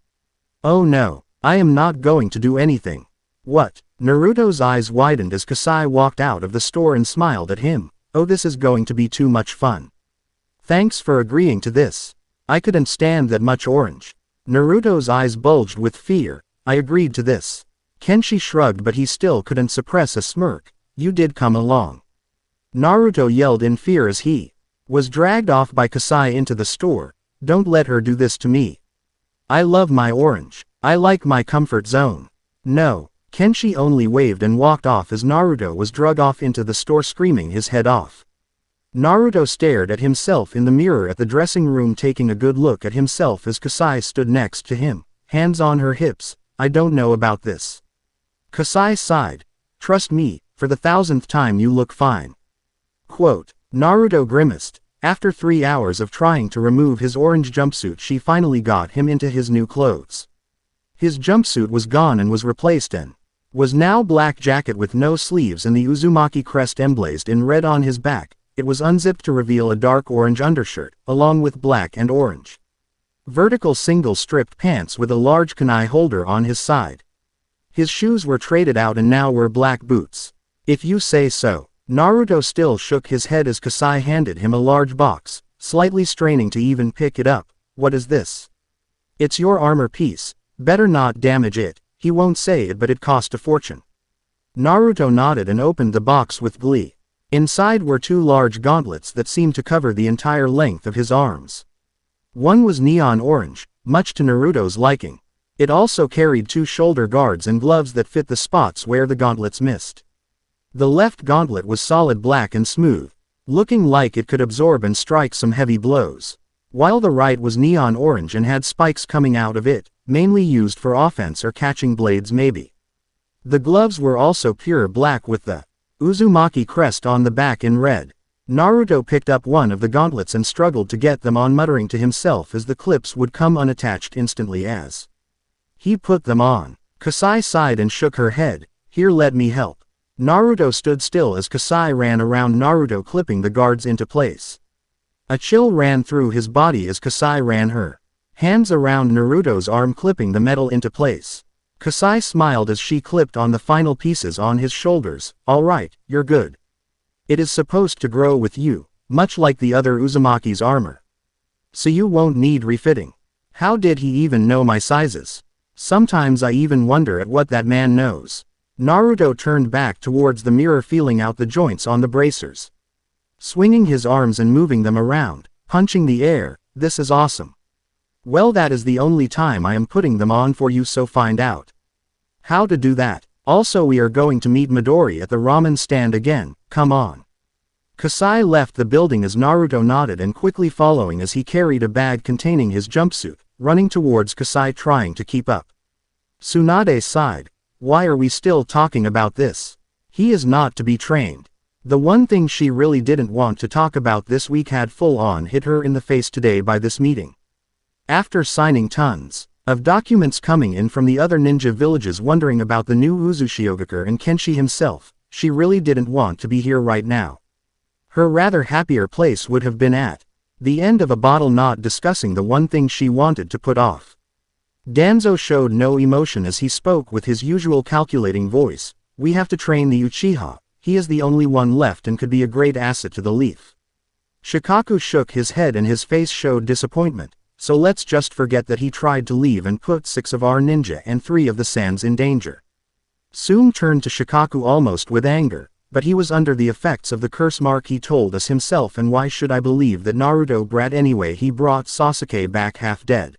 Oh no, I am not going to do anything. What? Naruto's eyes widened as Kasai walked out of the store and smiled at him. Oh, this is going to be too much fun. Thanks for agreeing to this. I couldn't stand that much orange. Naruto's eyes bulged with fear. I agreed to this. Kenshi shrugged, but he still couldn't suppress a smirk. You did come along. Naruto yelled in fear as he was dragged off by Kasai into the store. Don't let her do this to me. I love my orange. I like my comfort zone. No. Kenshi only waved and walked off as Naruto was dragged off into the store screaming his head off. Naruto stared at himself in the mirror at the dressing room, taking a good look at himself as Kasai stood next to him, hands on her hips. I don't know about this. Kasai sighed. Trust me, for the 1000th time you look fine. Quote. Naruto grimaced. After 3 hours of trying to remove his orange jumpsuit, she finally got him into his new clothes. His jumpsuit was gone and was replaced in was now black jacket with no sleeves and the Uzumaki crest emblazoned in red on his back. It was unzipped to reveal a dark orange undershirt, along with black and orange vertical single-stripped pants with a large kunai holder on his side. His shoes were traded out and now were black boots. If you say so. Naruto still shook his head as Kasai handed him a large box, slightly straining to even pick it up. What is this? It's your armor piece. Better not damage it. He won't say it, but it cost a fortune. Naruto nodded and opened the box with glee. Inside were 2 large gauntlets that seemed to cover the entire length of his arms. One was neon orange, much to Naruto's liking. It also carried 2 shoulder guards and gloves that fit the spots where the gauntlets missed. The left gauntlet was solid black and smooth, looking like it could absorb and strike some heavy blows, while the right was neon orange and had spikes coming out of it, mainly used for offense or catching blades maybe. The gloves were also pure black with the Uzumaki crest on the back in red. Naruto picked up one of the gauntlets and struggled to get them on, muttering to himself as the clips would come unattached instantly as he put them on. Kasai sighed and shook her head. Here, let me help. Naruto stood still as Kasai ran around Naruto, clipping the guards into place. A chill ran through his body as Kasai ran her hands around Naruto's arm, clipping the metal into place. Kasai smiled as she clipped on the final pieces on his shoulders. All right, you're good. It is supposed to grow with you, much like the other Uzumaki's armor. So you won't need refitting. How did he even know my sizes? Sometimes I even wonder at what that man knows. Naruto turned back towards the mirror, feeling out the joints on the bracers, swinging his arms and moving them around, punching the air. This is awesome. Well, that is the only time I am putting them on for you, so find out how to do that. Also, we are going to meet Midori at the ramen stand again. Come on. Kasai left the building as Naruto nodded and quickly following as he carried a bag containing his jumpsuit, running towards Kasai trying to keep up. Tsunade sighed. Why are we still talking about this? He is not to be trained. The one thing she really didn't want to talk about this week had full-on hit her in the face today by this meeting. After signing tons of documents coming in from the other ninja villages wondering about the new Uzushio and Kenshi himself, she really didn't want to be here right now. Her rather happier place would have been at the end of a bottle, not discussing the one thing she wanted to put off. Danzo showed no emotion as he spoke with his usual calculating voice. We have to train the Uchiha. He is the only one left and could be a great asset to the Leaf. Shikaku shook his head and his face showed disappointment. So let's just forget that he tried to leave and put 6 of our ninja and 3 of the Sans in danger. Soon turned to Shikaku almost with anger, but he was under the effects of the curse mark, he told us himself, and why should I believe that Naruto brat anyway? He brought Sasuke back half dead.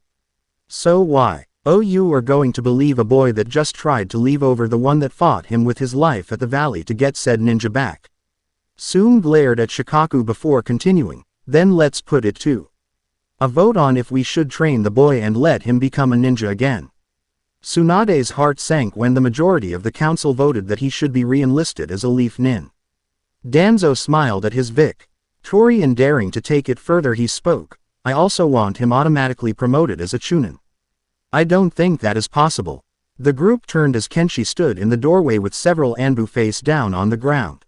So why? Oh, you are going to believe a boy that just tried to leave over the one that fought him with his life at the valley to get said ninja back? Soon glared at Shikaku before continuing. Then let's put it to a vote on if we should train the boy and let him become a ninja again. Tsunade's heart sank when the majority of the council voted that he should be re-enlisted as a Leaf Nin. Danzo smiled at his Vic. Tori, and daring to take it further, he spoke, I also want him automatically promoted as a Chunin. I don't think that is possible. The group turned as Kenshi stood in the doorway with several Anbu face down on the ground.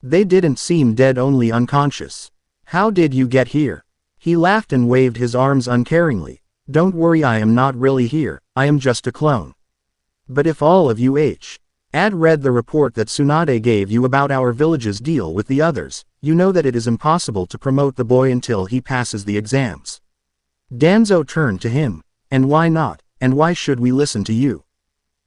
They didn't seem dead, only unconscious. How did you get here? He laughed and waved his arms uncaringly. Don't worry, I am not really here, I am just a clone. But if all of you had read the report that Tsunade gave you about our village's deal with the others, you know that it is impossible to promote the boy until he passes the exams. Danzo turned to him. And why not, and why should we listen to you?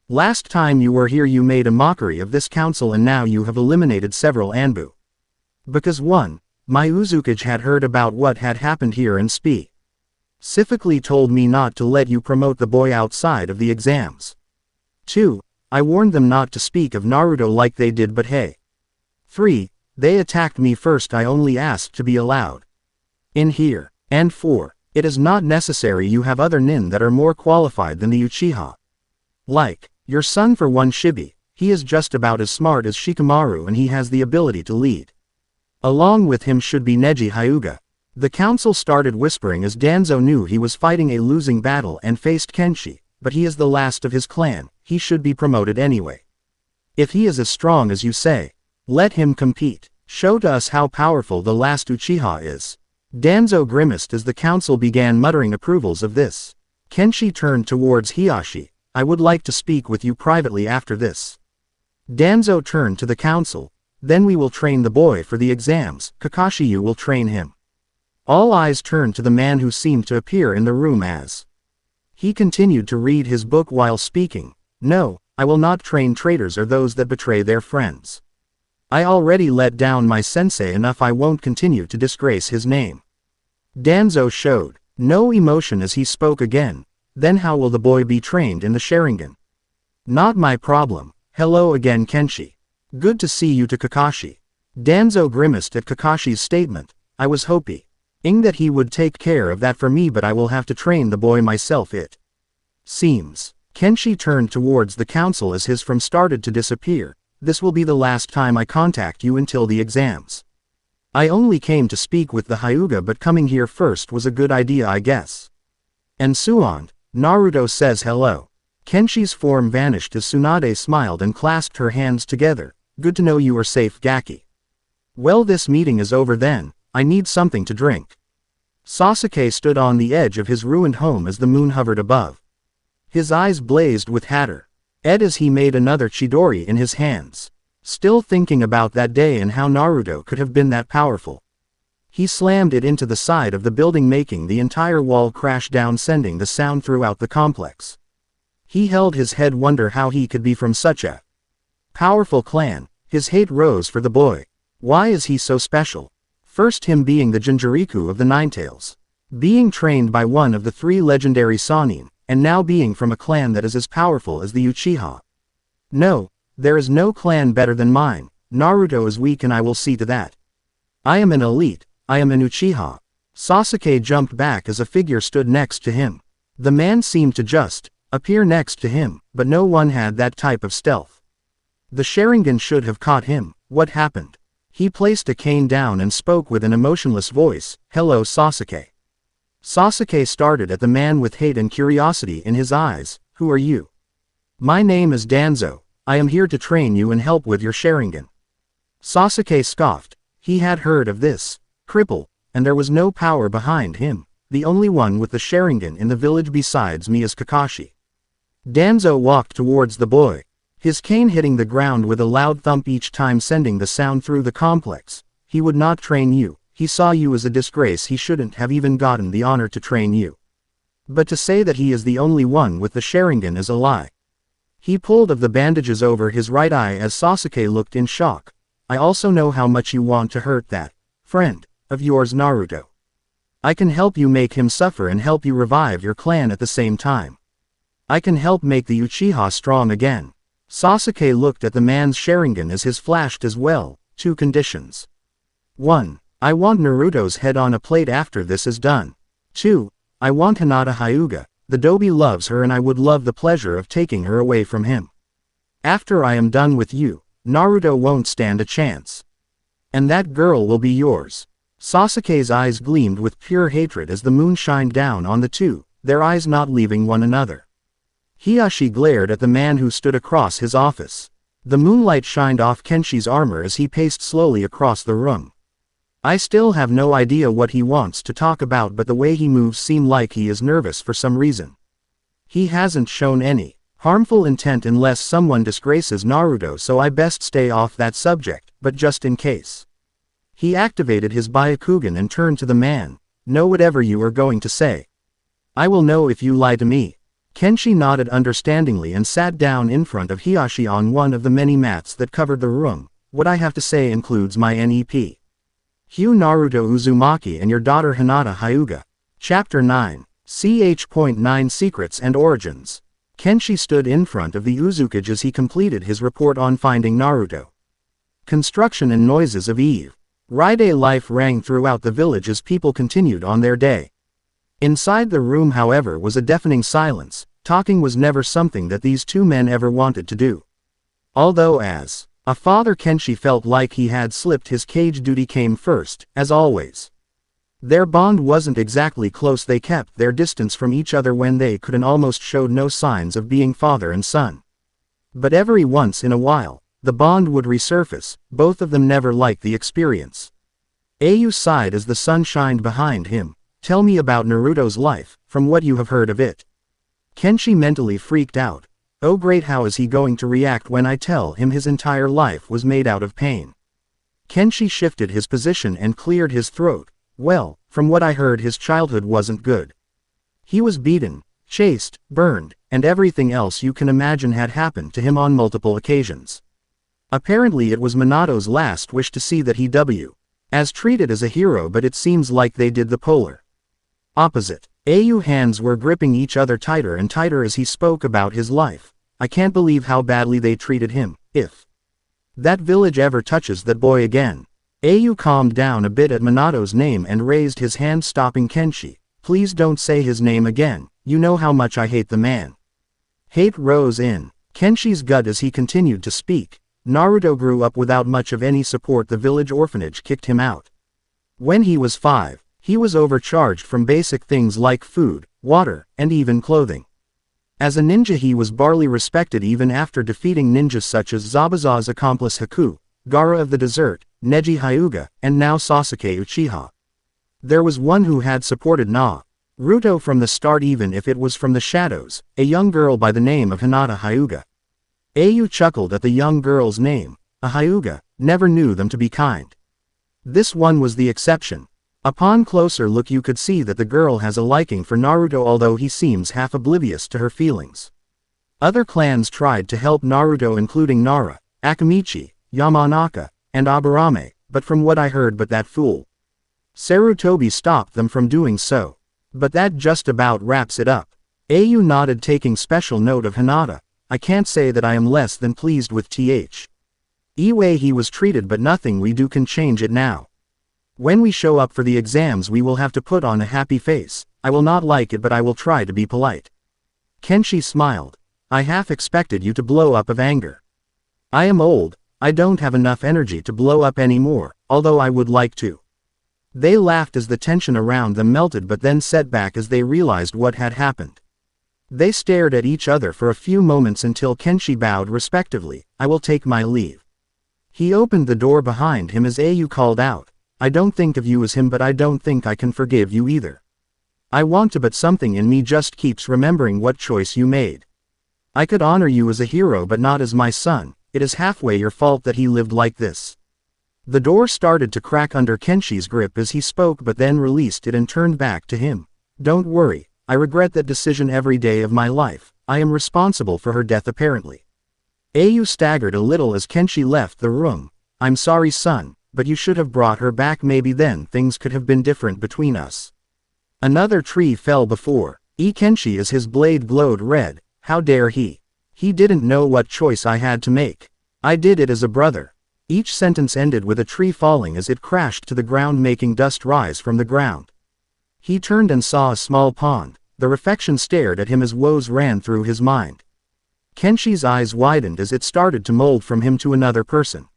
Last time you were here you made a mockery of this council, and now you have eliminated several Anbu. Because 1. My Uzushio had heard about what had happened here and specifically told me not to let you promote the boy outside of the exams. 2. I warned them not to speak of Naruto like they did, but hey. 3. They attacked me first, I only asked to be allowed in here. And 4. It is not necessary, you have other nin that are more qualified than the Uchiha. Like your son, for one, Shibi. He is just about as smart as Shikamaru and he has the ability to lead. Along with him should be Neji Hyuga. The council started whispering as Danzo knew he was fighting a losing battle and faced Kenshi, but he is the last of his clan, he should be promoted anyway. If he is as strong as you say, let him compete. Show to us how powerful the last Uchiha is. Danzo grimaced as the council began muttering approvals of this. Kenshi turned towards Hiyashi. I would like to speak with you privately after this. Danzo turned to the council. Then we will train the boy for the exams, Kakashi, you will train him. All eyes turned to the man who seemed to appear in the room as he continued to read his book while speaking. No, I will not train traitors or those that betray their friends. I already let down my sensei enough, I won't continue to disgrace his name. Danzo showed no emotion as he spoke again. Then how will the boy be trained in the Sharingan? Not my problem. Hello again, Kenshi. Good to see you, to Kakashi. Danzo grimaced at Kakashi's statement. I was hoping that he would take care of that for me, but I will have to train the boy myself, it seems. Kenshi turned towards the council as his form started to disappear. This will be the last time I contact you until the exams. I only came to speak with the Hyuga, but coming here first was a good idea, I guess. And Suand, Naruto says hello. Kenshi's form vanished as Tsunade smiled and clasped her hands together. Good to know you are safe, Gaki. Well, this meeting is over then, I need something to drink. Sasuke stood on the edge of his ruined home as the moon hovered above. His eyes blazed with hatter as he made another Chidori in his hands. Still thinking about that day and how Naruto could have been that powerful. He slammed it into the side of the building, making the entire wall crash down, sending the sound throughout the complex. He held his head, wonder how he could be from such a powerful clan. His hate rose for the boy. Why is he so special? First, him being the Jinchuriku of the Ninetales, being trained by one of the 3 legendary Sannin, and now being from a clan that is as powerful as the Uchiha. No, there is no clan better than mine. Naruto is weak and I will see to that. I am an elite, I am an Uchiha. Sasuke jumped back as a figure stood next to him. The man seemed to just appear next to him, but no one had that type of stealth. The Sharingan should have caught him. What happened? He placed a cane down and spoke with an emotionless voice. Hello, Sasuke. Sasuke started at the man with hate and curiosity in his eyes. Who are you? My name is Danzo. I am here to train you and help with your Sharingan. Sasuke scoffed. He had heard of this cripple, and there was no power behind him. The only one with the Sharingan in the village besides me is Kakashi. Danzo walked towards the boy, his cane hitting the ground with a loud thump each time, sending the sound through the complex. He would not train you. He saw you as a disgrace. He shouldn't have even gotten the honor to train you. But to say that he is the only one with the Sharingan is a lie. He pulled of the bandages over his right eye as Sasuke looked in shock. I also know how much you want to hurt that friend of yours, Naruto. I can help you make him suffer and help you revive your clan at the same time. I can help make the Uchiha strong again. Sasuke looked at the man's Sharingan as his flashed as well. 2 conditions. 1. I want Naruto's head on a plate after this is done. 2. I want Hinata Hyuga. The Dobi loves her and I would love the pleasure of taking her away from him. After I am done with you, Naruto won't stand a chance. And that girl will be yours. Sasuke's eyes gleamed with pure hatred as the moon shined down on the two, their eyes not leaving one another. Hiashi glared at the man who stood across his office. The moonlight shined off Kenshi's armor as he paced slowly across the room. I still have no idea what he wants to talk about, but the way he moves seems like he is nervous for some reason. He hasn't shown any harmful intent unless someone disgraces Naruto, so I best stay off that subject, but just in case. He activated his Byakugan and turned to the man. Know whatever you are going to say. I will know if you lie to me. Kenshi nodded understandingly and sat down in front of Hiashi on one of the many mats that covered the room. What I have to say includes my NEP. Hugh Naruto Uzumaki and your daughter Hinata Hyuga. Chapter 9. Ch.9 Secrets and Origins. Kenshi stood in front of the Uzukage as he completed his report on finding Naruto. Construction and noises of Eve. Ride life rang throughout the village as people continued on their day. Inside the room, however, was a deafening silence. Talking was never something that these two men ever wanted to do. Although as a father, Kenshi felt like he had slipped his cage. Duty came first, as always. Their bond wasn't exactly close. They kept their distance from each other when they could and almost showed no signs of being father and son. But every once in a while, the bond would resurface. Both of them never liked the experience. Ayu sighed as the sun shined behind him. Tell me about Naruto's life, from what you have heard of it. Kenshi mentally freaked out. Oh great, how is he going to react when I tell him his entire life was made out of pain? Kenshi shifted his position and cleared his throat. Well, from what I heard, his childhood wasn't good. He was beaten, chased, burned, and everything else you can imagine had happened to him on multiple occasions. Apparently it was Minato's last wish to see that he was treated as a hero, but it seems like they did the polar opposite. Ayu hands were gripping each other tighter and tighter as he spoke about his life. I can't believe how badly they treated him. If that village ever touches that boy again. Ayu calmed down a bit at Minato's name and raised his hand, stopping Kenshi. Please don't say his name again. You know how much I hate the man. Hate rose in Kenshi's gut as he continued to speak. Naruto grew up without much of any support. The village orphanage kicked him out. When he was 5, he was overcharged from basic things like food, water, and even clothing. As a ninja he was barely respected even after defeating ninjas such as Zabuza's accomplice Haku, Gaara of the Desert, Neji Hyuga, and now Sasuke Uchiha. There was one who had supported Naruto from the start, even if it was from the shadows, a young girl by the name of Hinata Hyuga. Ayu chuckled at the young girl's name. A Hyuga, never knew them to be kind. This one was the exception. Upon closer look you could see that the girl has a liking for Naruto, although he seems half oblivious to her feelings. Other clans tried to help Naruto, including Nara, Akamichi, Yamanaka, and Aburame, but from what I heard, that fool Sarutobi stopped them from doing so. But that just about wraps it up. Ayu nodded, taking special note of Hinata. I can't say that I am less than pleased with way he was treated, but nothing we do can change it now. When we show up for the exams we will have to put on a happy face. I will not like it, but I will try to be polite. Kenshi smiled. I half expected you to blow up of anger. I am old. I don't have enough energy to blow up anymore, although I would like to. They laughed as the tension around them melted, but then set back as they realized what had happened. They stared at each other for a few moments until Kenshi bowed respectively. I will take my leave. He opened the door behind him as Ayu called out. I don't think of you as him, but I don't think I can forgive you either. I want to, but something in me just keeps remembering what choice you made. I could honor you as a hero but not as my son. It is halfway your fault that he lived like this. The door started to crack under Kenshi's grip as he spoke, but then released it and turned back to him. Don't worry, I regret that decision every day of my life. I am responsible for her death apparently. Ayu staggered a little as Kenshi left the room. I'm sorry son, but you should have brought her back. Maybe then things could have been different between us. Another tree fell before Kenshi as his blade glowed red. How dare he? He didn't know what choice I had to make. I did it as a brother. Each sentence ended with a tree falling as it crashed to the ground, making dust rise from the ground. He turned and saw a small pond. The reflection stared at him as woes ran through his mind. Kenshi's eyes widened as it started to mold from him to another person.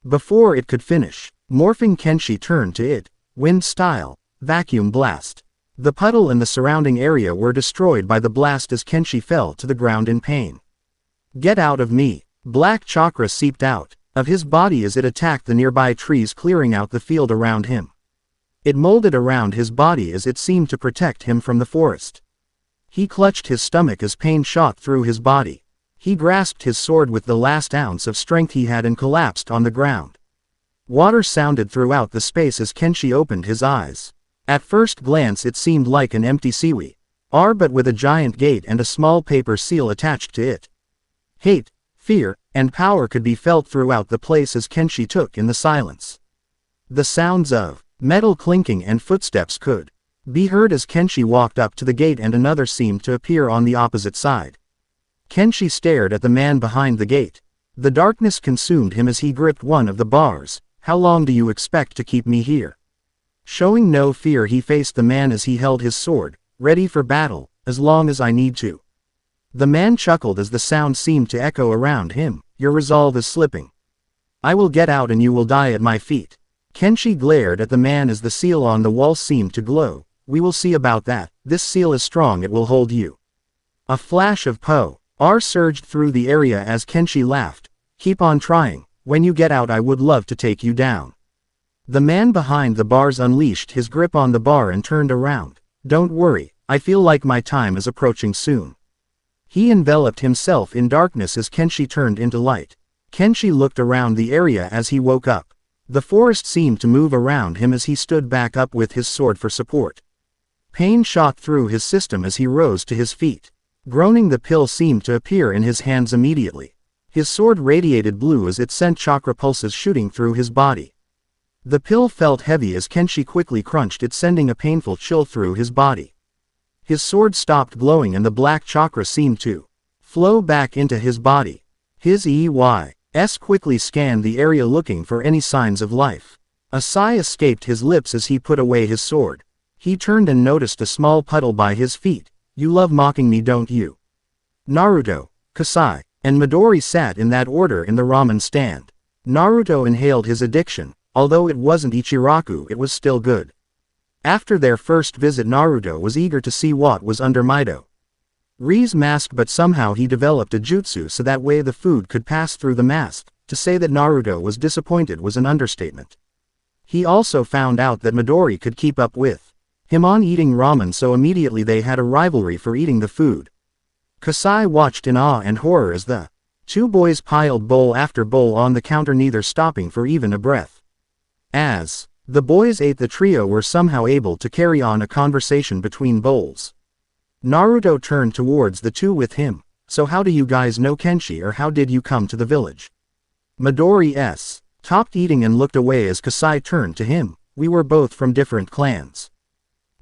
Before it could finish morphing, Kenshi turned to it. Wind style. Vacuum blast. The puddle and the surrounding area were destroyed by the blast as Kenshi fell to the ground in pain. Get out of me. Black chakra seeped out of his body as it attacked the nearby trees, clearing out the field around him. It molded around his body as it seemed to protect him from the forest. He clutched his stomach as pain shot through his body. He grasped his sword with the last ounce of strength he had and collapsed on the ground. Water sounded throughout the space as Kenshi opened his eyes. At first glance it seemed like an empty seaway, but with a giant gate and a small paper seal attached to it. Hate, fear, and power could be felt throughout the place as Kenshi took in the silence. The sounds of metal clinking and footsteps could be heard as Kenshi walked up to the gate, and another seemed to appear on the opposite side. Kenshi stared at the man behind the gate. The darkness consumed him as he gripped one of the bars. How long do you expect to keep me here? Showing no fear, he faced the man as he held his sword, ready for battle, as long as I need to. The man chuckled as the sound seemed to echo around him. Your resolve is slipping. I will get out and you will die at my feet. Kenshi glared at the man as the seal on the wall seemed to glow. We will see about that. This seal is strong, it will hold you. A flash of power surged through the area as Kenshi laughed. Keep on trying. When you get out I would love to take you down. The man behind the bars unleashed his grip on the bar and turned around. Don't worry, I feel like my time is approaching soon. He enveloped himself in darkness as Kenshi turned into light. Kenshi looked around the area as he woke up. The forest seemed to move around him as he stood back up with his sword for support. Pain shot through his system as he rose to his feet. Groaning, the pill seemed to appear in his hands immediately. His sword radiated blue as it sent chakra pulses shooting through his body. The pill felt heavy as Kenshi quickly crunched it, sending a painful chill through his body. His sword stopped glowing and the black chakra seemed to flow back into his body. His EYs quickly scanned the area looking for any signs of life. A sigh escaped his lips as he put away his sword. He turned and noticed a small puddle by his feet. You love mocking me, don't you? Naruto, Kasai, and Midori sat in that order in the ramen stand. Naruto inhaled his addiction. Although it wasn't Ichiraku, it was still good. After their first visit, Naruto was eager to see what was under Midori's mask, but somehow he developed a jutsu so that way the food could pass through the mask. To say that Naruto was disappointed was an understatement. He also found out that Midori could keep up with him on eating ramen, so immediately they had a rivalry for eating the food. Kasai watched in awe and horror as the two boys piled bowl after bowl on the counter, neither stopping for even a breath. As the boys ate, the trio were somehow able to carry on a conversation between bowls. Naruto turned towards the two with him. So how do you guys know Kenshi, or how did you come to the village? Midori stopped eating and looked away as Kasai turned to him. We were both from different clans.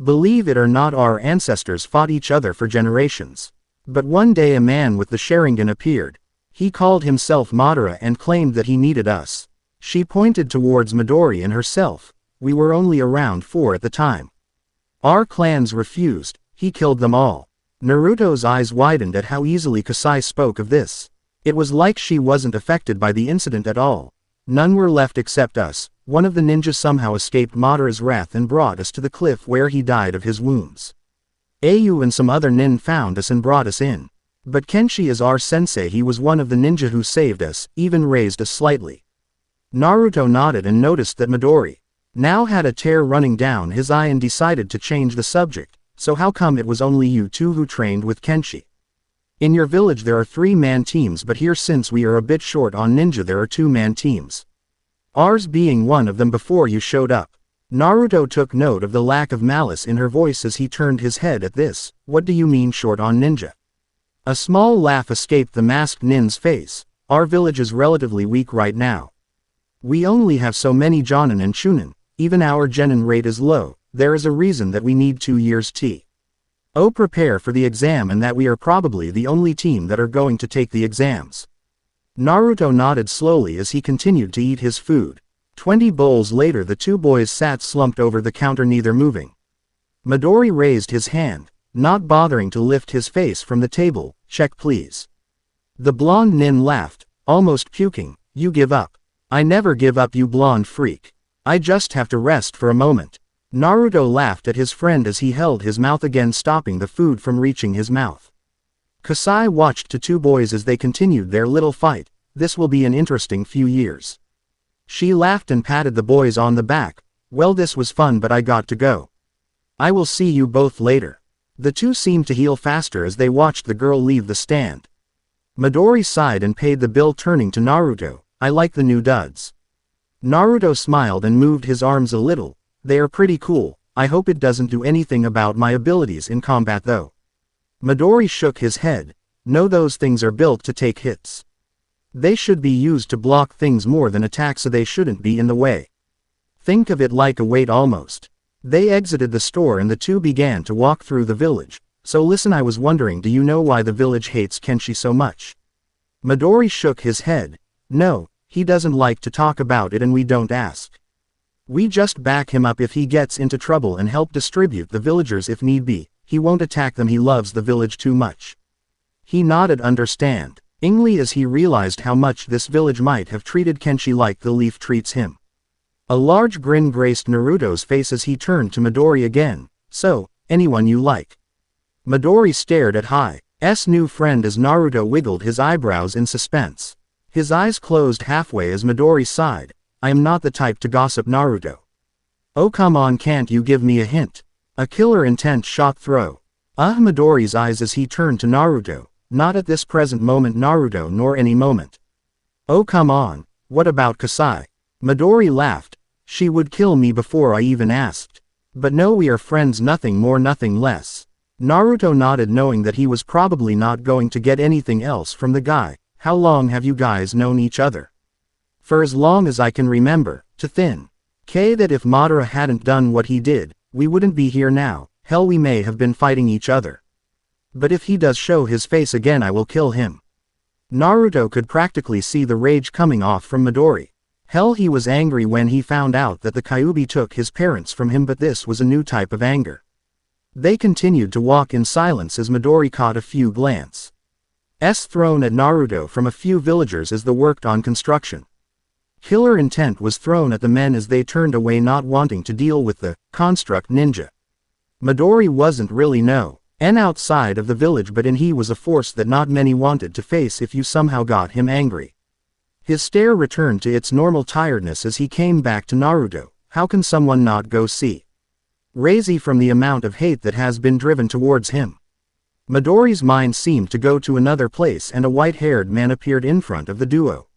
Believe it or not, our ancestors fought each other for generations. But one day a man with the Sharingan appeared. He called himself Madara and claimed that he needed us. She pointed towards Midori and herself. We were only around 4 at the time. Our clans refused. He killed them all. Naruto's eyes widened at how easily Kasai spoke of this. It was like she wasn't affected by the incident at all. None were left except us. One of the ninjas somehow escaped Madara's wrath and brought us to the cliff where he died of his wounds. Ayu and some other nin found us and brought us in. But Kenshi is our sensei. He was one of the ninja who saved us, even raised us slightly. Naruto nodded and noticed that Midori now had a tear running down his eye and decided to change the subject. So how come it was only you two who trained with Kenshi? In your village there are 3-man teams, but here since we are a bit short on ninja there are 2-man teams. Ours being one of them before you showed up. Naruto took note of the lack of malice in her voice as he turned his head at this. What do you mean short on ninja? A small laugh escaped the masked nin's face. Our village is relatively weak right now. We only have so many Jonin and Chunin. Even our genin rate is low. There is a reason that we need 2 years to prepare for the exam, and that we are probably the only team that are going to take the exams. Naruto nodded slowly as he continued to eat his food. 20 bowls later the two boys sat slumped over the counter, neither moving. Midori raised his hand, not bothering to lift his face from the table. Check please. The blonde nin laughed, almost puking. You give up. I never give up, you blonde freak. I just have to rest for a moment. Naruto laughed at his friend as he held his mouth again, stopping the food from reaching his mouth. Kasai watched the two boys as they continued their little fight. This will be an interesting few years. She laughed and patted the boys on the back. Well, this was fun, but I got to go. I will see you both later. The two seemed to heal faster as they watched the girl leave the stand. Midori sighed and paid the bill, turning to Naruto. I like the new duds. Naruto smiled and moved his arms a little. They are pretty cool. I hope it doesn't do anything about my abilities in combat though. Midori shook his head. No, those things are built to take hits. They should be used to block things more than attack, so they shouldn't be in the way. Think of it like a weight almost. They exited the store and the two began to walk through the village. So listen, I was wondering, do you know why the village hates Kenshi so much? Midori shook his head. No, he doesn't like to talk about it and we don't ask. We just back him up if he gets into trouble and help distribute the villagers if need be. He won't attack them, he loves the village too much. He nodded understandingly as he realized how much this village might have treated Kenshi like the leaf treats him. A large grin graced Naruto's face as he turned to Midori again. So, anyone you like? Midori stared at Hi's new friend as Naruto wiggled his eyebrows in suspense. His eyes closed halfway as Midori sighed. I am not the type to gossip, Naruto. Oh come on, can't you give me a hint? A killer intent shot through Midori's eyes as he turned to Naruto. Not at this present moment, Naruto, nor any moment. Oh come on, what about Kasai? Midori laughed. She would kill me before I even asked. But no, we are friends, nothing more, nothing less. Naruto nodded, knowing that he was probably not going to get anything else from the guy. How long have you guys known each other? For as long as I can remember, to thin. That if Madara hadn't done what he did, we wouldn't be here now. Hell, we may have been fighting each other. But if he does show his face again, I will kill him. Naruto could practically see the rage coming off from Midori. Hell, he was angry when he found out that the Kyuubi took his parents from him, but this was a new type of anger. They continued to walk in silence as Midori caught a few glances thrown at Naruto from a few villagers as they worked on construction. Killer intent was thrown at the men as they turned away, not wanting to deal with the construct ninja. Midori wasn't really an outside of the village, but he was a force that not many wanted to face if you somehow got him angry. His stare returned to its normal tiredness as he came back to Naruto. How can someone not go see crazy from the amount of hate that has been driven towards him? Midori's mind seemed to go to another place and a white-haired man appeared in front of the duo.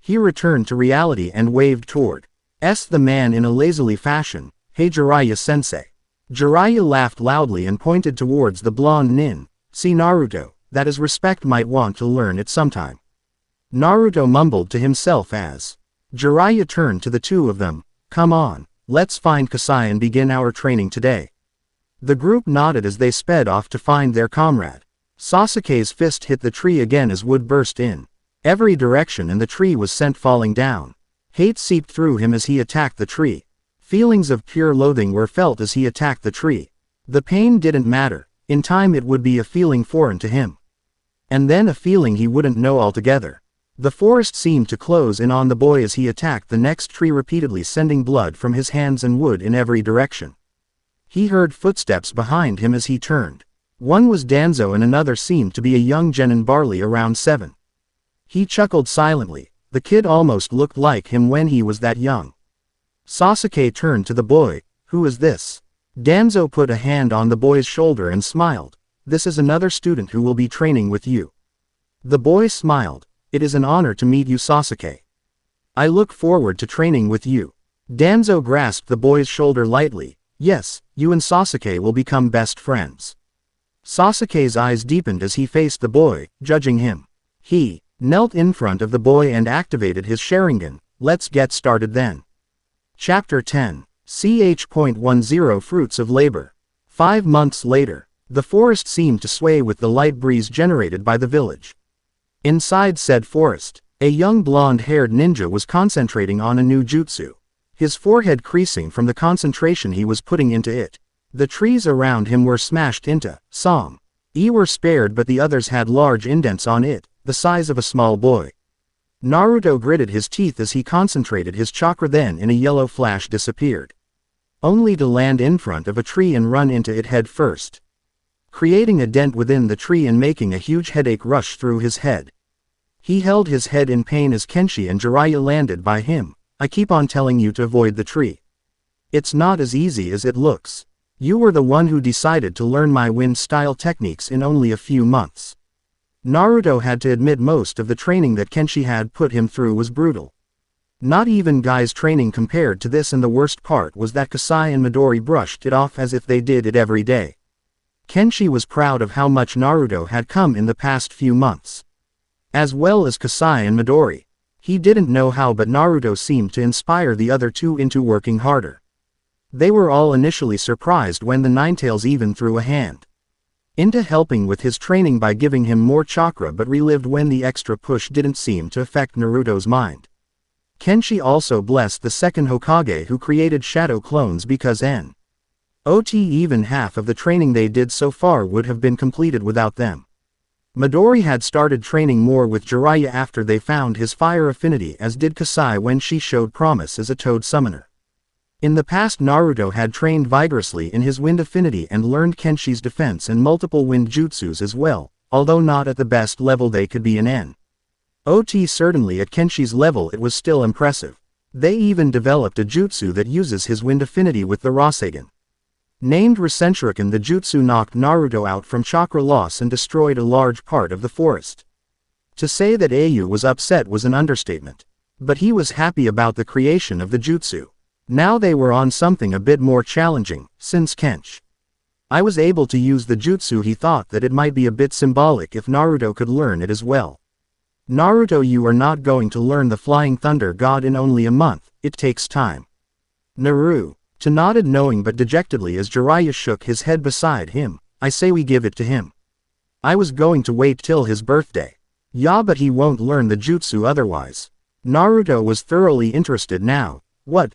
He returned to reality and waved toward the man in a lazily fashion. Hey Jiraiya sensei. Jiraiya laughed loudly and pointed towards the blonde nin. See Naruto, that is respect, might want to learn it sometime. Naruto mumbled to himself as Jiraiya turned to the two of them. Come on, let's find Kasai and begin our training today. The group nodded as they sped off to find their comrade. Sasuke's fist hit the tree again as wood burst in every direction and the tree was sent falling down. Hate seeped through him as he attacked the tree. Feelings of pure loathing were felt as he attacked the tree. The pain didn't matter. In time it would be a feeling foreign to him. And then a feeling he wouldn't know altogether. The forest seemed to close in on the boy as he attacked the next tree repeatedly, sending blood from his hands and wood in every direction. He heard footsteps behind him as he turned. One was Danzo and another seemed to be a young genin barley around 7. He chuckled silently. The kid almost looked like him when he was that young. Sasuke turned to the boy. Who is this? Danzo put a hand on the boy's shoulder and smiled. This is another student who will be training with you. The boy smiled. It is an honor to meet you, Sasuke. I look forward to training with you. Danzo grasped the boy's shoulder lightly. Yes, you and Sasuke will become best friends. Sasuke's eyes deepened as he faced the boy, judging him. He knelt in front of the boy and activated his Sharingan. Let's get started then. Chapter 10. Ch.10 Fruits of Labor. 5 months later, the forest seemed to sway with the light breeze generated by the village. Inside said forest, a young blonde-haired ninja was concentrating on a new jutsu. His forehead creasing from the concentration he was putting into it. The trees around him were smashed into were spared, but the others had large indents on it, the size of a small boy. Naruto gritted his teeth as he concentrated his chakra, then in a yellow flash disappeared. Only to land in front of a tree and run into it head first, creating a dent within the tree and making a huge headache rush through his head. He held his head in pain as Kenshi and Jiraiya landed by him. I keep on telling you to avoid the tree. It's not as easy as it looks. You were the one who decided to learn my wind-style techniques in only a few months. Naruto had to admit most of the training that Kenshi had put him through was brutal. Not even Guy's training compared to this, and the worst part was that Kasai and Midori brushed it off as if they did it every day. Kenshi was proud of how much Naruto had come in the past few months, as well as Kasai and Midori. He didn't know how, but Naruto seemed to inspire the other two into working harder. They were all initially surprised when the Ninetales even threw a hand into helping with his training by giving him more chakra, but relived when the extra push didn't seem to affect Naruto's mind. Kenshi also blessed the second Hokage, who created shadow clones, because not even half of the training they did so far would have been completed without them. Midori had started training more with Jiraiya after they found his fire affinity, as did Kasai when she showed promise as a toad summoner. In the past, Naruto had trained vigorously in his wind affinity and learned Kenshi's defense and multiple wind jutsus as well, although not at the best level they could be in not certainly at Kenshi's level it was still impressive. They even developed a jutsu that uses his wind affinity with the Rasengan. Named Rasenshuriken, the jutsu knocked Naruto out from chakra loss and destroyed a large part of the forest. To say that Ayu was upset was an understatement. But he was happy about the creation of the jutsu. Now they were on something a bit more challenging, since I was able to use the jutsu. He thought that it might be a bit symbolic if Naruto could learn it as well. Naruto, you are not going to learn the Flying Thunder God in only a month, it takes time. Naruto nodded knowing but dejectedly as Jiraiya shook his head beside him. I say we give it to him. I was going to wait till his birthday. Yeah, but he won't learn the jutsu otherwise. Naruto was thoroughly interested now. What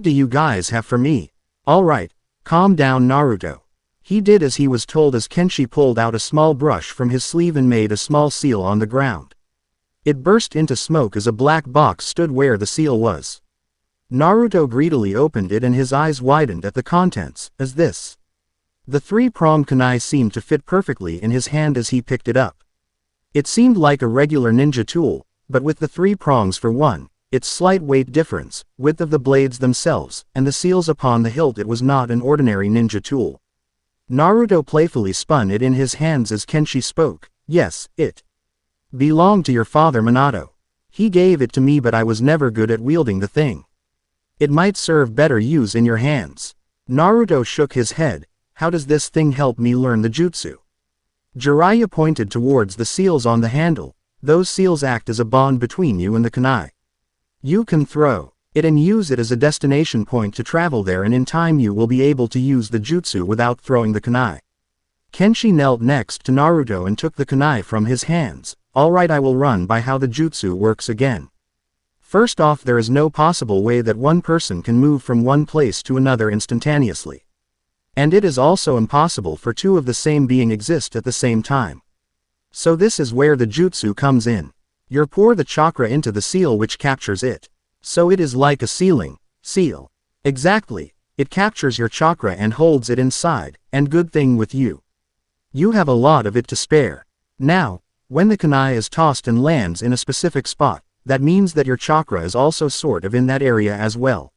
do you guys have for me? Alright, calm down Naruto. He did as he was told as Kenshi pulled out a small brush from his sleeve and made a small seal on the ground. It burst into smoke as a black box stood where the seal was. Naruto greedily opened it and his eyes widened at the contents. As this, the three-pronged kunai seemed to fit perfectly in his hand as he picked it up. It seemed like a regular ninja tool, but with the three prongs for one, its slight weight difference, width of the blades themselves, and the seals upon the hilt, it was not an ordinary ninja tool. Naruto playfully spun it in his hands as Kenshi spoke. Yes, it belonged to your father Minato. He gave it to me, but I was never good at wielding the thing. It might serve better use in your hands. Naruto shook his head. How does this thing help me learn the jutsu? Jiraiya pointed towards the seals on the handle. Those seals act as a bond between you and the kunai. You can throw it and use it as a destination point to travel there, and in time you will be able to use the jutsu without throwing the kunai. Kenshi knelt next to Naruto and took the kunai from his hands. Alright, I will run by how the jutsu works again. First off, there is no possible way that one person can move from one place to another instantaneously. And it is also impossible for two of the same being exist at the same time. So this is where the jutsu comes in. You pour the chakra into the seal which captures it. So it is like a seal. Exactly. It captures your chakra and holds it inside, and good thing with you. You have a lot of it to spare. Now, when the kunai is tossed and lands in a specific spot, that means that your chakra is also sort of in that area as well.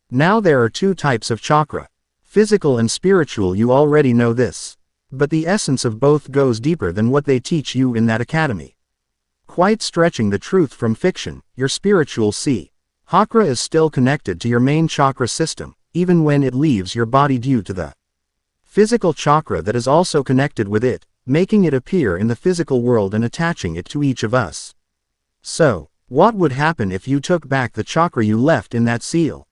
Now there are two types of chakra. Physical and spiritual, you already know this. But the essence of both goes deeper than what they teach you in that academy. Quite stretching the truth from fiction, your spiritual chakra is still connected to your main chakra system, even when it leaves your body due to the physical chakra that is also connected with it, making it appear in the physical world and attaching it to each of us. So, what would happen if you took back the chakra you left in that seal?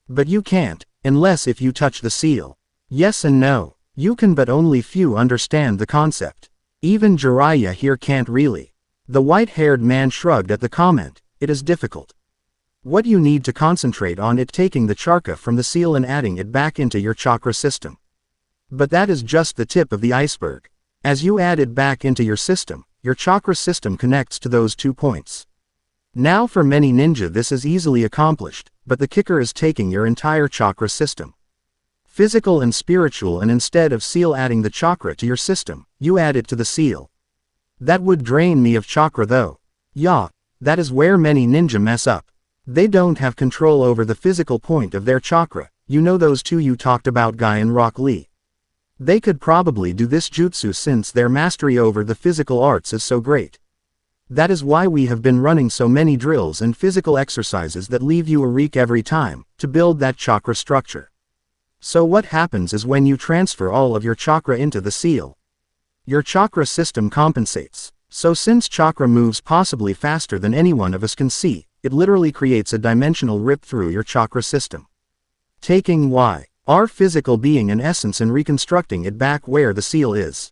But you can't, unless if you touch the seal. Yes and no. You can, but only few understand the concept. Even Jiraiya here can't really. The white-haired man shrugged at the comment. It is difficult. What you need to concentrate on it taking the chakra from the seal and adding it back into your chakra system. But that is just the tip of the iceberg. As you add it back into your system, your chakra system connects to those 2 points. Now for many ninja this is easily accomplished, but the kicker is taking your entire chakra system. Physical and spiritual, and instead of seal adding the chakra to your system, you add it to the seal. That would drain me of chakra though. Yeah, that is where many ninja mess up. They don't have control over the physical point of their chakra, you know those 2 you talked about, Guy and Rock Lee. They could probably do this jutsu since their mastery over the physical arts is so great. That is why we have been running so many drills and physical exercises that leave you awake every time, to build that chakra structure. So what happens is when you transfer all of your chakra into the seal, your chakra system compensates. So since chakra moves possibly faster than any one of us can see, it literally creates a dimensional rip through your chakra system. Taking our physical being and essence and reconstructing it back where the seal is.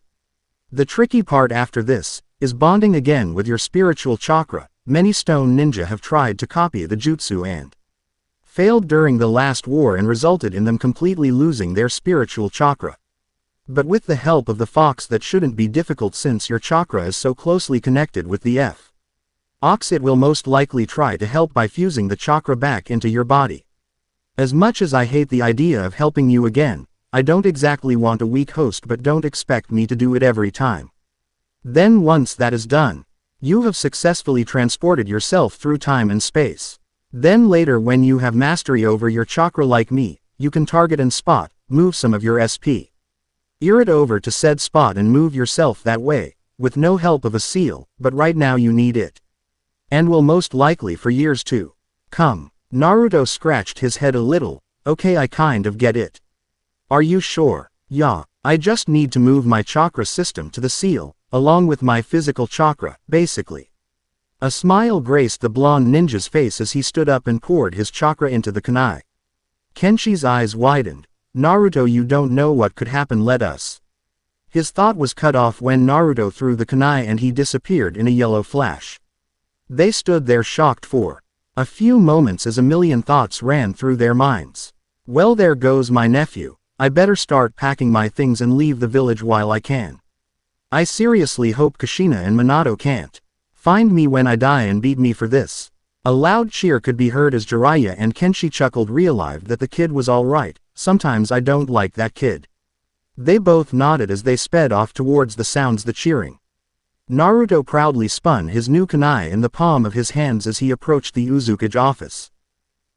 The tricky part after this is bonding again with your spiritual chakra. Many stone ninja have tried to copy the jutsu and failed during the last war and resulted in them completely losing their spiritual chakra. But with the help of the fox that shouldn't be difficult since your chakra is so closely connected with the ox, it will most likely try to help by fusing the chakra back into your body. As much as I hate the idea of helping you again, I don't exactly want a weak host, but don't expect me to do it every time. Then once that is done, you have successfully transported yourself through time and space. Then later when you have mastery over your chakra like me, you can target and move some of your SP. Ear it over to said spot and move yourself that way, with no help of a seal, but right now you need it. And will most likely for years to come. Naruto scratched his head a little. Okay, I kind of get it. Are you sure? Yeah, I just need to move my chakra system to the seal, along with my physical chakra, basically. A smile graced the blonde ninja's face as he stood up and poured his chakra into the kunai. Kenshi's eyes widened. Naruto, you don't know what could happen, let us. His thought was cut off when Naruto threw the kunai and he disappeared in a yellow flash. They stood there shocked for a few moments as a million thoughts ran through their minds. Well, there goes my nephew. I better start packing my things and leave the village while I can. I seriously hope Kushina and Minato can't find me when I die and beat me for this. A loud cheer could be heard as Jiraiya and Kenshi chuckled, realized that the kid was alright. Sometimes I don't like that kid. They both nodded as they sped off towards the sounds, the cheering. Naruto proudly spun his new kunai in the palm of his hands as he approached the Uzukage office.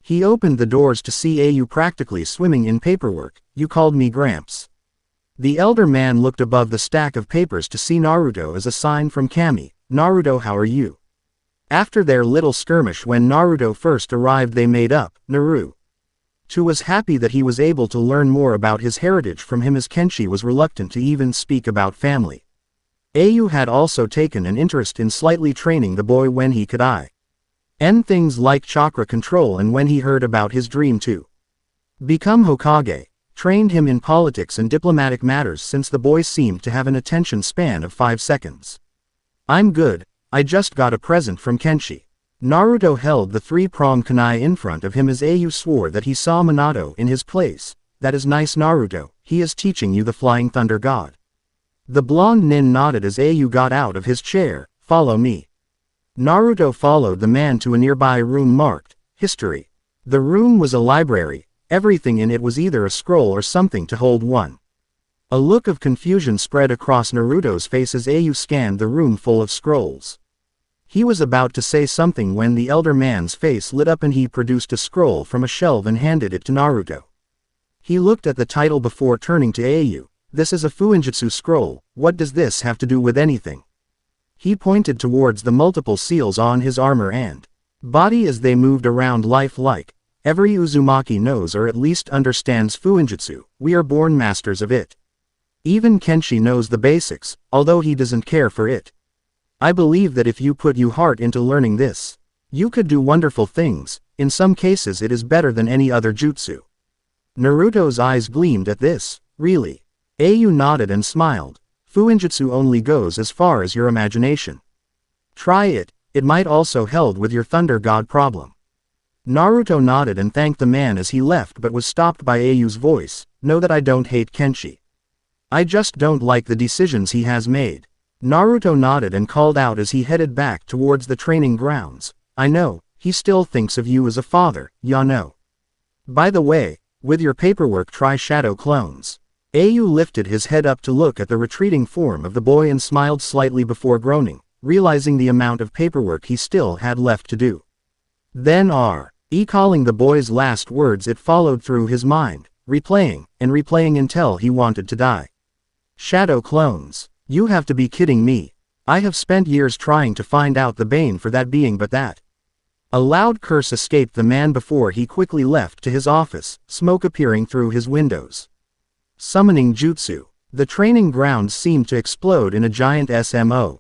He opened the doors to see Au practically swimming in paperwork. You called me Gramps. The elder man looked above the stack of papers to see Naruto as a sign from Kami. Naruto, how are you? After their little skirmish when Naruto first arrived, they made up. Naruto was happy that he was able to learn more about his heritage from him, as Kenshi was reluctant to even speak about family. Au had also taken an interest in slightly training the boy when he could and things like chakra control, and when he heard about his dream to become Hokage, trained him in politics and diplomatic matters since the boy seemed to have an attention span of 5 seconds. I'm good, I just got a present from Kenshi. Naruto held the 3-pronged kunai in front of him as Au swore that he saw Minato in his place. That is nice, Naruto, he is teaching you the Flying Thunder God. The blonde nin nodded as Au got out of his chair. Follow me. Naruto followed the man to a nearby room marked History. The room was a library. Everything in it was either a scroll or something to hold one. A look of confusion spread across Naruto's face as Au scanned the room full of scrolls. He was about to say something when the elder man's face lit up and he produced a scroll from a shelf and handed it to Naruto. He looked at the title before turning to Au. This is a Fuinjutsu scroll. What does this have to do with anything? He pointed towards the multiple seals on his armor and body as they moved around lifelike. Every Uzumaki knows or at least understands Fuinjutsu. We are born masters of it. Even Kenshi knows the basics, although he doesn't care for it. I believe that if you put your heart into learning this, you could do wonderful things. In some cases it is better than any other jutsu. Naruto's eyes gleamed at this. Really? Au nodded and smiled. Fuinjutsu only goes as far as your imagination. Try it, it might also help with your Thunder God problem. Naruto nodded and thanked the man as he left, but was stopped by Au's voice. Know that I don't hate Kenshi. I just don't like the decisions he has made. Naruto nodded and called out as he headed back towards the training grounds. I know, he still thinks of you as a father, ya know. By the way, with your paperwork try shadow clones. Au lifted his head up to look at the retreating form of the boy and smiled slightly before groaning, realizing the amount of paperwork he still had left to do. Then recalling the boy's last words, it followed through his mind, replaying and replaying until he wanted to die. Shadow clones. You have to be kidding me. I have spent years trying to find out the bane for that being, but that. A loud curse escaped the man before he quickly left to his office, smoke appearing through his windows. Summoning jutsu. The training grounds seemed to explode in a giant SMO.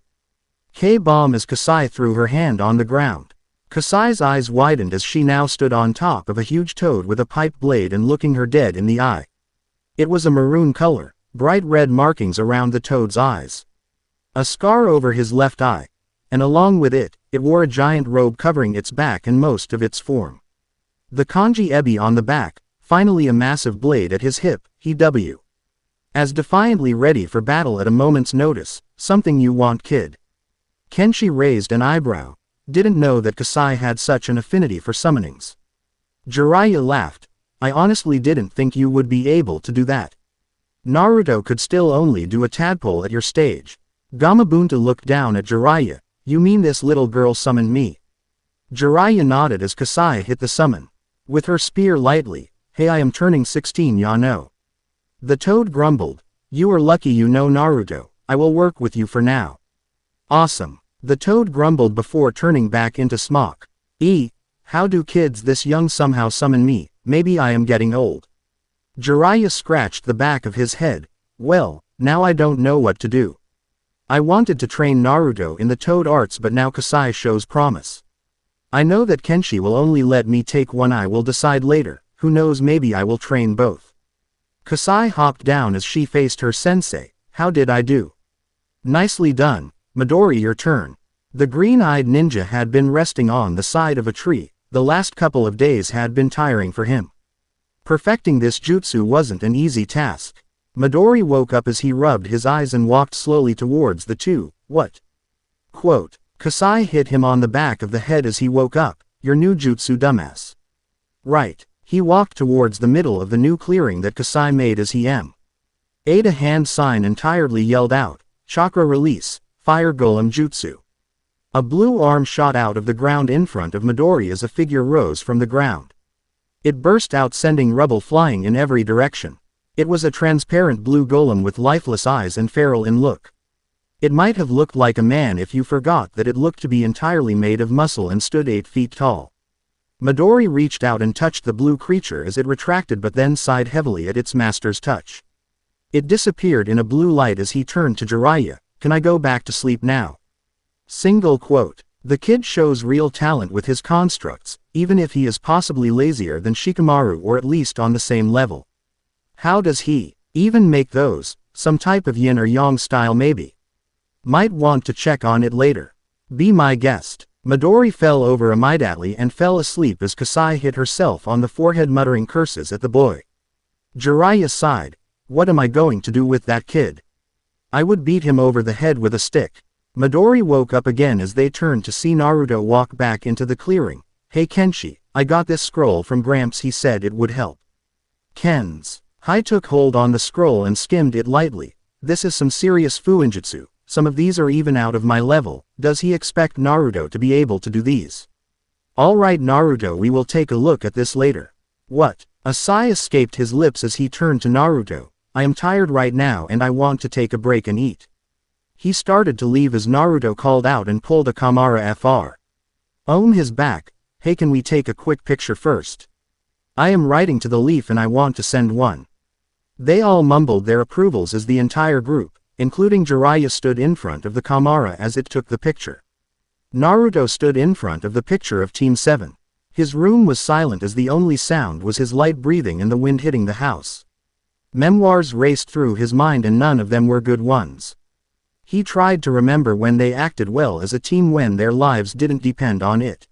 K-bomb as Kasai threw her hand on the ground. Kasai's eyes widened as she now stood on top of a huge toad with a pipe blade and looking her dead in the eye. It was a maroon color, bright red markings around the toad's eyes. A scar over his left eye. And along with it, it wore a giant robe covering its back and most of its form. The kanji ebi on the back, finally a massive blade at his hip, he w. As defiantly ready for battle at a moment's notice. Something you want, kid? Kenshi raised an eyebrow. Didn't know that Kasai had such an affinity for summonings. Jiraiya laughed. I honestly didn't think you would be able to do that. Naruto could still only do a tadpole at your stage. Gamabunta looked down at Jiraiya. You mean this little girl summoned me? Jiraiya nodded as Kasai hit the summon. With her spear lightly. Hey, I am turning 16, ya know. The toad grumbled. You are lucky, you know, Naruto. I will work with you for now. Awesome. The toad grumbled before turning back into smock. How do kids this young somehow summon me? Maybe I am getting old. Jiraiya scratched the back of his head. Well, now I don't know what to do. I wanted to train Naruto in the toad arts, but now Kasai shows promise. I know that Kenshi will only let me take one. I will decide later. Who knows, maybe I will train both. Kasai hopped down as she faced her sensei. How did I do? Nicely done. Midori, your turn. The green-eyed ninja had been resting on the side of a tree. The last couple of days had been tiring for him. Perfecting this jutsu wasn't an easy task. Midori woke up as he rubbed his eyes and walked slowly towards the two. What? Quote. Kasai hit him on the back of the head as he woke up. Your new jutsu, dumbass. Right. He walked towards the middle of the new clearing that Kasai made as he ate a hand sign and tiredly yelled out. Chakra release. Fire golem jutsu. A blue arm shot out of the ground in front of Midori as a figure rose from the ground. It burst out, sending rubble flying in every direction. It was a transparent blue golem with lifeless eyes and feral in look. It might have looked like a man if you forgot that it looked to be entirely made of muscle and stood 8 feet tall. Midori reached out and touched the blue creature as it retracted, but then sighed heavily at its master's touch. It disappeared in a blue light as he turned to Jiraiya. Can I go back to sleep now? Single quote. The kid shows real talent with his constructs, even if he is possibly lazier than Shikamaru or at least on the same level. How does he even make those? Some type of yin or yang style maybe. Might want to check on it later. Be my guest. Midori fell over immediately and fell asleep as Kasai hit herself on the forehead, muttering curses at the boy. Jiraiya sighed. What am I going to do with that kid? I would beat him over the head with a stick. Midori woke up again as they turned to see Naruto walk back into the clearing. Hey Kenshi, I got this scroll from Gramps, he said it would help. Ken's. Hai took hold on the scroll and skimmed it lightly. This is some serious fuinjutsu. Some of these are even out of my level. Does he expect Naruto to be able to do these? Alright Naruto, we will take a look at this later. What? A sigh escaped his lips as he turned to Naruto. I am tired right now and I want to take a break and eat. He started to leave as Naruto called out and pulled a Kamara Fr. His back. Hey, can we take a quick picture first? I am writing to the leaf and I want to send one. They all mumbled their approvals as the entire group, including Jiraiya, stood in front of the Kamara as it took the picture. Naruto stood in front of the picture of Team 7. His room was silent as the only sound was his light breathing and the wind hitting the house. Memoirs raced through his mind and none of them were good ones. He tried to remember when they acted well as a team when their lives didn't depend on it.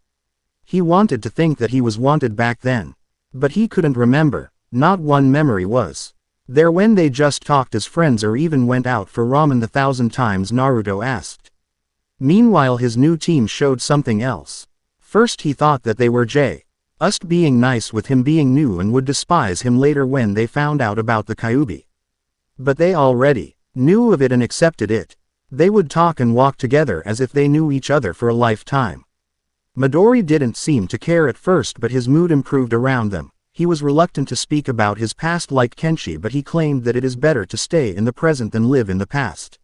He wanted to think that he was wanted back then. But he couldn't remember. Not one memory was. There when they just talked as friends or even went out for ramen the 1,000 times Naruto asked. Meanwhile his new team showed something else. First he thought that they were just being nice with him being new and would despise him later when they found out about the Kyuubi. But they already knew of it and accepted it. They would talk and walk together as if they knew each other for a lifetime. Midori didn't seem to care at first, but his mood improved around them. He was reluctant to speak about his past like Kenshi, but he claimed that it is better to stay in the present than live in the past.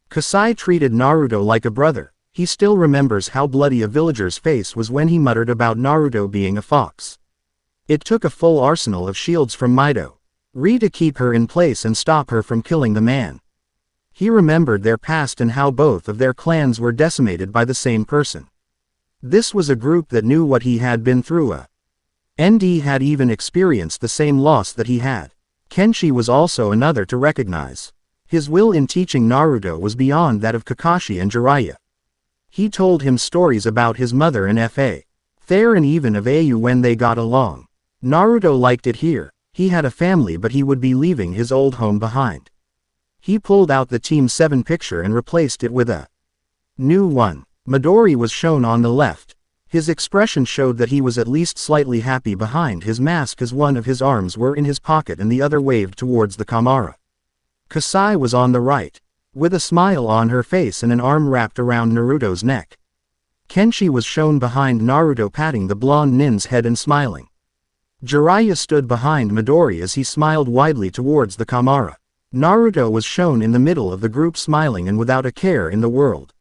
Kasai treated Naruto like a brother. He still remembers how bloody a villager's face was when he muttered about Naruto being a fox. It took a full arsenal of shields from Midori to keep her in place and stop her from killing the man. He remembered their past and how both of their clans were decimated by the same person. This was a group that knew what he had been through. And had even experienced the same loss that he had. Kenshi was also another to recognize. His will in teaching Naruto was beyond that of Kakashi and Jiraiya. He told him stories about his mother and Thayer and even of Ayu when they got along. Naruto liked it here. He had a family, but he would be leaving his old home behind. He pulled out the Team 7 picture and replaced it with a new one. Midori was shown on the left. His expression showed that he was at least slightly happy behind his mask as one of his arms were in his pocket and the other waved towards the Kamara. Kasai was on the right, with a smile on her face and an arm wrapped around Naruto's neck. Kenshi was shown behind Naruto patting the blonde nin's head and smiling. Jiraiya stood behind Midori as he smiled widely towards the Kamara. Naruto was shown in the middle of the group smiling and without a care in the world.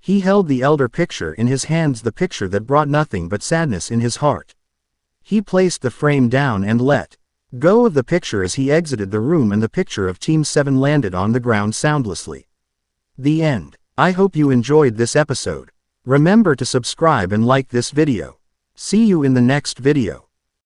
He held the elder picture in his hands, the picture that brought nothing but sadness in his heart. He placed the frame down and let go of the picture as he exited the room, and the picture of Team 7 landed on the ground soundlessly. The end. I hope you enjoyed this episode. Remember to subscribe and like this video. See you in the next video.